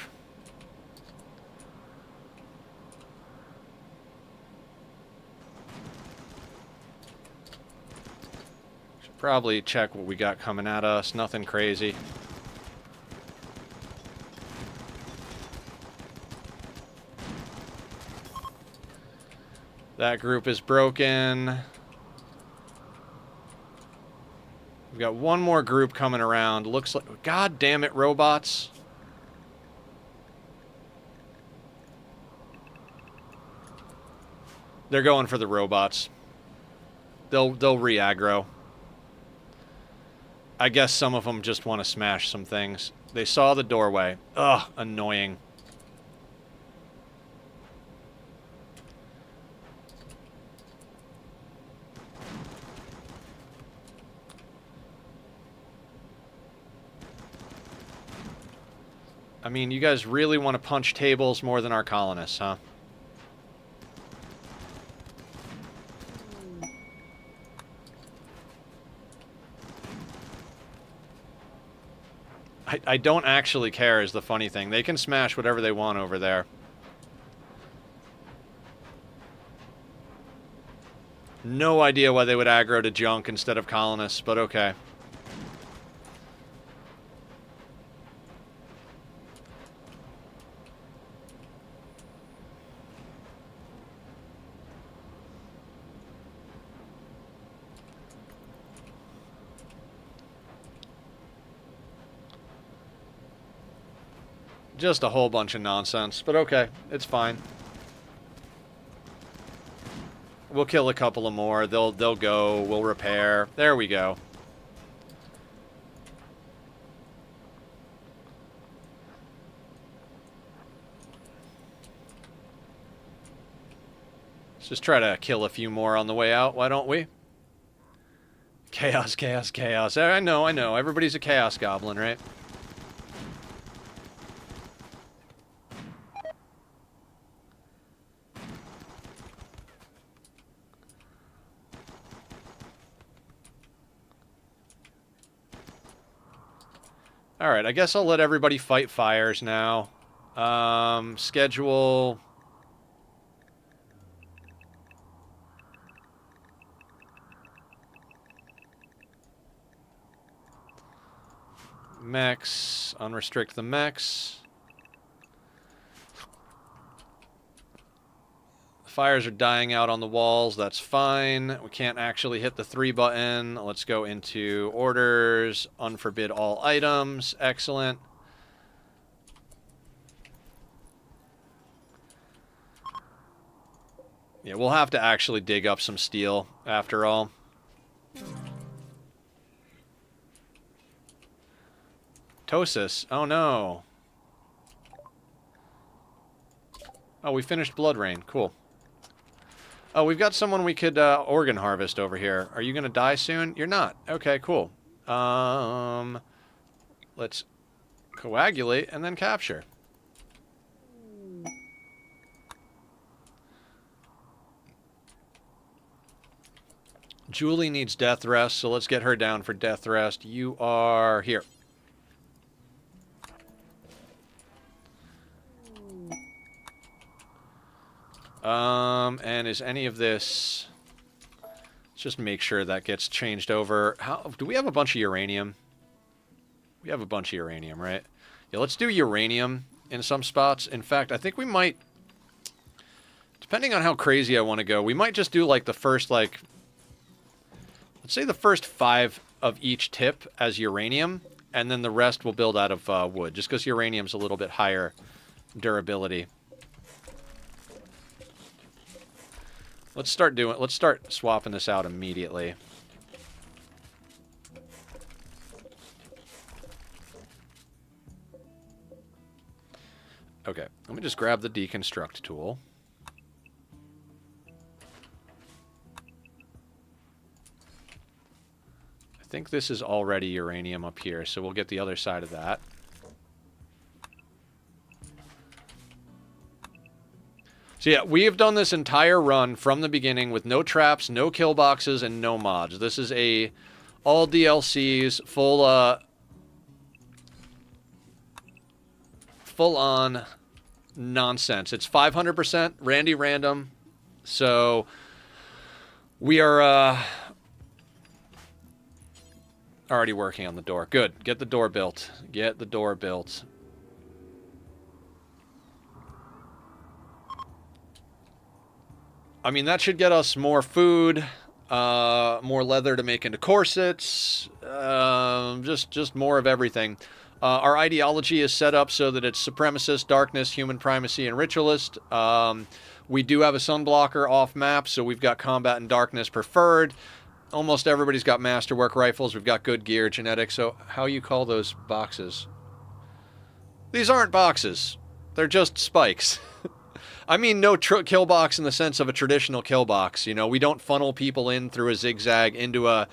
[SPEAKER 2] Probably check what we got coming at us. Nothing crazy. That group is broken. We've got one more group coming around. Looks like... God damn it, robots. They're going for the robots. They'll re-aggro. I guess some of them just want to smash some things. They saw the doorway. Ugh, annoying. I mean, you guys really want to punch tables more than our colonists, huh? I don't actually care is the funny thing. They can smash whatever they want over there. No idea why they would aggro to junk instead of colonists, but okay. Just a whole bunch of nonsense, but okay, it's fine. We'll kill a couple of more. They'll go. We'll repair. There we go. Let's just try to kill a few more on the way out. Why don't we? Chaos, chaos, chaos. I know, I know. Everybody's a chaos goblin, right? Alright, I guess I'll let everybody fight fires now. Schedule... Mechs. Unrestrict the mechs. Fires are dying out on the walls. That's fine. We can't actually hit the 3 button. Let's go into orders. Unforbid all items. Excellent. Yeah, we'll have to actually dig up some steel after all. Tosis. Oh no. Oh, we finished Blood Rain. Cool. Oh, we've got someone we could organ harvest over here. Are you going to die soon? You're not. Okay, cool. Let's coagulate and then capture. Julie needs death rest, so let's get her down for death rest. You are here. And is any of this... Let's just make sure that gets changed over. How do we have a bunch of uranium? We have a bunch of uranium, right? Yeah, let's do uranium in some spots. In fact, I think we might... Depending on how crazy I want to go, we might just do, like, the first, like... Let's say the first 5 of each tip as uranium, and then the rest will build out of wood, just because uranium's a little bit higher durability. Let's start swapping this out immediately. Okay, let me just grab the deconstruct tool. I think this is already uranium up here, so we'll get the other side of that. So yeah, we have done this entire run from the beginning with no traps, no kill boxes, and no mods. This is all DLCs, full on nonsense. It's 500% Randy random, so we are already working on the door. Good, get the door built. Get the door built. I mean, that should get us more food, more leather to make into corsets, just more of everything. Our ideology is set up so that it's supremacist, darkness, human primacy, and ritualist. We do have a sunblocker off map, so we've got combat and darkness preferred. Almost everybody's got masterwork rifles. We've got good gear, genetics. So how you call those boxes? These aren't boxes. They're just spikes. I mean, no kill box in the sense of a traditional kill box. You know, we don't funnel people in through a zigzag into a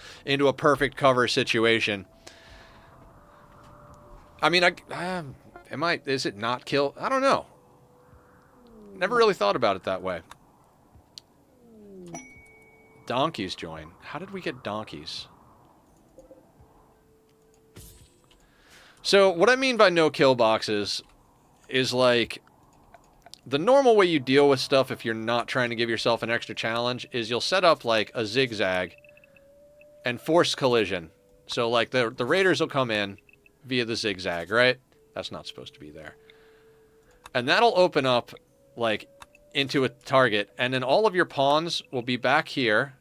[SPEAKER 2] perfect cover situation. I mean, is it not kill? I don't know. Never really thought about it that way. Donkeys join. How did we get donkeys? So what I mean by no kill boxes is like... The normal way you deal with stuff if you're not trying to give yourself an extra challenge is you'll set up like a zigzag and force collision. So like the raiders will come in via the zigzag, right? That's not supposed to be there. And that'll open up like into a target, and then all of your pawns will be back here.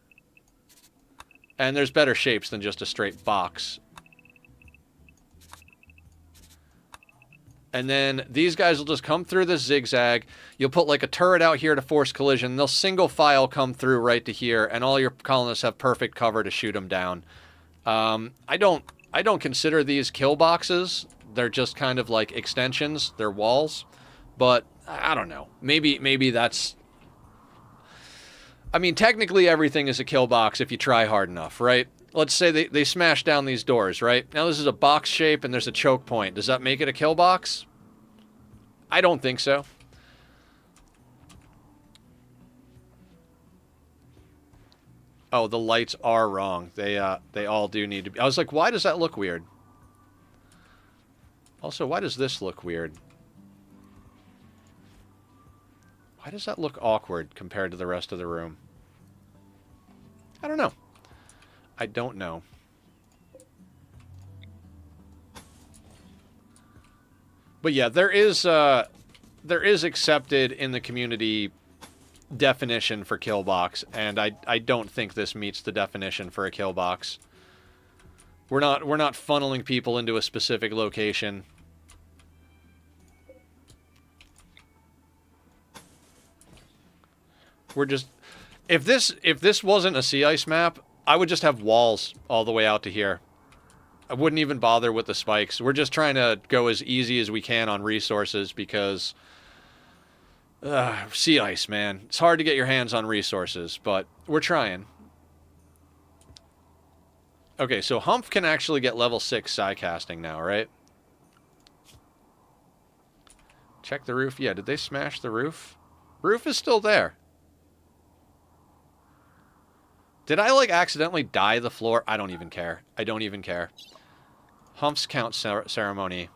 [SPEAKER 2] And there's better shapes than just a straight box. And then these guys will just come through this zigzag. You'll put like a turret out here to force collision. They'll single file come through right to here, and all your colonists have perfect cover to shoot them down. I don't consider these kill boxes. They're just kind of like extensions. They're walls. But I don't know. Maybe that's... I mean, technically everything is a kill box if you try hard enough, right? Let's say they smash down these doors, right? Now this is a box shape and there's a choke point. Does that make it a kill box? I don't think so. Oh, the lights are wrong. They all do need to be... I was like, why does that look weird? Also, why does this look weird? Why does that look awkward compared to the rest of the room? I don't know. I don't know. But yeah, there is accepted in the community definition for kill box, and I don't think this meets the definition for a kill box. We're not funneling people into a specific location. We're just... If this wasn't a sea ice map, I would just have walls all the way out to here. I wouldn't even bother with the spikes. We're just trying to go as easy as we can on resources because... sea ice, man. It's hard to get your hands on resources, but we're trying. Okay, so Humph can actually get level 6 psi casting now, right? Check the roof. Yeah, did they smash the roof? Roof is still there. Did I, like, accidentally dye the floor? I don't even care. I don't even care. Humph's count ceremony.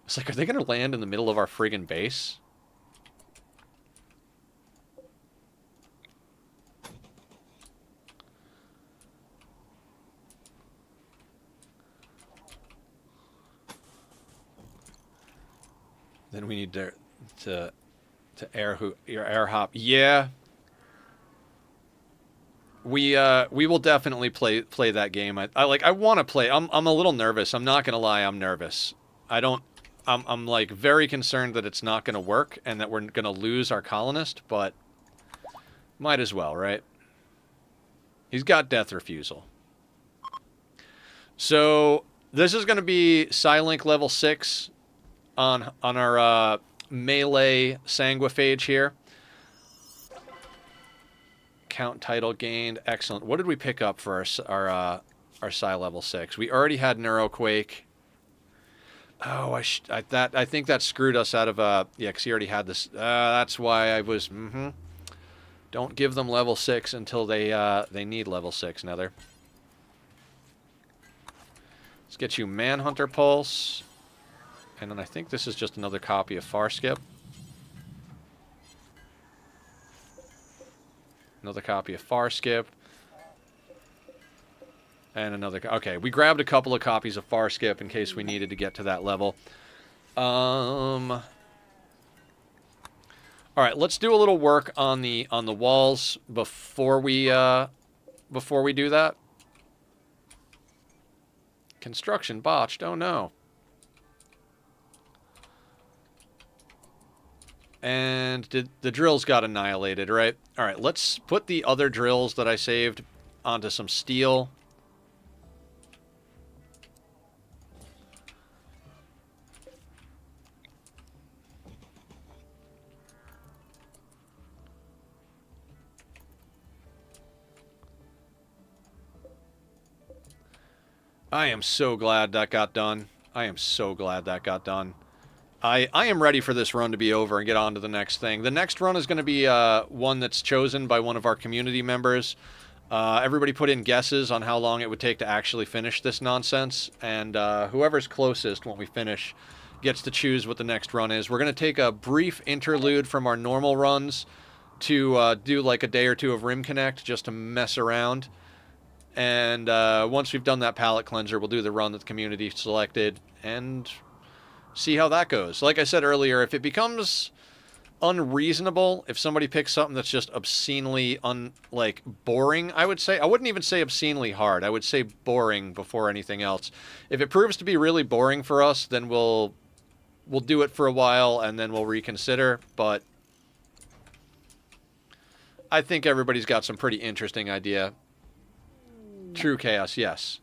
[SPEAKER 2] It's like, are they going to land in the middle of our friggin' base? Then we need to air hop. Yeah. We will definitely play that game. I want to play. I'm a little nervous. I'm not gonna lie. I'm nervous. I'm like very concerned that it's not gonna work and that we're gonna lose our colonist. But might as well, right? He's got death refusal. So this is gonna be Psilink level 6 on our melee sanguiphage here. Count title gained. Excellent. What did we pick up for our Psi level 6? We already had Neuroquake. Oh, I think that screwed us out of yeah, because he already had this. That's why I was. Don't give them level 6 until they need level 6, Nether. Let's get you Manhunter Pulse, and then I think this is just another copy of Farskip. Another copy of Farskip. And another... Okay, we grabbed a couple of copies of Farskip in case we needed to get to that level. Alright, let's do a little work on the walls before we do that. Construction botched. Oh, no. And the drills got annihilated, right? All right, let's put the other drills that I saved onto some steel. I am so glad that got done. I am so glad that got done. I am ready for this run to be over and get on to the next thing. The next run is going to be one that's chosen by one of our community members. Everybody put in guesses on how long it would take to actually finish this nonsense, and whoever's closest when we finish gets to choose what the next run is. We're going to take a brief interlude from our normal runs to do like a day or two of Rim Connect just to mess around. And once we've done that palette cleanser, we'll do the run that the community selected and see how that goes. Like I said earlier, if it becomes unreasonable if somebody picks something that's just obscenely boring. I would say I wouldn't even say obscenely hard. I would say boring before anything else. If it proves to be really boring for us, then we'll do it for a while and then we'll reconsider. But I think everybody's got some pretty interesting idea. True chaos, yes.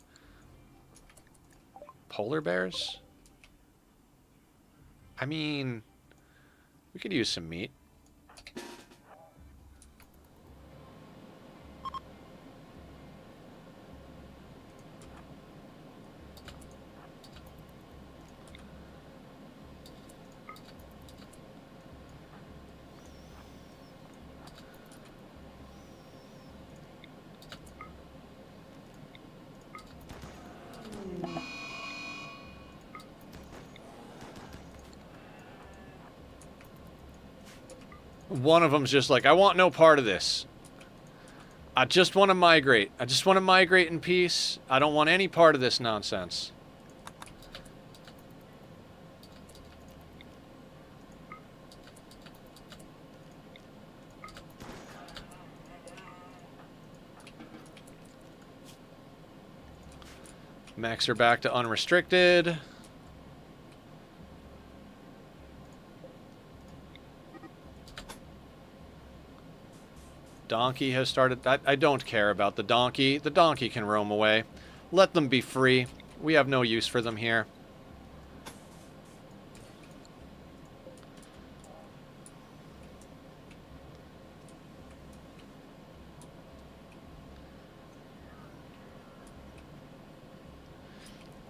[SPEAKER 2] Polar bears? I mean, we could use some meat. One of them's just like, I want no part of this. I just want to migrate. I just want to migrate in peace. I don't want any part of this nonsense. Max her back to unrestricted. Donkey has started. I don't care about the donkey. The donkey can roam away. Let them be free. We have no use for them here.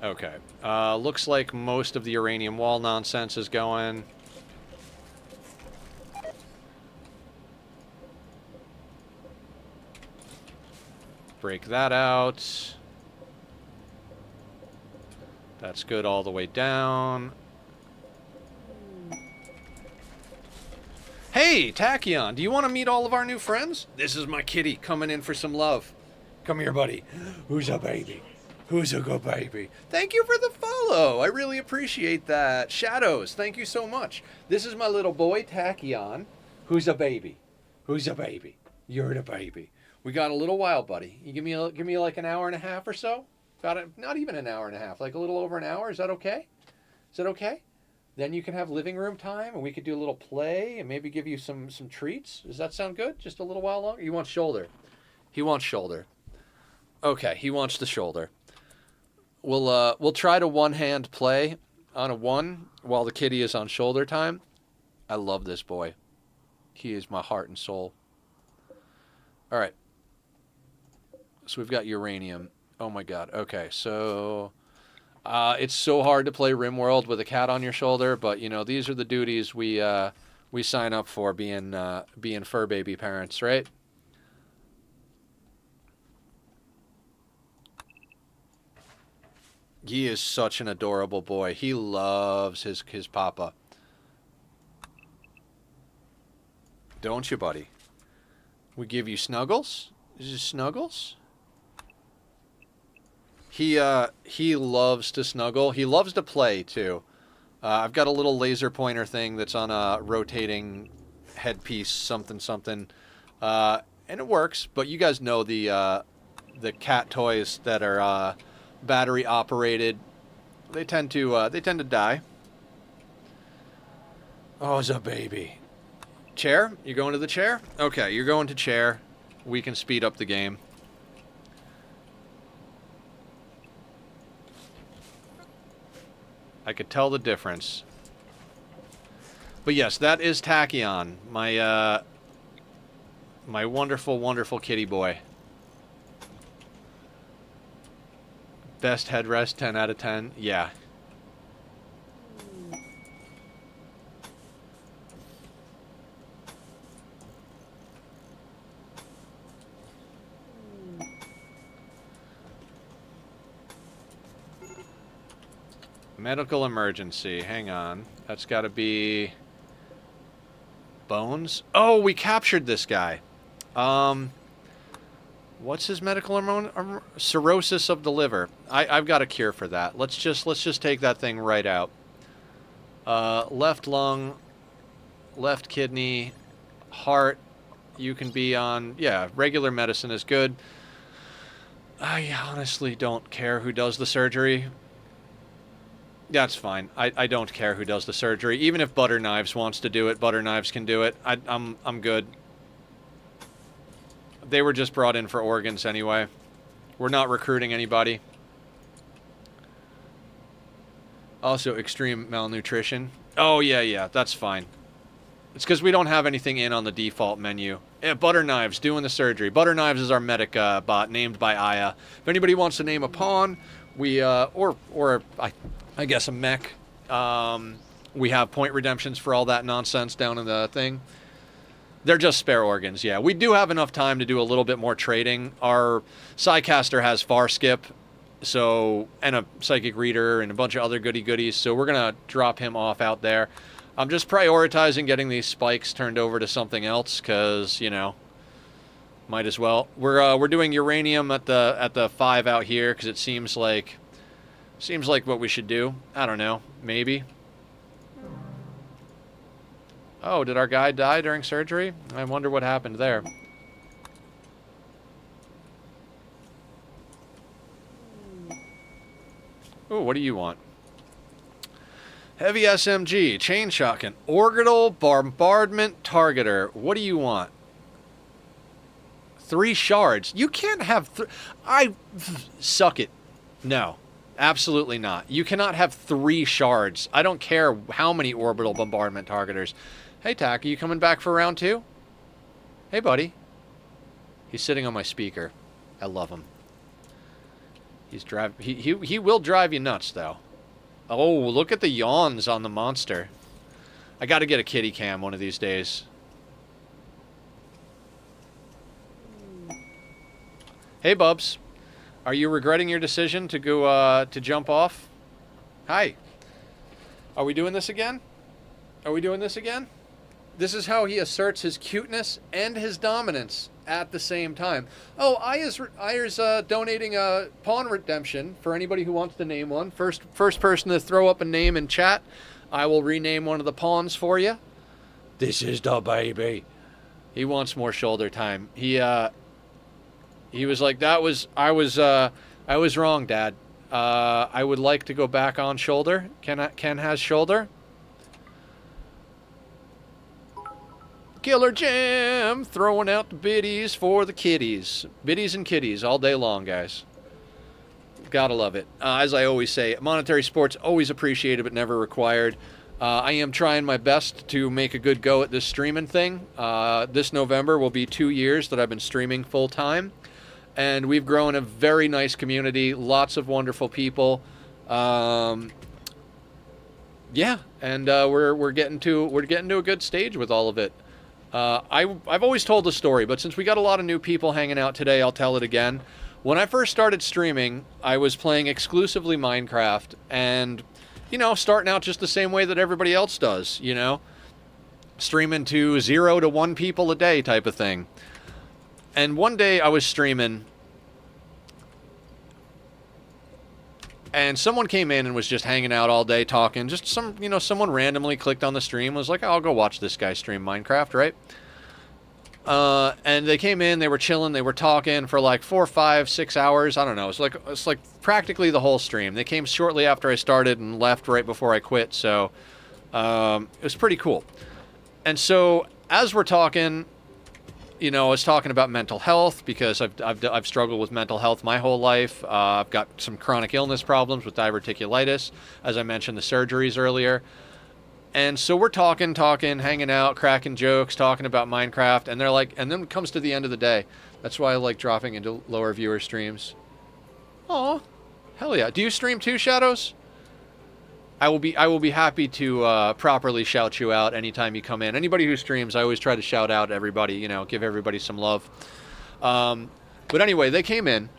[SPEAKER 2] Okay. Looks like most of the uranium wall nonsense is going. Break that out. That's good all the way down. Hey, Tachyon, do you want to meet all of our new friends? This is my kitty coming in for some love. Come here, buddy. Who's a baby? Who's a good baby? Thank you for the follow. I really appreciate that. Shadows, thank you so much. This is my little boy, Tachyon. Who's a baby? Who's a baby? You're the baby. We got a little while, buddy. You give me like an hour and a half or so? Not even an hour and a half, like a little over an hour. Is that okay? Is that okay? Then you can have living room time, and we could do a little play, and maybe give you some treats. Does that sound good? Just a little while longer? You want shoulder? He wants shoulder. Okay, he wants the shoulder. We'll try to one-hand play on a 1 while the kitty is on shoulder time. I love this boy. He is my heart and soul. All right. So we've got uranium. Oh my god. Okay, so it's so hard to play Rimworld with a cat on your shoulder, but you know these are the duties we sign up for being fur baby parents, right? He is such an adorable boy. He loves his papa. Don't you, buddy? We give you snuggles? Is it snuggles? He loves to snuggle. He loves to play, too. I've got a little laser pointer thing that's on a rotating headpiece, something. And it works, but you guys know the cat toys that are battery operated. They tend to die. Oh, it's a baby. Chair? You going to the chair? Okay, you're going to chair. We can speed up the game. I could tell the difference. But yes, that is Tachyon, my my wonderful, wonderful kitty boy. Best headrest, 10 out of 10. Yeah. Medical emergency. Hang on. That's got to be bones. Oh, we captured this guy. What's his medical cirrhosis of the liver? I've got a cure for that. Let's just take that thing right out. Left lung. left kidney, heart. You can be on, yeah, regular medicine is good. I honestly don't care who does the surgery. That's fine. I don't care who does the surgery. Even if Butter Knives wants to do it, Butter Knives can do it. I'm good. They were just brought in for organs anyway. We're not recruiting anybody. Also, extreme malnutrition. Oh, yeah, that's fine. It's because we don't have anything in on the default menu. Yeah, Butter Knives doing the surgery. Butter Knives is our medic bot named by Aya. If anybody wants to name a pawn, we I guess a mech. We have point redemptions for all that nonsense down in the thing. They're just spare organs, yeah. We do have enough time to do a little bit more trading. Our Psycaster has far skip, so, and a psychic reader and a bunch of other goodies, so we're gonna drop him off out there. I'm just prioritizing getting these spikes turned over to something else, cause might as well. We're doing uranium at the 5 out here, cause it seems like what we should do. I don't know, maybe. Oh, did our guy die during surgery? I wonder what happened there. Oh, what do you want? Heavy SMG, chain shotgun, orbital bombardment targeter. What do you want? 3 shards. You can't have suck it. No, absolutely not. You cannot have 3 shards. I don't care how many orbital bombardment targeters. Hey, Tack, are you coming back for round 2? Hey, buddy. He's sitting on my speaker. I love him. He will drive you nuts, though. Oh, look at the yawns on the monster. I got to get a kitty cam one of these days. Hey, Bubs. Are you regretting your decision to go to jump off? Hi. Are we doing this again? Are we doing this again? This is how he asserts his cuteness and his dominance at the same time. Oh, Aya's donating a pawn redemption for anybody who wants to name one. First person to throw up a name in chat, I will rename one of the pawns for you. This is the baby. He wants more shoulder time. He was like, I was wrong, Dad. I would like to go back on shoulder. Ken has shoulder. Killer Jam, throwing out the biddies for the kiddies. Biddies and kitties all day long, guys. Gotta love it. As I always say, monetary sports always appreciated but never required. I am trying my best to make a good go at this streaming thing. This November will be 2 years that I've been streaming full time, and we've grown a very nice community. Lots of wonderful people. Yeah, and we're getting to a good stage with all of it. I've always told the story, but since we got a lot of new people hanging out today, I'll tell it again. When I first started streaming, I was playing exclusively Minecraft and, starting out just the same way that everybody else does, streaming to 0 to 1 people a day type of thing. And one day I was streaming and someone came in and was just hanging out all day talking. Just someone randomly clicked on the stream, was like, oh, I'll go watch this guy stream Minecraft, right? And they came in, they were chilling, they were talking for like 4, 5, 6 hours. I don't know. It's like practically the whole stream. They came shortly after I started and left right before I quit. So it was pretty cool. And so as we're talking, I was talking about mental health because I've struggled with mental health my whole life. I've got some chronic illness problems with diverticulitis, as I mentioned the surgeries earlier. And so we're talking, hanging out, cracking jokes, talking about Minecraft, and they're like, and then it comes to the end of the day. That's why I like dropping into lower viewer streams. Aw, hell yeah. Do you stream too, Shadows? I will be happy to properly shout you out anytime you come in. Anybody who streams, I always try to shout out everybody, give everybody some love. But anyway, they came in,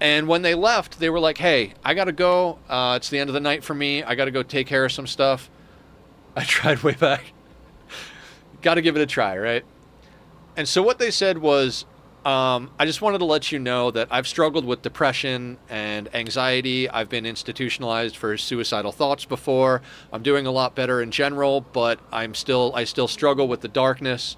[SPEAKER 2] and when they left, they were like, hey, I gotta go. It's the end of the night for me. I gotta go take care of some stuff. I tried way back. Gotta give it a try, right? And so what they said was, I just wanted to let you know that I've struggled with depression and anxiety. I've been institutionalized for suicidal thoughts before. I'm doing a lot better in general, but I still struggle with the darkness.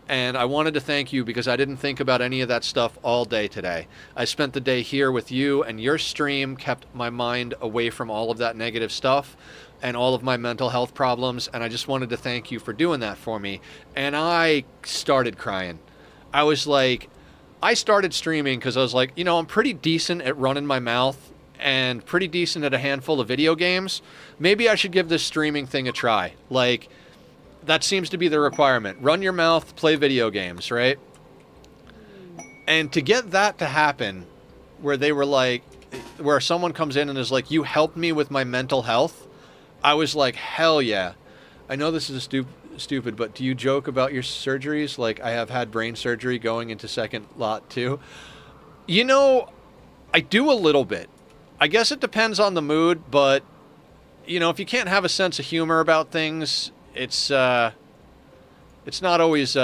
[SPEAKER 2] And I wanted to thank you because I didn't think about any of that stuff all day today. I spent the day here with you, and your stream kept my mind away from all of that negative stuff and all of my mental health problems. And I just wanted to thank you for doing that for me. And I started crying. I was like, I started streaming because I was like, you know, I'm pretty decent at running my mouth and pretty decent at a handful of video games. Maybe I should give this streaming thing a try. Like, that seems to be the requirement. Run your mouth, play video games, right? And to get that to happen, where they were like, where someone comes in and is like, you helped me with my mental health, I was like, hell yeah. I know this is stupid, but do you joke about your surgeries? Like, I have had brain surgery going into second lot too. You know, I do a little bit. I guess it depends on the mood, but, you know, if you can't have a sense of humor about things, it's not always,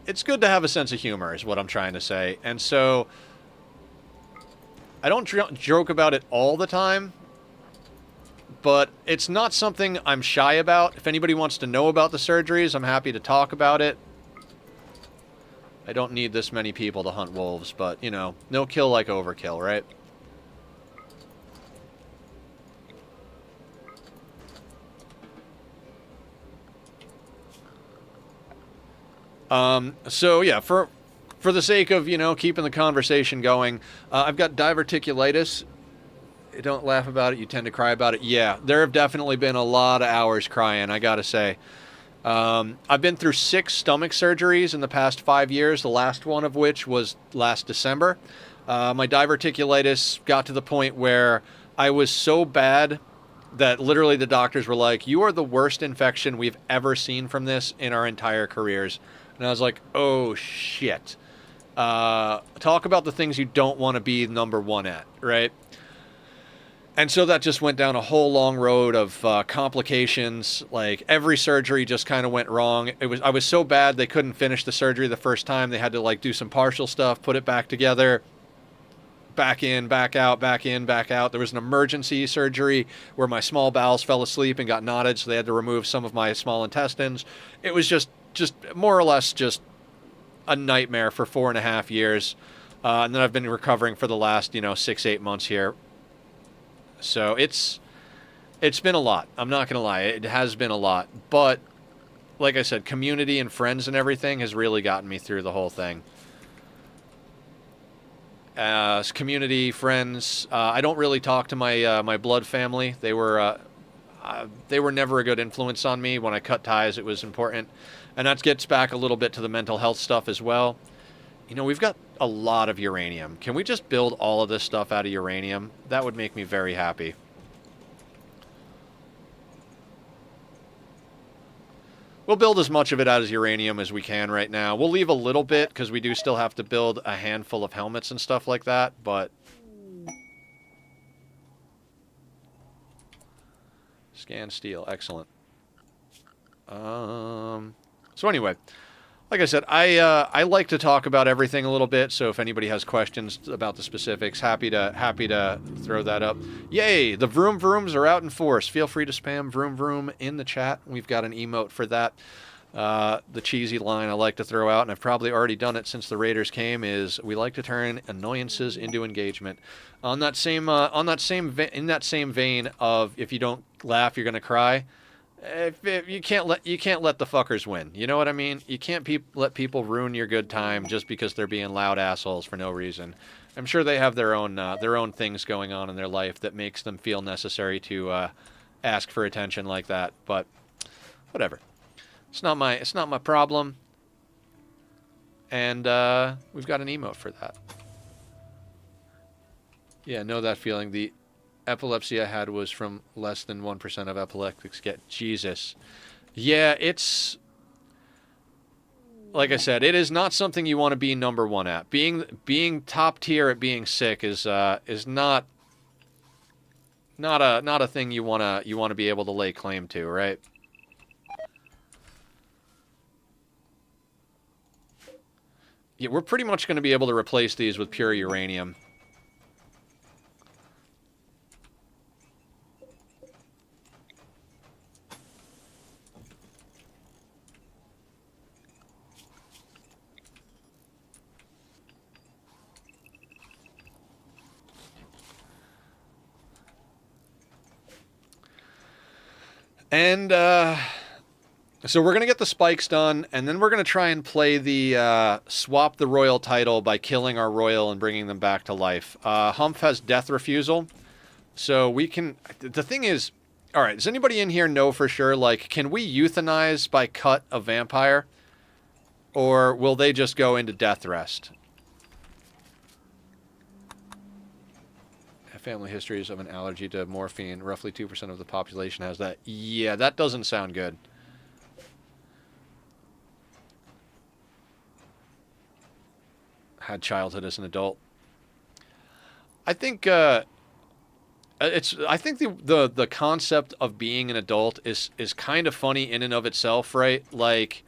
[SPEAKER 2] it's good to have a sense of humor is what I'm trying to say. And so I don't joke about it all the time, but it's not something I'm shy about. If anybody wants to know about the surgeries, I'm happy to talk about it. I don't need this many people to hunt wolves, but, you know, no kill like overkill, right? So yeah, for the sake of, you know, keeping the conversation going, I've got diverticulitis. Don't laugh about it. You tend to cry about it. Yeah, there have definitely been a lot of hours crying, I gotta say. I've been through 6 stomach surgeries in the past 5 years, the last one of which was last December. My diverticulitis got to the point where I was so bad that literally the doctors were like, you are the worst infection we've ever seen from this in our entire careers. And I was like, oh, shit. Talk about the things you don't want to be number one at, right? And so that just went down a whole long road of complications. Like, every surgery just kind of went wrong. I was so bad they couldn't finish the surgery the first time. They had to, like, do some partial stuff, put it back together, back in, back out, back in, back out. There was an emergency surgery where my small bowels fell asleep and got knotted, so they had to remove some of my small intestines. It was just more or less just a nightmare for 4.5 years. And then I've been recovering for the last, 6-8 months here. So it's been a lot. I'm not going to lie. It has been a lot. But like I said, community and friends and everything has really gotten me through the whole thing. Community, friends. I don't really talk to my blood family. They were never a good influence on me. When I cut ties, it was important. And that gets back a little bit to the mental health stuff as well. We've got a lot of uranium. Can we just build all of this stuff out of uranium? That would make me very happy. We'll build as much of it out as uranium as we can right now. We'll leave a little bit because we do still have to build a handful of helmets and stuff like that, but... Scan steel, excellent. So anyway... Like I said, I like to talk about everything a little bit, so if anybody has questions about the specifics, happy to throw that up. Yay! The vroom vrooms are out in force. Feel free to spam vroom vroom in the chat. We've got an emote for that. The cheesy line I like to throw out, and I've probably already done it since the Raiders came, is we like to turn annoyances into engagement. In that same vein of if you don't laugh, you're gonna cry. If you can't let the fuckers win. You know what I mean? You can't let people ruin your good time just because they're being loud assholes for no reason. I'm sure they have their own things going on in their life that makes them feel necessary to ask for attention like that. But whatever. It's not my problem. And we've got an emote for that. Yeah, know that feeling. The epilepsy I had was from less than 1% of epileptics get. Jesus. Yeah, it's... Like I said, it is not something you want to be number one at. Being top tier at being sick is not a thing you want to be able to lay claim to, right? Yeah, we're pretty much going to be able to replace these with pure uranium. And, so we're going to get the spikes done, and then we're going to try and play the, swap the royal title by killing our royal and bringing them back to life. Humph has death refusal, so we can... The thing is... Alright, does anybody in here know for sure, like, can we euthanize by cut a vampire? Or will they just go into death rest? Family histories of an allergy to morphine. Roughly 2% of the population has that. Yeah, that doesn't sound good. Had childhood as an adult. I think I think the concept of being an adult is kind of funny in and of itself, right? Like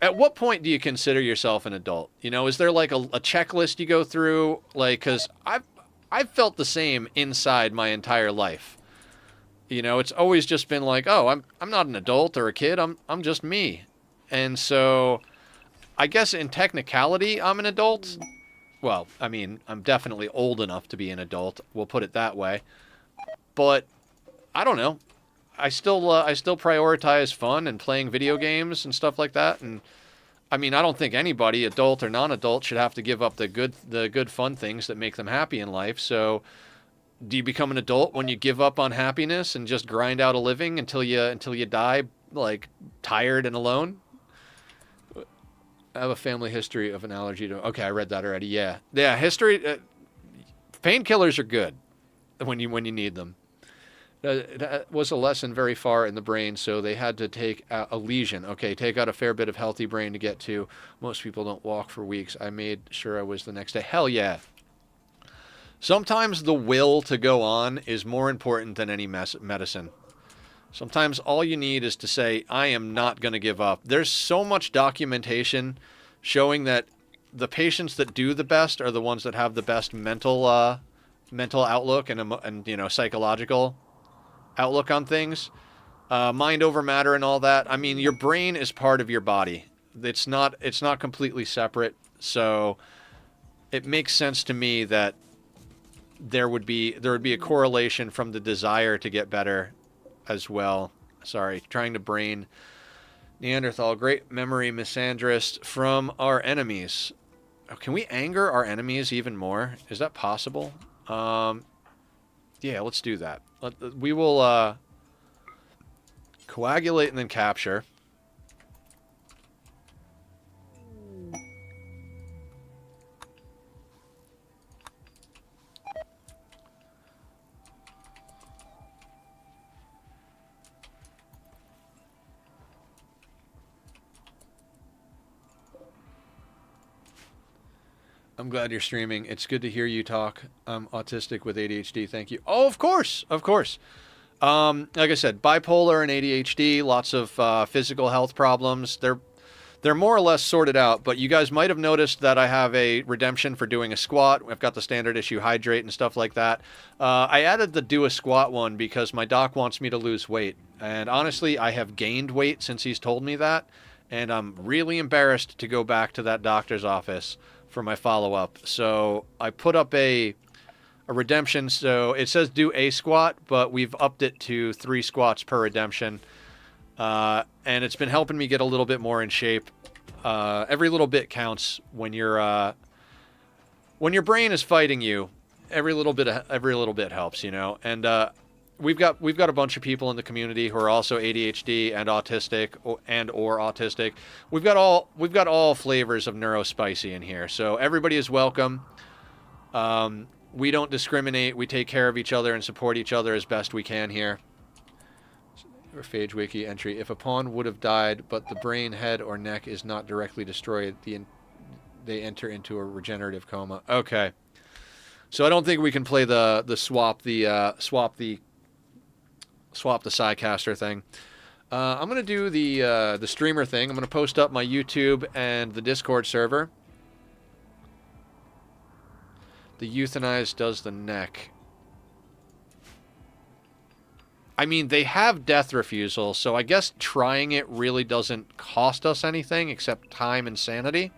[SPEAKER 2] at what point do you consider yourself an adult? You know, is there like a checklist you go through? Like, because I've felt the same inside my entire life. You know, it's always just been like, oh, I'm not an adult or a kid. I'm just me. And so, I guess in technicality, I'm an adult. Well, I mean, I'm definitely old enough to be an adult. We'll put it that way. But I don't know. I still prioritize fun and playing video games and stuff like that. And I mean, I don't think anybody, adult or non-adult, should have to give up the good fun things that make them happy in life. So, do you become an adult when you give up on happiness and just grind out a living until you die, like tired and alone? I have a family history of an allergy to... Okay, I read that already. Yeah, history. Painkillers are good when you need them. That was a lesson very far in the brain, so they had to take a lesion. Okay, take out a fair bit of healthy brain to get to. Most people don't walk for weeks. I made sure I was the next day. Hell yeah. Sometimes the will to go on is more important than any medicine. Sometimes all you need is to say, I am not going to give up. There's so much documentation showing that the patients that do the best are the ones that have the best mental outlook and you know, psychological outlook on things. Mind over matter and all that. I mean, your brain is part of your body. It's not completely separate. So it makes sense to me that there would be a correlation from the desire to get better as well. Sorry, trying to brain Neanderthal. Great memory misandrist from our enemies. Oh, can we anger our enemies even more? Is that possible? Yeah, let's do that. We will coagulate and then capture. I'm glad you're streaming. It's good to hear you talk. I'm autistic with ADHD. Thank you. Oh, of course. Of course. Like I said, bipolar and ADHD, lots of physical health problems. They're more or less sorted out, but you guys might have noticed that I have a redemption for doing a squat. I've got the standard issue hydrate and stuff like that. I added the do a squat one because my doc wants me to lose weight. And honestly, I have gained weight since he's told me that. And I'm really embarrassed to go back to that doctor's office for my follow-up. So I put up a redemption. So it says do a squat, but we've upped it to 3 squats per redemption. And it's been helping me get a little bit more in shape. Every little bit counts when your brain is fighting you. Every little bit helps, you know. And we've got a bunch of people in the community who are also ADHD and autistic or autistic. We've got all flavors of neurospicy in here, so everybody is welcome. We don't discriminate. We take care of each other and support each other as best we can here. Or Phage Wiki entry: if a pawn would have died, but the brain, head, or neck is not directly destroyed, they enter into a regenerative coma. Okay, so I don't think we can play the swap the Psycaster thing. I'm going to do the streamer thing. I'm going to post up my YouTube and the Discord server. The euthanized does the neck. I mean, they have death refusal, so I guess trying it really doesn't cost us anything except time and sanity.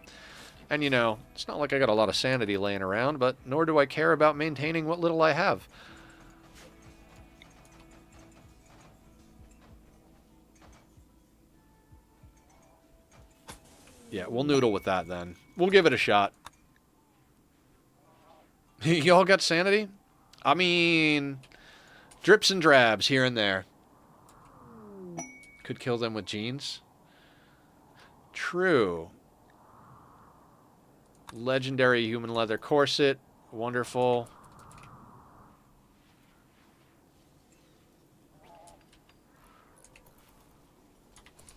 [SPEAKER 2] And, you know, it's not like I got a lot of sanity laying around, but nor do I care about maintaining what little I have. Yeah, we'll noodle with that then. We'll give it a shot. Y'all got sanity? I mean, drips and drabs here and there. Could kill them with jeans. True. Legendary human leather corset. Wonderful.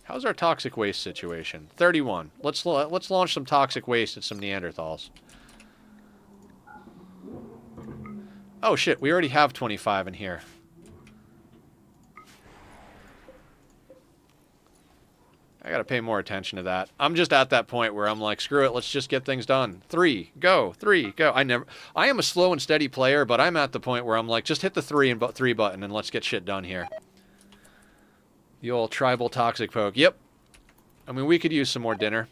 [SPEAKER 2] How's our toxic waste situation? 31. Let's launch some toxic waste at some Neanderthals. Oh shit, we already have 25 in here. I gotta pay more attention to that. I'm just at that point where I'm like, screw it, let's just get things done. 3, go, 3, go. I am a slow and steady player, but I'm at the point where I'm like, just hit the 3 button and let's get shit done here. The old tribal toxic poke. Yep. I mean, we could use some more dinner.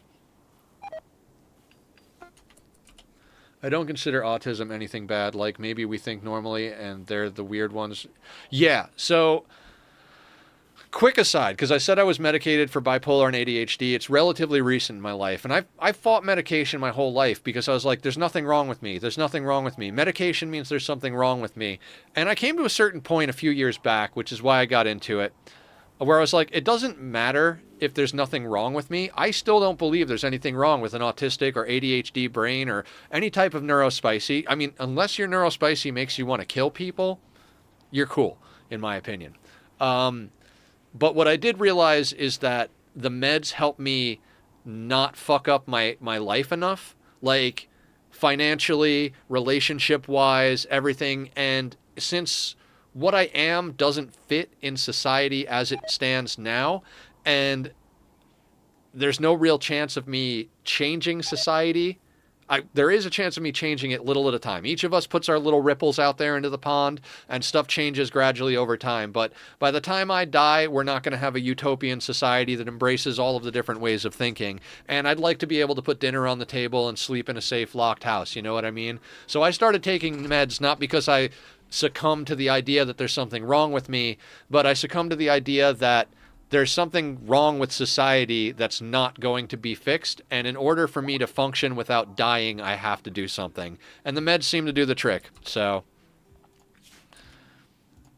[SPEAKER 2] I don't consider autism anything bad. Like, maybe we think normally and they're the weird ones. Yeah, so... Quick aside, because I said I was medicated for bipolar and ADHD. It's relatively recent in my life. And I've fought medication my whole life because I was like, there's nothing wrong with me. There's nothing wrong with me. Medication means there's something wrong with me. And I came to a certain point a few years back, which is why I got into it, where I was like, it doesn't matter if there's nothing wrong with me. I still don't believe there's anything wrong with an autistic or ADHD brain or any type of neurospicy. I mean, unless your neurospicy makes you want to kill people, you're cool, in my opinion. But what I did realize is that the meds help me not fuck up my life enough, like financially, relationship-wise, everything. And since what I am doesn't fit in society as it stands now, and there's no real chance of me changing society. There is a chance of me changing it little at a time. Each of us puts our little ripples out there into the pond, and stuff changes gradually over time. But by the time I die, we're not going to have a utopian society that embraces all of the different ways of thinking. And I'd like to be able to put dinner on the table and sleep in a safe, locked house. You know what I mean? So I started taking meds not because I succumb to the idea that there's something wrong with me, but I succumb to the idea that there's something wrong with society that's not going to be fixed, and in order for me to function without dying, I have to do something. And the meds seem to do the trick, so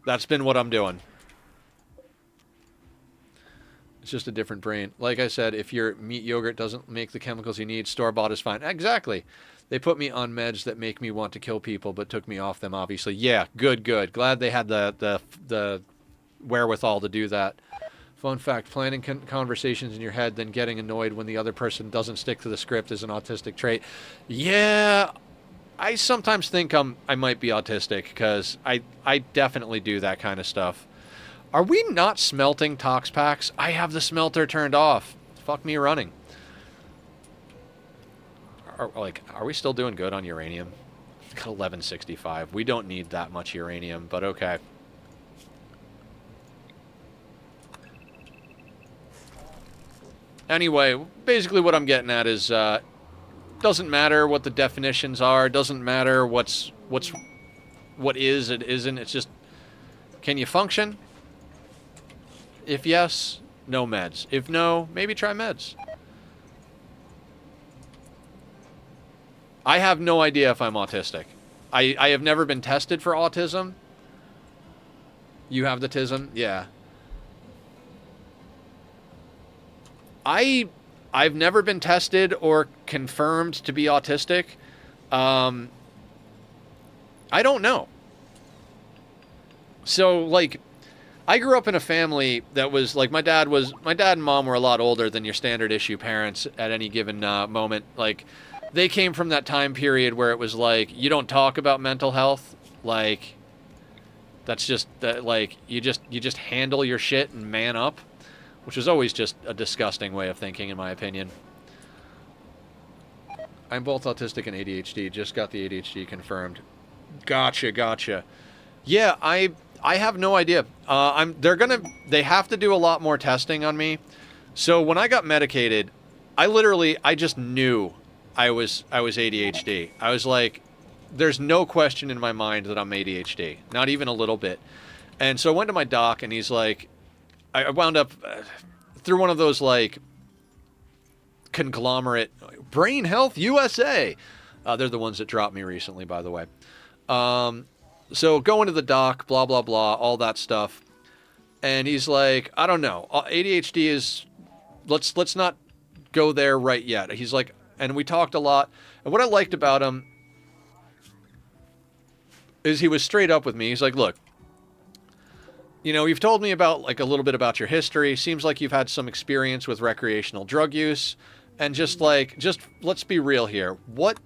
[SPEAKER 2] that's been what I'm doing. It's just a different brain. Like I said, if your meat yogurt doesn't make the chemicals you need, store-bought is fine. Exactly. They put me on meds that make me want to kill people, but took me off them, obviously. Yeah, good. Glad they had the wherewithal to do that. Fun fact, planning conversations in your head, then getting annoyed when the other person doesn't stick to the script is an autistic trait. Yeah, I sometimes think I might be autistic, because I definitely do that kind of stuff. Are we not smelting tox packs? I have the smelter turned off. Fuck me running. Are we still doing good on uranium? Got 1165. We don't need that much uranium, but okay. Anyway, basically what I'm getting at is, doesn't matter what the definitions are, doesn't matter what is, it isn't, it's just, can you function? If yes, no meds. If no, maybe try meds. I have no idea if I'm autistic. I have never been tested for autism. You have the tism? Yeah. I've never been tested or confirmed to be autistic. I don't know. So, like, I grew up in a family that was, like, my dad and mom were a lot older than your standard issue parents at any given moment. Like, they came from that time period where it was like, you don't talk about mental health. Like, that's just, like, you just handle your shit and man up. which is always just a disgusting way of thinking, in my opinion. I'm both autistic and ADHD. Just got the ADHD confirmed. Gotcha. Yeah, I have no idea. They have to do a lot more testing on me. So when I got medicated, I just knew I was ADHD. I was like, there's no question in my mind that I'm ADHD, not even a little bit. And so I went to my doc, and he's like, I wound up through one of those like conglomerate Brain Health USA. They're the ones that dropped me recently, by the way. So going to the doc, blah blah blah, all that stuff, and he's like, I don't know, ADHD is. Let's not go there right yet. He's like, and we talked a lot. And what I liked about him is he was straight up with me. He's like, look, you know, you've told me about like a little bit about your history. Seems like you've had some experience with recreational drug use. And just let's be real here. What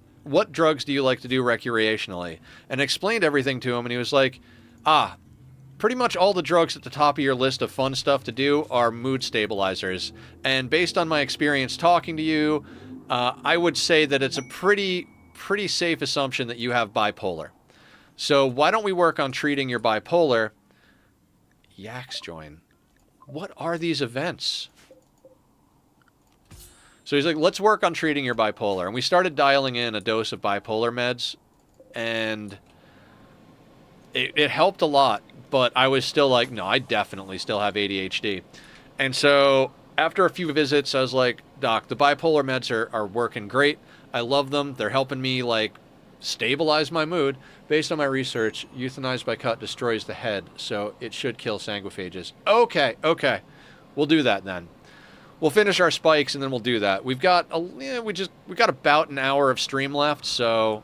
[SPEAKER 2] drugs do you like to do recreationally? And explained everything to him. And he was like, pretty much all the drugs at the top of your list of fun stuff to do are mood stabilizers. And based on my experience talking to you, I would say that it's a pretty safe assumption that you have bipolar. So why don't we work on treating your bipolar? Yaks join. What are these events? So he's like, let's work on treating your bipolar. And we started dialing in a dose of bipolar meds. And it helped a lot. But I was still like, no, I definitely still have ADHD. And so after a few visits, I was like, Doc, the bipolar meds are working great. I love them. They're helping me, like, stabilize my mood. Based on my research, euthanized by cut destroys the head, so it should kill sanguiphages. Okay. We'll do that then. We'll finish our spikes, and then we'll do that. We've got about an hour of stream left, so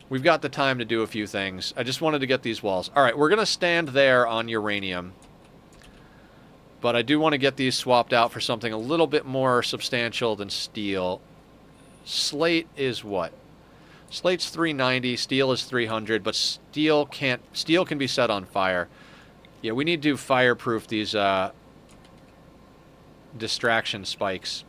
[SPEAKER 2] we've got the time to do a few things. I just wanted to get these walls. All right, we're going to stand there on uranium. But I do want to get these swapped out for something a little bit more substantial than steel. Slate is what? Slate's 390, steel is 300, but steel can be set on fire. Yeah, we need to fireproof these distraction spikes.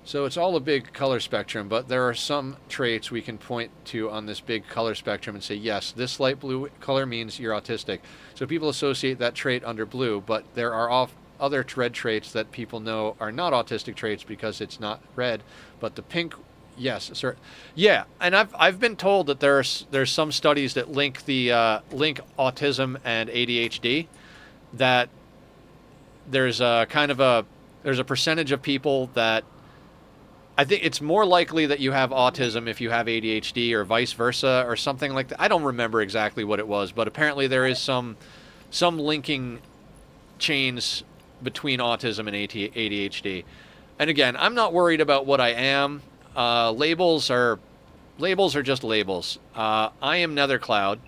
[SPEAKER 2] So it's all a big color spectrum, but there are some traits we can point to on this big color spectrum and say, yes, this light blue color means you're autistic. So people associate that trait under blue, but there are other red traits that people know are not autistic traits because it's not red, but the pink, yes, sir. Yeah, and I've been told that there's some studies that link autism and ADHD, that there's a percentage of people that I think it's more likely that you have autism if you have ADHD or vice versa or something like that. I don't remember exactly what it was, but apparently there is some linking chains between autism and ADHD. And again, I'm not worried about what I am. Labels are just labels. I am Nethercloud.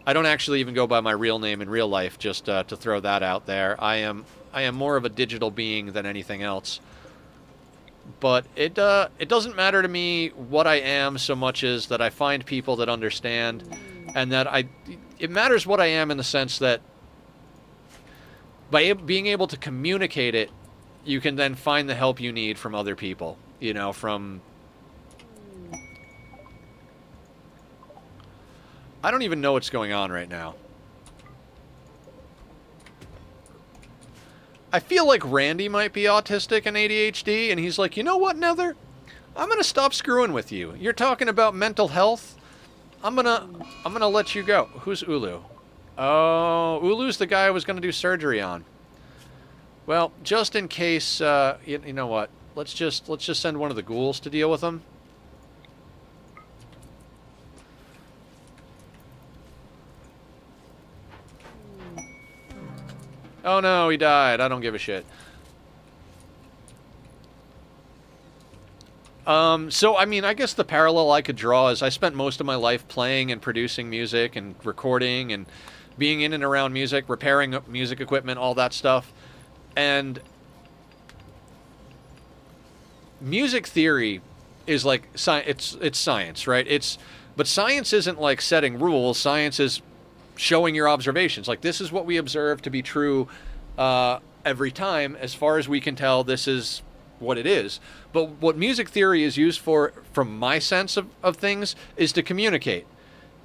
[SPEAKER 2] I don't actually even go by my real name in real life, just to throw that out there. I am more of a digital being than anything else. But it doesn't matter to me what I am so much as that I find people that understand, and that it matters what I am in the sense that by being able to communicate it, you can then find the help you need from other people, you know, from... I don't even know what's going on right now. I feel like Randy might be autistic and ADHD, and he's like, you know what, Nether? I'm gonna stop screwing with you. You're talking about mental health. I'm gonna let you go. Who's Ulu? Oh, Ulu's the guy I was gonna do surgery on. Well, just in case, you know what? Let's just send one of the ghouls to deal with him. Oh no, he died. I don't give a shit. So, I mean, I guess the parallel I could draw is I spent most of my life playing and producing music and recording and being in and around music, repairing music equipment, all that stuff. And music theory is like it's science, right? But science isn't like setting rules. Science is showing your observations. Like, this is what we observe to be true every time. As far as we can tell, this is what it is. But what music theory is used for, from my sense of things, is to communicate.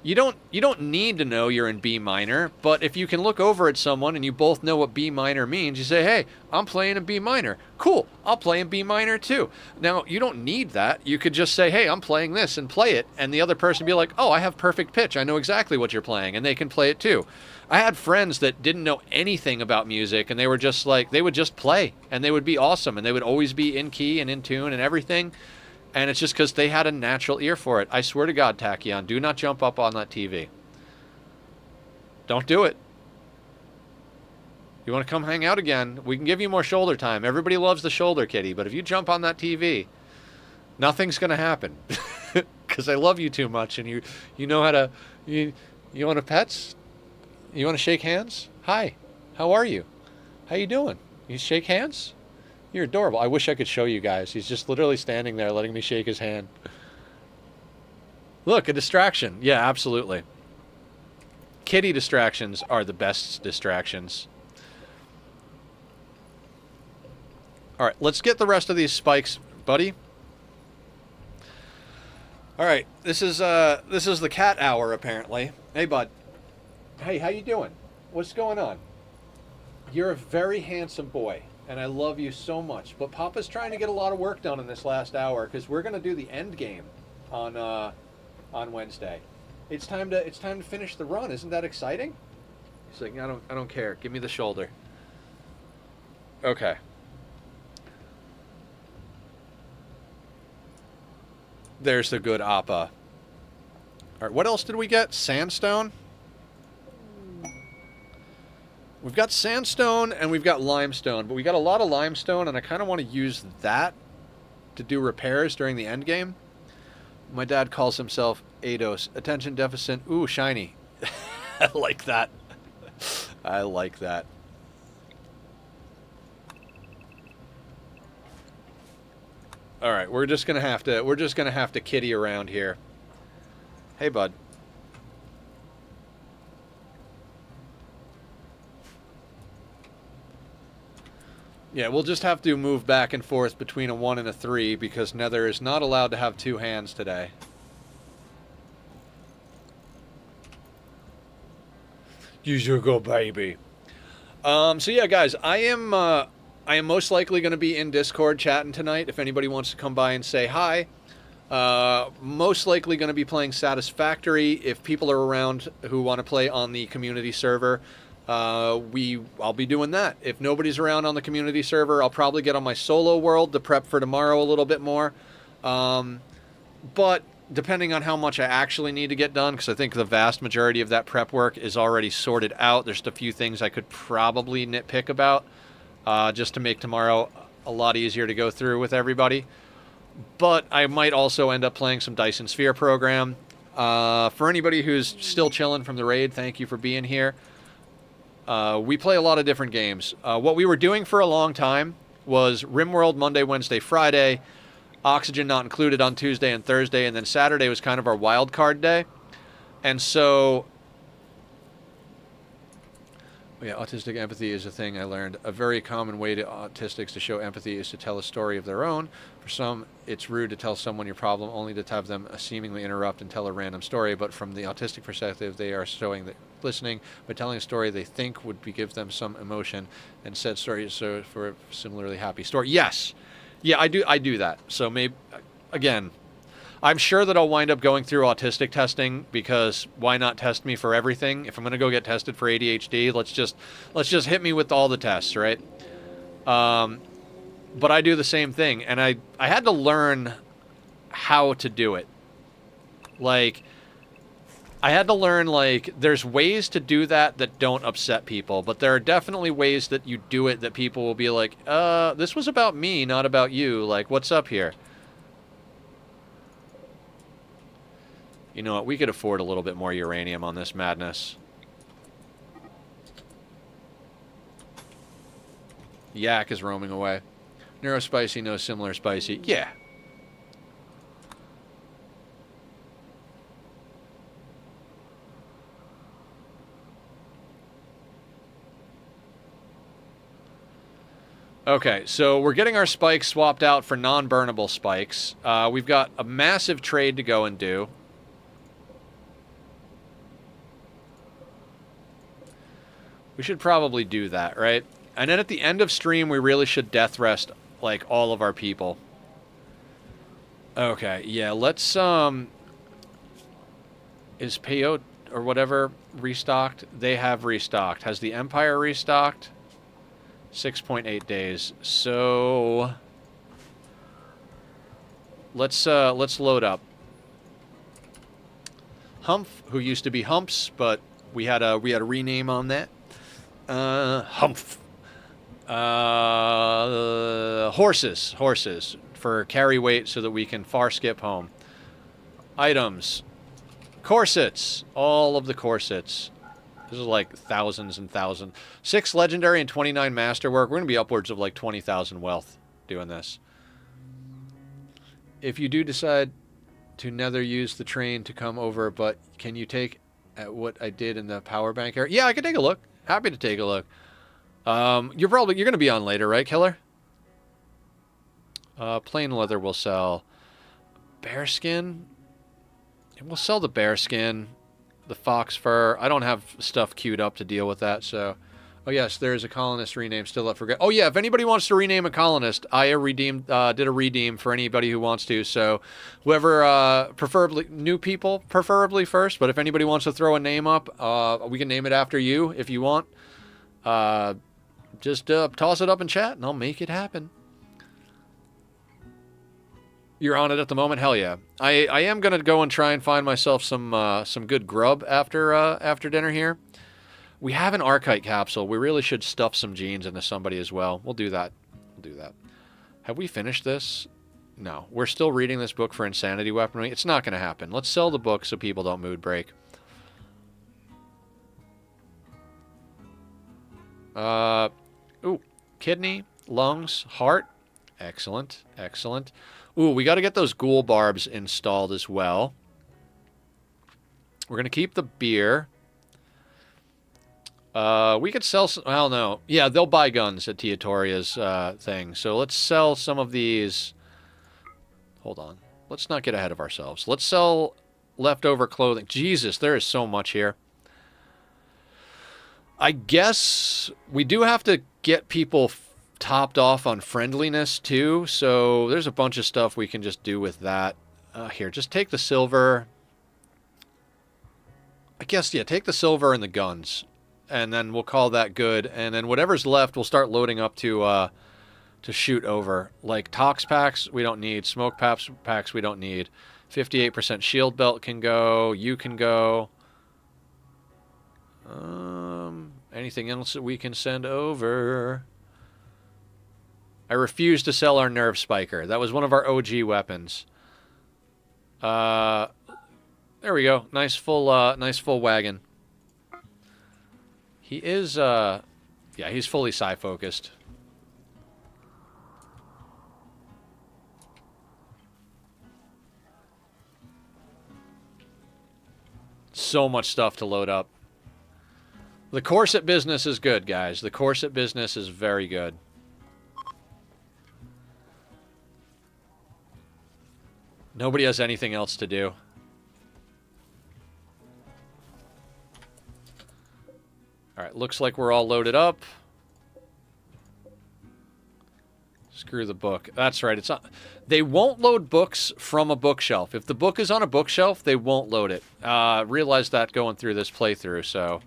[SPEAKER 2] You don't need to know you're in B minor, but if you can look over at someone and you both know what B minor means, you say, hey, I'm playing in B minor. Cool, I'll play in B minor too. Now, you don't need that. You could just say, hey, I'm playing this, and play it, and the other person be like, oh, I have perfect pitch. I know exactly what you're playing, and they can play it too. I had friends that didn't know anything about music, and they were just like, they would just play, and they would be awesome, and they would always be in key and in tune and everything. And it's just because they had a natural ear for it. I swear to God, Tachyon, do not jump up on that TV. Don't do it. You want to come hang out again? We can give you more shoulder time. Everybody loves the shoulder kitty, but if you jump on that TV, nothing's going to happen. Because I love you too much, and you know how to... You want a pets? You want to shake hands? Hi. How are you? How you doing? You shake hands? You're adorable. I wish I could show you guys. He's just literally standing there letting me shake his hand. Look, a distraction. Yeah, absolutely. Kitty distractions are the best distractions. All right, let's get the rest of these spikes, buddy. All right, this is the cat hour, apparently. Hey, bud. Hey, how you doing? What's going on? You're a very handsome boy. And I love you so much. But Papa's trying to get a lot of work done in this last hour because we're going to do the end game on Wednesday. It's time to finish the run. Isn't that exciting? He's like, I don't care. Give me the shoulder. Okay. There's the good Appa. All right, what else did we get? Sandstone? We've got sandstone and we've got limestone, but we got a lot of limestone, and I kind of want to use that to do repairs during the end game. My dad calls himself Eidos. Attention deficit. Ooh, shiny. I like that. I like that. All right, we're just gonna have to kitty around here. Hey, bud. Yeah, we'll just have to move back and forth between a 1 and a 3 because Nether is not allowed to have 2 hands today. You should go, baby. So yeah, guys, I am most likely going to be in Discord chatting tonight. If anybody wants to come by and say hi, most likely going to be playing Satisfactory. If people are around who want to play on the community server, I'll be doing that. If nobody's around on the community server, I'll probably get on my solo world to prep for tomorrow a little bit more. But depending on how much I actually need to get done, because I think the vast majority of that prep work is already sorted out. There's just a few things I could probably nitpick about, just to make tomorrow a lot easier to go through with everybody. But I might also end up playing some Dyson Sphere program. For anybody who's still chilling from the raid, thank you for being here. We play a lot of different games. What we were doing for a long time was Rimworld Monday, Wednesday, Friday, Oxygen not included on Tuesday and Thursday, and then Saturday was kind of our wild card day. And so, yeah, autistic empathy is a thing I learned. A very common way to autistics to show empathy is to tell a story of their own. For some, it's rude to tell someone your problem only to have them seemingly interrupt and tell a random story, but from the autistic perspective, they are showing that listening by telling a story they think would give them some emotion, and said story so for a similarly happy story. Yes. Yeah, I do that. So maybe, again, I'm sure that I'll wind up going through autistic testing, because why not test me for everything? If I'm going to go get tested for ADHD, let's just hit me with all the tests, right? But I do the same thing, and I had to learn how to do it. Like, I had to learn, like, there's ways to do that don't upset people, but there are definitely ways that you do it that people will be like, this was about me, not about you. Like, what's up here? You know what? We could afford a little bit more uranium on this madness. Yak is roaming away. Neurospicy, no similar spicy. Yeah. Okay, so we're getting our spikes swapped out for non-burnable spikes. We've got a massive trade to go and do. We should probably do that, right? And then at the end of stream, we really should death rest, like, all of our people. Okay, yeah, let's, is Peyote or whatever restocked? They have restocked. Has the Empire restocked? 6.8 days. So let's load up. Humph, who used to be Humps, but we had a rename on that. Humph. Horses for carry weight so that we can far skip home. Items. Corsets. All of the corsets. This is like thousands and thousands. 6 legendary and 29 masterwork. We're going to be upwards of like 20,000 wealth doing this. If you do decide to nether use the train to come over, but can you take at what I did in the power bank area? Yeah, I can take a look. Happy to take a look. You're going to be on later, right, Killer? Plain leather will sell. Bearskin? We'll sell the bearskin. The fox fur. I don't have stuff queued up to deal with that, so... Oh, yes, there is a colonist rename still up for... Oh, yeah, if anybody wants to rename a colonist, I did a redeem for anybody who wants to, so whoever, preferably, new people, preferably first, but if anybody wants to throw a name up, we can name it after you if you want. Just toss it up in chat, and I'll make it happen. You're on it at the moment? Hell yeah. I am going to go and try and find myself some good grub after dinner here. We have an Archite capsule. We really should stuff some genes into somebody as well. We'll do that. We'll do that. Have we finished this? No. We're still reading this book for insanity weaponry. It's not going to happen. Let's sell the book so people don't mood break. Ooh. Kidney, lungs, heart. Excellent. Excellent. Ooh, we got to get those ghoul barbs installed as well. We're going to keep the beer. We could sell some... Well, no. Yeah, they'll buy guns at Tiatoria's thing. So let's sell some of these... Hold on. Let's not get ahead of ourselves. Let's sell leftover clothing. Jesus, there is so much here. I guess we do have to get people topped off on friendliness too, so there's a bunch of stuff we can just do with that. Here, just take the silver. I guess, yeah, take the silver and the guns, and then we'll call that good, and then whatever's left we'll start loading up to shoot over. Like tox packs we don't need, smoke packs we don't need. 58% shield belt can go, you can go. Anything else that we can send over? I refuse to sell our nerve spiker. That was one of our OG weapons. There we go. Nice full wagon. He is, yeah, he's fully psi-focused. So much stuff to load up. The corset business is good, guys. The corset business is very good. Nobody has anything else to do. Alright, looks like we're all loaded up. Screw the book. That's right, it's not... They won't load books from a bookshelf. If the book is on a bookshelf, they won't load it. Realized that going through this playthrough, so...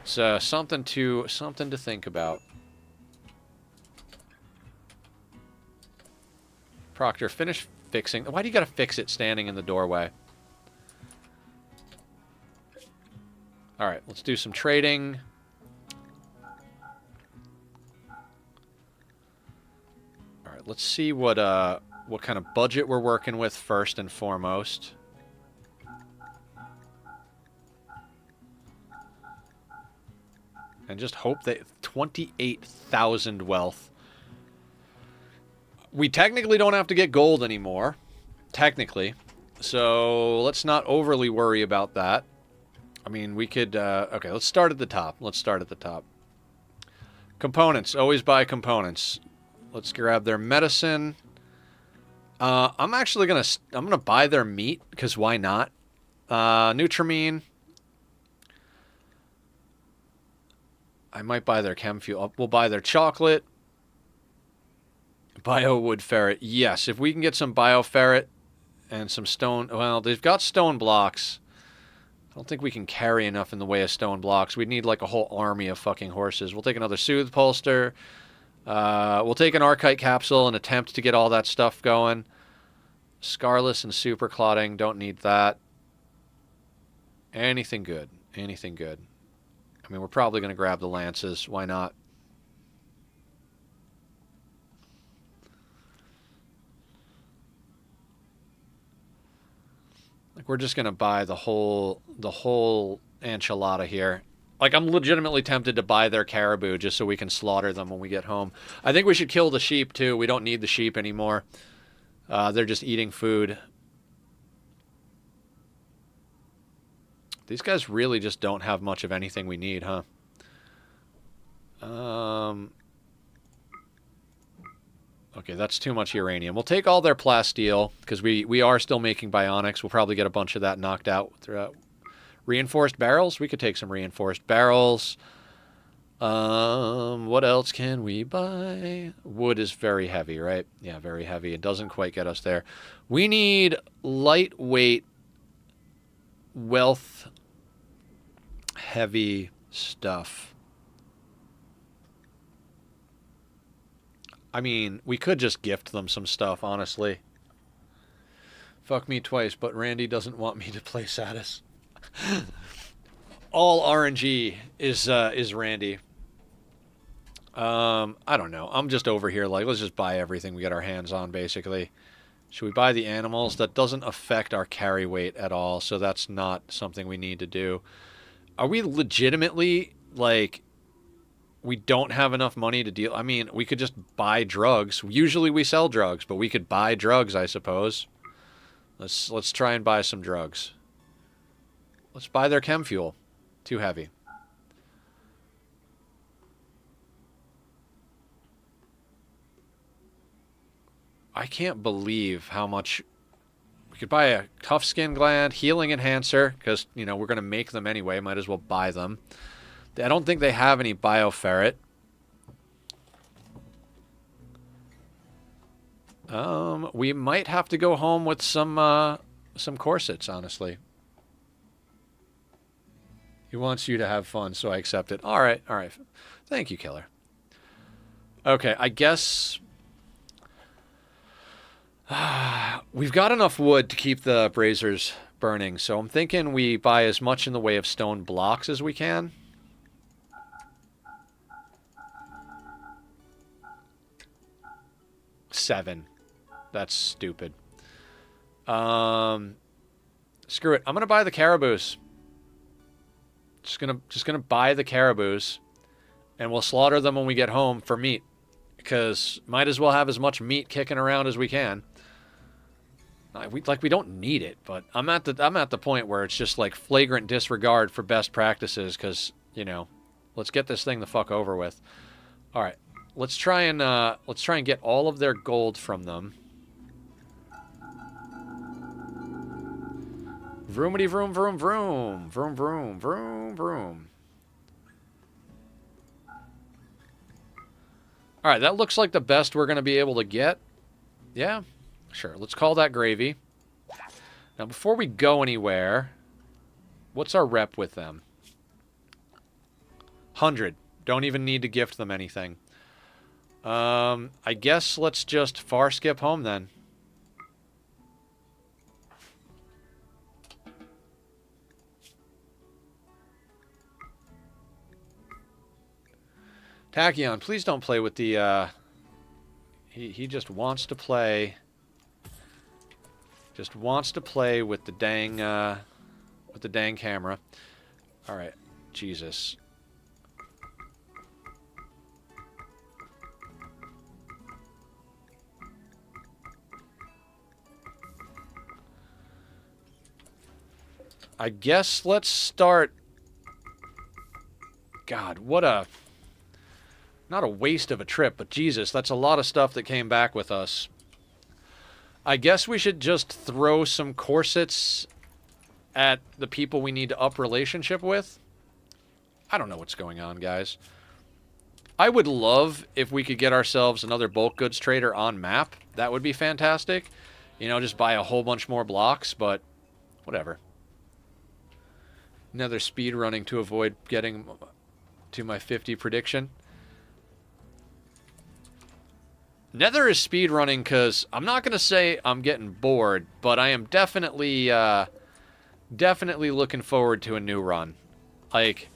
[SPEAKER 2] It's something to think about. Proctor, finish fixing... Why do you gotta fix it standing in the doorway? Alright, let's do some trading. Alright, let's see what kind of budget we're working with first and foremost. And just hope that 28,000 wealth. We technically don't have to get gold anymore. Technically. So let's not overly worry about that. I mean, we could... okay, let's start at the top. Let's start at the top. Components. Always buy components. Let's grab their medicine. I'm actually I'm gonna buy their meat because why not? Nutramine. I might buy their chem fuel. We'll buy their chocolate. Biowood ferret. Yes, if we can get some bioferret and some stone. Well, they've got stone blocks. I don't think we can carry enough in the way of stone blocks. We'd need like a whole army of fucking horses. We'll take another soothe poster. We'll take an Archite capsule and attempt to get all that stuff going. Scarless and super clotting. Don't need that. Anything good. Anything good. I mean, we're probably going to grab the lances. Why not? Like, we're just going to buy the whole enchilada here. Like, I'm legitimately tempted to buy their caribou just so we can slaughter them when we get home. I think we should kill the sheep, too. We don't need the sheep anymore. They're just eating food. These guys really just don't have much of anything we need, huh? Okay, that's too much uranium. We'll take all their plasteel, because we are still making bionics. We'll probably get a bunch of that knocked out throughout. Reinforced barrels? We could take some reinforced barrels. What else can we buy? Wood is very heavy, right? Yeah, very heavy. It doesn't quite get us there. We need lightweight, wealth heavy stuff. I mean, we could just gift them some stuff, honestly. Fuck me twice, but Randy doesn't want me to play Satis. All RNG is Randy. I don't know. I'm just over here like, let's just buy everything we get our hands on, basically. Should we buy the animals? That doesn't affect our carry weight at all, so that's not something we need to do. Are we legitimately, like, we don't have enough money to deal? I mean, we could just buy drugs. Usually we sell drugs, but we could buy drugs, I suppose. Let's try and buy some drugs. Let's buy their chem fuel. Too heavy. I can't believe how much... We could buy a tough skin gland, healing enhancer, because, you know, we're going to make them anyway. Might as well buy them. I don't think they have any bioferret. We might have to go home with some corsets, honestly. He wants you to have fun, so I accept it. All right, all right. Thank you, Killer. Okay, I guess... we've got enough wood to keep the braziers burning, so I'm thinking we buy as much in the way of stone blocks as we can. Seven. That's stupid. Screw it. I'm gonna buy the caribous. Just gonna buy the caribous, and we'll slaughter them when we get home for meat, because might as well have as much meat kicking around as we can. We don't need it, but I'm at the point where it's just like flagrant disregard for best practices, because, you know, let's get this thing the fuck over with. All right, let's try and get all of their gold from them. Vroomity vroom vroom vroom vroom vroom vroom vroom. All right, that looks like the best we're going to be able to get. Yeah, sure. Let's call that gravy. Now, before we go anywhere, what's our rep with them? 100. Don't even need to gift them anything. I guess let's just far skip home then. Tachyon, please don't play with the, he just wants to play. Just wants to play with the dang camera. All right, Jesus. I guess let's start. God, what a... Not a waste of a trip, but Jesus, that's a lot of stuff that came back with us. I guess we should just throw some corsets at the people we need to up relationship with. I don't know what's going on, guys. I would love if we could get ourselves another bulk goods trader on map. That would be fantastic. You know, just buy a whole bunch more blocks, but whatever. Another speed running to avoid getting to my 50 prediction. Nether is speed running because I'm not going to say I'm getting bored, but I am definitely looking forward to a new run. Like,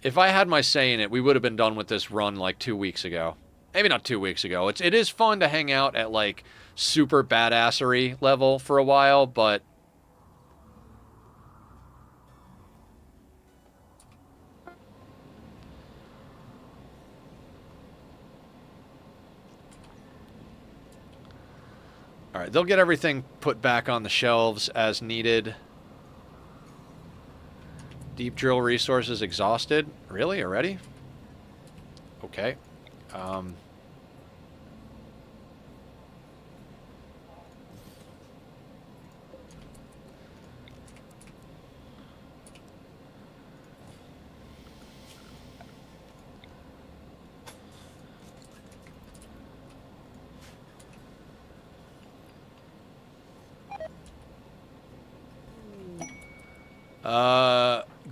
[SPEAKER 2] if I had my say in it, we would have been done with this run like 2 weeks ago. Maybe not 2 weeks ago. It is fun to hang out at like super badassery level for a while, but alright, they'll get everything put back on the shelves as needed. Deep drill resources exhausted. Really? Already? Okay.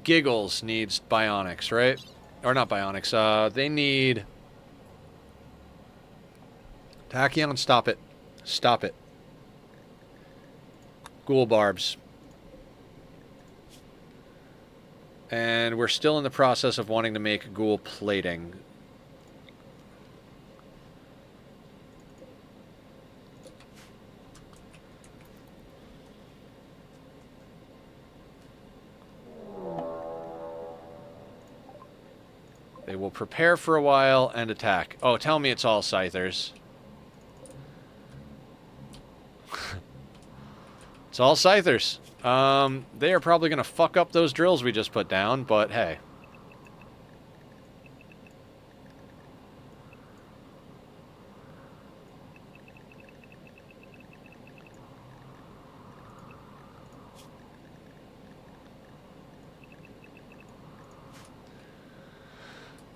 [SPEAKER 2] Giggles needs bionics, right? Or not bionics. They need... Tachyon, stop it. Stop it. Ghoul barbs. And we're still in the process of wanting to make ghoul plating. They will prepare for a while and attack. Oh, tell me it's all scythers. It's all scythers. They are probably going to fuck up those drills we just put down, but hey.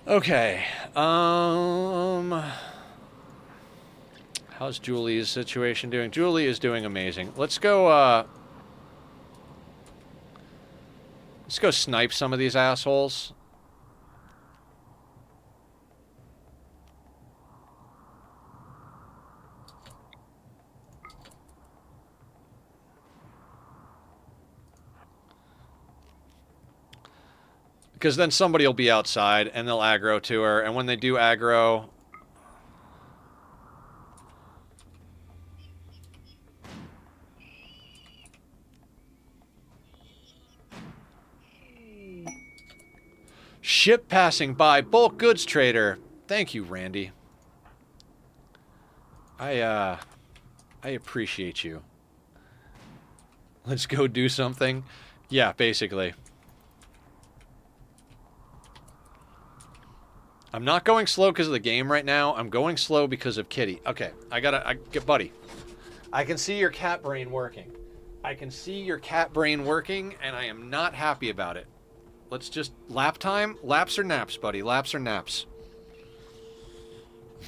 [SPEAKER 2] Okay. How's Julie's situation doing? Julie is doing amazing. Let's go snipe some of these assholes. Because then somebody will be outside and they'll aggro to her, and when they do aggro... Ship passing by. Bulk goods trader. Thank you, Randy. I appreciate you. Let's go do something. Yeah, basically. I'm not going slow because of the game right now. I'm going slow because of Kitty. Okay, buddy. I can see your cat brain working. I can see your cat brain working, and I am not happy about it. Let's just... Lap time? Laps or naps, buddy? Laps or naps?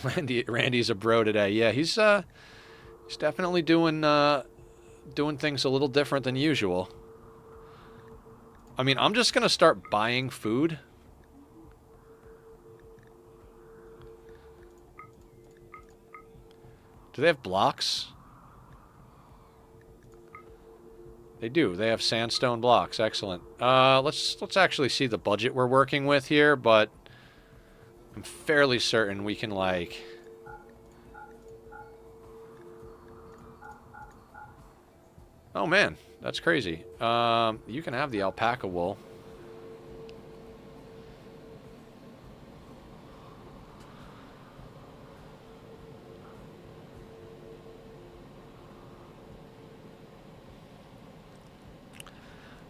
[SPEAKER 2] Randy's a bro today. Yeah, he's definitely doing things a little different than usual. I mean, I'm just gonna start buying food. Do they have blocks? They do. They have sandstone blocks. Excellent. Let's actually see the budget we're working with here, but I'm fairly certain we can, like... Oh, man. That's crazy. You can have the alpaca wool.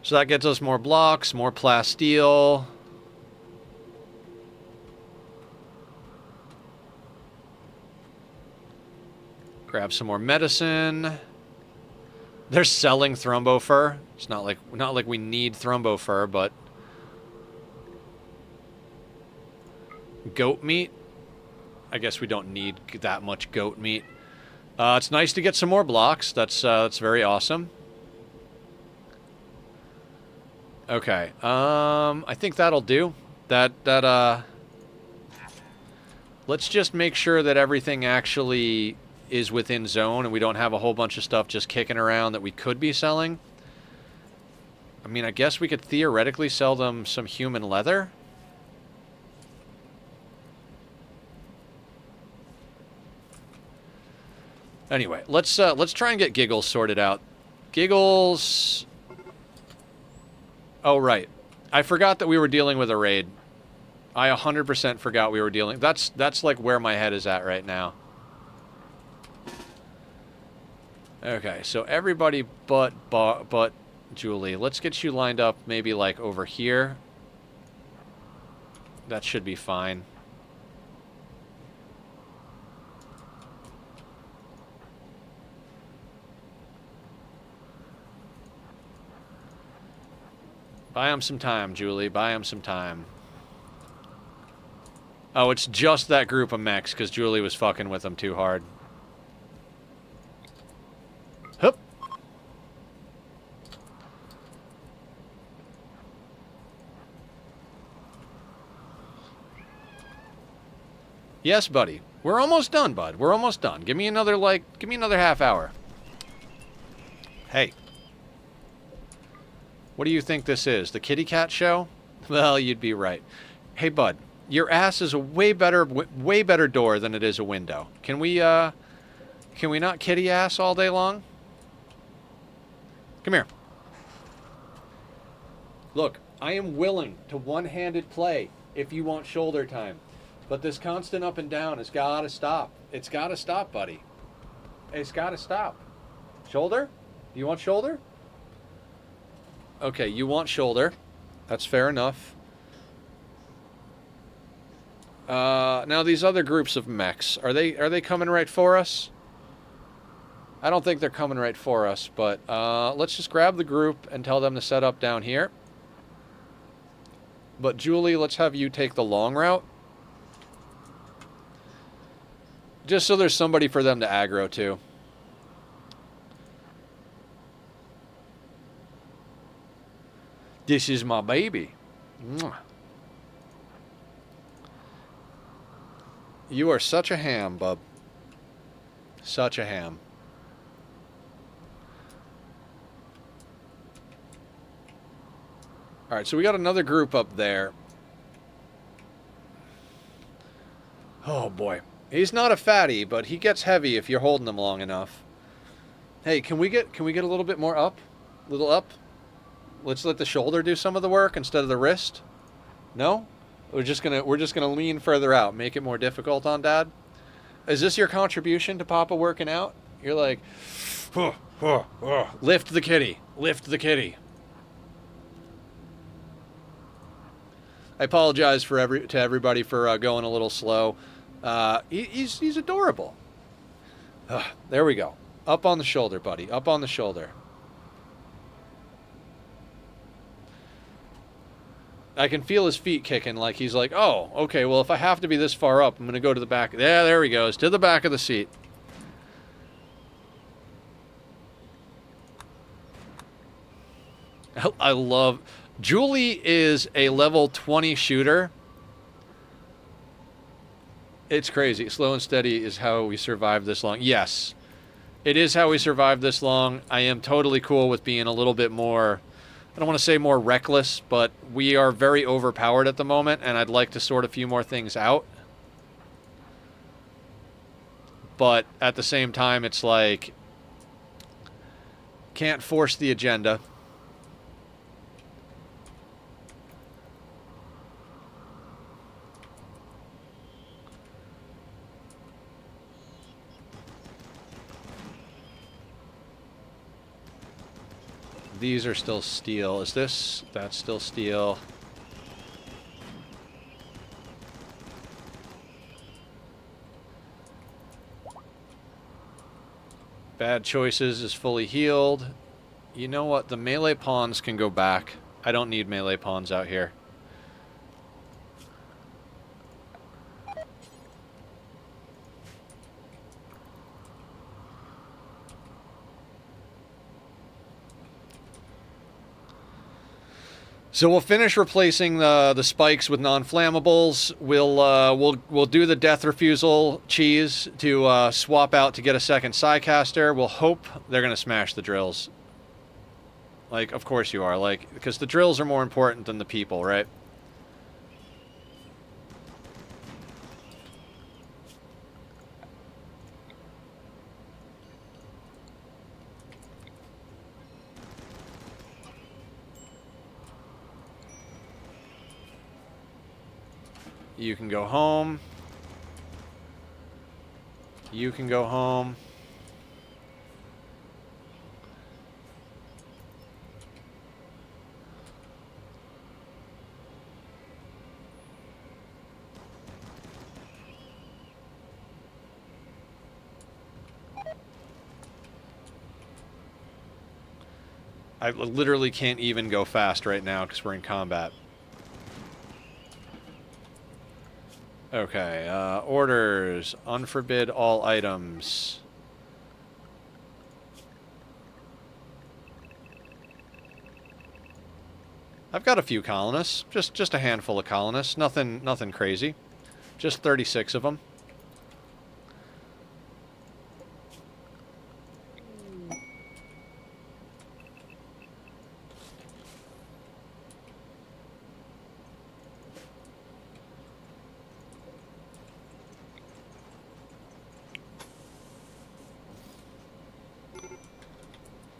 [SPEAKER 2] So that gets us more blocks, more plasteel. grab some more medicine. They're selling thrombo fur. It's not like we need thrombo fur, but goat meat. I guess we don't need that much goat meat. It's nice to get some more blocks. That's very awesome. Okay. I think that'll do. Let's just make sure that everything actually is within zone and we don't have a whole bunch of stuff just kicking around that we could be selling. I mean, I guess we could theoretically sell them some human leather. Anyway, let's try and get Giggles sorted out. Giggles. Oh, right. I forgot that we were dealing with a raid. I 100% forgot we were dealing. That's like where my head is at right now. Okay, so everybody but Julie. Let's get you lined up maybe like over here. That should be fine. Buy him some time, Julie. Buy him some time. Oh, it's just that group of mechs because Julie was fucking with them too hard. Hup. Yes, buddy. We're almost done, bud. We're almost done. Give me another half hour. Hey. What do you think this is? The kitty cat show? Well, you'd be right. Hey, bud. Your ass is a way better door than it is a window. Can we not kitty ass all day long? Come here. Look, I am willing to one-handed play if you want shoulder time. But this constant up and down has got to stop. It's got to stop, buddy. It's got to stop. Shoulder? Do you want shoulder? Okay, you want shoulder. That's fair enough. Now these other groups of mechs, are they coming right for us? I don't think they're coming right for us, but let's just grab the group and tell them to set up down here. But Julie, let's have you take the long route. Just so there's somebody for them to aggro to. This is my baby. Mwah. You are such a ham, bub. Such a ham. All right, so we got another group up there. Oh boy, he's not a fatty, but he gets heavy if you're holding him long enough. Hey, can we get a little bit more up? A little up? Let's let the shoulder do some of the work instead of the wrist. No? We're just gonna lean further out, make it more difficult on Dad. Is this your contribution to Papa working out? You're like, lift the kitty, lift the kitty. I apologize to everybody for going a little slow. He's adorable. There we go. Up on the shoulder, buddy. Up on the shoulder. I can feel his feet kicking like he's like, oh, okay, well, if I have to be this far up, I'm going to go to the back. Yeah, there he goes, to the back of the seat. I love... Julie is a level 20 shooter. It's crazy. Slow and steady is how we survived this long. Yes, it is how we survived this long. I am totally cool with being a little bit more... I don't want to say more reckless, but we are very overpowered at the moment, and I'd like to sort a few more things out. But at the same time, it's like, can't force the agenda. These are still steel. Is this? That's still steel. Bad Choices is fully healed. You know what? The melee pawns can go back. I don't need melee pawns out here. So we'll finish replacing the spikes with non-flammables. We'll do the death refusal cheese to swap out to get a second Psycaster. We'll hope they're gonna smash the drills. Like, of course you are. Like, because the drills are more important than the people, right? You can go home. You can go home. I literally can't even go fast right now because we're in combat. Okay, orders. Unforbid all items. I've got a few colonists. Just a handful of colonists. Nothing crazy. Just 36 of them.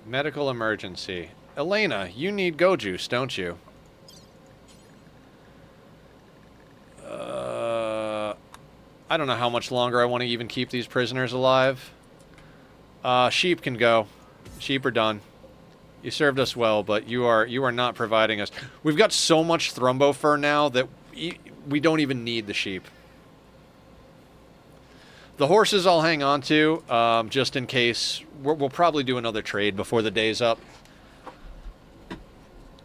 [SPEAKER 2] Medical emergency. Elena, you need go juice, don't you? I don't know how much longer I want to even keep these prisoners alive. Sheep can go. Sheep are done. You served us well, but you are not providing us. We've got so much thrombo fur now that we don't even need the sheep. The horses I'll hang on to, just in case. We'll probably do another trade before the day's up.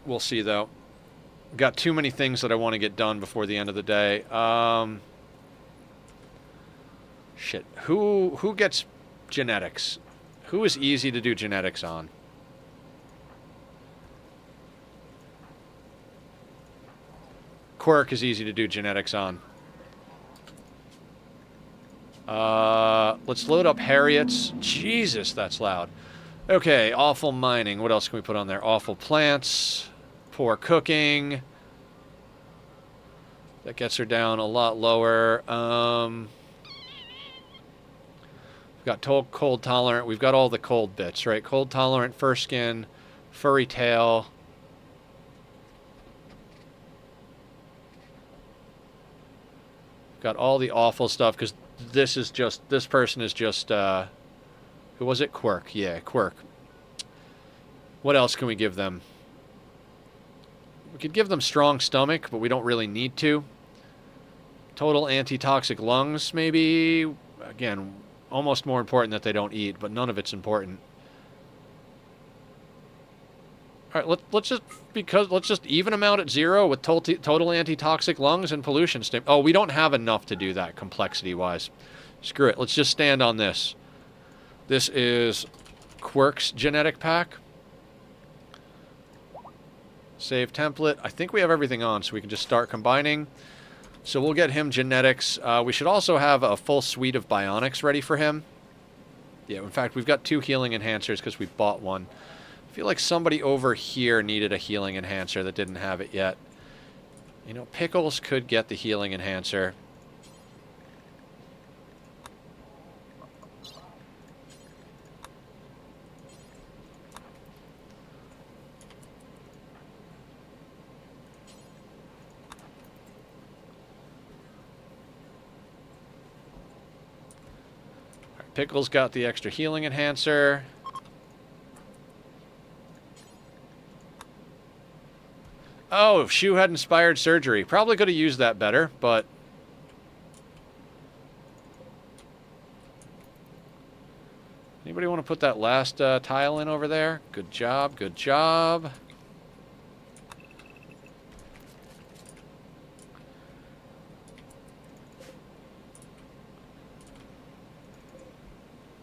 [SPEAKER 2] We'll see, though. Got too many things that I want to get done before the end of the day. Shit. Who gets genetics? Who is easy to do genetics on? Quirk is easy to do genetics on. Let's load up Harriets. Jesus, that's loud. Okay, awful mining. What else can we put on there? Awful plants. Poor cooking. That gets her down a lot lower. We've got cold tolerant. We've got all the cold bits, right? Cold tolerant, fur skin, furry tail. Got all the awful stuff because this person is just, who was it? Quirk. Yeah, Quirk. What else can we give them? We could give them strong stomach, but we don't really need to. Total antitoxic lungs, maybe. Again, almost more important that they don't eat, but none of it's important. All right, let's just even them out at 0 with total antitoxic lungs and pollution stim. Oh, we don't have enough to do that complexity-wise. Screw it. Let's just stand on this. This is Quirk's genetic pack. Save template. I think we have everything on, so we can just start combining. So we'll get him genetics. We should also have a full suite of bionics ready for him. Yeah, in fact, we've got 2 healing enhancers because we bought one. I feel like somebody over here needed a healing enhancer that didn't have it yet. You know, Pickles could get the healing enhancer. Pickles got the extra healing enhancer. Oh, Shu had inspired surgery. Probably could have used that better, but... Anybody want to put that last tile in over there. Good job, good job.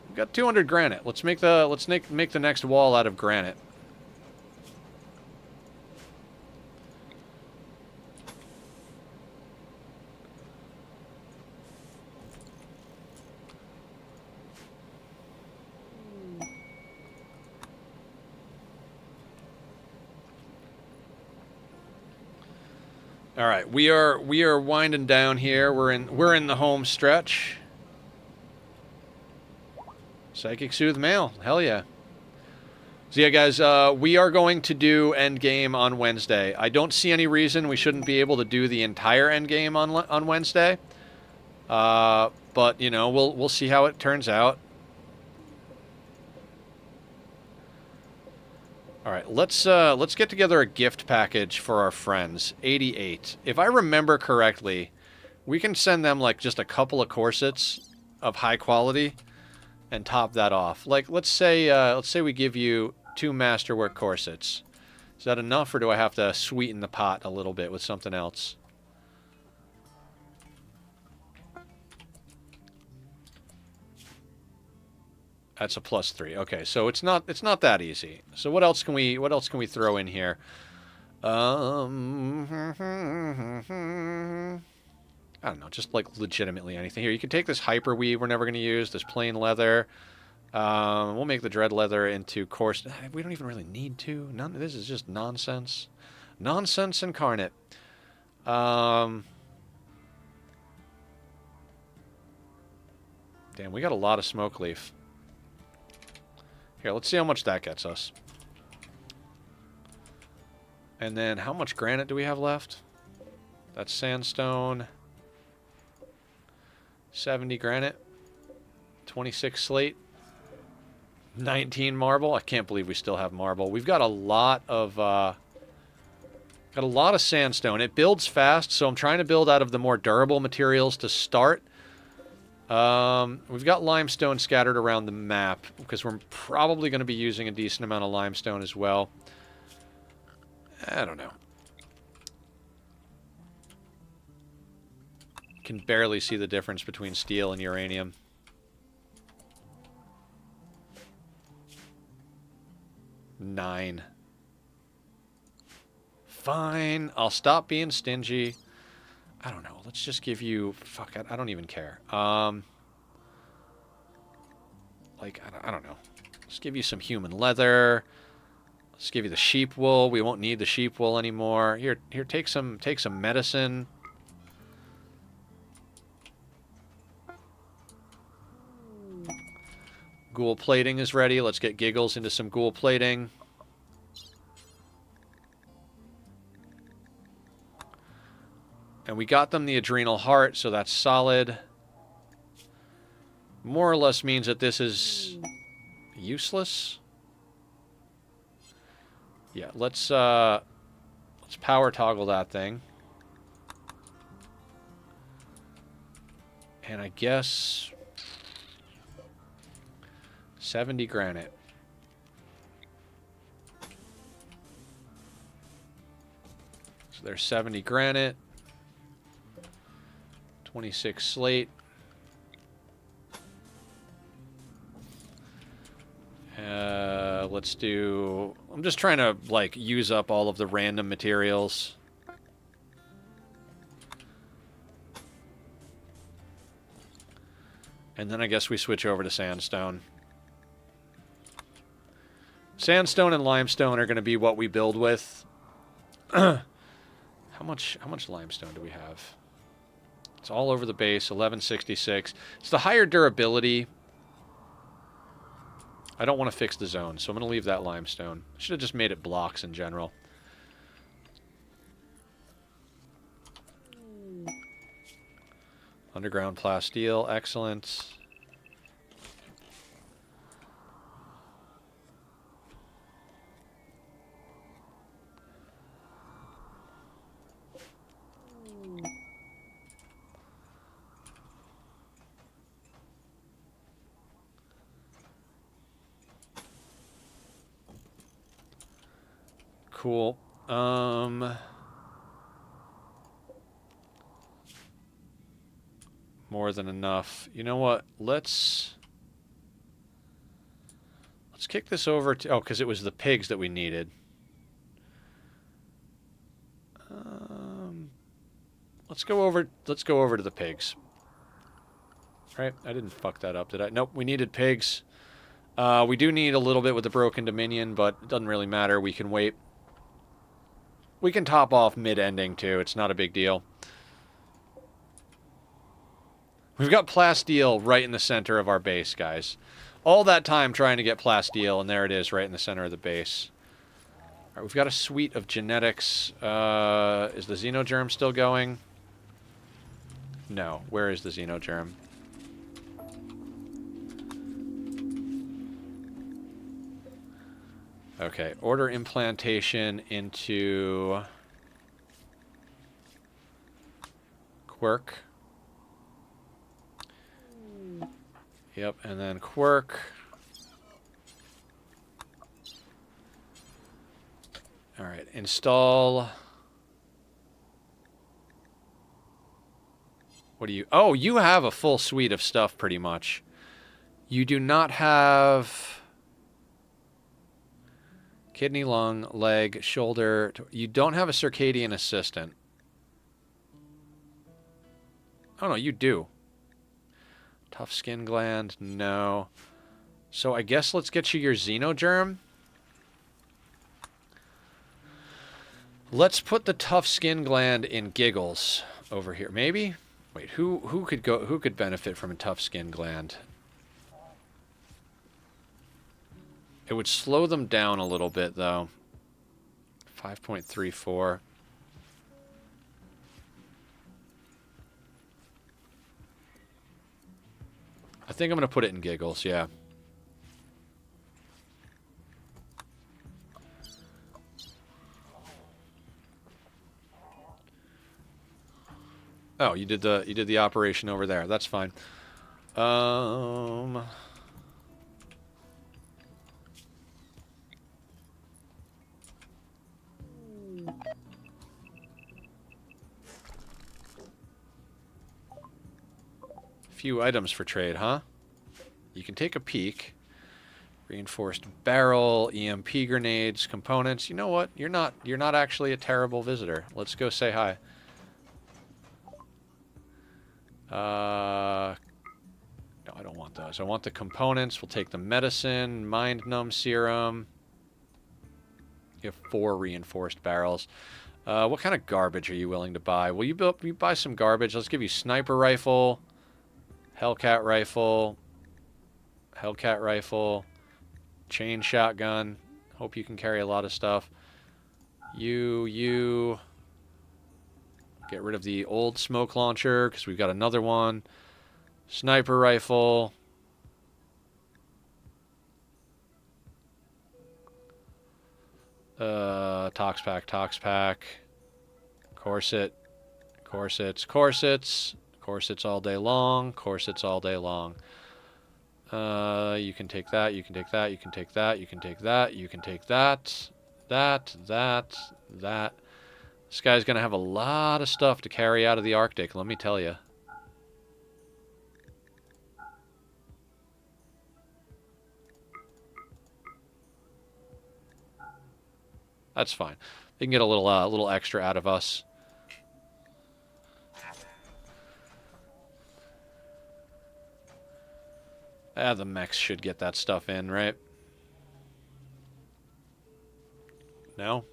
[SPEAKER 2] We've got 200 granite. Let's make the next wall out of granite. All right, we are winding down here. We're in the home stretch. Psychic Soothe Mail, hell yeah. So yeah, guys, we are going to do endgame on Wednesday. I don't see any reason we shouldn't be able to do the entire endgame on Wednesday. But you know, we'll see how it turns out. All right, let's get together a gift package for our friends. 88. If I remember correctly, we can send them like just a couple of corsets of high quality and top that off. Like let's say we give you 2 masterwork corsets. Is that enough, or do I have to sweeten the pot a little bit with something else? That's a +3. Okay, so it's not that easy. So what else can we throw in here? I don't know, just like legitimately anything. Here, you can take this hyper weave we're never going to use, this plain leather. We'll make the dread leather into coarse. We don't even really need to. None. This is just nonsense. Nonsense incarnate. Damn, we got a lot of smoke leaf. Here, let's see how much that gets us. And then how much granite do we have left? That's sandstone. 70 granite. 26 slate. 19 marble. I can't believe we still have marble. We've got a lot of sandstone. It builds fast, so I'm trying to build out of the more durable materials to start. We've got limestone scattered around the map because we're probably going to be using a decent amount of limestone as well. I don't know. Can barely see the difference between steel and uranium. Nine. Fine. I'll stop being stingy. I don't know. Let's just give you... Fuck, I don't even care. Like, I don't know. Let's give you some human leather. Let's give you the sheep wool. We won't need the sheep wool anymore. Here, take some medicine. Ghoul plating is ready. Let's get Giggles into some ghoul plating. And we got them the adrenal heart, so that's solid. More or less means that this is useless. Yeah, let's power toggle that thing. And I guess 70 granite. So there's 70 granite. 26 slate. Let's do... I'm just trying to, like, use up all of the random materials. And then I guess we switch over to sandstone. Sandstone and limestone are going to be what we build with. How much limestone do we have? It's all over the base, 1166. It's the higher durability. I don't want to fix the zone, so I'm going to leave that limestone. I should have just made it blocks in general. Underground plasteel, excellent. cool. More than enough. You know what? Let's kick this over to... Oh, because it was the pigs that we needed. Let's go over to the pigs. Right? I didn't fuck that up, did I? Nope, we needed pigs. We do need a little bit with the Broken Dominion, but it doesn't really matter. We can wait. We can top off mid-ending, too. It's not a big deal. We've got Plasteel right in the center of our base, guys. All that time trying to get Plasteel, and there it is right in the center of the base. All right, we've got a suite of genetics. Is the Xenogerm still going? No. Where is the Xenogerm? Okay, order implantation into Quirk. Yep, and then Quirk. Alright, install. What do you... Oh, you have a full suite of stuff, pretty much. You do not have... Kidney, lung, leg, shoulder. You don't have a circadian assistant. Oh, no, you do. Tough skin gland, no. So I guess let's get you your Xenogerm. Let's put the tough skin gland in Giggles over here. Maybe? Wait, who could benefit from a tough skin gland? It would slow them down a little bit, though. 5.34. I think I'm going to put it in Giggles, yeah. Oh, you did the operation over there. That's fine. Few items for trade, huh? You can take a peek. Reinforced barrel, EMP grenades, components. You know what? You're not actually a terrible visitor. Let's go say hi. No, I don't want those. I want the components. We'll take the medicine, mind numb serum. You have 4 reinforced barrels. What kind of garbage are you willing to buy? Will you buy some garbage? Let's give you sniper rifle. Hellcat rifle, chain shotgun. Hope you can carry a lot of stuff. You get rid of the old smoke launcher because we've got another one. Sniper rifle. Tox pack. Corset. Corsets all day long. Corsets all day long. You can take that. You can take that. You can take that. You can take that. You can take that. That. This guy's going to have a lot of stuff to carry out of the Arctic, let me tell you. That's fine. They can get a little extra out of us. The mechs should get that stuff in, right? No?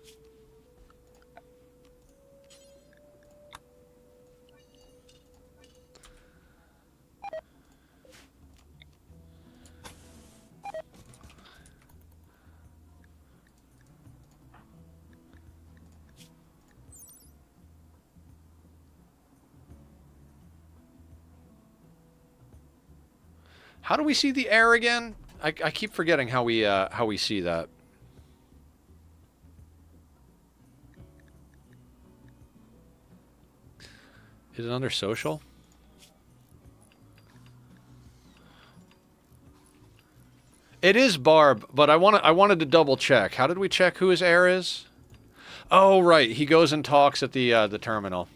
[SPEAKER 2] How do we see the air again? I keep forgetting how we see that. Is it under social? It is Barb, but I wanted to double check. How did we check who his heir is? Oh, right. He goes and talks at the terminal.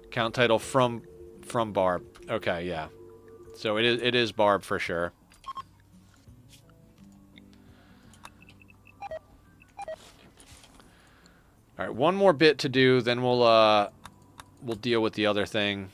[SPEAKER 2] Account title from Barb. Okay, yeah. So it is Barb for sure. All right, one more bit to do, then we'll deal with the other thing.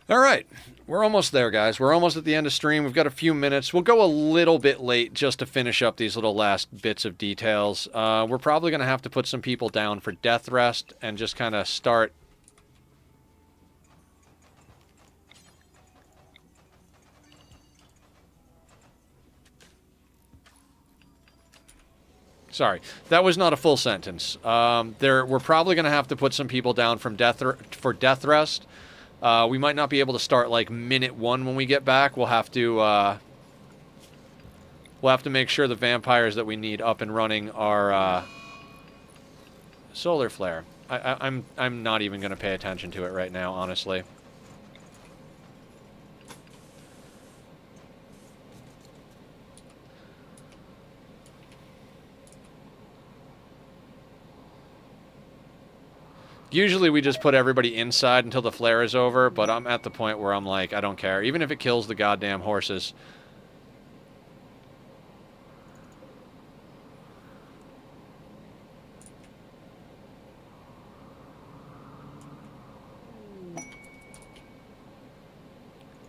[SPEAKER 2] All right, we're almost there, guys. We're almost at the end of stream. We've got a few minutes. We'll go a little bit late just to finish up these little last bits of details. We're probably going to have to put some people down for death rest and just kind of start... Sorry, that was not a full sentence. We're probably going to have to put some people down from for death rest. We might not be able to start like minute 1 when we get back. We'll have to make sure the vampires that we need up and running are solar flare. I'm not even going to pay attention to it right now, honestly. Usually we just put everybody inside until the flare is over, but I'm at the point where I'm like, I don't care. Even if it kills the goddamn horses.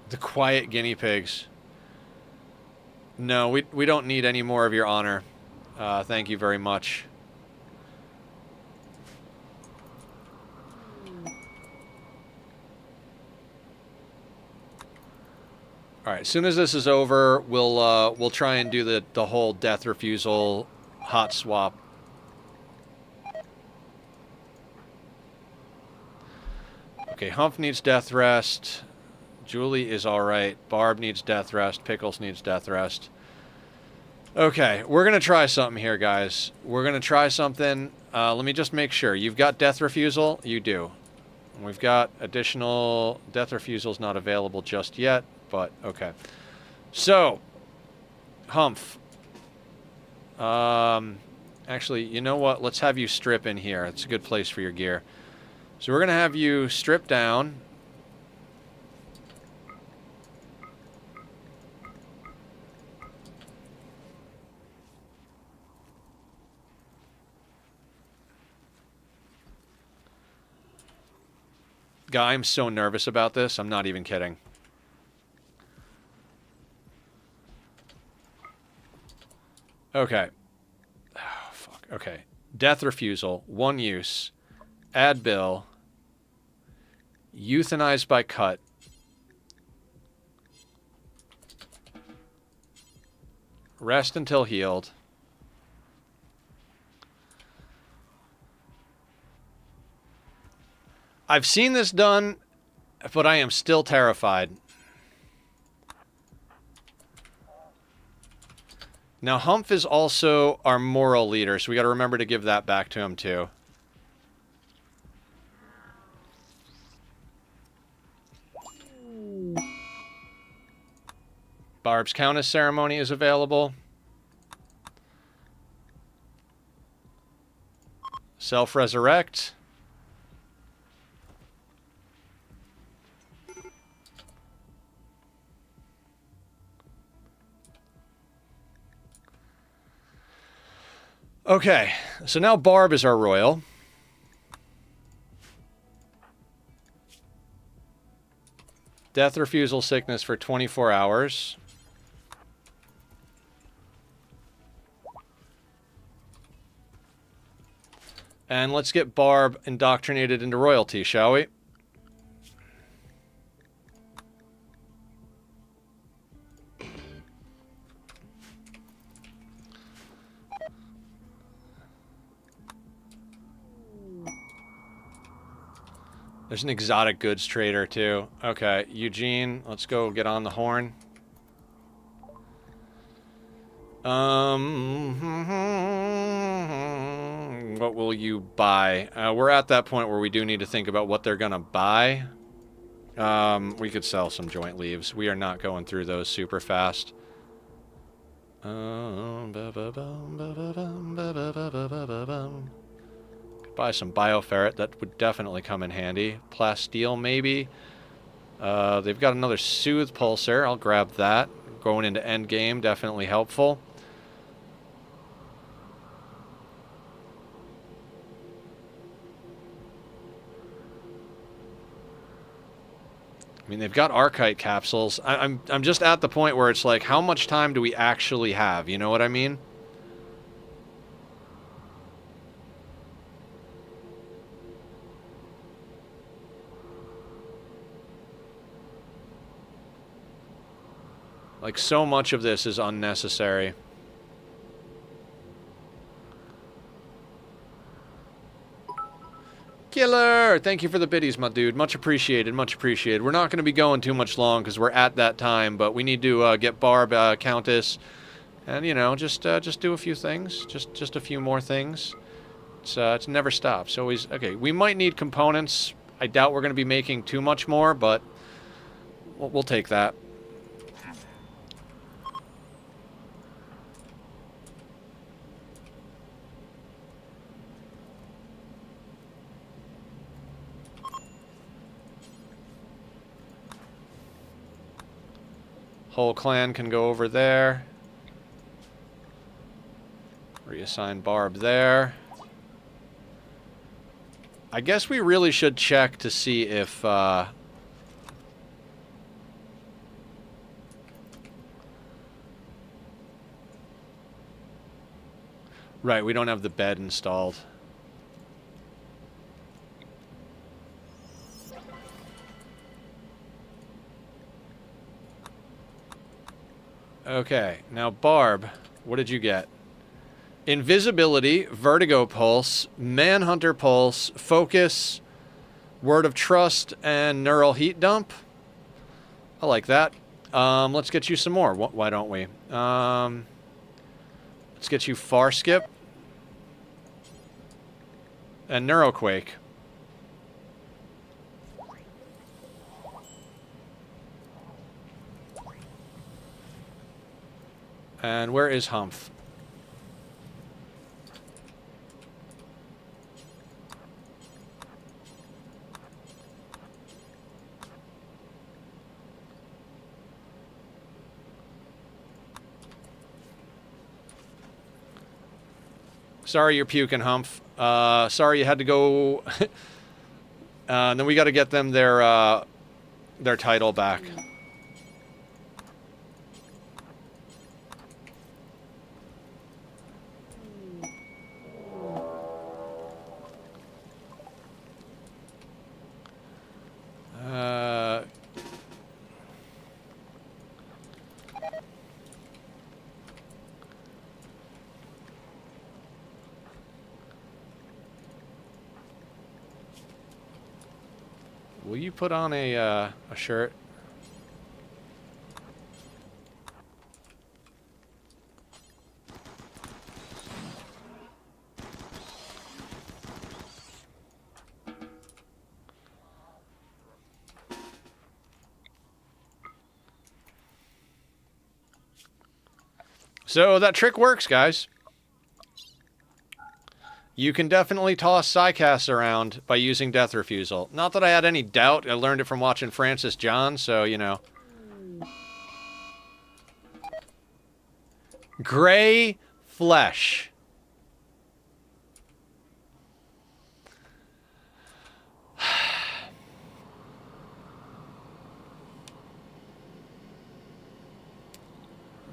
[SPEAKER 2] The quiet guinea pigs. No, we don't need any more of your honor. Thank you very much. All right, as soon as this is over, we'll try and do the whole death refusal hot swap. Okay, Humph needs death rest. Julie is all right. Barb needs death rest. Pickles needs death rest. Okay, we're going to try something here, guys. We're going to try something. Let me just make sure. You've got death refusal? You do. We've got additional death refusals not available just yet. But, okay. So, Humph. Actually, you know what? Let's have you strip in here. It's a good place for your gear. So we're going to have you strip down. Guy, I'm so nervous about this. I'm not even kidding. Okay. Oh, fuck. Okay. Death refusal. 1 use. Add bill. Euthanized by cut. Rest until healed. I've seen this done, but I am still terrified. Now, Humph is also our moral leader, so we got to remember to give that back to him, too. Barb's Countess ceremony is available. Self-resurrect. Okay, so now Barb is our royal. Death refusal sickness for 24 hours. And let's get Barb indoctrinated into royalty, shall we? There's an exotic goods trader, too. Okay, Eugene, let's go get on the horn. What will you buy? We're at that point where we do need to think about what they're gonna buy. We could sell some joint leaves. We are not going through those super fast. Buy some bioferret. That would definitely come in handy. Plasteel, maybe. They've got another soothe pulsar. I'll grab that. Going into endgame, definitely helpful. I mean, they've got Archite capsules. I'm just at the point where it's like, how much time do we actually have? You know what I mean? Like, so much of this is unnecessary. Killer! Thank you for the biddies, my dude. Much appreciated, much appreciated. We're not going to be going too much long because we're at that time, but we need to get Barb, Countess, and, you know, just do a few things. Just a few more things. It's never stops. Always... Okay, we might need components. I doubt we're going to be making too much more, but we'll take that. Whole clan can go over there. Reassign Barb there. I guess we really should check to see if... Right, we don't have the bed installed. Okay, now Barb, what did you get? Invisibility, Vertigo Pulse, Manhunter Pulse, Focus, Word of Trust, and Neural Heat Dump. I like that. Let's get you some more. Why don't we? Let's get you Far Skip and Neuroquake. And where is Humph? Sorry you're puking, Humph. Sorry you had to go... and then we got to get them their title back. Will you put on a shirt? So that trick works, guys. You can definitely toss Psycast around by using Death Refusal. Not that I had any doubt. I learned it from watching Francis John, so, you know. Gray Flesh.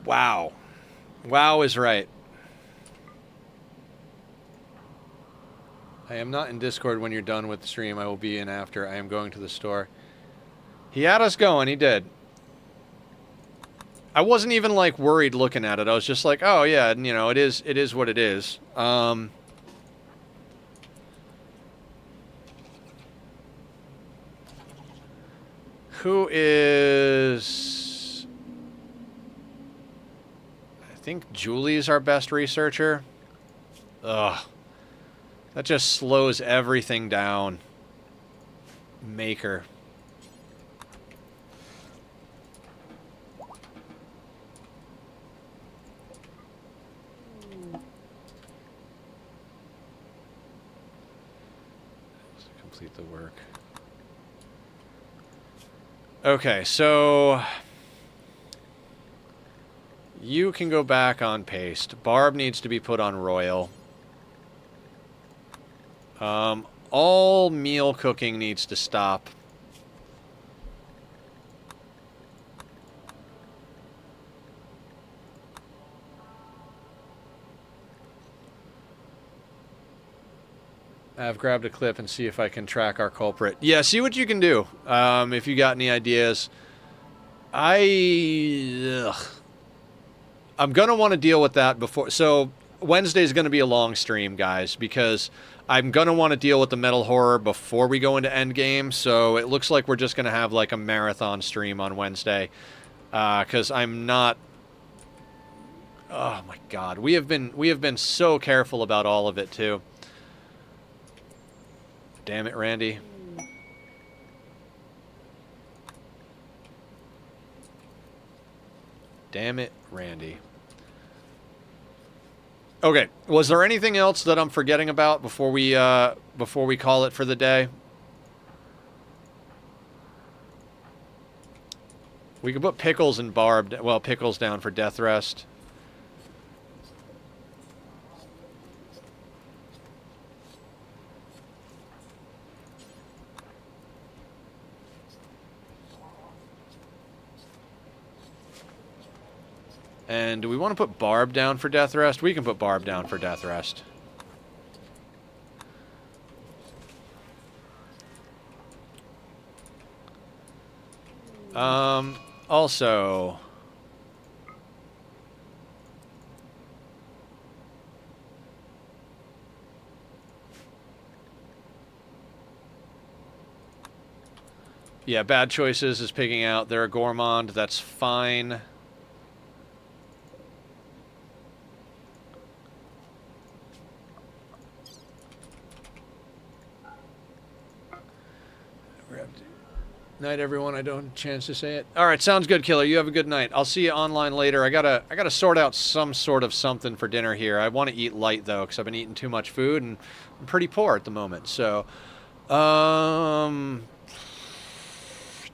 [SPEAKER 2] Wow. Wow is right. I am not in Discord when you're done with the stream. I will be in after. I am going to the store. He had us going. He did. I wasn't even, like, worried looking at it. I was just like, oh, yeah, you know, it is what it is. Who is... I think Julie's our best researcher. Ugh. That just slows everything down. Maker. Complete the work. Okay, so you can go back on paste. Barb needs to be put on royal. All meal cooking needs to stop. I've grabbed a clip and see if I can track our culprit. Yeah, see what you can do. If you got any ideas. I'm going to want to deal with that before. So Wednesday's going to be a long stream, guys, because I'm going to want to deal with the metal horror before we go into endgame. So it looks like we're just going to have like a marathon stream on Wednesday. Because I'm not... Oh my God. We have been so careful about all of it too. Damn it, Randy. Damn it, Randy. Okay, was there anything else that I'm forgetting about before we call it for the day? We could put Pickles and Barb, well, Pickles down for death rest. And do we want to put Barb down for death rest? We can put Barb down for death rest. Also... Yeah, Bad Choices is picking out. They're a gourmand. That's fine. Night, everyone. I don't have a chance to say it. All right, sounds good, Killer. You have a good night. I'll see you online later. I gotta sort out some sort of something for dinner here. I want to eat light though, because I've been eating too much food and I'm pretty poor at the moment. So,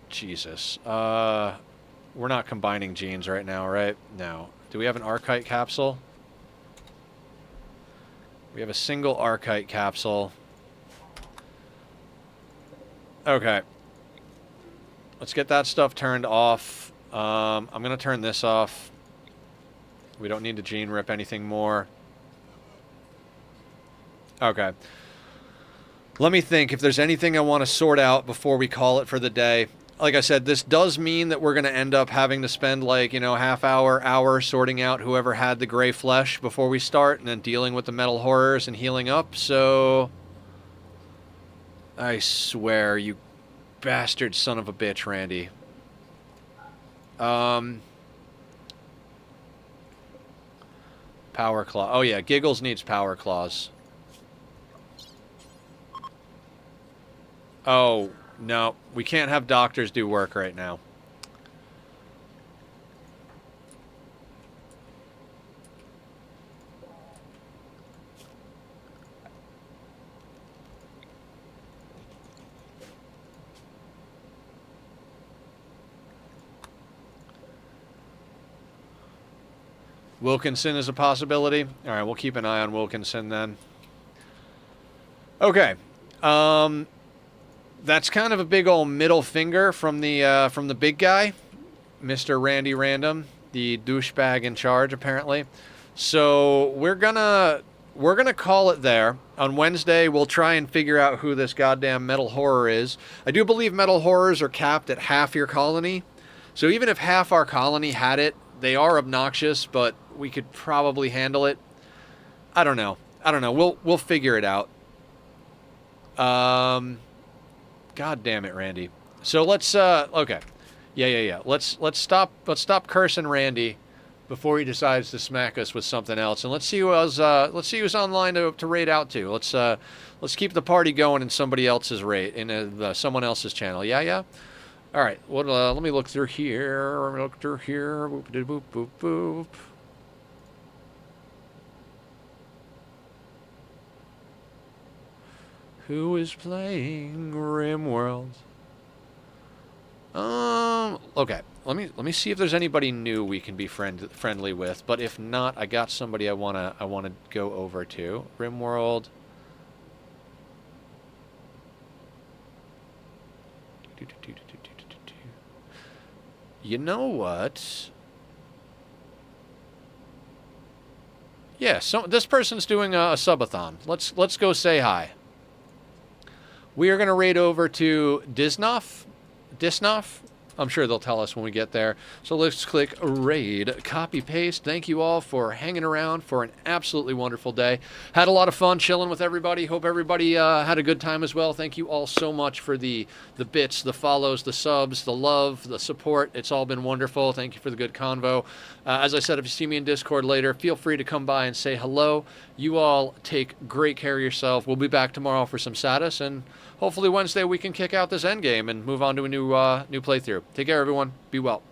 [SPEAKER 2] Jesus. We're not combining genes right now, right? No. Do we have an Archite capsule? We have a single Archite capsule. Okay. Let's get that stuff turned off. I'm going to turn this off. We don't need to gene rip anything more. Okay. Let me think if there's anything I want to sort out before we call it for the day. Like I said, this does mean that we're going to end up having to spend like, you know, half hour sorting out whoever had the gray flesh before we start and then dealing with the metal horrors and healing up. So I swear, you bastard son of a bitch, Randy. Power Claw. Oh yeah, Giggles needs Power Claws. Oh, no. We can't have doctors do work right now. Wilkinson is a possibility. All right, we'll keep an eye on Wilkinson then. Okay. That's kind of a big old middle finger from the big guy, Mr. Randy Random, the douchebag in charge apparently. So we're gonna call it there. On Wednesday, we'll try and figure out who this goddamn metal horror is. I do believe metal horrors are capped at half your colony. So even if half our colony had it, they are obnoxious, but we could probably handle it. I don't know. We'll figure it out. God damn it, Randy. So let's okay. Yeah. Let's stop cursing Randy before he decides to smack us with something else. And let's see who's online to raid out to. Let's keep the party going in somebody else's raid, in someone else's channel. Yeah. All right. Let me look through here. Boop, boop, boop, boop. Who is playing Rimworld? Okay. Let me see if there's anybody new we can be friendly with. But if not, I got somebody I wanna go over to. Rimworld. You know what? Yeah, so this person's doing a subathon. Let's go say hi. We are going to raid over to Disnoff. I'm sure they'll tell us when we get there. So let's click raid, copy, paste. Thank you all for hanging around for an absolutely wonderful day. Had a lot of fun chilling with everybody. Hope everybody had a good time as well. Thank you all so much for the bits, the follows, the subs, the love, the support. It's all been wonderful. Thank you for the good convo. As I said, if you see me in Discord later, feel free to come by and say hello. You all take great care of yourself. We'll be back tomorrow for some status, and hopefully Wednesday we can kick out this endgame and move on to a new playthrough. Take care, everyone. Be well.